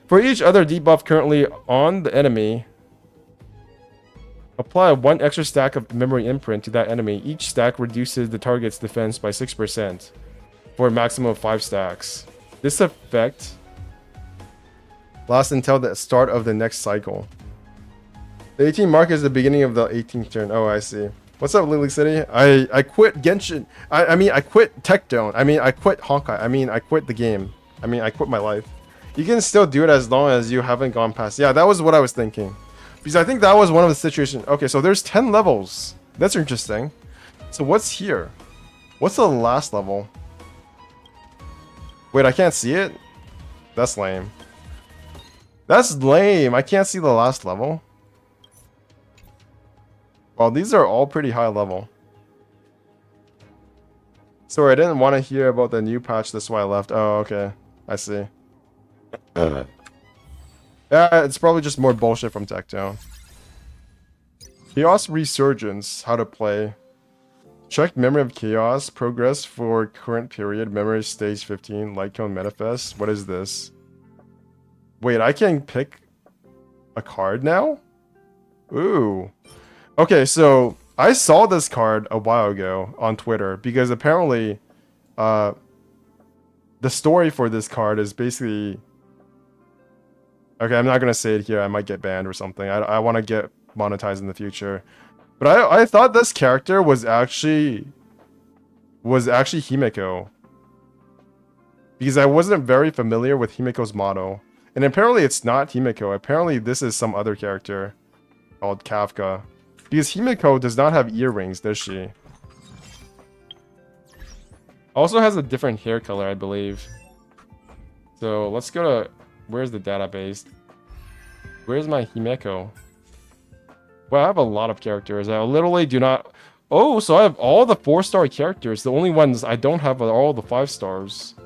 For each other debuff currently on the enemy, apply 1 extra stack of memory imprint to that enemy. Each stack reduces the target's defense by 6% for a maximum of 5 stacks. This effect lasts until the start of the next cycle. The 18 mark is the beginning of the 18th turn. Oh, I see. What's up, Lily City? I quit Genshin. I mean, I quit Tectone. I mean, I quit Honkai. I mean, I quit the game. I mean, I quit my life. You can still do it as long as you haven't gone past. Yeah, that was what I was thinking. Because I think that was one of the situations. Okay, so there's 10 levels. That's interesting. So what's here? What's the last level? Wait, I can't see it? That's lame. That's lame. I can't see the last level. Well, these are all pretty high level. Sorry, I didn't want to hear about the new patch. That's why I left. Oh, okay. I see. Yeah, it's probably just more bullshit from Tectone. Chaos Resurgence. How to play. Check Memory of Chaos. Progress for current period. Memory stage 15. Light Cone Manifest. What is this? Wait, I can pick a card now? Ooh. Okay, so I saw this card a while ago on Twitter because apparently the story for this card is basically... Okay, I'm not going to say it here. I might get banned or something. I want to get monetized in the future. But I thought this character was actually Himeko. Because I wasn't very familiar with Himeko's motto. And apparently it's not Himeko. Apparently this is some other character called Kafka. Because Himeko does not have earrings, does she? Also has a different hair color, I believe. So let's go to... Where's the database? Where's my Himeko? Well, I have a lot of characters. I literally do not... Oh, so I have all the 4-star characters. The only ones I don't have are all the 5 stars.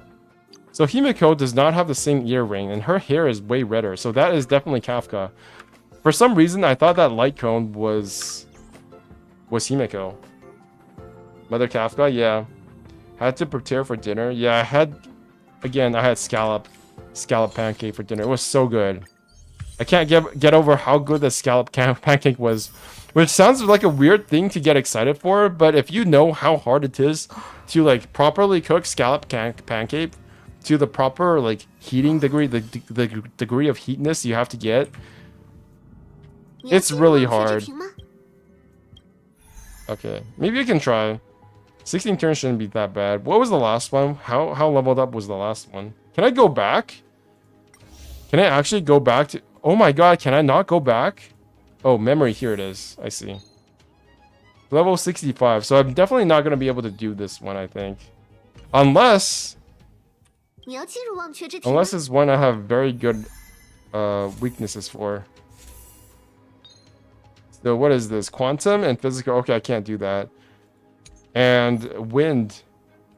So Himeko does not have the same earring, and her hair is way redder. So that is definitely Kafka. For some reason, I thought that Light Cone was Himeko. Mother Kafka, yeah. Had to prepare for dinner. Yeah, I had scallop pancake for dinner. It was so good. I can't get over how good the scallop pancake was. Which sounds like a weird thing to get excited for, but if you know how hard it is to like properly cook scallop pancake to the proper like heating degree, the degree of heatness you have to get, it's really hard. Okay, maybe you can try. 16 turns shouldn't be that bad. What was the last one? How leveled up was the last one? Can I go back? Can I actually go back to... Oh my god, can I not go back? Oh, memory, here it is. I see. Level 65, so I'm definitely not going to be able to do this one, I think. Unless it's one I have very good weaknesses for. So what is this? Quantum and physical. Okay, I can't do that. And wind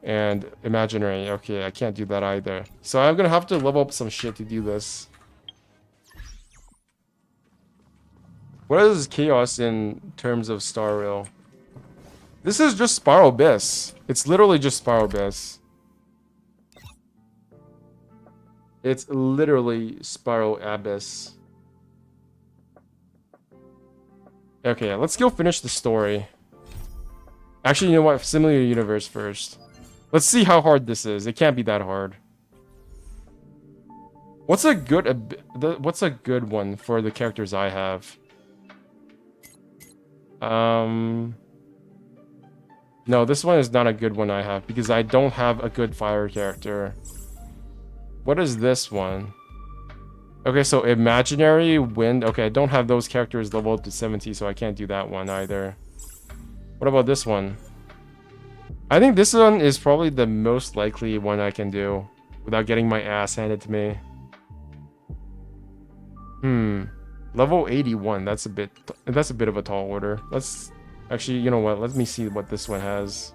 and imaginary. Okay, I can't do that either. So I'm gonna have to level up some shit to do this. What is chaos in terms of Star Rail? This is just Spiral Abyss. It's literally just Spiral Abyss. It's literally Spiral Abyss. Okay, let's go finish the story. Actually, you know what? Similar universe first. Let's see how hard this is. It can't be that hard. What's a good one for the characters I have? No, this one is not a good one I have because I don't have a good fire character. What is this one? Okay, so imaginary wind. Okay, I don't have those characters leveled up to 70, so I can't do that one either. What about this one? I think this one is probably the most likely one I can do without getting my ass handed to me. Level 81. That's a bit of a tall order. Let's actually, you know what? Let me see what this one has.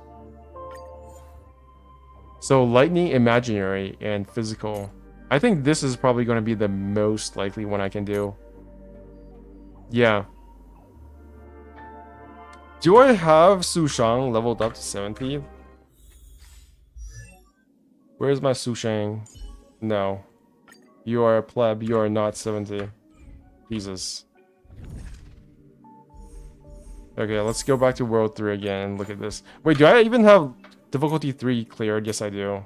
So lightning, imaginary, and physical. I think this is probably going to be the most likely one I can do. Yeah. Do I have Su Shang leveled up to 70? Where's my Su Shang? No. You are a pleb. You are not 70. Jesus. Okay, let's go back to World 3 again and look at this. Wait, do I even have difficulty 3 cleared? Yes, I do.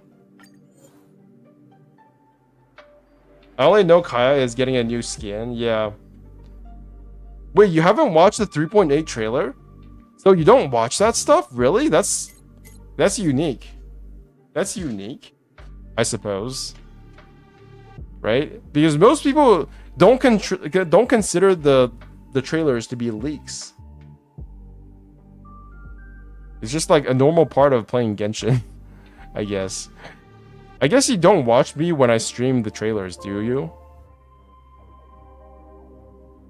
I only know Kaya is getting a new skin. Yeah. Wait, you haven't watched the 3.8 trailer? So you don't watch that stuff? Really? That's unique. That's unique, I suppose. Right? Because most people don't consider the trailers to be leaks. It's just like a normal part of playing Genshin, I guess. I guess you don't watch me when I stream the trailers, do you?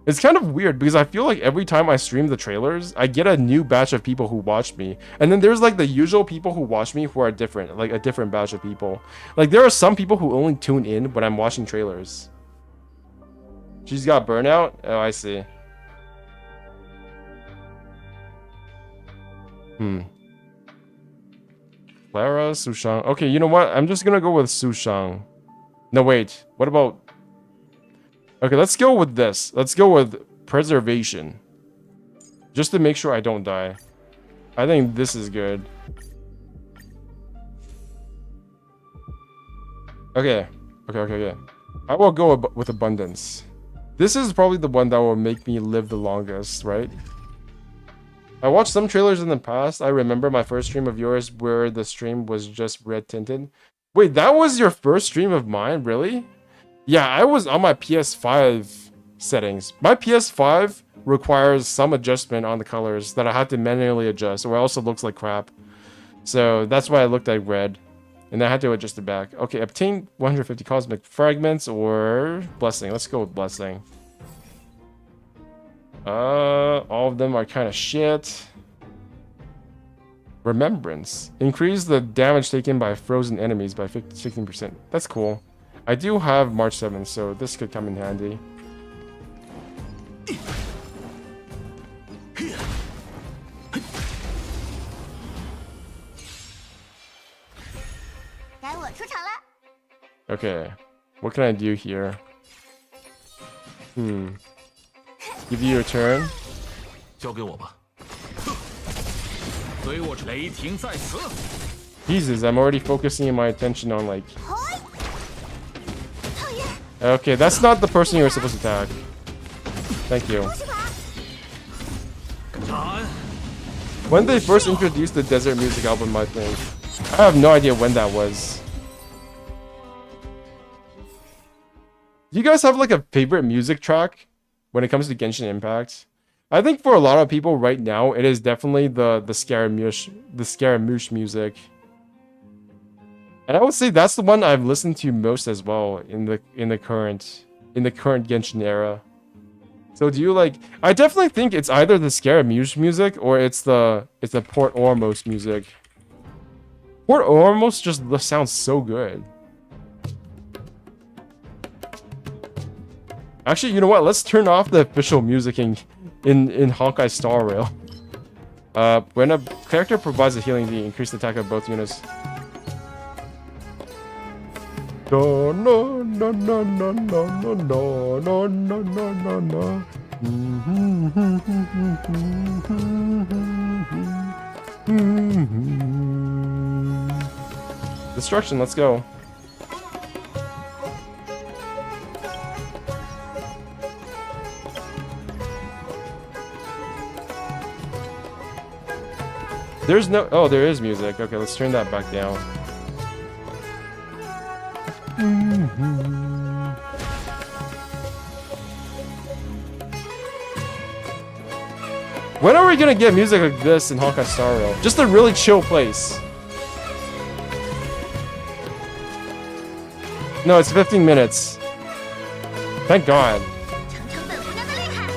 It's kind of weird because I feel like every time I stream the trailers, I get a new batch of people who watch me. And then there's like the usual people who watch me who are different, like a different batch of people. Like there are some people who only tune in when I'm watching trailers. She's got burnout? Oh, I see. Clara, Su Shang. Okay, you know what? I'm just gonna go with Su Shang. No, wait. What about... Okay, let's go with this. Let's go with preservation. Just to make sure I don't die. I think this is good. Okay. Okay. I will go with abundance. This is probably the one that will make me live the longest, right? I watched some trailers in the past. I remember my first stream of yours where the stream was just red tinted. Wait, that was your first stream of mine? Really? Yeah, I was on my PS5 settings. My PS5 requires some adjustment on the colors that I had to manually adjust, or else it looks like crap. So that's why I looked like red. And I had to adjust it back. Okay, obtain 150 cosmic fragments or blessing. Let's go with blessing. All of them are kind of shit. Remembrance. Increase the damage taken by frozen enemies by 16%. That's cool. I do have March 7th, so this could come in handy. Okay. What can I do here? Give you your turn. 交给我吧。随我雷霆在此。 Jesus, I'm already focusing my attention on like... Okay, that's not the person you were supposed to attack. Thank you. When they first introduced the Desert Music album, I think. I have no idea when that was. Do you guys have like a favorite music track when it comes to Genshin Impact? I think for a lot of people right now, it is definitely the Scaramouche music. And I would say that's the one I've listened to most as well in the current Genshin era. So do you like? I definitely think it's either the Scaramouche music or it's the Port Ormos music. Port Ormos just sounds so good. Actually, you know what? Let's turn off the official music in Honkai Star Rail. When a character provides a healing, the increased attack of both units. No, no, no, no, no, no, no, no, no, no, no, no. Destruction, let's go. There's no... Oh, there is music. Okay, let's turn that back down. When are we gonna get music like this in Honkai Star Rail? Just a really chill place. No, it's 15 minutes. Thank God. 成成本不那么厉害。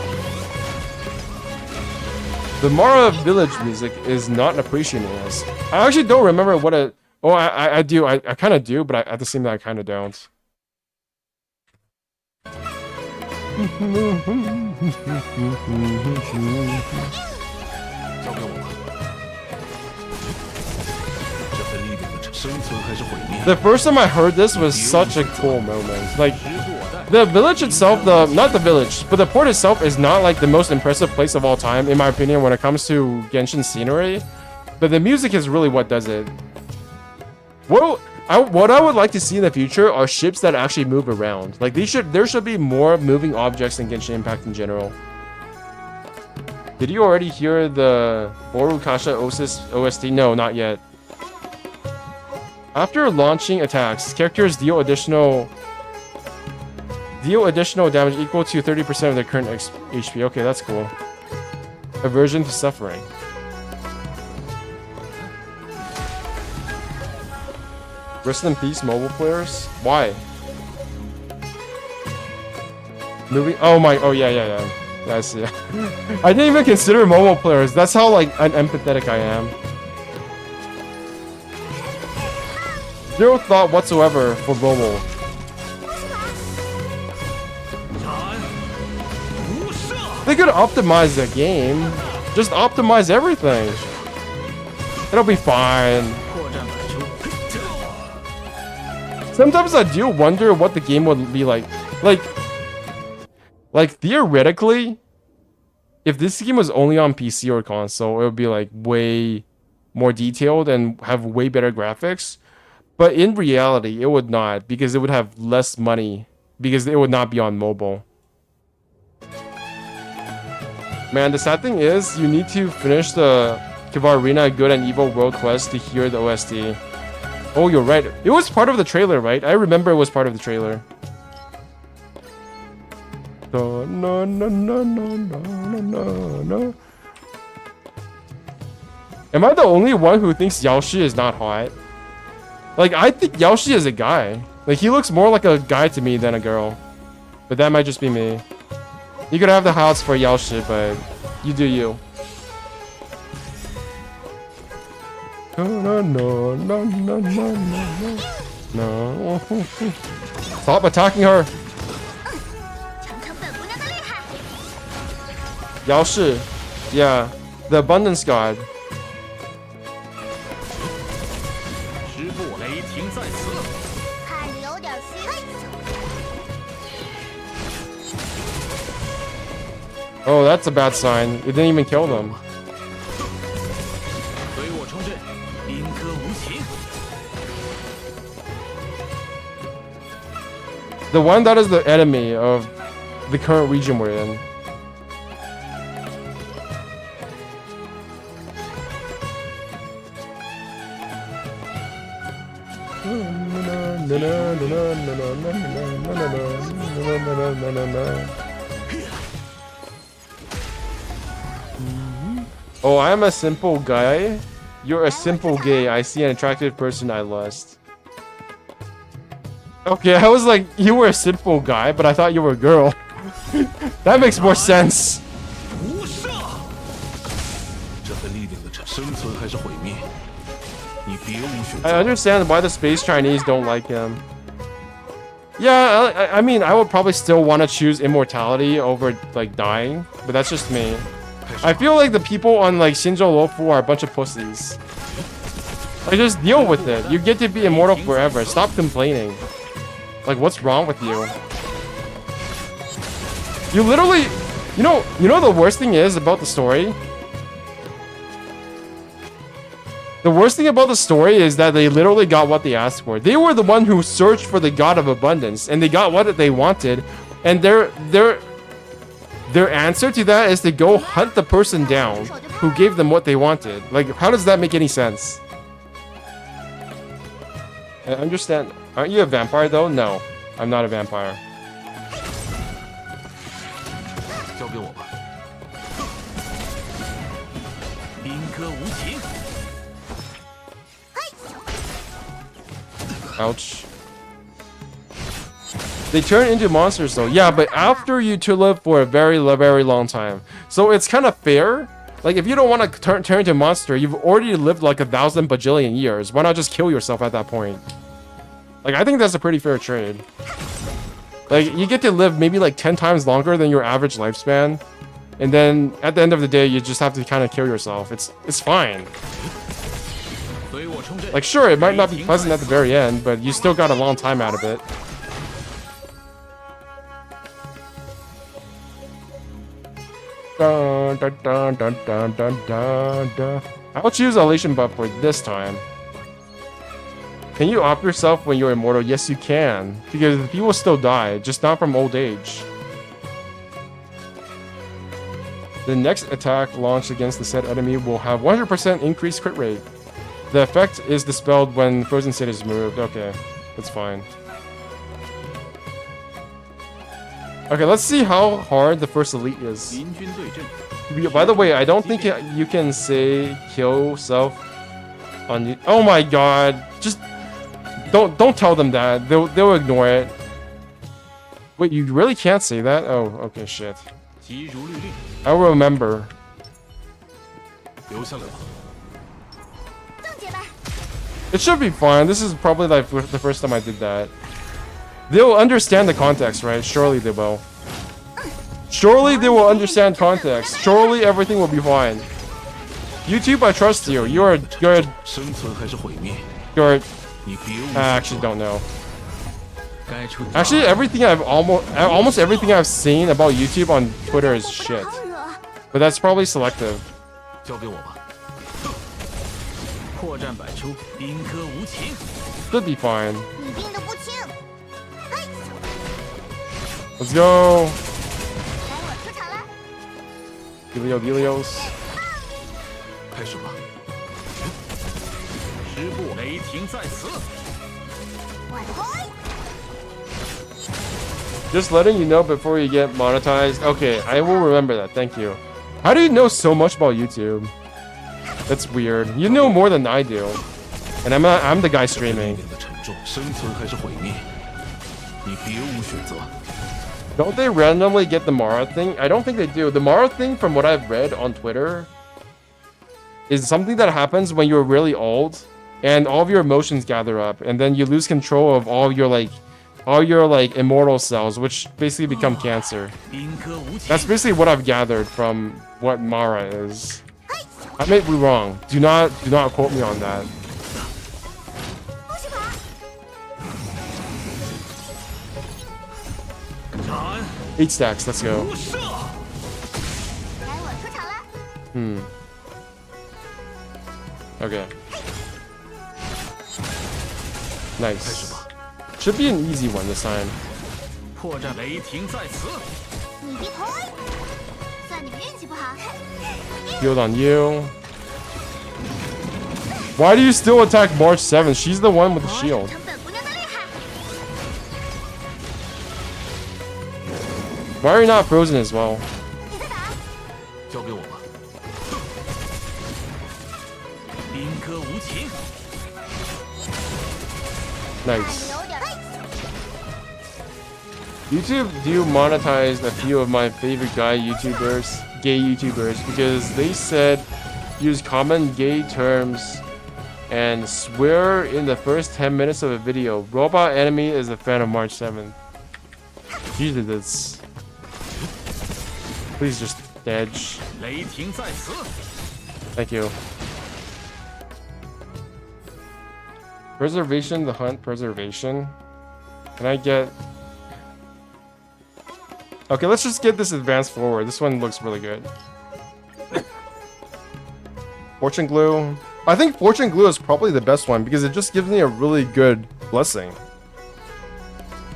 The Mara Village music is not appreciating this. I actually don't remember what it... Oh, I do. I kind of do, but at the same time, I kind of don't. The first time I heard this was such a cool moment. Like, the village itself, not the village, but the port itself is not like the most impressive place of all time, in my opinion, when it comes to Genshin scenery. But the music is really what does it. What I would like to see in the future are ships that actually move around. Like there should be more moving objects in Genshin Impact in general. Did you already hear the Borukasha OST? No, not yet. After launching attacks, characters deal additional damage equal to 30% of their current HP. Okay, that's cool. Aversion to suffering. Rest in peace, mobile players. Why? Moving. Oh my. Oh yeah. Yeah, I see. I didn't even consider mobile players. That's how like unempathetic I am. Zero thought whatsoever for mobile. They could optimize the game. Just optimize everything. It'll be fine. Sometimes I do wonder what the game would be like. Like theoretically, if this game was only on PC or console, it would be like way more detailed and have way better graphics. But in reality, it would not, because it would have less money, because it would not be on mobile. Man, the sad thing is, you need to finish the Kivarina Good and Evil World quest to hear the OST. Oh, you're right. It was part of the trailer, right? I remember it was part of the trailer. No, no, no, no, no, no, no, no. Am I the only one who thinks Yaoshi is not hot? Like, I think Yaoshi is a guy. Like, he looks more like a guy to me than a girl. But that might just be me. You could have the hots for Yaoshi, but you do you. No, no, no, no, no, no, no, no. Stop attacking her. 成成本不那么厉害。 Yaoshi. Yeah, the abundance god. 师父雷霆在此。看你有点虚伪。 Oh, that's a bad sign. It didn't even kill them. 随我冲阵，兵戈无情。 The one that is the enemy of the current region we're in. Oh, I'm a simple guy. You're a simple gay. I see an attractive person I lust. Okay, I was like, you were a simple guy, but I thought you were a girl. That makes more sense. 无赦！这份立定的生存还是毁灭，你别无选 I 择。 understand why the space Chinese don't like him. Yeah, I mean, I would probably still want to choose immortality over like dying, but that's just me. I feel like the people on like Shinjo Lofu are a bunch of pussies. Like, just deal with it. You get to be immortal forever. Stop complaining. Like, what's wrong with you? You literally, you know the worst thing is about the story? The worst thing about the story is that they literally got what they asked for. They were the one who searched for the god of abundance, and they got what they wanted, and their answer to that is to go hunt the person down who gave them what they wanted. Like, how does that make any sense? I understand. Aren't you a vampire though? No, I'm not a vampire. 交给我吧。兵戈无情。 Ouch. They turn into monsters though. Yeah, but after you to live for a very long time. So it's kind of fair. Like, if you don't want to turn into a monster, you've already lived like 1,000 bajillion years. Why not just kill yourself at that point? Like, I think that's a pretty fair trade. Like, you get to live maybe like 10 times longer than your average lifespan. And then at the end of the day, you just have to kind of kill yourself. It's fine. 随我冲阵。 Like, sure, it might not be pleasant at the very end, but you still got a long time out of it. Dun, dun, dun, dun, dun, dun, dun, dun. I'll choose Elation buff for this time. Can you off yourself when you're immortal? Yes, you can. Because people still die, just not from old age. The next attack launched against the said enemy will have 100% increased crit rate. The effect is dispelled when Frozen State is moved. Okay, that's fine. Okay, let's see how hard the first elite is. 邻军对阵。 By the way, I don't think you can say kill self on you. Oh my god! Just don't tell them that. They'll ignore it. Wait, you really can't say that? Oh, okay, shit. 急如律令， I will remember. 留下来吧。 冻结吧。 It should be fine. This is probably like the first time I did that. They'll understand the context, right? Surely they will. Surely they will understand context. Surely everything will be fine. YouTube, I trust you. You're good. 生存还是毁灭， You're. 你别无 I 选 actually 择。 don't know. 该出。 Actually, everything almost everything I've seen about YouTube on Twitter is shit. 好惹。 But that's probably selective. 交给我吧。破绽百出，兵戈无情。 Should be fine. 你兵的不轻。嘿， Let's go. 该我出场了。 Delios. 开始吧。十步雷霆在此。我推。 Just letting you know before you get monetized. Okay, I will remember that. Thank you. How do you know so much about YouTube? That's weird. You know more than I do. And I'm the guy 这份 streaming. 立定的沉重，生存还是毁灭，你别无选择。 Don't they randomly get the Mara thing? I don't think they do. The Mara thing, from what I've read on Twitter, is something that happens when you're really old and all of your emotions gather up, and then you lose control of all your immortal cells, which basically become cancer. 兵戈无情。 That's basically what I've gathered from what Mara is. I may be wrong. Do not quote me on that. 不许跑。 斩 8 stacks. Let's go. 无赦。该我出场了。 Okay. 开始 Nice. 吧。 Should be an easy one this time. 破绽雷霆在此。你别推。算你们运气不好。 Healed on you. Why do you still attack March 7? She's the one with the shield. 成本姑娘的厉害。 Why are you not frozen as well? 给他打。交给我吧。兵戈无情。 Nice. 有点。YouTube do monetize a few of my favorite gay YouTubers, because they said use common gay terms and swear in the first 10 minutes of a video. Robot Enemy is a fan of March 7th. Jesus, that's... Please just edge. 雷霆在此。 Thank you. Preservation, the hunt, preservation. Can I get... Okay, let's just get this advanced forward. This one looks really good. Fortune Glue. I think Fortune Glue is probably the best one because it just gives me a really good blessing.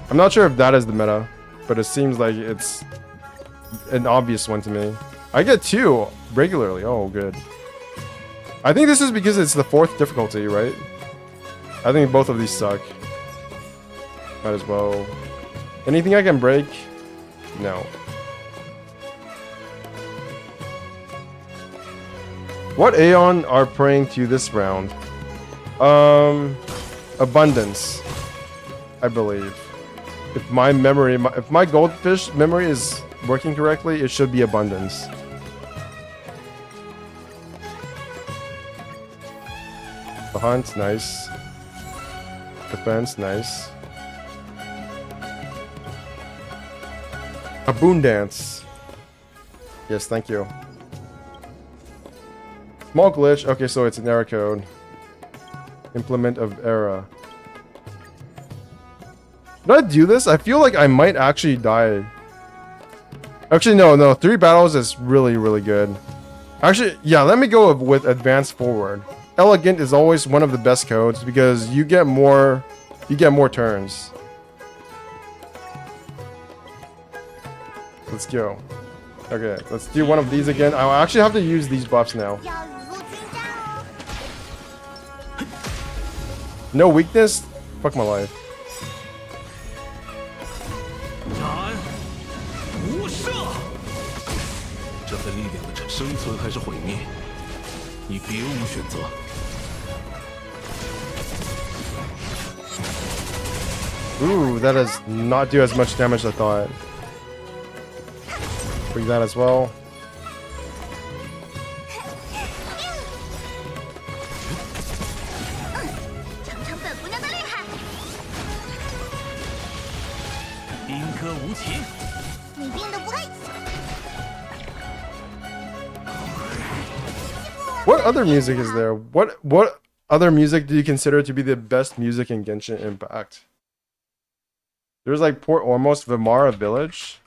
I'm not sure if that is the meta, but it seems like it's an obvious one to me. I get 2 regularly. Oh, good. I think this is because it's the 4th difficulty, right? I think both of these suck. Might as well. Anything I can break? No. What Aeon are praying to this round? Abundance, I believe. If my memory, if my goldfish memory is working correctly, it should be abundance. The hunt, nice. Defense, nice. Abundance. Yes, thank you. Small glitch. Okay, so it's an error code. Implement of error. Should I do this? I feel like I might actually die. Actually, no. 3 battles is really, really good. Actually, yeah, let me go with advance forward. Elegant is always one of the best codes because you get more turns. Let's go. Okay, let's do one of these again. I'll actually have to use these buffs now. 要入侵战哦！ No weakness? Fuck my life. 斩无赦！这份力量的生存还是毁灭，你别无选择。 Ooh, that does not do as much damage as I thought. Bring that as well. What other music is there? What other music do you consider to be the best music in Genshin Impact? There's like Port Ormos Vimara Village.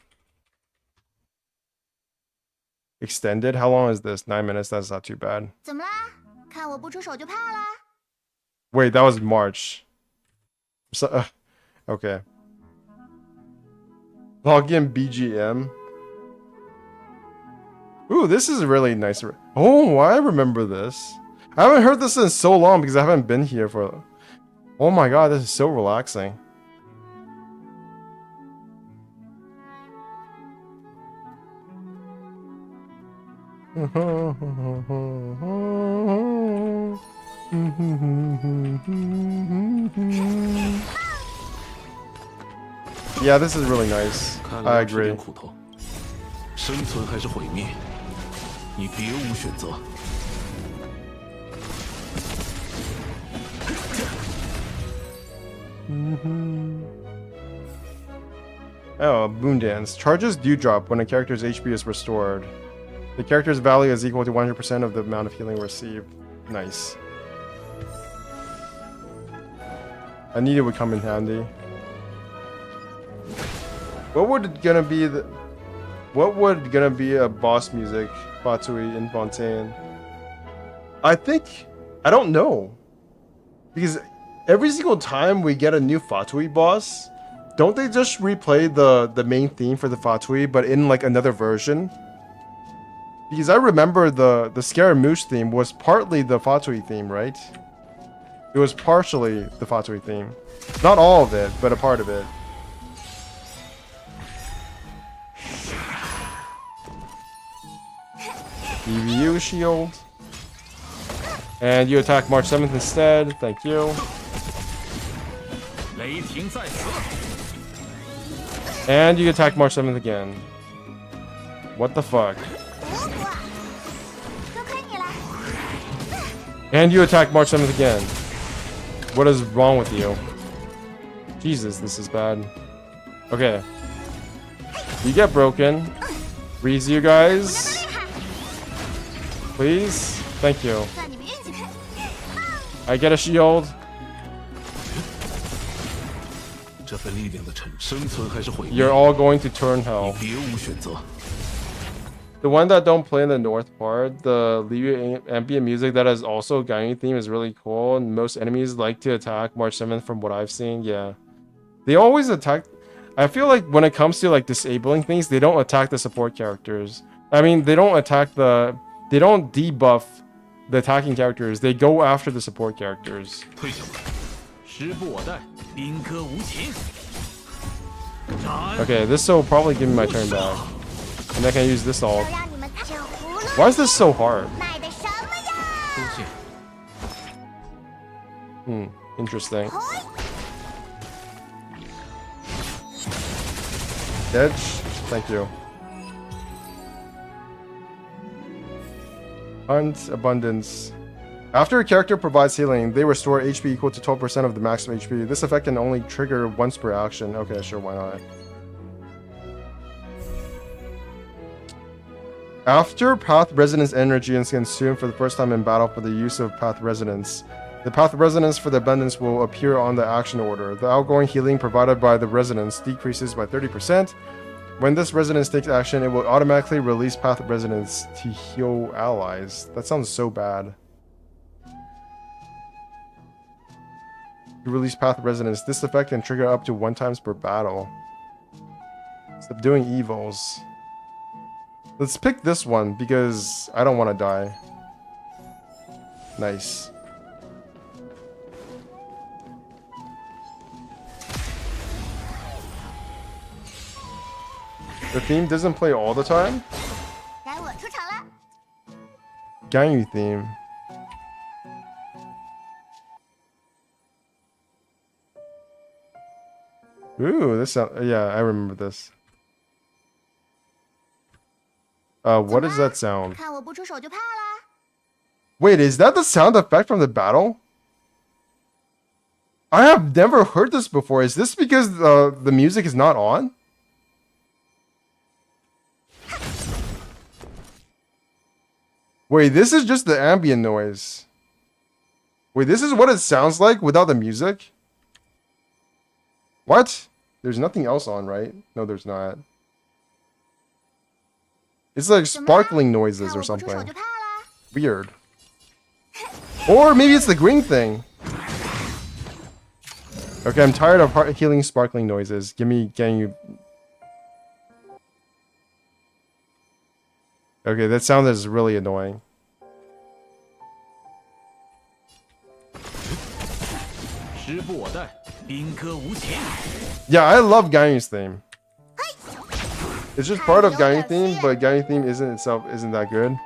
Extended? How long is this? 9 minutes? That's not too bad. 怎么啦？看我不出手就怕啦？ Wait, that was March. So, okay. Login BGM. Ooh, this is really nice. Oh, I remember this. I haven't heard this in so long because I haven't been here for... Oh my god, this is so relaxing. Yeah, this is really nice. I agree. 生存还是毁灭，你别无选择。 Oh, Boon Dance. Charges do drop when a character's HP is restored. The character's value is equal to 100% of the amount of healing received. Nice. I knew it would come in handy. What would gonna be a boss music, Fatui and Fontaine? I don't know. Because every single time we get a new Fatui boss, don't they just replay the main theme for the Fatui, but in like another version? Because I remember the Scaramouche theme was partly the Fatui theme, right? It was partially the Fatui theme. Not all of it, but a part of it. EVU shield. And you attack March 7th instead. Thank you. 雷霆在此。And you attack March 7th again. What the fuck? 无果，多亏你了。 And you attack March 7th again. What is wrong with you? Jesus, this is bad. Okay. You get broken. Freeze you guys. Please. Thank you. 算你们运气。 I get a shield. 这份力量的沉，生存还是毁灭？ You're all going to turn hell. 别无选择。 The one that don't play in the north part, the Liu ambient music that is also Ganyu theme is really cool. And most enemies like to attack March 7th from what I've seen. Yeah. They always attack. I feel like when it comes to like disabling things, they don't attack the support characters. I mean, they don't attack the... They don't debuff the attacking characters. They go after the support characters. 退下吧，时不我待，兵戈无情。斩！ Okay, this will probably give me my turn back. And I can use this 要 ult. 让你们看这葫芦 Why is this so hard? 卖的什么呀？出现。 Interesting. 嘿 Edge. Thank you. Hunt Abundance. After a character provides healing, they restore HP equal to 12% of the maximum HP. This effect can only trigger once per action. Okay, sure, why not? After Path Resonance energy is consumed for the first time in battle for the use of Path Resonance, the Path Resonance for the Abundance will appear on the action order. The outgoing healing provided by the Resonance decreases by 30%. When this Resonance takes action, it will automatically release Path Resonance to heal allies. That sounds so bad. You release Path Resonance. This effect can trigger up to 1 time per battle. Stop doing evils. Let's pick this one because I don't want to die. Nice. The theme doesn't play all the time? 该我出场了。 Ganyu theme. Ooh, this sound, yeah, I remember this. What does that sound? 看我不出手就怕啦。 Wait, is that the sound effect from the battle? I have never heard this before. Is this because the music is not on? Wait, this is just the ambient noise. Wait, this is what it sounds like without the music? What? There's nothing else on, right? No, there's not. It's like sparkling noises 看 or 我不出手 something. 就怕啦。 Weird. Or maybe it's the green thing. Okay, I'm tired of healing sparkling noises. Give me Ganyu. Okay, that sound is really annoying. Yeah, I love Ganyu's theme. It's just part of Ganyu theme, but Ganyu theme isn't that good.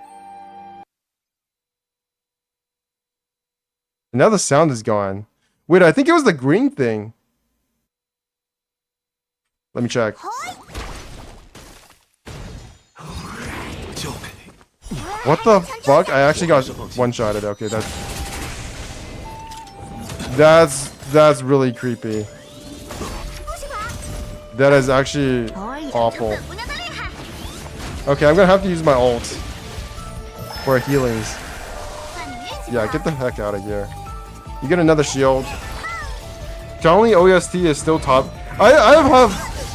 And now the sound is gone. Wait, I think it was the green thing. Let me check. 交给你。 What the fuck? I actually got one-shotted. Okay, that's really creepy. That is actually awful. 不那么厉害。 Okay, I'm gonna have to use my ult for healings. 算你运气 Yeah, 好 get the heck out of here. You get another shield. Johnny OST is still top. I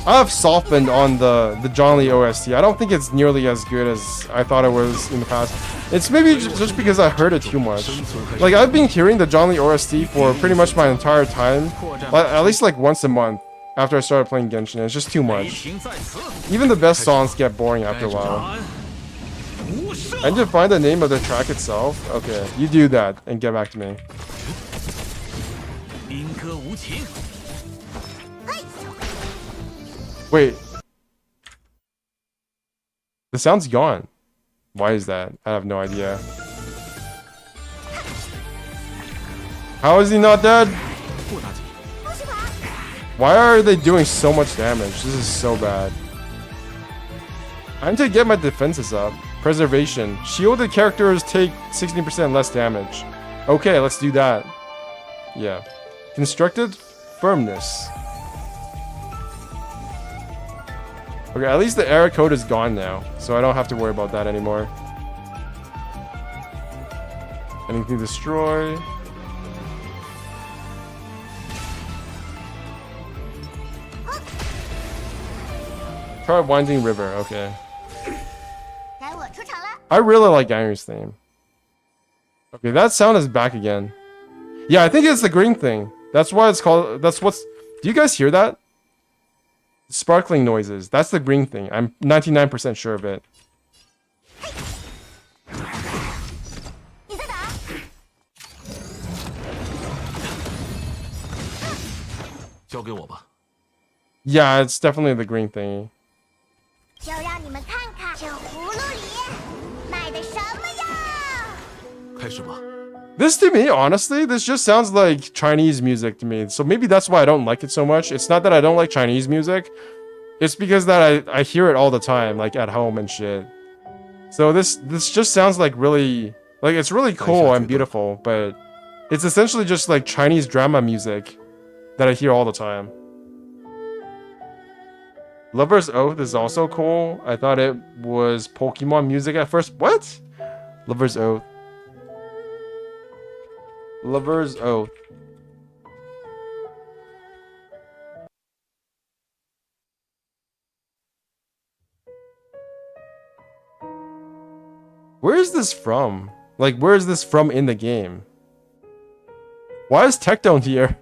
have softened on the Johnny OST. I don't think it's nearly as good as I thought it was in the past. It's maybe just because I heard it too much. Like, I've been hearing the Johnny OST for pretty much my entire time. At least like once a month after I started playing Genshin. It's just too much. Even the best songs get boring after a while. I need to find the name of the track itself. Okay, you do that and get back to me. Wait. The sound's gone. Why is that? I have no idea. How is he not dead? Why are they doing so much damage? This is so bad. I need to get my defenses up. Preservation. Shielded characters take 16% less damage. Okay, let's do that. Yeah. Constructed firmness. Okay, at least the error code is gone now, so I don't have to worry about that anymore. Anything destroy. Try Winding River, okay. 该我出场了。 I really like Ganger's theme. Okay, that sound is back again. Yeah, I think it's the green thing. That's why it's called. That's what's. Do you guys hear that? Sparkling noises. That's the green thing. I'm 99% sure of it. 你在哪？ 交给我吧。 Yeah, it's definitely the green thing. 就让你们看看这葫芦里卖的什么药。开始吧。 This to me, honestly, this just sounds like Chinese music to me. So maybe that's why I don't like it so much. It's not that I don't like Chinese music. It's because that I hear it all the time, like at home and shit. So this just sounds like really, like it's really cool and beautiful, but it's essentially just like Chinese drama music that I hear all the time. Lover's Oath is also cool. I thought it was Pokemon music at first. What? Lover's Oath. Lover's Oath. Where is this from? Like, where is this from in the game? Why is Tectone here?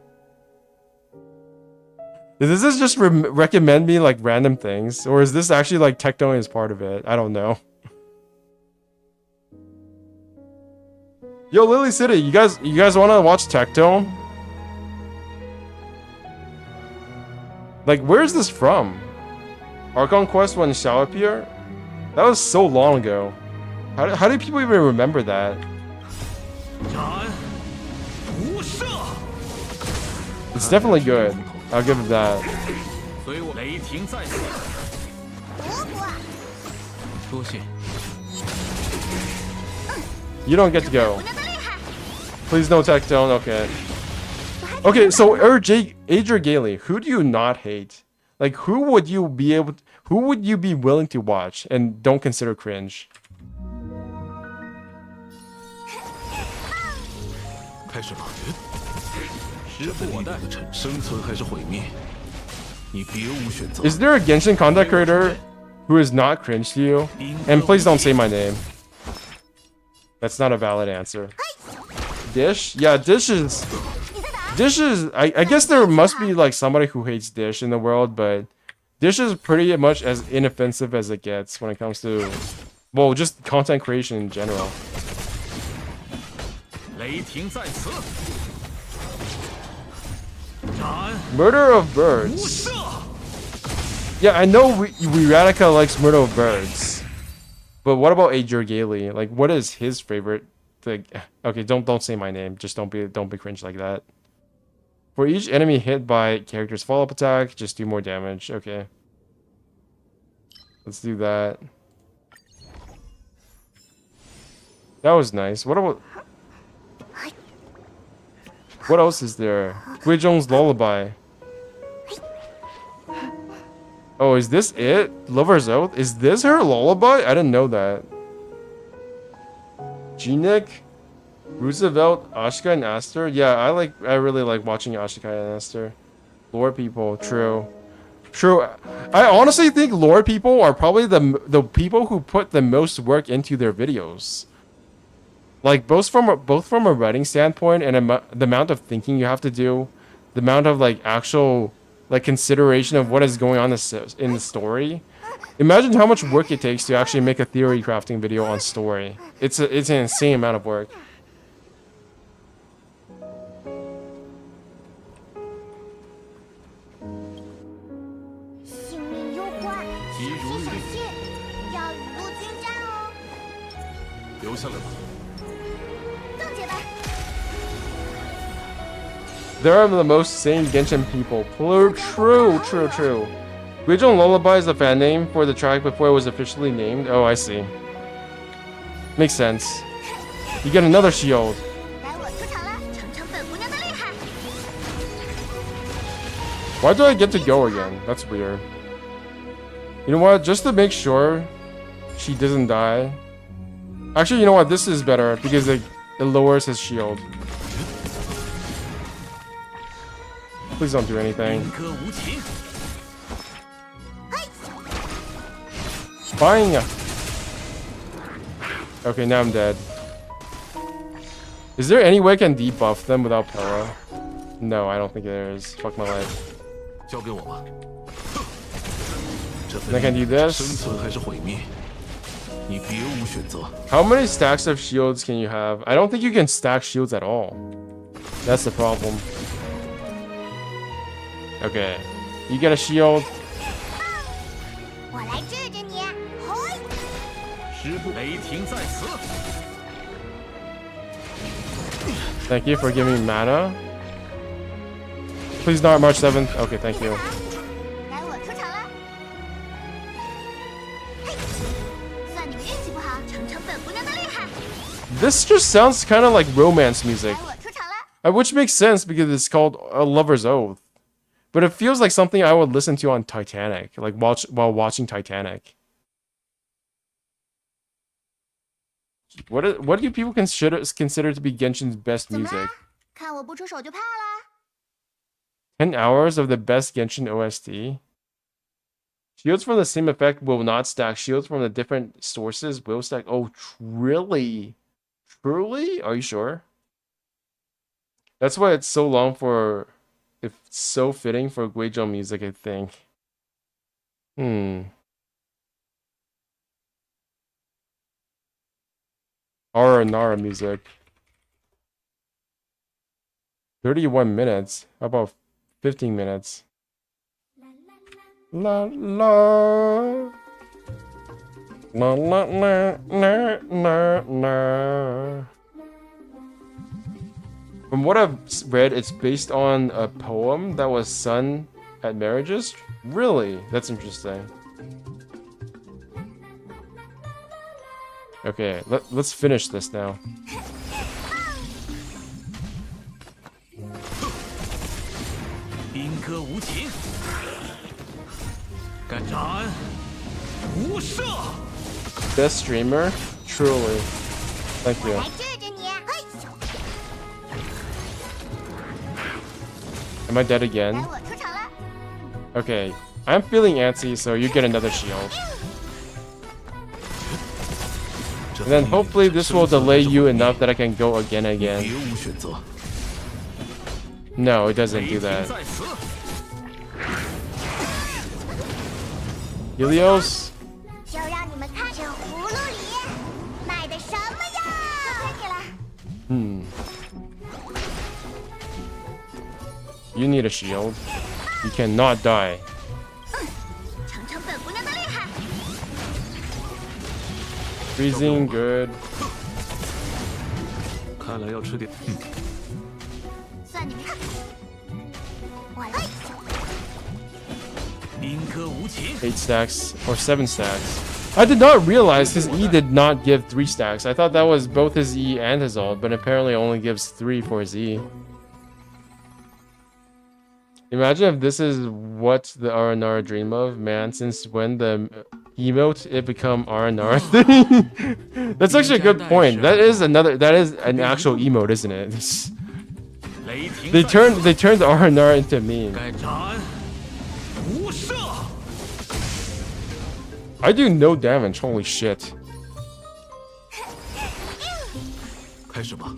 Does this just recommend me like random things? Or is this actually like Tectone is part of it? I don't know. Yo, Lily City, you guys want to watch Tectone? Like, where is this from? Archon Quest when Xiao appear? That was so long ago. How do people even remember that? 斩无赦。 It's definitely good. I'll give it that. 随我雷霆在此。不过，多谢。 You don't get to go. 不那么厉害。 Please no Tectone. Okay. Okay, so Adrian Gailey, who do you not hate? Like, who would you be willing to watch and don't consider cringe? 开始吧。时不我待，生存还是毁灭，你别无选择。 Is there a Genshin content creator who is not cringe to you? And please don't say my name. That's not a valid answer. Dish? Yeah, Dish is... I guess there must be like somebody who hates Dish in the world, but Dish is pretty much as inoffensive as it gets when it comes to, well, just content creation in general. 雷霆在此。斩 Murder of 无 birds. 赦。 Yeah, I know Radica likes Murder of birds, but what about Adrian Gailey? Like, what is his favorite thing? Okay, don't say my name. Just don't be cringe like that. For each enemy hit by character's follow-up attack, just do more damage. Okay. Let's do that. That was nice. What else is there? Guizhong's Lullaby. Oh, is this it? Lover's Oath? Is this her lullaby? I didn't know that. Genik? Roosevelt, Ashika, and Aster? Yeah, I really like watching Ashika and Aster. Lore people, true. True. I honestly think lore people are probably the people who put the most work into their videos. Like both from a writing standpoint and the amount of thinking you have to do, the amount of like actual like consideration of what is going on in the story. Imagine how much work it takes to actually make a theory crafting video on story. It's an insane amount of work. 性命攸关，急如律令，小心，要雨露均沾哦。留下来吧。正解吧。They're the most sane Genshin people. True. Guizhong Lullaby is the fan name for the track before it was officially named. Oh, I see. Makes sense. You get another shield. 该我出场了，尝尝本姑娘的厉害。 Why do I get to go again? That's weird. You know what? Just to make sure she doesn't die. Actually, you know what? This is better because it lowers his shield. Please don't do anything. 兵戈无情。 Fine. Okay, now I'm dead. Is there any way I can debuff them without Pella? No, I don't think there is. Fuck my life. 交给我吧。这份 I can do this. 生存还是毁灭，你别无选择。 How many stacks of shields can you have? I don't think you can stack shields at all. That's the problem. Okay. You get a shield. 我来治治你。嘿，师不雷霆在此。 Thank you for giving me mana. Please not March 7th. Okay, thank you. 该我出场了。嘿，算你们运气不好，尝尝本姑娘的厉害。 This just sounds kind of like romance music. 该我出场了。 Which makes sense because it's called A Lover's Oath. But it feels like something I would listen to on Titanic, like while watching Titanic. What do people consider to be Genshin's best 怎么 music? 啦？看我不出手就怕啦。 10 hours of the best Genshin OST. Shields from the same effect will not stack. Shields from the different sources will stack. Oh, really? Truly? Are you sure? That's why it's so long for... It's so fitting for Guizhong music, I think. Nara music. 31 minutes. How about 15 minutes? La la. La la la la la la. From what I've read, it's based on a poem that was sung at marriages. Really? That's interesting. Okay, let's finish this now. 兵戈无情，敢斩无赦。 Best streamer? Truly. Thank 我 you. 来治治你。嘿， Am I dead 该 again? 我出场了。 Okay. I'm feeling antsy, so you get another shield. 这 And then hopefully this will delay you enough that I can go again and 别 again. 无选择。 No, it doesn't 雷 do 霆 that. 在此。 Helios? 就让你们看这葫芦里卖的什么药。就该你了。 You need a shield. You cannot die. 尝尝本姑娘的厉害。 Freezing, good. 看来要吃点。算你们看。我来。兵戈无情， 8 stacks or 7 stacks. I did not realize his E did not give 3 stacks. I thought that was both his E and his ult, but apparently only gives 3 for his E. Imagine if this is what the RNR dream of, man. Since when the emote it become RNR thing? That's actually a good point. That is an actual emote, isn't it? 雷霆 They 在 turned the RNR into a meme. 该斩无赦。 I do no damage. Holy shit. 开始吧。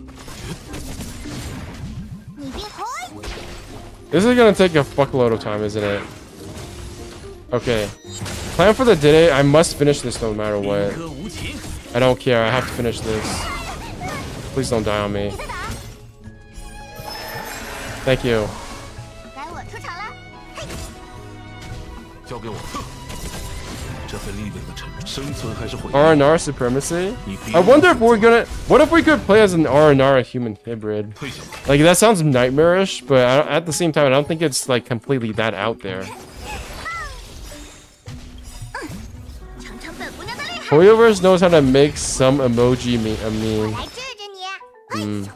你别嘿。 This is gonna take a fuckload of time, isn't it? Okay. Plan for the day. I must finish this no matter 兵 what. 戈无情， I don't care. I have to finish this. Please don't die on me. 别打。 Thank you. 该我出场了。嘿，交给我。这份力量的沉生存还是毁灭？ RNR supremacy. 你别 I wonder if we're gonna. What if we could play as an RNR human hybrid? 退下吧。 Like that sounds nightmarish, but at the same time, I don't think it's like completely that out there. 尝尝本姑娘的厉害， Hoyoverse knows how to make some emoji meme. 来治治你。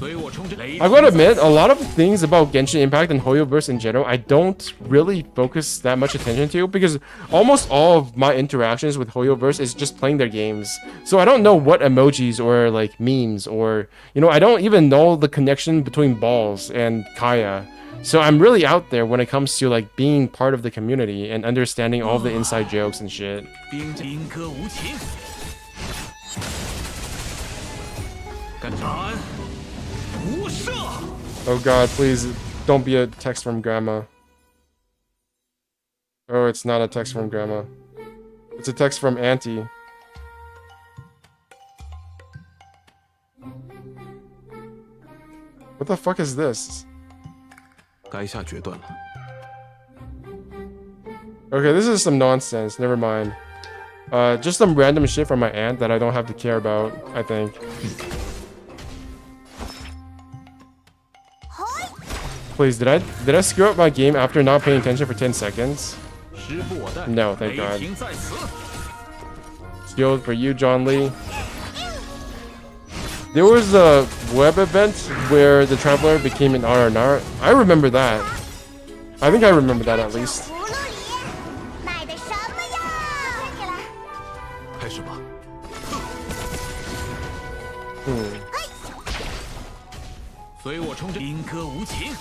随我冲阵！雷 I gotta admit, a lot of things about Genshin Impact and Hoyoverse in general, I don't really focus that much attention to because almost all of my interactions with Hoyoverse is just playing their games. So I don't know what emojis or like memes or, you know, I don't even know the connection between Balls and Kaya. So I'm really out there when it comes to like being part of the community and understanding all the inside jokes and shit. 兵戈无情，敢斩无赦！ Oh god, please don't be a text from grandma. Oh, it's not a text from grandma. It's a text from auntie. What the fuck is this? 该下决断了。 Okay, this is some nonsense. Never mind. Just some random shit from my aunt that I don't have to care about, I think. Please, did I screw up my game after not paying attention for 10 seconds? 时不我待。 No, thank 雷 God. 霆在此。 Skilled for you, John Lee. There was a web event where the Traveler became an RNR. I remember that. I think I remember that at least. 葫芦里卖的什么呀？看起来，开始吧。随我冲阵！兵戈无情。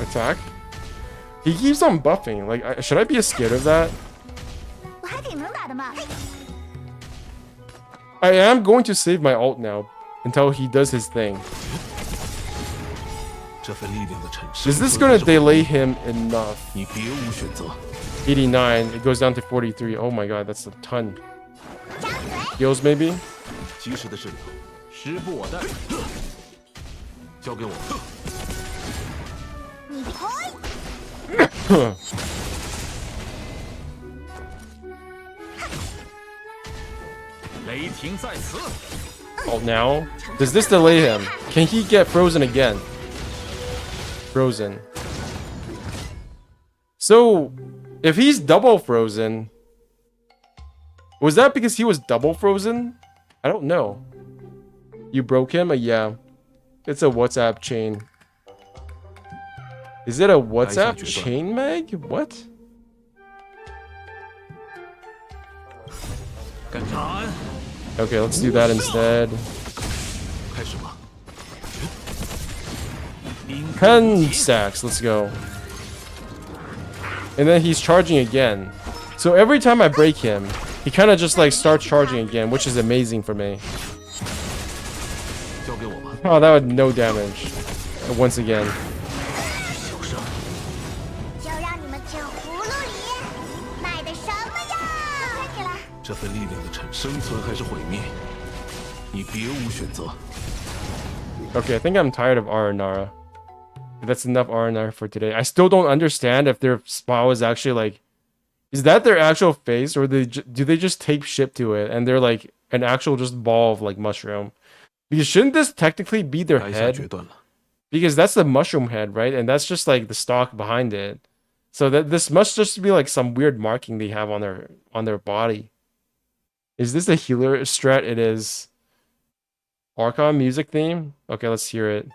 Attack? He keeps on buffing. Like, should I be scared of that? 我还挺能打的嘛。 I am going to save my ult now until he does his thing. 这份力量的沉。 Is this gonna delay him enough? 你别无选择。 89. It goes down to 43. Oh my god, that's a ton. Heals maybe? 及时的治疗，时不我待。交给我。你雷霆在此。 Oh, now? Does this delay him? Can he get frozen again? Frozen. So, if he's double frozen, was that because he was double frozen? I don't know. You broke him? Yeah. It's a WhatsApp chain. Is it a WhatsApp chain, Meg? What? 敢斩！ Okay, let's do that instead. 开始吧。兵戈 10 stacks, let's go. And then he's charging again. So every time I break him, he kind of just like starts charging again, which is amazing for me. 交给我吧。 Oh, that would no damage. Once again. 小声。就让你们吃葫芦里卖的什么呀？看起来，这份力量的沉，生存还是毁灭？你别无选择。 Okay, I think I'm tired of RNR. That's enough RNR for today. I still don't understand if their spawn is actually like... Is that their actual face, or do they just tape shit to it and they're like an actual just ball of like mushroom? Because shouldn't this technically be their 该下决 head? 断了。 Because that's the mushroom head, right? And that's just like the stalk behind it. So that this must just be like some weird marking they have on their body. Is this a healer strat? It is. Archon music theme? Okay, let's hear it.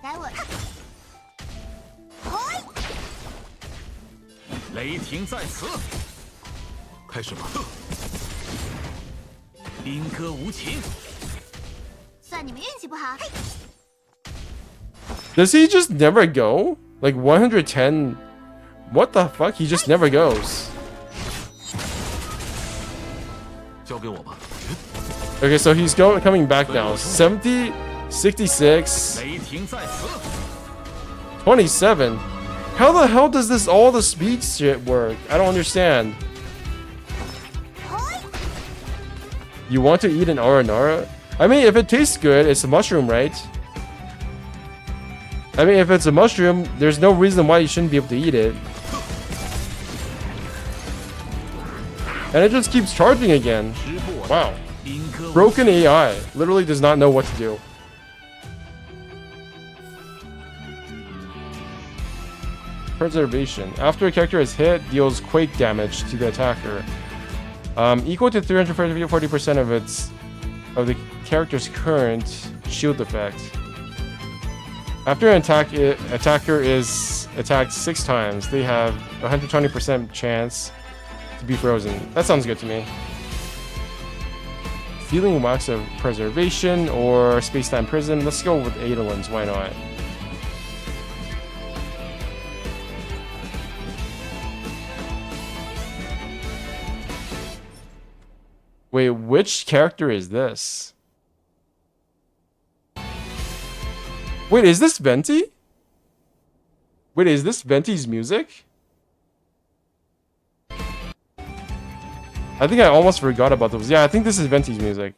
来我看。雷霆在此。开始吧。兵戈无情。算你们运气不好。 Does he just never go? Like 110? What the fuck? He just never goes. 交给我吧。 Okay, so he's coming back now. 70, 66, 雷霆在此。 27. How the hell does this all the speed shit work? I don't understand. You want to eat an aranara? I mean, if it tastes good, it's a mushroom, right? I mean, if it's a mushroom, there's no reason why you shouldn't be able to eat it. And it just keeps charging again. Wow. Broken AI. Literally does not know what to do. Preservation. After a character is hit, deals quake damage to the attacker. Equal to 340% of the character's current shield effect. After an attacker is attacked 6 times, they have a 120% chance to be frozen. That sounds good to me. Healing wax of preservation or space-time prism. Let's go with Eidolons, why not? Wait, which character is this? Wait, is this Venti? Wait, is this Venti's music? I think I almost forgot about those. Yeah, I think this is Venti's music.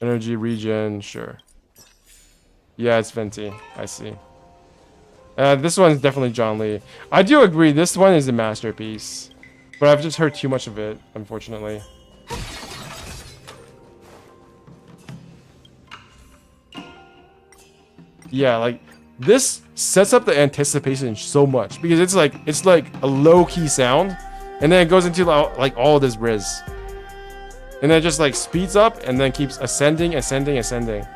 Energy regen, sure. Yeah, it's Venti. I see. This one's definitely John Lee. I do agree, this one is a masterpiece. But I've just heard too much of it, unfortunately. Yeah, like, this sets up the anticipation so much. Because it's like a low-key sound. And then it goes into like all this riz. And then it just like speeds up and then keeps ascending, ascending, ascending.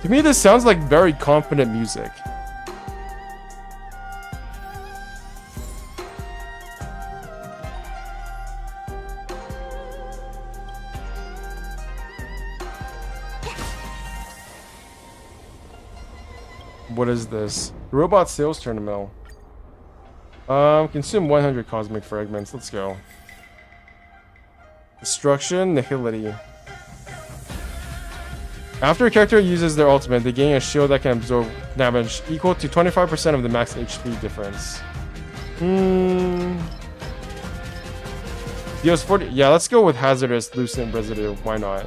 To me, this sounds like very confident music. What is this? Robot sales terminal. Consume 100 cosmic fragments. Let's go. Destruction, nihility. After a character uses their ultimate, they gain a shield that can absorb damage equal to 25% of the max HP difference. Deals 40. Yeah, let's go with hazardous lucent residue. Why not?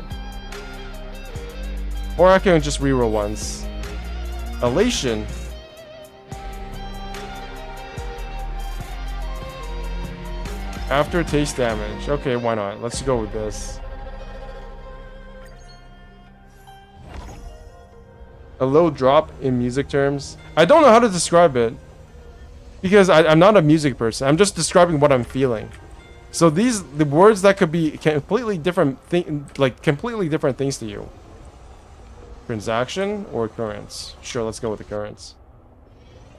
Or I can just reroll once. Elation. After taste damage. Okay, why not? Let's go with this. A low drop in music terms. I don't know how to describe it because I'm not a music person. I'm just describing what I'm feeling. So the words that could be completely different completely different things to you. Transaction or occurrence? Sure, let's go with occurrence.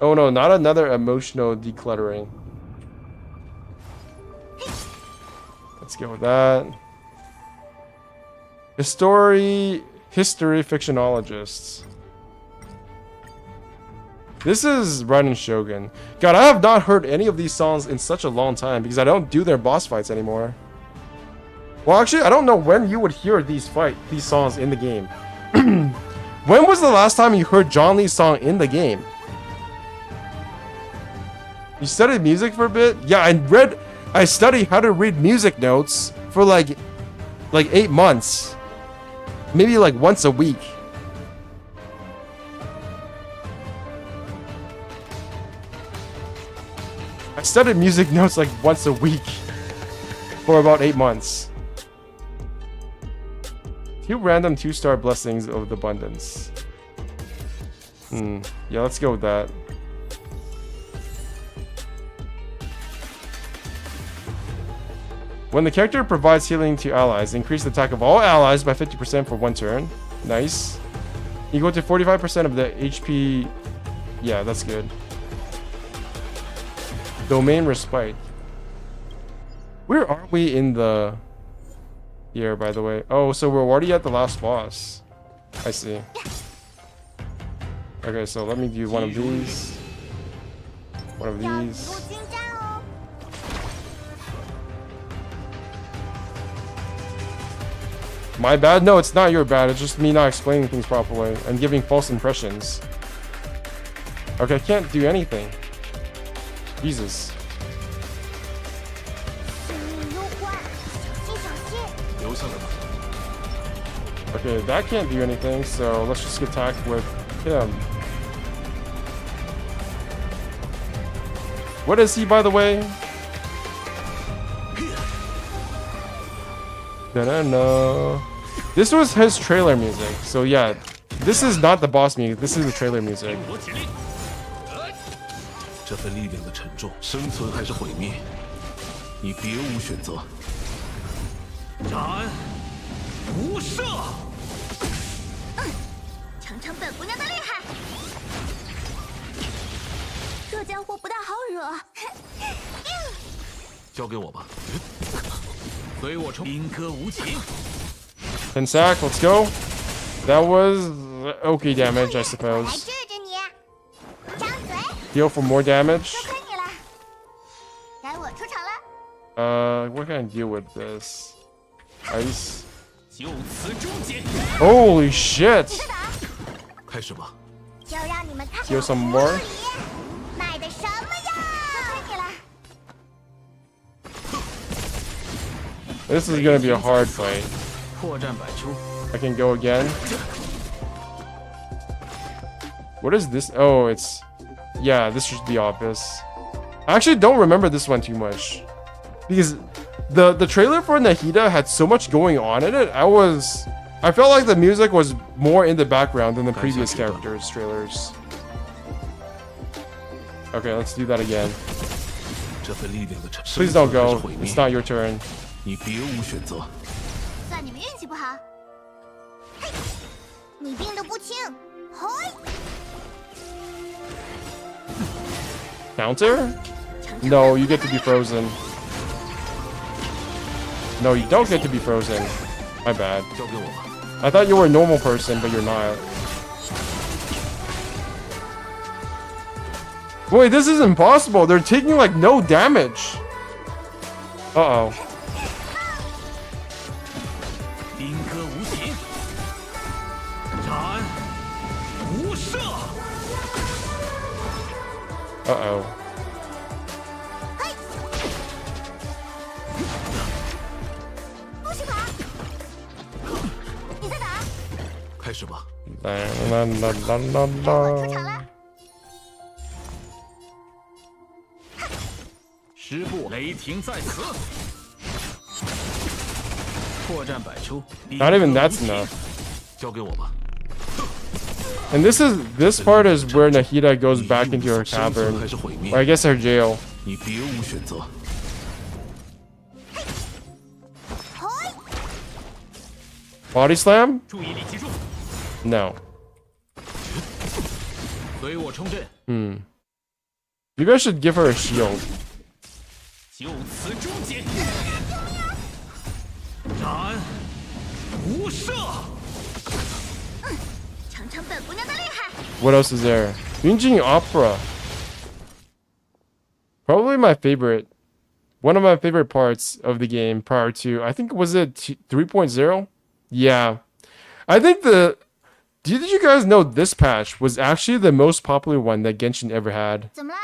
Oh no, not another emotional decluttering. Let's go with that. History fictionologists. This is Raiden Shogun. God, I have not heard any of these songs in such a long time because I don't do their boss fights anymore. Well, actually, I don't know when you would hear these songs in the game. When was the last time you heard John Lee's song in the game? You studied music for a bit? Yeah, I studied how to read music notes for like 8 months. Maybe like once a week. I studied music notes like once a week for about 8 months. 2 random 2-star blessings of the abundance. Yeah, let's go with that. When the character provides healing to allies, increase the attack of all allies by 50% for 1 turn. Nice. Equal to 45% of the HP. Yeah, that's good. Domain respite. Where are we in the here, by the way? Oh, so we're already at the last boss. I see. Okay, so let me do one of these. One of these. My bad? No, it's not your bad. It's just me not explaining things properly and giving false impressions. Okay, I can't do anything. Jesus. 留下来吧。 Okay, that can't do anything, so let's just attack with him. What is he, by the way? No. This was his trailer music, so yeah. This is not the boss music, this is the trailer music. 我起立。这份力量的沉重，生存还是毁灭，你别无选择。斩，无赦。尝尝本姑娘的厉害。这家伙不大好惹。交给我吧。随我冲！兵戈无情。 Pensac, let's go. That was okay damage, I 来 suppose. 治治你。张嘴， Heal for more damage. 多亏你了。该我出场了。 What can I do with this? Ice. 就此终结。 Holy shit! 再打，开始吧。就让你们看 Heal some 葫 more. 芦里卖的什么呀？多亏你了。 This is gonna be a hard fight. 破绽百出。 I can go again. What is this? Oh, it's... Yeah, this should be obvious. I actually don't remember this one too much. Because the trailer for Nahida had so much going on in it. I felt like the music was more in the background than the previous characters' trailers. Okay, let's do that again. 这份力量的沉。 Please don't 生存还是 go. 毁灭 It's not your turn. 你别无选择。 算你们运气不好。嘿，你病得不轻。嘿， Counter? No, you get to be frozen. No, you don't get to be frozen. My bad. 交给我吧。 I thought you were a normal person, but you're not. Wait, this is impossible. They're taking like no damage. Uh-oh. 兵戈无情。斩，无赦。 Uh-oh. 不许跑！你再打，开始吧。 La, la, la, la, la, 我出场 la. 了。师部雷霆在此。破绽百出。 Not even that's enough. 交给我吧。 And this part is where Nahida goes back into her 生存 cavern. 还是毁 Or 灭， I guess her jail. 你别无选择。 嘿， Body slam? 注意力集中， No. 随我冲阵， Maybe I should give her a shield. 就此终结。斩，无赦。尝尝本姑娘的厉害。 What else is there? Yunjin Opera. Probably my favorite. One of my favorite parts of the game prior to, I think, was it 3.0? Yeah. I think did you guys know this patch was actually the most popular one that Genshin ever had? 怎么啦？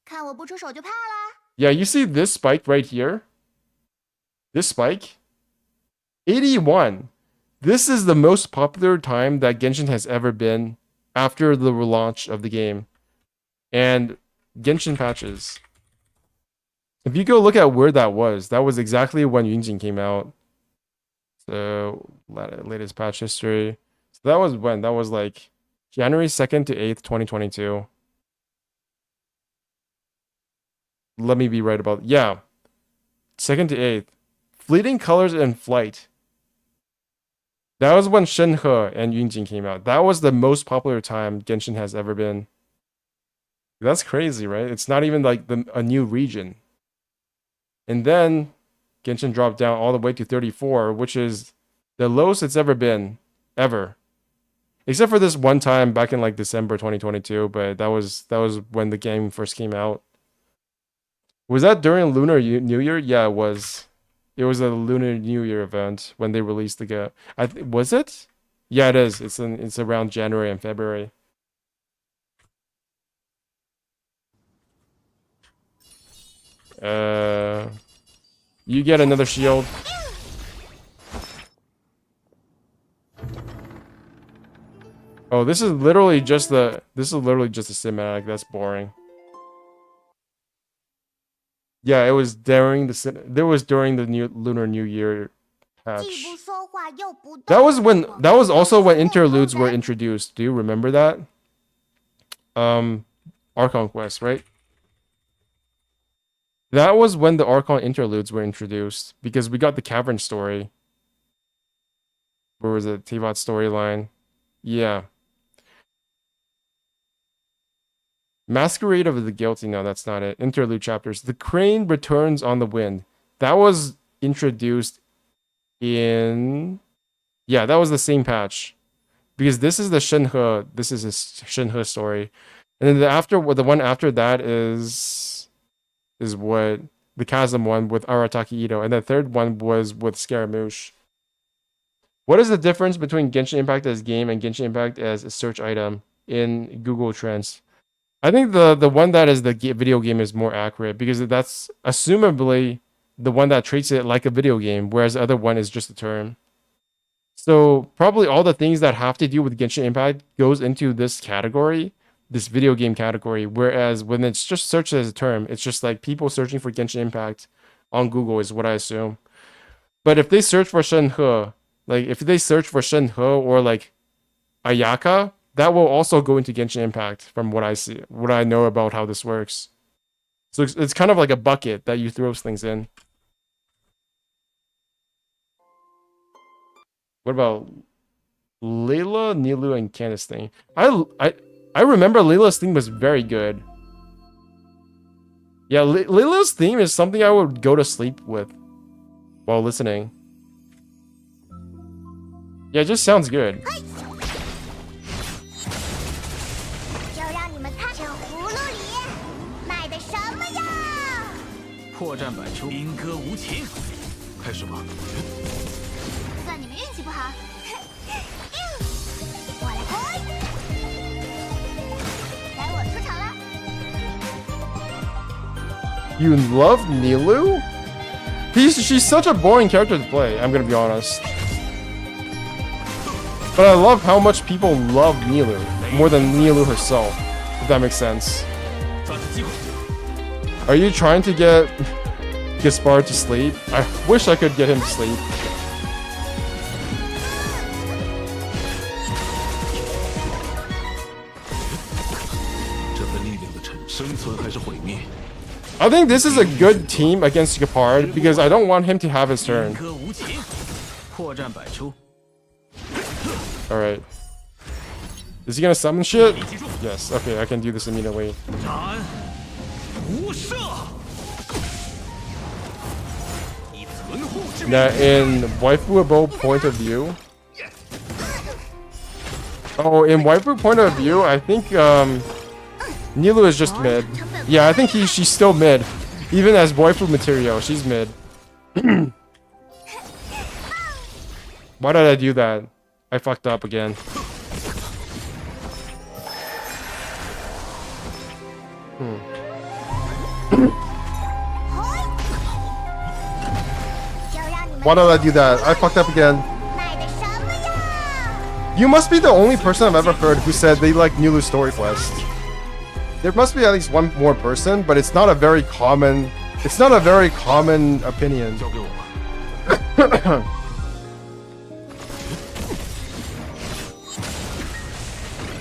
看我不出手就怕啦？ Yeah, you see this spike right here? This spike? 81. This is the most popular time that Genshin has ever been after the relaunch of the game. And Genshin patches. If you go look at where that was exactly when Yunjin came out. So, latest patch history. So that was when? That was like January 2nd to 8th, 2022. Let me be right about... Yeah. 2nd to 8th. Fleeting Colors and Flight. That was when Shenhe and Yunjin came out. That was the most popular time Genshin has ever been. That's crazy, right? It's not even like a new region. And then Genshin dropped down all the way to 34, which is the lowest it's ever been. Ever. Except for this one time back in like December 2022, but that was when the game first came out. Was that during Lunar New Year? Yeah, it was. It was a Lunar New Year event when they released the game. Was it? Yeah, it is. It's around January and February. You get another shield. Oh, this is literally just the cinematic. That's boring. Yeah, it was during the Lunar New Year 既 patch. 不说话又不动。 That was also when interludes were introduced. Do you remember that? Archon Quest, right? That was when the Archon interludes were introduced because we got the Cavern story. Where was it? Teyvat storyline. Yeah. Masquerade of the Guilty. No, that's not it. Interlude chapters. The Crane returns on the wind. That was introduced in... Yeah, that was the same patch. Because this is the Shenhe. This is his Shenhe story. And then the one after that is what the Chasm one with Arataki Ito. And the third one was with Scaramouche. What is the difference between Genshin Impact as game and Genshin Impact as a search item in Google Trends? I think the one that is the video game is more accurate because that's assumably the one that treats it like a video game, whereas the other one is just a term. So probably all the things that have to do with Genshin Impact goes into this category, this video game category, whereas when it's just searched as a term, it's just like people searching for Genshin Impact on Google is what I assume. But if they search for Shenhe, like if they search for Shenhe or like Ayaka, that will also go into Genshin Impact from what I see, what I know about how this works. So it's kind of like a bucket that you throw things in. What about Layla, Nilou, and Candace thing? I remember Layla's theme was very good. Yeah, Layla's theme is something I would go to sleep with while listening. Yeah, it just sounds good. 就让你们看这葫芦里卖的什么呀！破绽百出，兵戈无情，开始吧。算你们运气不好。我来开，该我出场了。 You love Nilou? She's such a boring character to play, I'm gonna be honest. But I love how much people love Nilou, more than Nilou herself, if that makes sense. 抓住机会， Are you trying to get Gaspard to sleep? I wish I could get him to sleep. 这份力量的生存还是毁灭？ I think this is a good team against Gaspard because I don't want him to have his 兵 turn. 戈无情，破绽百出。 Alright. Is he gonna summon shit? Yes, okay, I can do this immediately. 斩无赦，以存护之名。 Now, in waifuable point of view... Oh, in waifu point of view, I think, Nilou is just mid. Yeah, I think she's still mid. Even as waifu material, she's mid. Why did I do that? I fucked up again. Why did I do that? I fucked up again. 卖的什么呀？ You must be the only person I've ever heard who said they like Nilou's story quest. There must be at least one more person, but it's not a very common opinion. 交给我吧。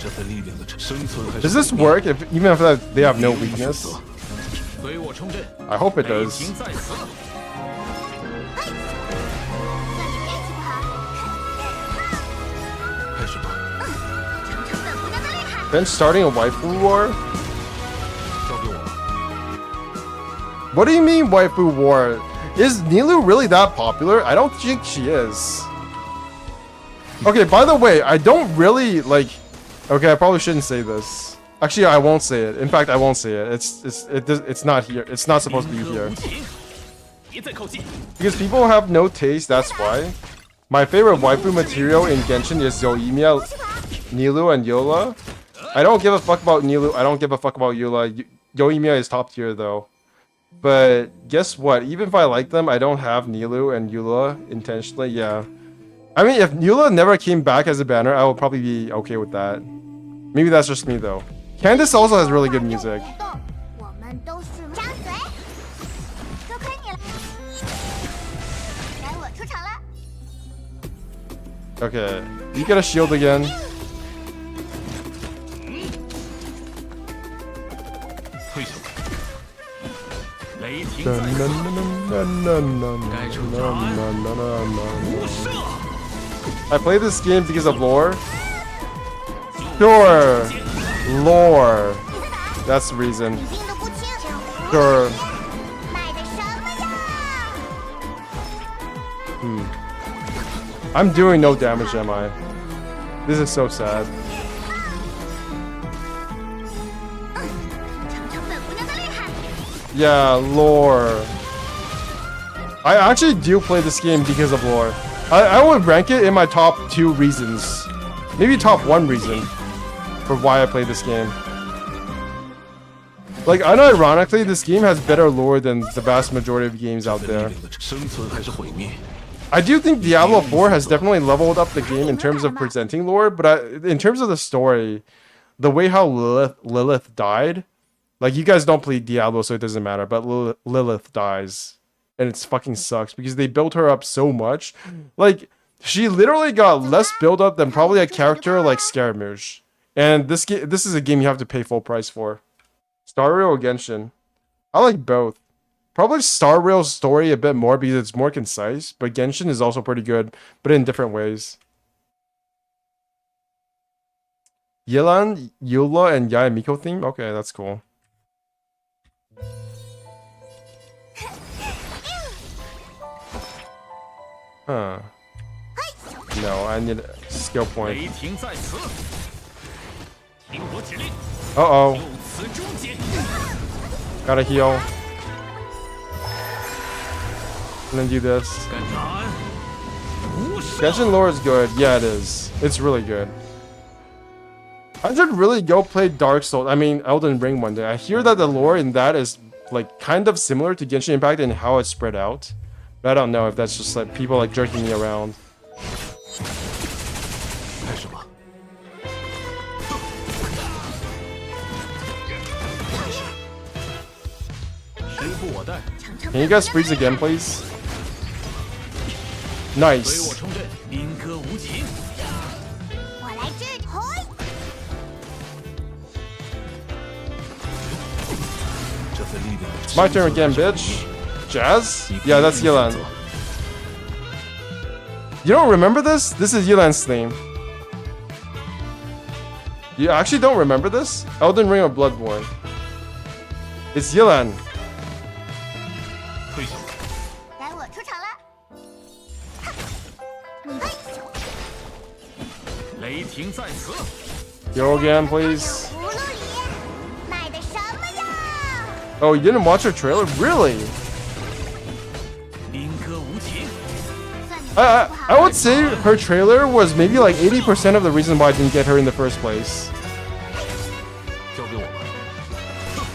这份力量的生存还是 Does this work if even if they have no weakness? 随我冲阵， I hope it 北 does. 庭在此。算你们运气不好。开始吧，成成本不那么厉害。 Then starting a waifu war? 交给我吧。 What do you mean waifu war? Is Nilou really that popular? I don't think she is. Okay, by the way, I don't really like. Okay, I probably shouldn't say this. Actually, I won't say it. In fact, I won't say it. It's not here. It's not supposed to be 兵戈 here. 无情，别再靠近。 Because people have no taste, that's why. My favorite waifu material in Genshin is Zoimiya, Nilou, and Yola. I don't give a fuck about Nilou. I don't give a fuck about Yola. Yoimiya is top tier though. But guess what? Even if I like them, I don't have Nilou and Eula intentionally. Yeah. I mean, if Eula never came back as a banner, I would probably be okay with that. Maybe that's just me though. Candace also has really good music. 我们都是张嘴，多亏你了。该我出场了。 Okay, you get a shield again. 退下吧。雷霆在侧，该出闸。无赦。 I play this game because of lore. Sure, lore. That's the reason. 你病得不轻，这葫芦 Sure. 卖的什么呀？ I'm doing no damage, am I? This is so sad. 尝尝本姑娘的厉害。 Yeah, lore. I actually do play this game because of lore. I would rank it in my top 2 reasons. Maybe top 1 reason for why I play this game. Like, unironically, this game has better lore than the vast majority of games out 力 there. 量的生存还是毁灭？ I do think Diablo 4 has definitely leveled up the game in terms of presenting lore, but in terms of the story, the way how Lilith died, like, you guys don't play Diablo, so it doesn't matter, but Lilith dies. And it fucking sucks because they built her up so much. Like, she literally got less build up than probably a character like Scaramouche. And this is a game you have to pay full price for. Star Rail or Genshin? I like both. Probably Star Rail's story a bit more because it's more concise, but Genshin is also pretty good, but in different ways. Yelan, Eula, and Yae Miko theme? Okay, that's cool. Huh. No, I need a skill point. 雷霆在此，听我指令， Uh-oh. 就此终结。 Gotta heal. And then do this. 敢斩，无赦。 Genshin lore is good. Yeah, it is. It's really good. I should really go play Dark Souls. I mean, Elden Ring one day. I hear that the lore in that is like kind of similar to Genshin Impact and how it's spread out. But I don't know if that's just like people like jerking me around. 开始吧。时不我待， Can you guys freeze again, please? 随 Nice. 我冲阵，兵戈无情。我来治你。嘿，这份力量的 My turn again, bitch. Jazz? Yeah, that's Yelan. You don't remember this? This is Yelan's theme. You actually don't remember this? Elden Ring or Bloodborne? It's Yelan. 退下吧。该我出场了。你嘿，雷霆在此， Yo again, please. 葫芦里卖的什么呀？ Oh, you didn't watch her trailer? Really? 兵戈无情。 算你 I would say her trailer was maybe like 80% of the reason why I didn't get her in the first place. 交给我吧。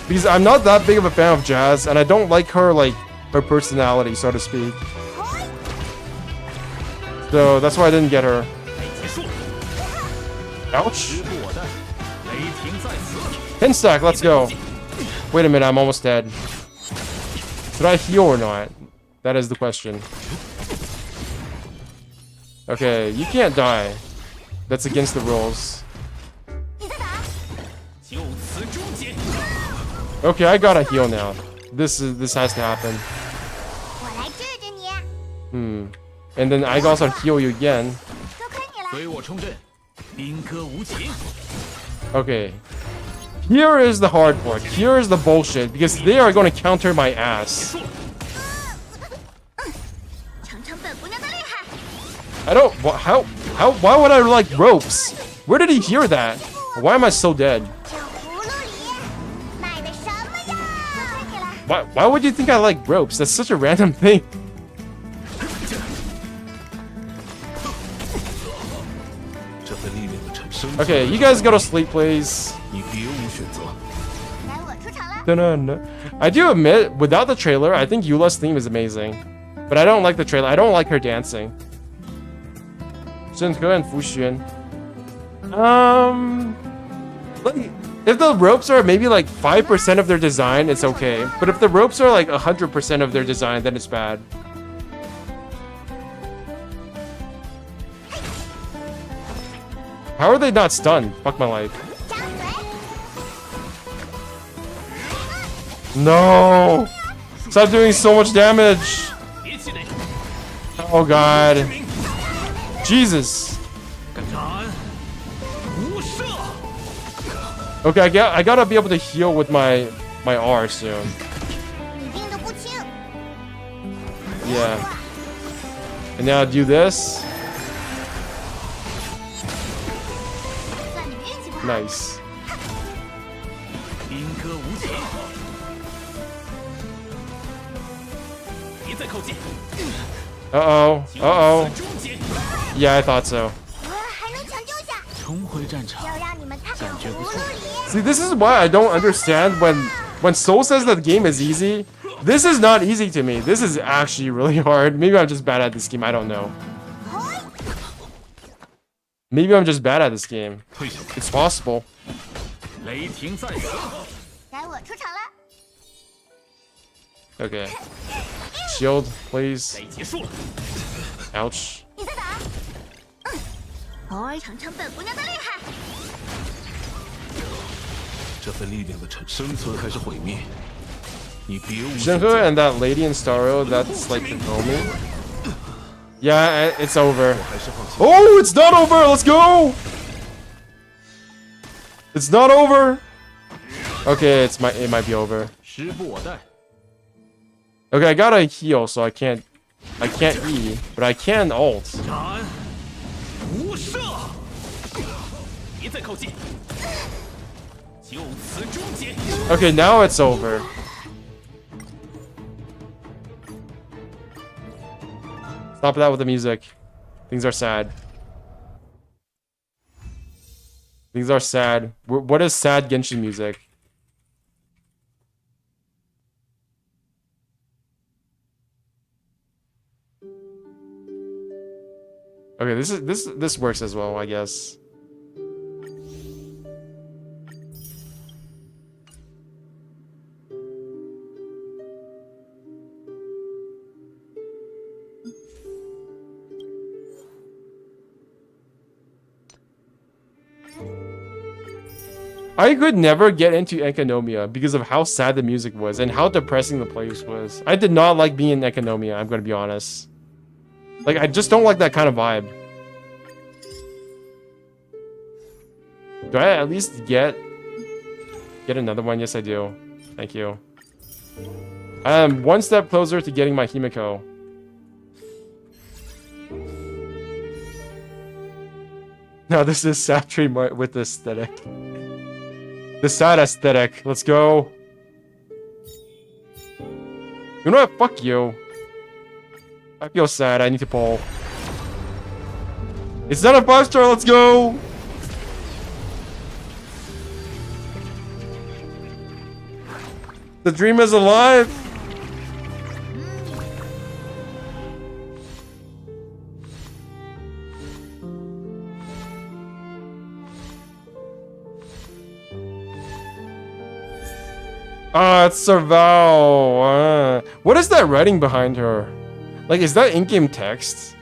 Because I'm not that big of a fan of Jazz, and I don't like her, like, her personality, so to speak. So that's why I didn't get her. 结束， Ouch. 时不我待，雷霆在此。 Pin stack, let's go. Wait a minute, I'm almost dead. Should I heal or not? That is the question. Okay, you can't die. That's against the rules. 你在哪？ 就此终结。 Okay, I gotta heal now. This has to happen. 我来治治你。 And then I also heal you again. 多亏你了。随我冲阵，兵戈无情。 Okay. Here is the hard part. Here is the bullshit because they are going to counter my ass. 尝尝本姑娘的厉害。 I don't. Why would I like ropes? Where did he hear that? Why am I so dead? 这葫芦里卖的什么呀？多亏你了。 Why would you think I like ropes? That's such a random thing. 这份力量的产生。 Okay, you guys go to sleep, please. 你别无选择。该我出场了。 Dun-dun-dun. I do admit, without the trailer, I think Eula's theme is amazing. But I don't like the trailer. I don't like her dancing. Zhenhe and Fuxuan. Like, if the ropes are maybe like 5% of their design, it's okay. But if the ropes are like 100% of their design, then it's bad. How are they not stunned? Fuck my life. 张嘴， No! Stop doing so much damage! 别气馁， Oh god. Jesus. 斩，无赦。 Okay, I gotta be able to heal with my R soon. 你盯得不清。 Yeah. And now do this. 算你们运气不好。 Nice. 兵戈无情，别再靠近， Uh-oh. 就 Uh-oh. 此终结。 Yeah, I thought so. 我还能抢救下，重回战场，要让你们看看葫芦里。 See, this is why I don't understand when Soul says that the game is easy. This is not easy to me. This is actually really hard. Maybe I'm just bad at this game. I don't know. Maybe I'm just bad at this game. 退下， It's possible. 雷霆在此。 该我出场了。 Okay. Shield, please. 该结束了。 Ouch. 你在哪？偶尔尝尝本姑娘的厉害。 这份力量的生存还是毁灭，你别无选 Zhenhe 择。 and that lady in Starro, that's like the homie. Yeah, it's over. 还是放弃。 Oh, it's not over. Let's go. It's not over. Okay, it might be over. 时不我待， Okay, I gotta heal, so I can't E, but I can ult. 斩，无赦。别再靠近，就此终结。 Okay, now it's over. Stop that with the music. Things are sad. Things are sad. What is sad Genshin music? Okay, this works as well, I guess. I could never get into Economia because of how sad the music was and how depressing the place was. I did not like being in Economia, I'm gonna be honest. Like, I just don't like that kind of vibe. Do I at least get another one? Yes, I do. Thank you. I am one step closer to getting my Himiko. No, this is Saptree with the aesthetic. The sad aesthetic. Let's go. You know what? Fuck you. I feel sad. I need to pull. It's not a 5-star. Let's go. The dream is alive. Ah, it's Serval. What is that writing behind her? Like, is that in-game text?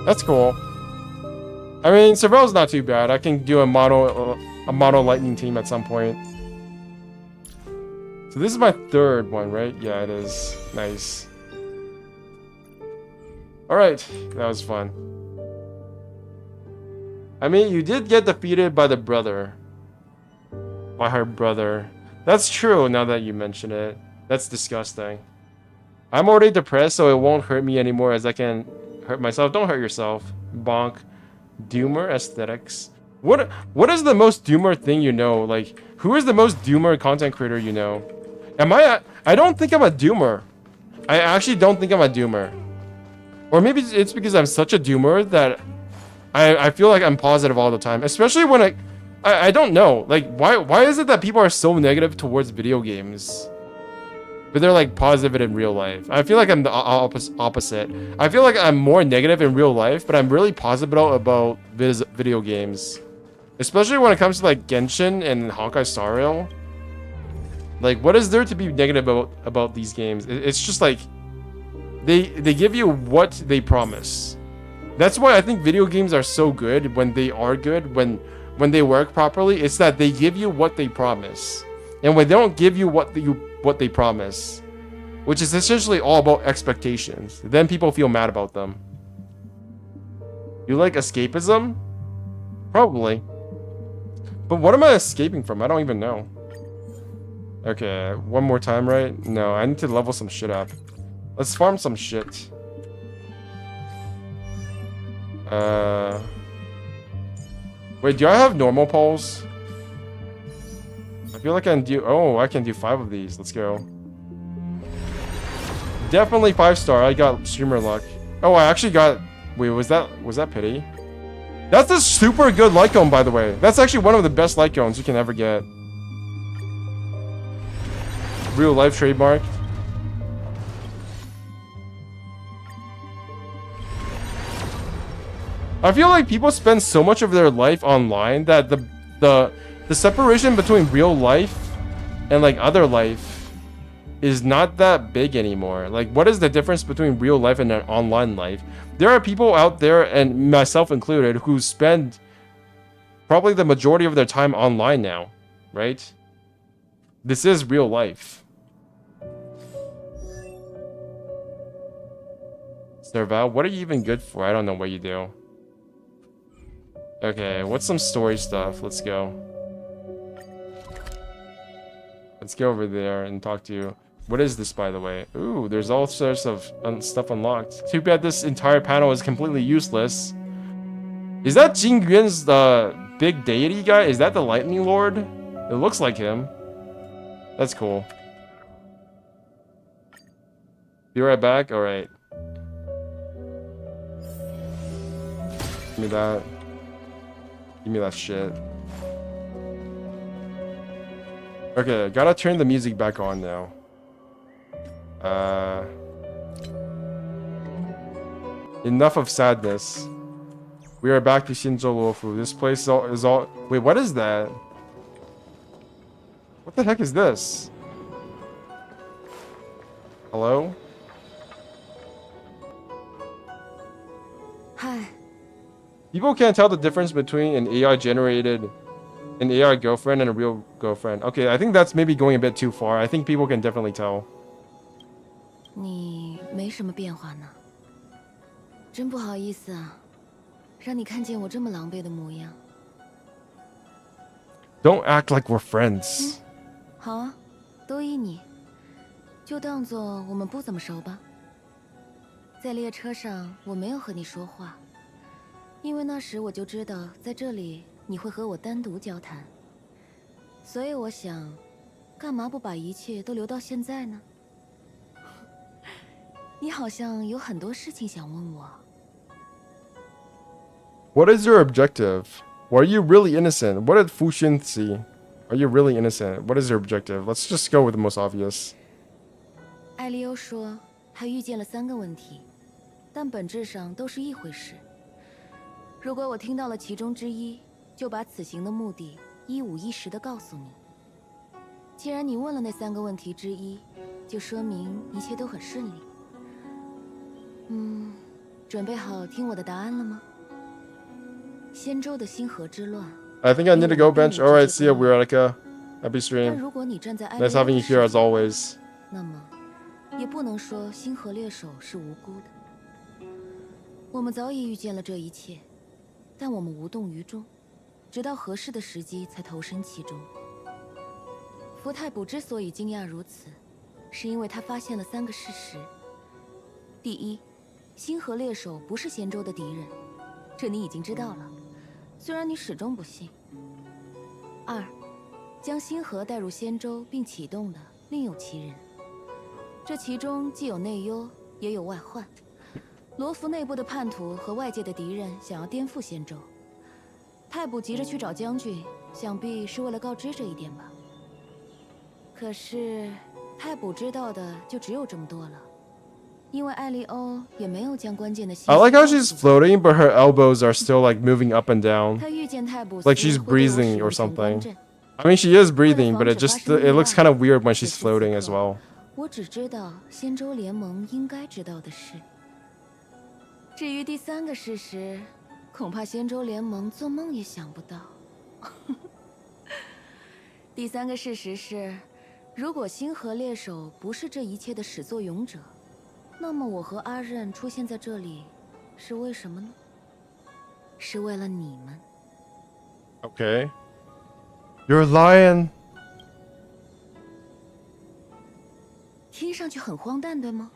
That's cool. I mean, Serval's not too bad. I can do a mono lightning team at some point. So this is my third one, right? Yeah, it is. Nice. Alright, that was fun. I mean, you did get defeated by the brother. By her brother. That's true now that you mention it. That's disgusting. I'm already depressed, so it won't hurt me anymore as I can hurt myself. Don't hurt yourself. Bonk. Doomer aesthetics. What is the most Doomer thing you know? Like, who is the most Doomer content creator you know? I don't think I'm a Doomer. I actually don't think I'm a Doomer. Or maybe it's because I'm such a Doomer that I feel like I'm positive all the time. Especially when I don't know. Like, why is it that people are so negative towards video games? but they're like positive in real life. I feel like I'm the opposite. I feel like I'm more negative in real life, but I'm really positive about video games, especially when it comes to like Genshin and Honkai Star Rail. Like, what is there to be negative about these games? It's just like they give you what they promise. That's why I think video games are so good when they are good, when they work properly. It's that they give you what they promise, and when they don't give you what they promise, which is essentially all about expectations, then people feel mad about them. You like escapism? Probably. But what am I escaping from? I don't even know. Okay, one more time, right? No, I need to level some shit up. Let's farm some shit. Wait, do I have normal pulls? I feel like I can do... Oh, I can do 5 of these. Let's go. Definitely 5-star. I got streamer luck. Oh, I actually got... Wait, was that pity? That's a super good Lycone, by the way. That's actually one of the best Lycones you can ever get. Real life trademark. I feel like people spend so much of their life online that the separation between real life and like other life is not that big anymore. Like, what is the difference between real life and an online life? There are people out there, and myself included, who spend probably the majority of their time online now, right? This is real life. Serval, what are you even good for? I don't know what you do. Okay, what's some story stuff? Let's go. Let's go over there and talk to you. What is this, by the way? Ooh, there's all sorts of stuff unlocked. Too bad this entire panel is completely useless. Is that Jing Yuan's big deity guy? Is that the Lightning Lord? It looks like him. That's cool. Be right back? Alright. Give me that. Give me that shit. Okay, gotta turn the music back on now. Enough of sadness. We are back to Shinjo Lofu. This place is all... Wait, what is that? What the heck is this? Hello? Hi. People can't tell the difference between an AI girlfriend and a real girlfriend. Okay, I think that's maybe going a bit too far. I think people can definitely tell. 你没什么变化呢，真不好意思啊，让你看见我这么狼狈的模样。Don't act like we're friends. 好啊，都依你，就当做我们不怎么熟吧。在列车上，我没有和你说话。 因为那时我就知道，在这里你会和我单独交谈，所以我想，干嘛不把一切都留到现在呢？你好像有很多事情想问我。What is your objective? Or are you really innocent? What did Fu Xin see? Are you really innocent? What is your objective? Let's just go with the most obvious. 艾利欧说，他遇见了3个问题，但本质上都是一回事。 如果我听到了其中之一，就把此行的目的一五一十地告诉你。既然你问了那3个问题之一，就说明一切都很顺利。准备好听我的答案了吗？仙州的星河之乱。I think I need to go bench. Alright, see ya, Weirika. Happy 但 stream. 如果你站在艾利欧 Nice having you here as always. 那么，也不能说星河猎手是无辜的。我们早已预见了这一切。 但我们无动于衷，直到合适的时机才投身其中。福太卜之所以惊讶如此，是因为他发现了3个事实：第一，星河猎手不是仙州的敌人，这你已经知道了，虽然你始终不信；二，将星河带入仙州并启动的另有其人，这其中既有内忧，也有外患。 罗浮内部的叛徒和外界的敌人想要颠覆仙州，太卜急着去找将军，想必是为了告知这一点吧。可是，太卜知道的就只有这么多了，因为艾利欧也没有将关键的信息 I like how 告诉 she's 我 floating, but her elbows are still like moving up and down. 他遇见太卜 Like 时 she's 会对我 breathing 使 or 用全关 something. 阵 I mean, she is breathing, but it looks kind of weird when she's floating as well. 我只知道仙州联盟应该知道的事。至于第三个事实，恐怕仙州联盟做梦也想不到。第三个事实是，如果星河猎手不是这一切的始作俑者，那么我和阿任出现在这里，是为什么呢？是为了你们。 Okay. You're lying. 听上去很荒诞，对吗？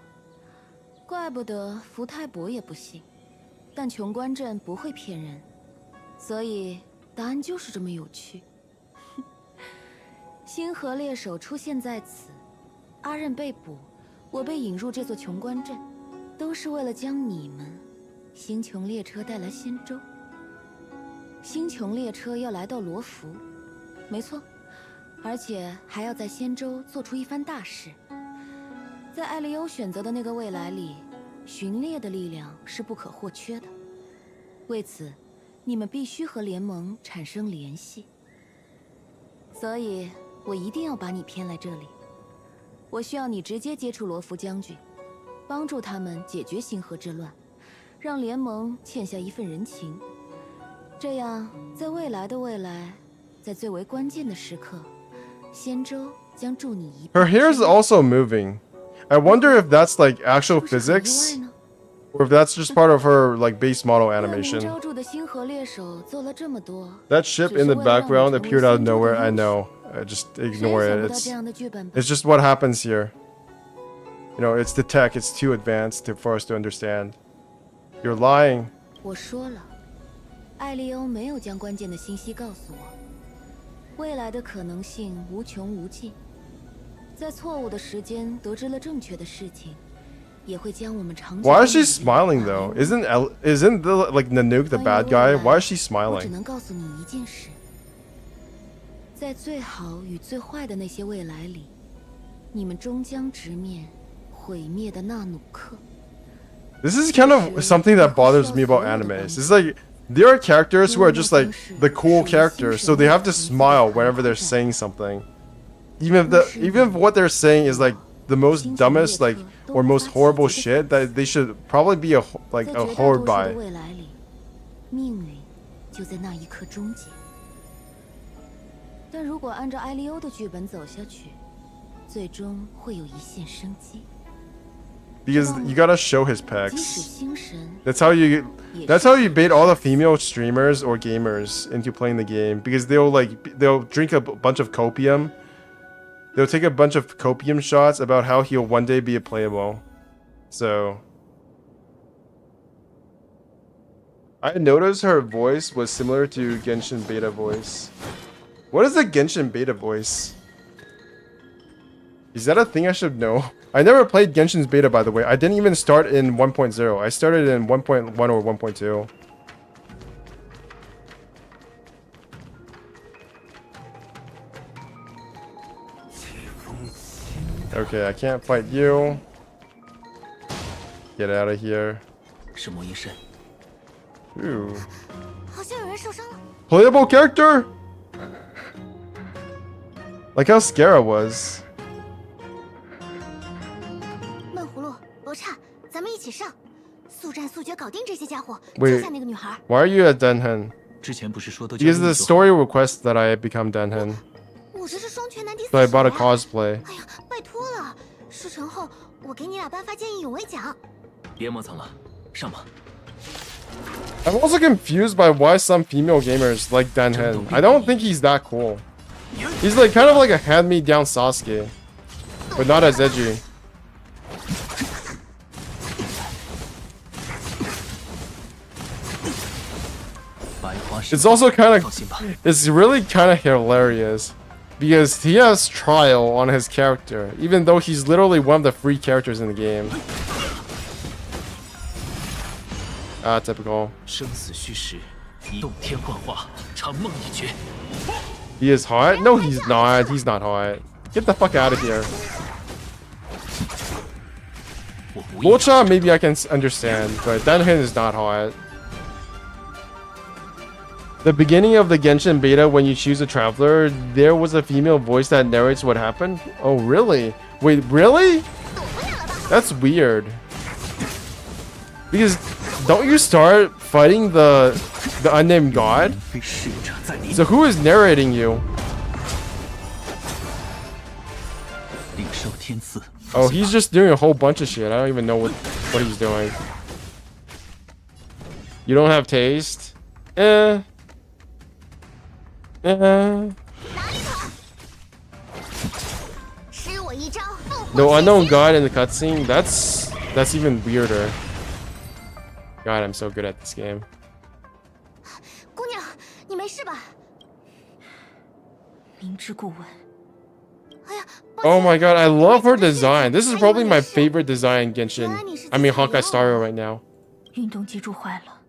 怪不得福太伯也不信，但琼关阵不会骗人，所以答案就是这么有趣。星河猎手出现在此，阿任被捕，我被引入这座琼关阵，都是为了将你们星穹列车带来仙州。星穹列车要来到罗浮，没错，而且还要在仙州做出一番大事。在艾利欧选择的那个未来里，寻猎的力量是不可或缺的。为此，你们必须和联盟产生联系。所以，我一定要把你骗来这里。我需要你直接接触罗浮将军，帮助他们解决星河之乱，让联盟欠下一份人情。这样，在未来的未来，在最为关键的时刻，仙州将助你一臂 Her hair is also moving. I wonder if that's like actual 是不是很意 physics, 外呢？ or if that's just part of her like base model 恶名 animation. 昭著的星河猎手做了这么多， That ship in the background appeared out of nowhere. I know. Just 谁 ignore 也想 it. 不到 It's 这样的剧本吧 it's just what happens here. You know, it's the tech. It's too advanced for us to understand. You're lying. 我说了，艾利欧没有将关键的信息告诉我。未来的可能性无穷无尽，在错误的时间得知了正确的事情，也会将我们长久。 Why is she smiling though? Isn't the like Nanook the bad guy? Why is she 我只 smiling? 能告诉你一件事：在最好与最坏的那些未来里，你们终将直面毁灭的纳努克。 This is kind of something that bothers me about animes. It's like there are characters who are just like the cool characters, so they have to smile whenever they're saying something, even if what they're saying is like the most dumbest like or most horrible shit that they should probably be like 在 a 绝大 horror 多数的 by. 未来里，命运就在那一刻终结。但如果按照艾利欧的剧本走下去，最终会有一线生机。 Because you gotta show his 即使 pecs. 星神 That's how you bait all the female streamers or gamers into playing the game, because they'll drink a bunch of copium. They'll take a bunch of copium shots about how he'll one day be a playable. So I noticed her voice was similar to Genshin Beta voice. What is the Genshin Beta voice? Is that a thing I should know? I never played Genshin's beta, by the way. I didn't even start in 1.0. I started in 1.1 or 1.2. Okay, I can't fight you. Get out of here. 是魔音深， Ooh. 好像有人受伤了。 Playable character? Like how Scara was. 闷葫芦，罗刹，咱们一起上，速战速决搞定这些家伙， Wait. 救下那个女孩。 Why are you at Denhen? 之前不是说都 Because the story requests that I become Denhen. 我这是双拳难敌四 So I 手 bought a 呀 cosplay. 哎呀，拜托了，事成后我给你俩颁发见义勇为奖。别磨蹭了，上吧。 I'm also confused by why some female gamers like Denhen. I don't think he's that cool. He's like kind of like a hand-me-down Sasuke, but not as edgy. 白花石 It's also kind 放心吧， of, it's really kind of hilarious because he has trial on his character, even though he's literally one of the free characters in the game. Ah, typical. 生死虚实，一洞天幻化，长梦一绝。 He is hot? No, he's not. He's not hot. Get the fuck out of here. 我不易 Volcha maybe I can understand, but Danhen is not hot. The beginning of the Genshin beta, when you choose a traveler, there was a female voice that narrates what happened. Oh, really? Wait, really? That's weird. Because don't you start fighting the unnamed god? 非使者在你 So who is narrating you? 领受天赐。 Oh, he's just doing a whole bunch of shit. I don't even know what he's doing. You don't have taste? Eh. Eh. 施我一招，怒火 No 血 unknown 腥 god in the cutscene? That's even weirder. God, I'm so good at this game. 姑娘，你没事吧？明知故问。哎呀， Oh my god, I love her design. This is probably my favorite design in Genshin. I mean Honkai Star Rail right now. 运动机柱坏了。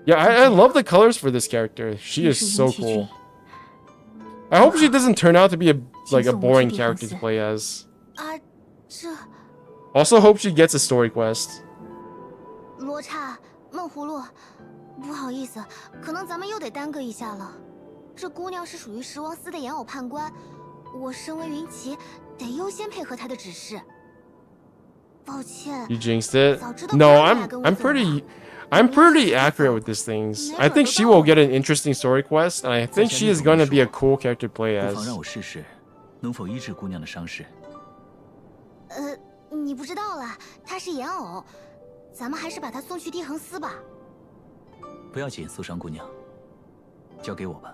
Yeah, I love the colors for this character. She is so cool. I hope she doesn't turn out to be a boring character to play as. 啊，这 Also hope she gets a story quest. 罗刹、梦葫芦，不好意思，可能咱们又得耽搁一下了。这姑娘是属于十王司的颜偶判官，我身为云骑，得优先配合她的指示。抱歉。 You jinxed it. 早知道 No, 不让你来跟我 I'm pretty accurate with these things. I think she will get an interesting story quest, and I think she is going to be a cool character to play 不妨 as. 让我试试，能否医治姑娘的伤势。你不知道了，她是颜偶，咱们还是把她送去地恒司吧。不要紧，素伤姑娘，交给我吧。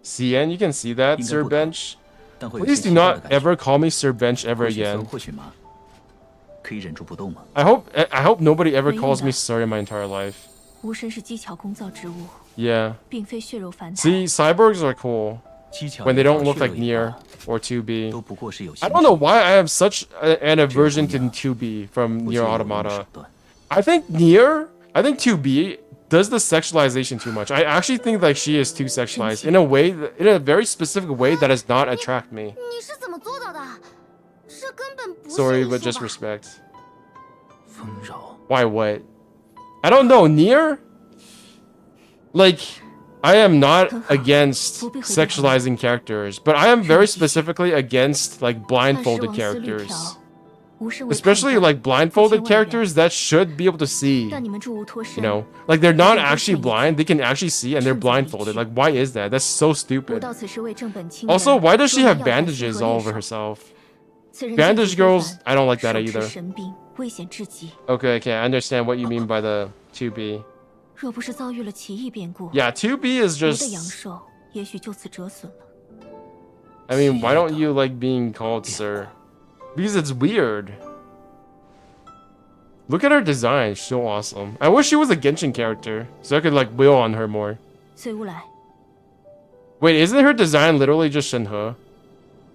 CN, you can see that, 应该 Sir 不疼， Bench. 但会有 Please 些 do 奇怪的 not 感觉。 ever call me Sir Bench ever 或许疼， again. 或许麻，可以忍住不动吗？ I hope nobody ever 没用 calls 的。 me Sir in my entire life. 无身是机巧工造之物， Yeah. 并非血肉凡胎。 See, cyborgs are cool 技巧 when they 也好 don't look 血 like 肉也 Nier 罢 or 2B. 都不过是有 I 限 don't 制 know why I have such an aversion to 这个 2B from 不 Nier 仅有用的 Automata. 手段 I think 2B does the sexualization too much. I actually think like she is too sexualized in a way, in a very specific way that does not attract me. 你是怎么做到的？这根本不是 Sorry, 艺 but 术 just 吧 respect. 丰饶。 Why what? I don't know, Nier? Like, I am not against sexualizing characters, but I am very specifically against like 按狮 blindfolded 王司律 characters. 条，无身为 Especially 判官 like blindfolded 不牵外人 characters that should be able to see. 让你们住无脱 You 身。 know, like they're not actually blind, they can actually see and they're blindfolded. Like, why is that? That's so 我 stupid. 到此时为正本清源。 Also, why does she 若 have 要在 bandages 星河 all 猎 over 手 herself? 此人 Bandage 性格 girls, 非凡 I don't like that 手持 either. 神兵，危险至极。 Okay, I understand what you mean by the 2B. 若不是遭遇了奇异变故， Yeah, 2B is 我的阳 just. 寿也许就此折损了。 I mean, why don't you like being called Sir? Because it's weird. Look at her design, she's so awesome. I wish she was a Genshin character, so I could like will on her more. 随无来， Wait, isn't her design literally just Shenhe?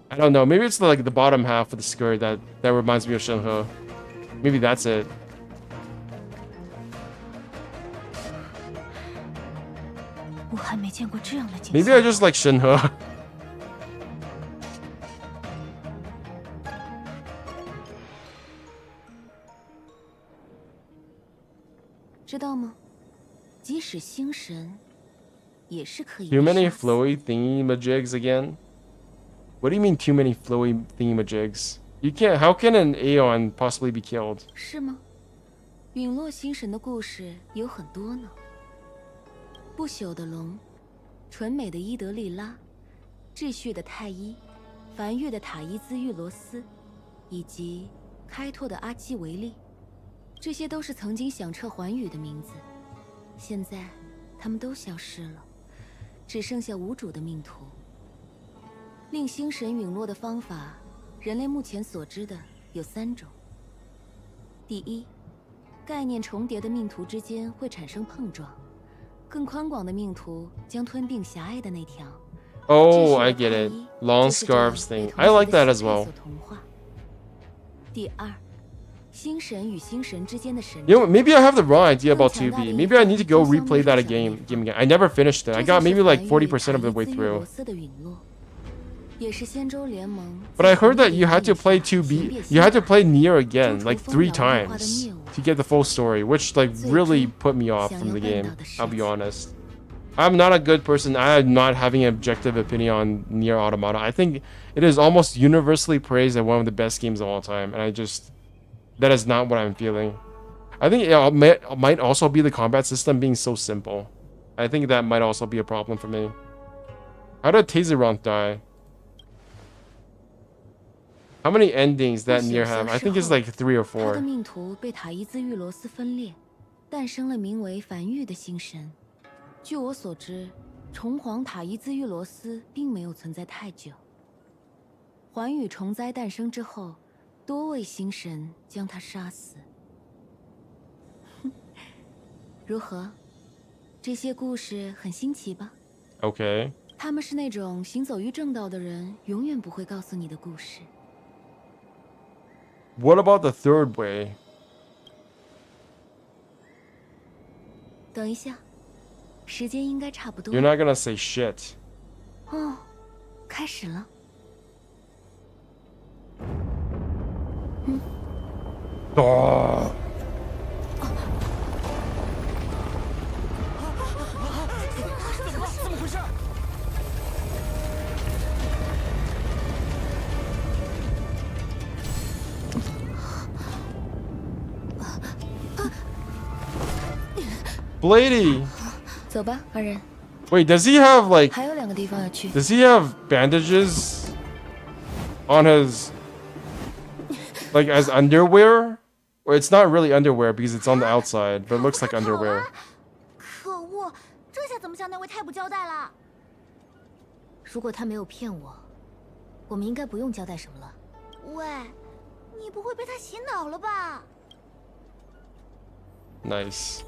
I don't know. Maybe it's like the bottom half of the skirt that reminds me of Shenhe. Maybe that's it. 我还没见过这样的景 Maybe 象。 I just like Shenhe. 知道吗？即使星神，也是可以 Too 被 many 杀死 flowy thingy-majigs again? What do you mean too many flowy thingy-majigs? You can't. How can an Aeon possibly be killed? 是吗？陨落星神的故事有很多呢。不朽的龙，纯美的伊德利拉，秩序的太一，繁育的塔伊兹玉罗斯，以及开拓的阿基维利，这些都是曾经响彻寰宇的名字。现在，他们都消失了，只剩下无主的命途。令星神陨落的方法，人类目前所知的有3种。第一，概念重叠的命途之间会产生碰撞，更宽广的命途将吞并狭隘的那条。 Oh, I get it. Long scarves thing. I like that as well. 第二，星神与星神之间的神 You know, maybe I have the wrong idea about 2B. Maybe I need to go replay that game again. I never finished it. I got maybe like 40% of the way through. 也是仙州联盟。 But I heard that you had to play 2B. You had to play Nier again like 3 times to get the full story, which like really put me off from the game. I'll be honest. I'm not a good person. I am not having an objective opinion on Nier Automata. I think it is almost universally praised as one of the best games of all time, and that is not what I'm feeling. I think it might also be the combat system being so simple. I think that might also be a problem for me. How did Tazeronth die? How many endings that Nier have? I think it's like 3 or 他的 4. 命途被塔伊兹玉罗斯分裂，诞生了名为梵玉的新神。据我所知，虫皇塔伊兹玉罗斯并没有存在太久。寰宇虫灾诞生之后，多位星神将他杀死。如何？这些故事很新奇吧？ Okay. 他们是那种行走于正道的人永远不会告诉你的故事。 What about the third way? 等一下，时间应该差不多。 You're not gonna say shit. 哦，开始了。 Oh. Blady! 走吧，二人。 Wait, does he have like 还有2个地方要去。 does he have bandages on his like as underwear? Or it's not really underwear because it's on the outside, but it looks like underwear. 可恶，这下怎么向那位太不交代了？如果他没有骗我，我们应该不用交代什么了。喂，你不会被他洗脑了吧？ Nice.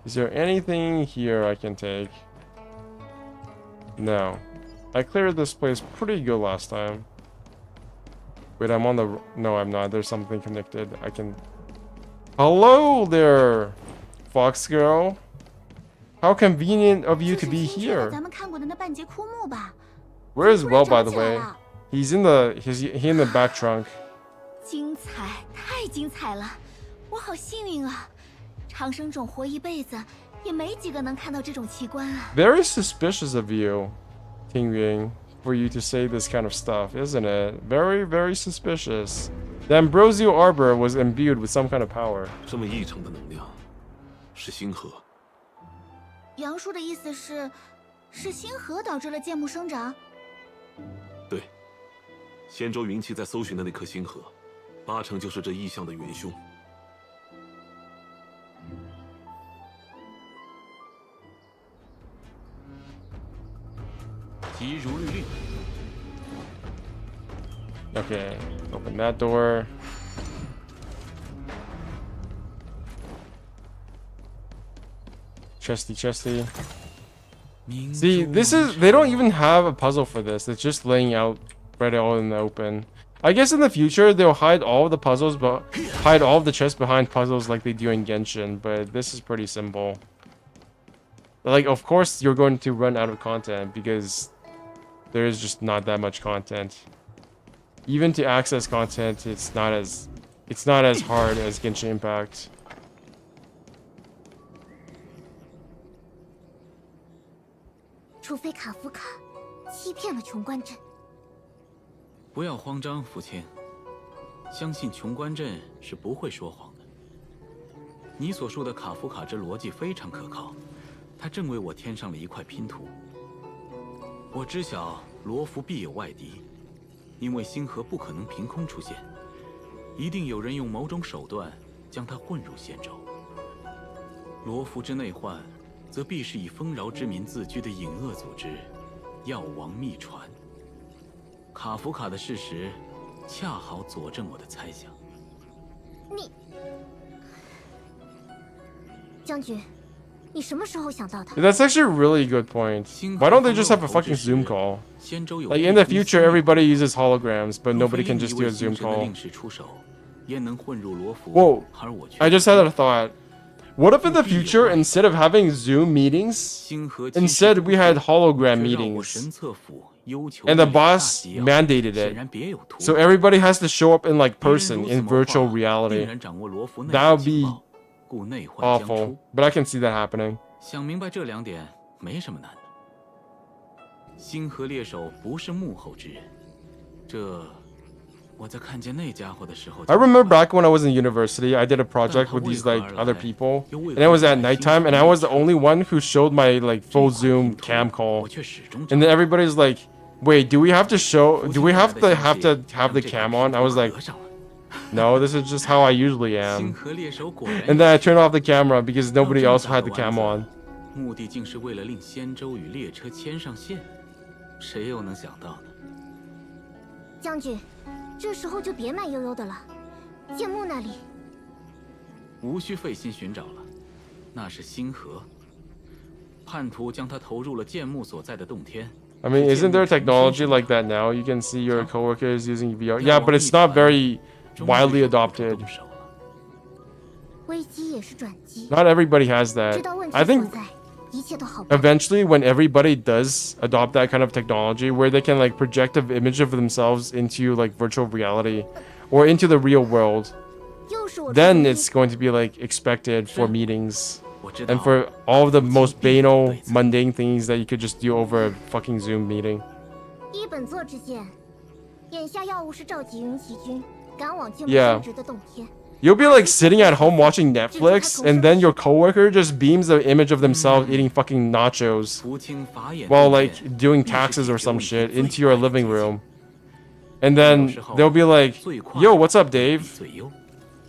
Is there anything here I can take? No. I cleared this place pretty good last time. Wait, I'm on the... No, I'm not. There's something connected. I can... Hello there, Fox Girl. How convenient of you to be 就是新去的 here. 咱们看过的那半截枯木吧？ Where is 突然 Well, by 找 the 起来 way? 了 He in the back trunk. 精彩，太精彩了！我好幸运啊！长生种活一辈子，也没几个能看到这种奇观啊。 Very suspicious of you, Ting Ying, for you to say this kind of stuff, isn't it? Very, very suspicious. The Ambrosio Arbor was imbued with some kind of power. 这么异常的能量，是星河。杨叔的意思是，是星河导致了剑幕生长？对，仙州云气在搜寻的那颗星河，8成就是这异象的元凶。即如律令。 Okay, open that door. Chesty, chesty. See, they don't even have a puzzle for this. It's just laying out right all in the open. I guess in the future they'll hide all of the puzzles, but hide all of the chests behind puzzles like they do in Genshin. But this is pretty simple. Like, of course you're going to run out of content because there is just not that much content. Even to access content, it's not as hard as Genshin Impact. 除非卡夫卡欺骗了琼观镇。不要慌张，父亲。相信琼观镇是不会说谎的。你所说的卡夫卡之逻辑非常可靠，他正为我添上了一块拼图。我知晓罗浮必有外敌，因为星河不可能凭空出现，一定有人用某种手段将他混入仙州。罗浮之内患，则必是以丰饶之民自居的隐恶组织——药王秘传。卡夫卡的事实，恰好佐证我的猜想。你，将军，你什么时候想到的？ That's actually a really good point. Why don't they just have a fucking Zoom call? Like in the future, everybody uses holograms, but nobody can just do a Zoom call. 令使出手，焉能混入罗浮？ Whoa, 而我却 I just had a thought. What if in the future, instead of having Zoom meetings, 星河 instead we had hologram 却让我 meetings, 神策府忧求 and the 历史大 boss 纪要 mandated 显 it, 然别有图 so 谋 everybody has to show up in like 敌人 person 如此 in 谋 virtual 划， reality. 定然掌握罗浮内 That 部 would 情 be 报，故内患将 awful, 出。 but I can see that happening. 想明白这两点没什么难的。星河猎手不是幕后之人，这我在看见那家伙的时候就 I remember back when I was in university, I did a project with these like other people, and it was at nighttime, and I was the only one who showed my like full Zoom cam 我 call, 却始终 and then everybody's like, "Wait, do we have to have the cam on?" I was like, 合上了。 "No, this is just how I usually 星 am." 河猎手果然 And then I turned off the camera because nobody 要 else 这么 had the 大的 cam 丸 on. 子目的竟是为了令仙舟与列车牵上线，谁又能想到呢？将军，这时候就别慢悠悠的了。剑木那里，无需费心寻找了，那是星河。叛徒将他投入了剑木所在的洞天。 I mean, isn't there technology like that now? You can see your coworkers using VR. Yeah, but it's not very widely adopted. 动手了。危机也是转机。 Not everybody has 知 that. 道问题 I 所 think 在，一切都好办。 eventually when everybody does adopt that kind of technology where they can like project an image of themselves into like virtual reality or into the real world, 又是我出 then 主意 it's going to be like expected for meetings 我知道 and for all of the most banal, mundane things that you could just do over a fucking Zoom meeting. 一本作之剑，眼下要务是召集云骑军，赶往剑木 Yeah. 升职的洞天。 You'll be like sitting at home watching Netflix and then your coworker just beams an image of themselves eating fucking nachos 福清法眼 while 洞 like 见 doing 必是 taxes or 解决 some 问题 shit 最 into your 快的 living 捷径 room. And then they'll be like, 最快 "Yo, what's up, 的 Dave? 最优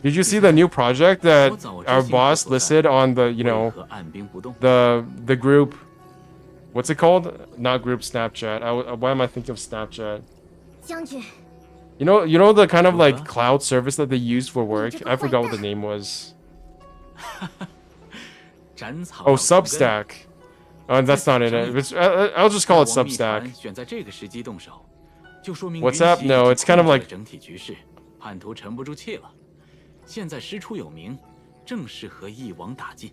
Did you see the new project that our boss listed on the, you 为 know, 何按兵不动？ the group? What's it called? Not group Snapchat. Why am I thinking of Snapchat? 将军， You know the kind of like cloud service that they use for work? I forgot what the name was. 斩草 Oh, 除根 Substack. That's not it. I'll just call it 王密 Substack. 传选在这个时机动手，就说明 What's 云 up? 溪 No, 已 it's 经 kind of 控制了 like- 整体局势，叛徒沉不住气了。现在师出有名，正适合一网打尽。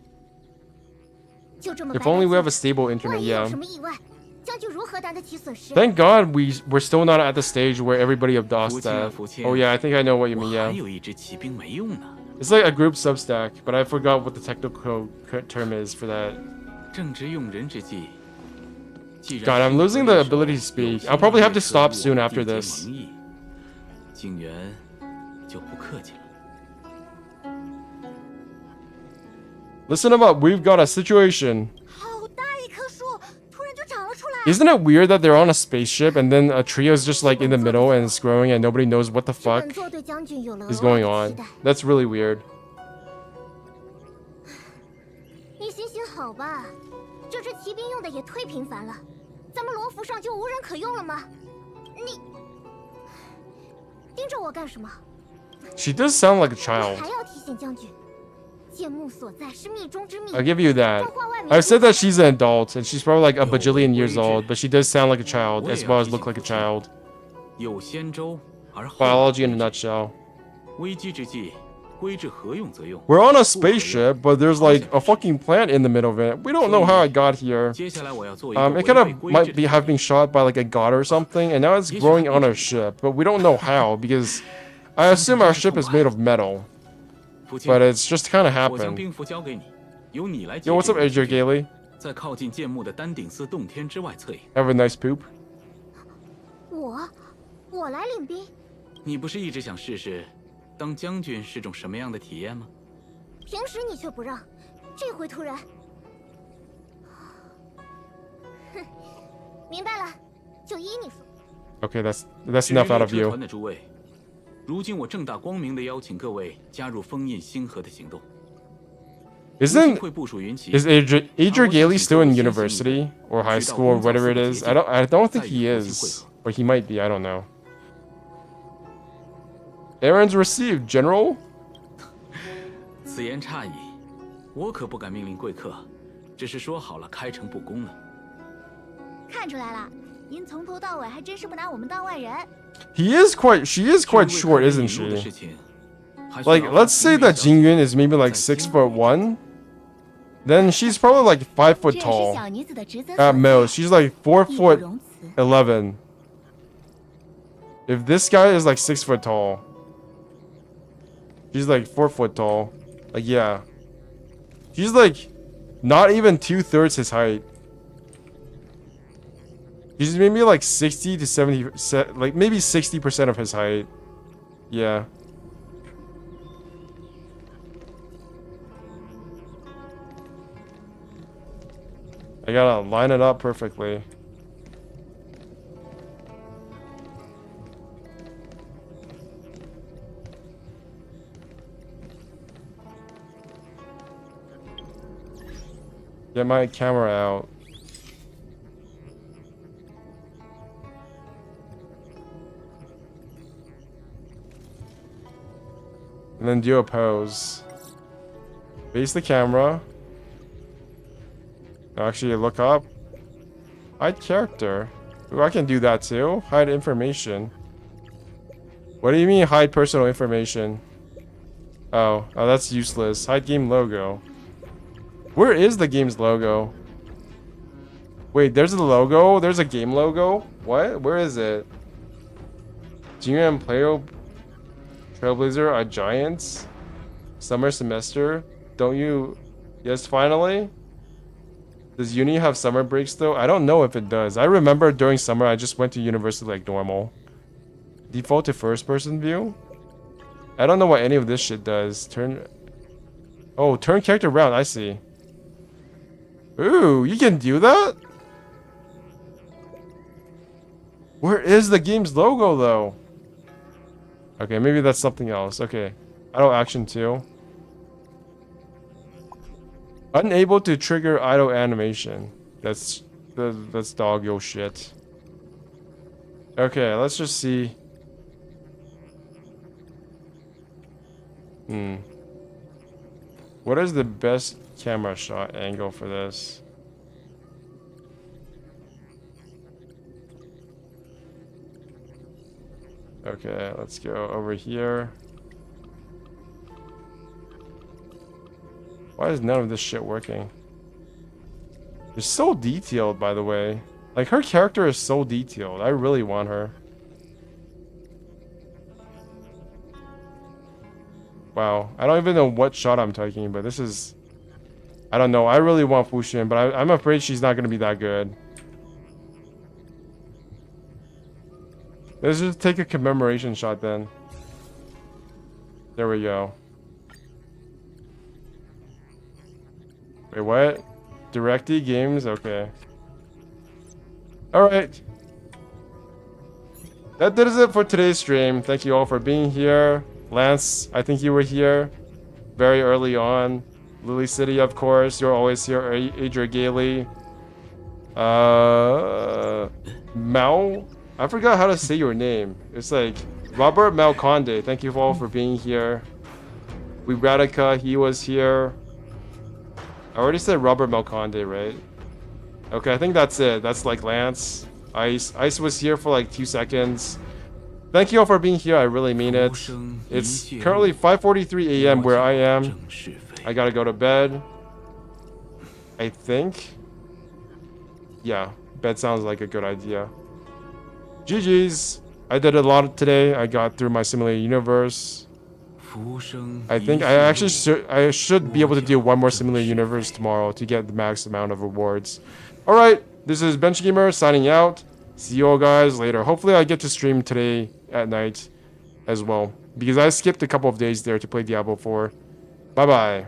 就这么 If 白白 only we have a 做 stable 万 internet, 一有 yeah. 什么意外，将军如何担得起损失？ Thank God we're still not at the stage where everybody adopts 福清啊 that. 福清 Oh yeah, I think I know what you 我 mean, 还 yeah. 有一支骑兵没用呢， It's like a group Substack, but I forgot what the technical term is for that. 正值用人之际。既然 God, I'm 星河 losing the 猎手 ability to 有 speak. 心 I'll probably have to 与 stop 和 soon 我 after 缔结 this. 盟议，景元就不客气了。 Listen up, we've got a situation. 好大一棵树，突然就长了出来。 Isn't it weird that they're on a spaceship and then a trio's just like in the middle and it's growing and nobody knows what the 这本 fuck 作对将军有了 is 额外 going 的 on? 期待。 That's really weird. 你行行好吧，这支骑兵用的也忒频繁了，咱们罗浮上就无人可用了吗？你盯着我干什么？ She does sound like a child. 还要提醒将军，剑木所在是密中之密。 I'll give you that. 召唤外民 I've said 入 that 侵 she's an adult and she's probably like a bajillion years old, but she does sound like a child as well as look like a child. 有仙舟，而后 Biology in a nutshell. 危机之际，归至何用则用。 We're on a spaceship, but there's like a fucking plant in the middle of it. We don't know how it got here. 接下来我要做一个 It 违 kind 背 of 规 might 制 be 的 have been shot by like a god or something, and now it's growing on our ship, but we don't know how because I assume our ship is made of metal, 父亲 but it's just kind of 我将 happened. 兵符交给你，由你来解 Yo, what's 决 up, 危 AJ 机 Gailey? 在靠近剑木的丹顶寺洞天之外侧影。 Have a nice poop. 我来领兵。你不是一直想试试当将军是种什么样的体验吗？平时你却不让，这回突然，哼，明白了，就依你说。 Okay, that's 至于 enough out 列 of 车 you. 团的诸位，如今我正大光明的邀请各位加入封印星河的行动。吴兴 Isn't 会部署云旗 is Adrian Gailey still in university or high school or whatever it is? I don't think he is, or he might be. I don't know. Errands received, General. 此言差矣，我可不敢命令贵客，只是说好了开诚布公呢。看出来了，您从头到尾还真是不拿我们当外人。 She is quite 至于 short, 为 isn't 引入的 she? 事情， Like, let's say that Jingyun is maybe like 6'1", then she's probably like 5 foot 这也是 tall. 小女子的职责 At 所 most, 在。 she's like 4 义不 foot 容辞。 11. If this guy is like 6 foot tall, she's like 4 foot tall. Like, yeah. She's like not even 2/3 his height. She's maybe like 60 to 70, like maybe 60% of his height. Yeah. I gotta line it up perfectly. Get my camera out. And then do a pose. Face the camera. Actually, look up. Hide character. Ooh, I can do that too. Hide information. What do you mean hide personal information? Oh, that's useless. Hide game logo. Where is the game's logo? Wait, there's a logo? There's a game logo? What? Where is it? Junior and Playo Trailblazer are giants? Summer semester? Don't you... Yes, finally? Does uni have summer breaks though? I don't know if it does. I remember during summer I just went to university like normal. Default to first person view? I don't know what any of this shit does. Turn... Oh, turn character around, I see. Ooh, you can do that? Where is the game's logo though? Okay, maybe that's something else. Okay. Idle action 2. Unable to trigger idle animation. That's doggo shit. Okay, let's just see. What is the best camera shot angle for this? Okay, let's go over here. Why is none of this shit working? It's so detailed, by the way. Like, her character is so detailed. I really want her. Wow. I don't even know what shot I'm taking, but this is... I don't know. I really want Fuxian, but I'm afraid she's not going to be that good. Let's just take a commemoration shot then. There we go. Wait, what? DirectD Games? Okay. Alright. That does it for today's stream. Thank you all for being here. Lance, I think you were here very early on. Lily City, of course. You're always here. Adria Gailey. Mal? I forgot how to say your name. It's like Robert Malconde. Thank you all for being here. We Radica, he was here. I already said Robert Malconde, right? Okay, I think that's it. That's like Lance. Ice was here for like 2 seconds. Thank you all for being here. I really mean it. It's currently 5:43 a.m. where I am. I gotta go to bed. I think. Yeah, bed sounds like a good idea. GG's. I did a lot today. I got through my simulated universe. I think I actually should be able to do one more simulated universe tomorrow to get the max amount of rewards. Alright, this is BenchGamer signing out. See you all guys later. Hopefully I get to stream today at night as well, because I skipped a couple of days there to play Diablo 4. Bye bye.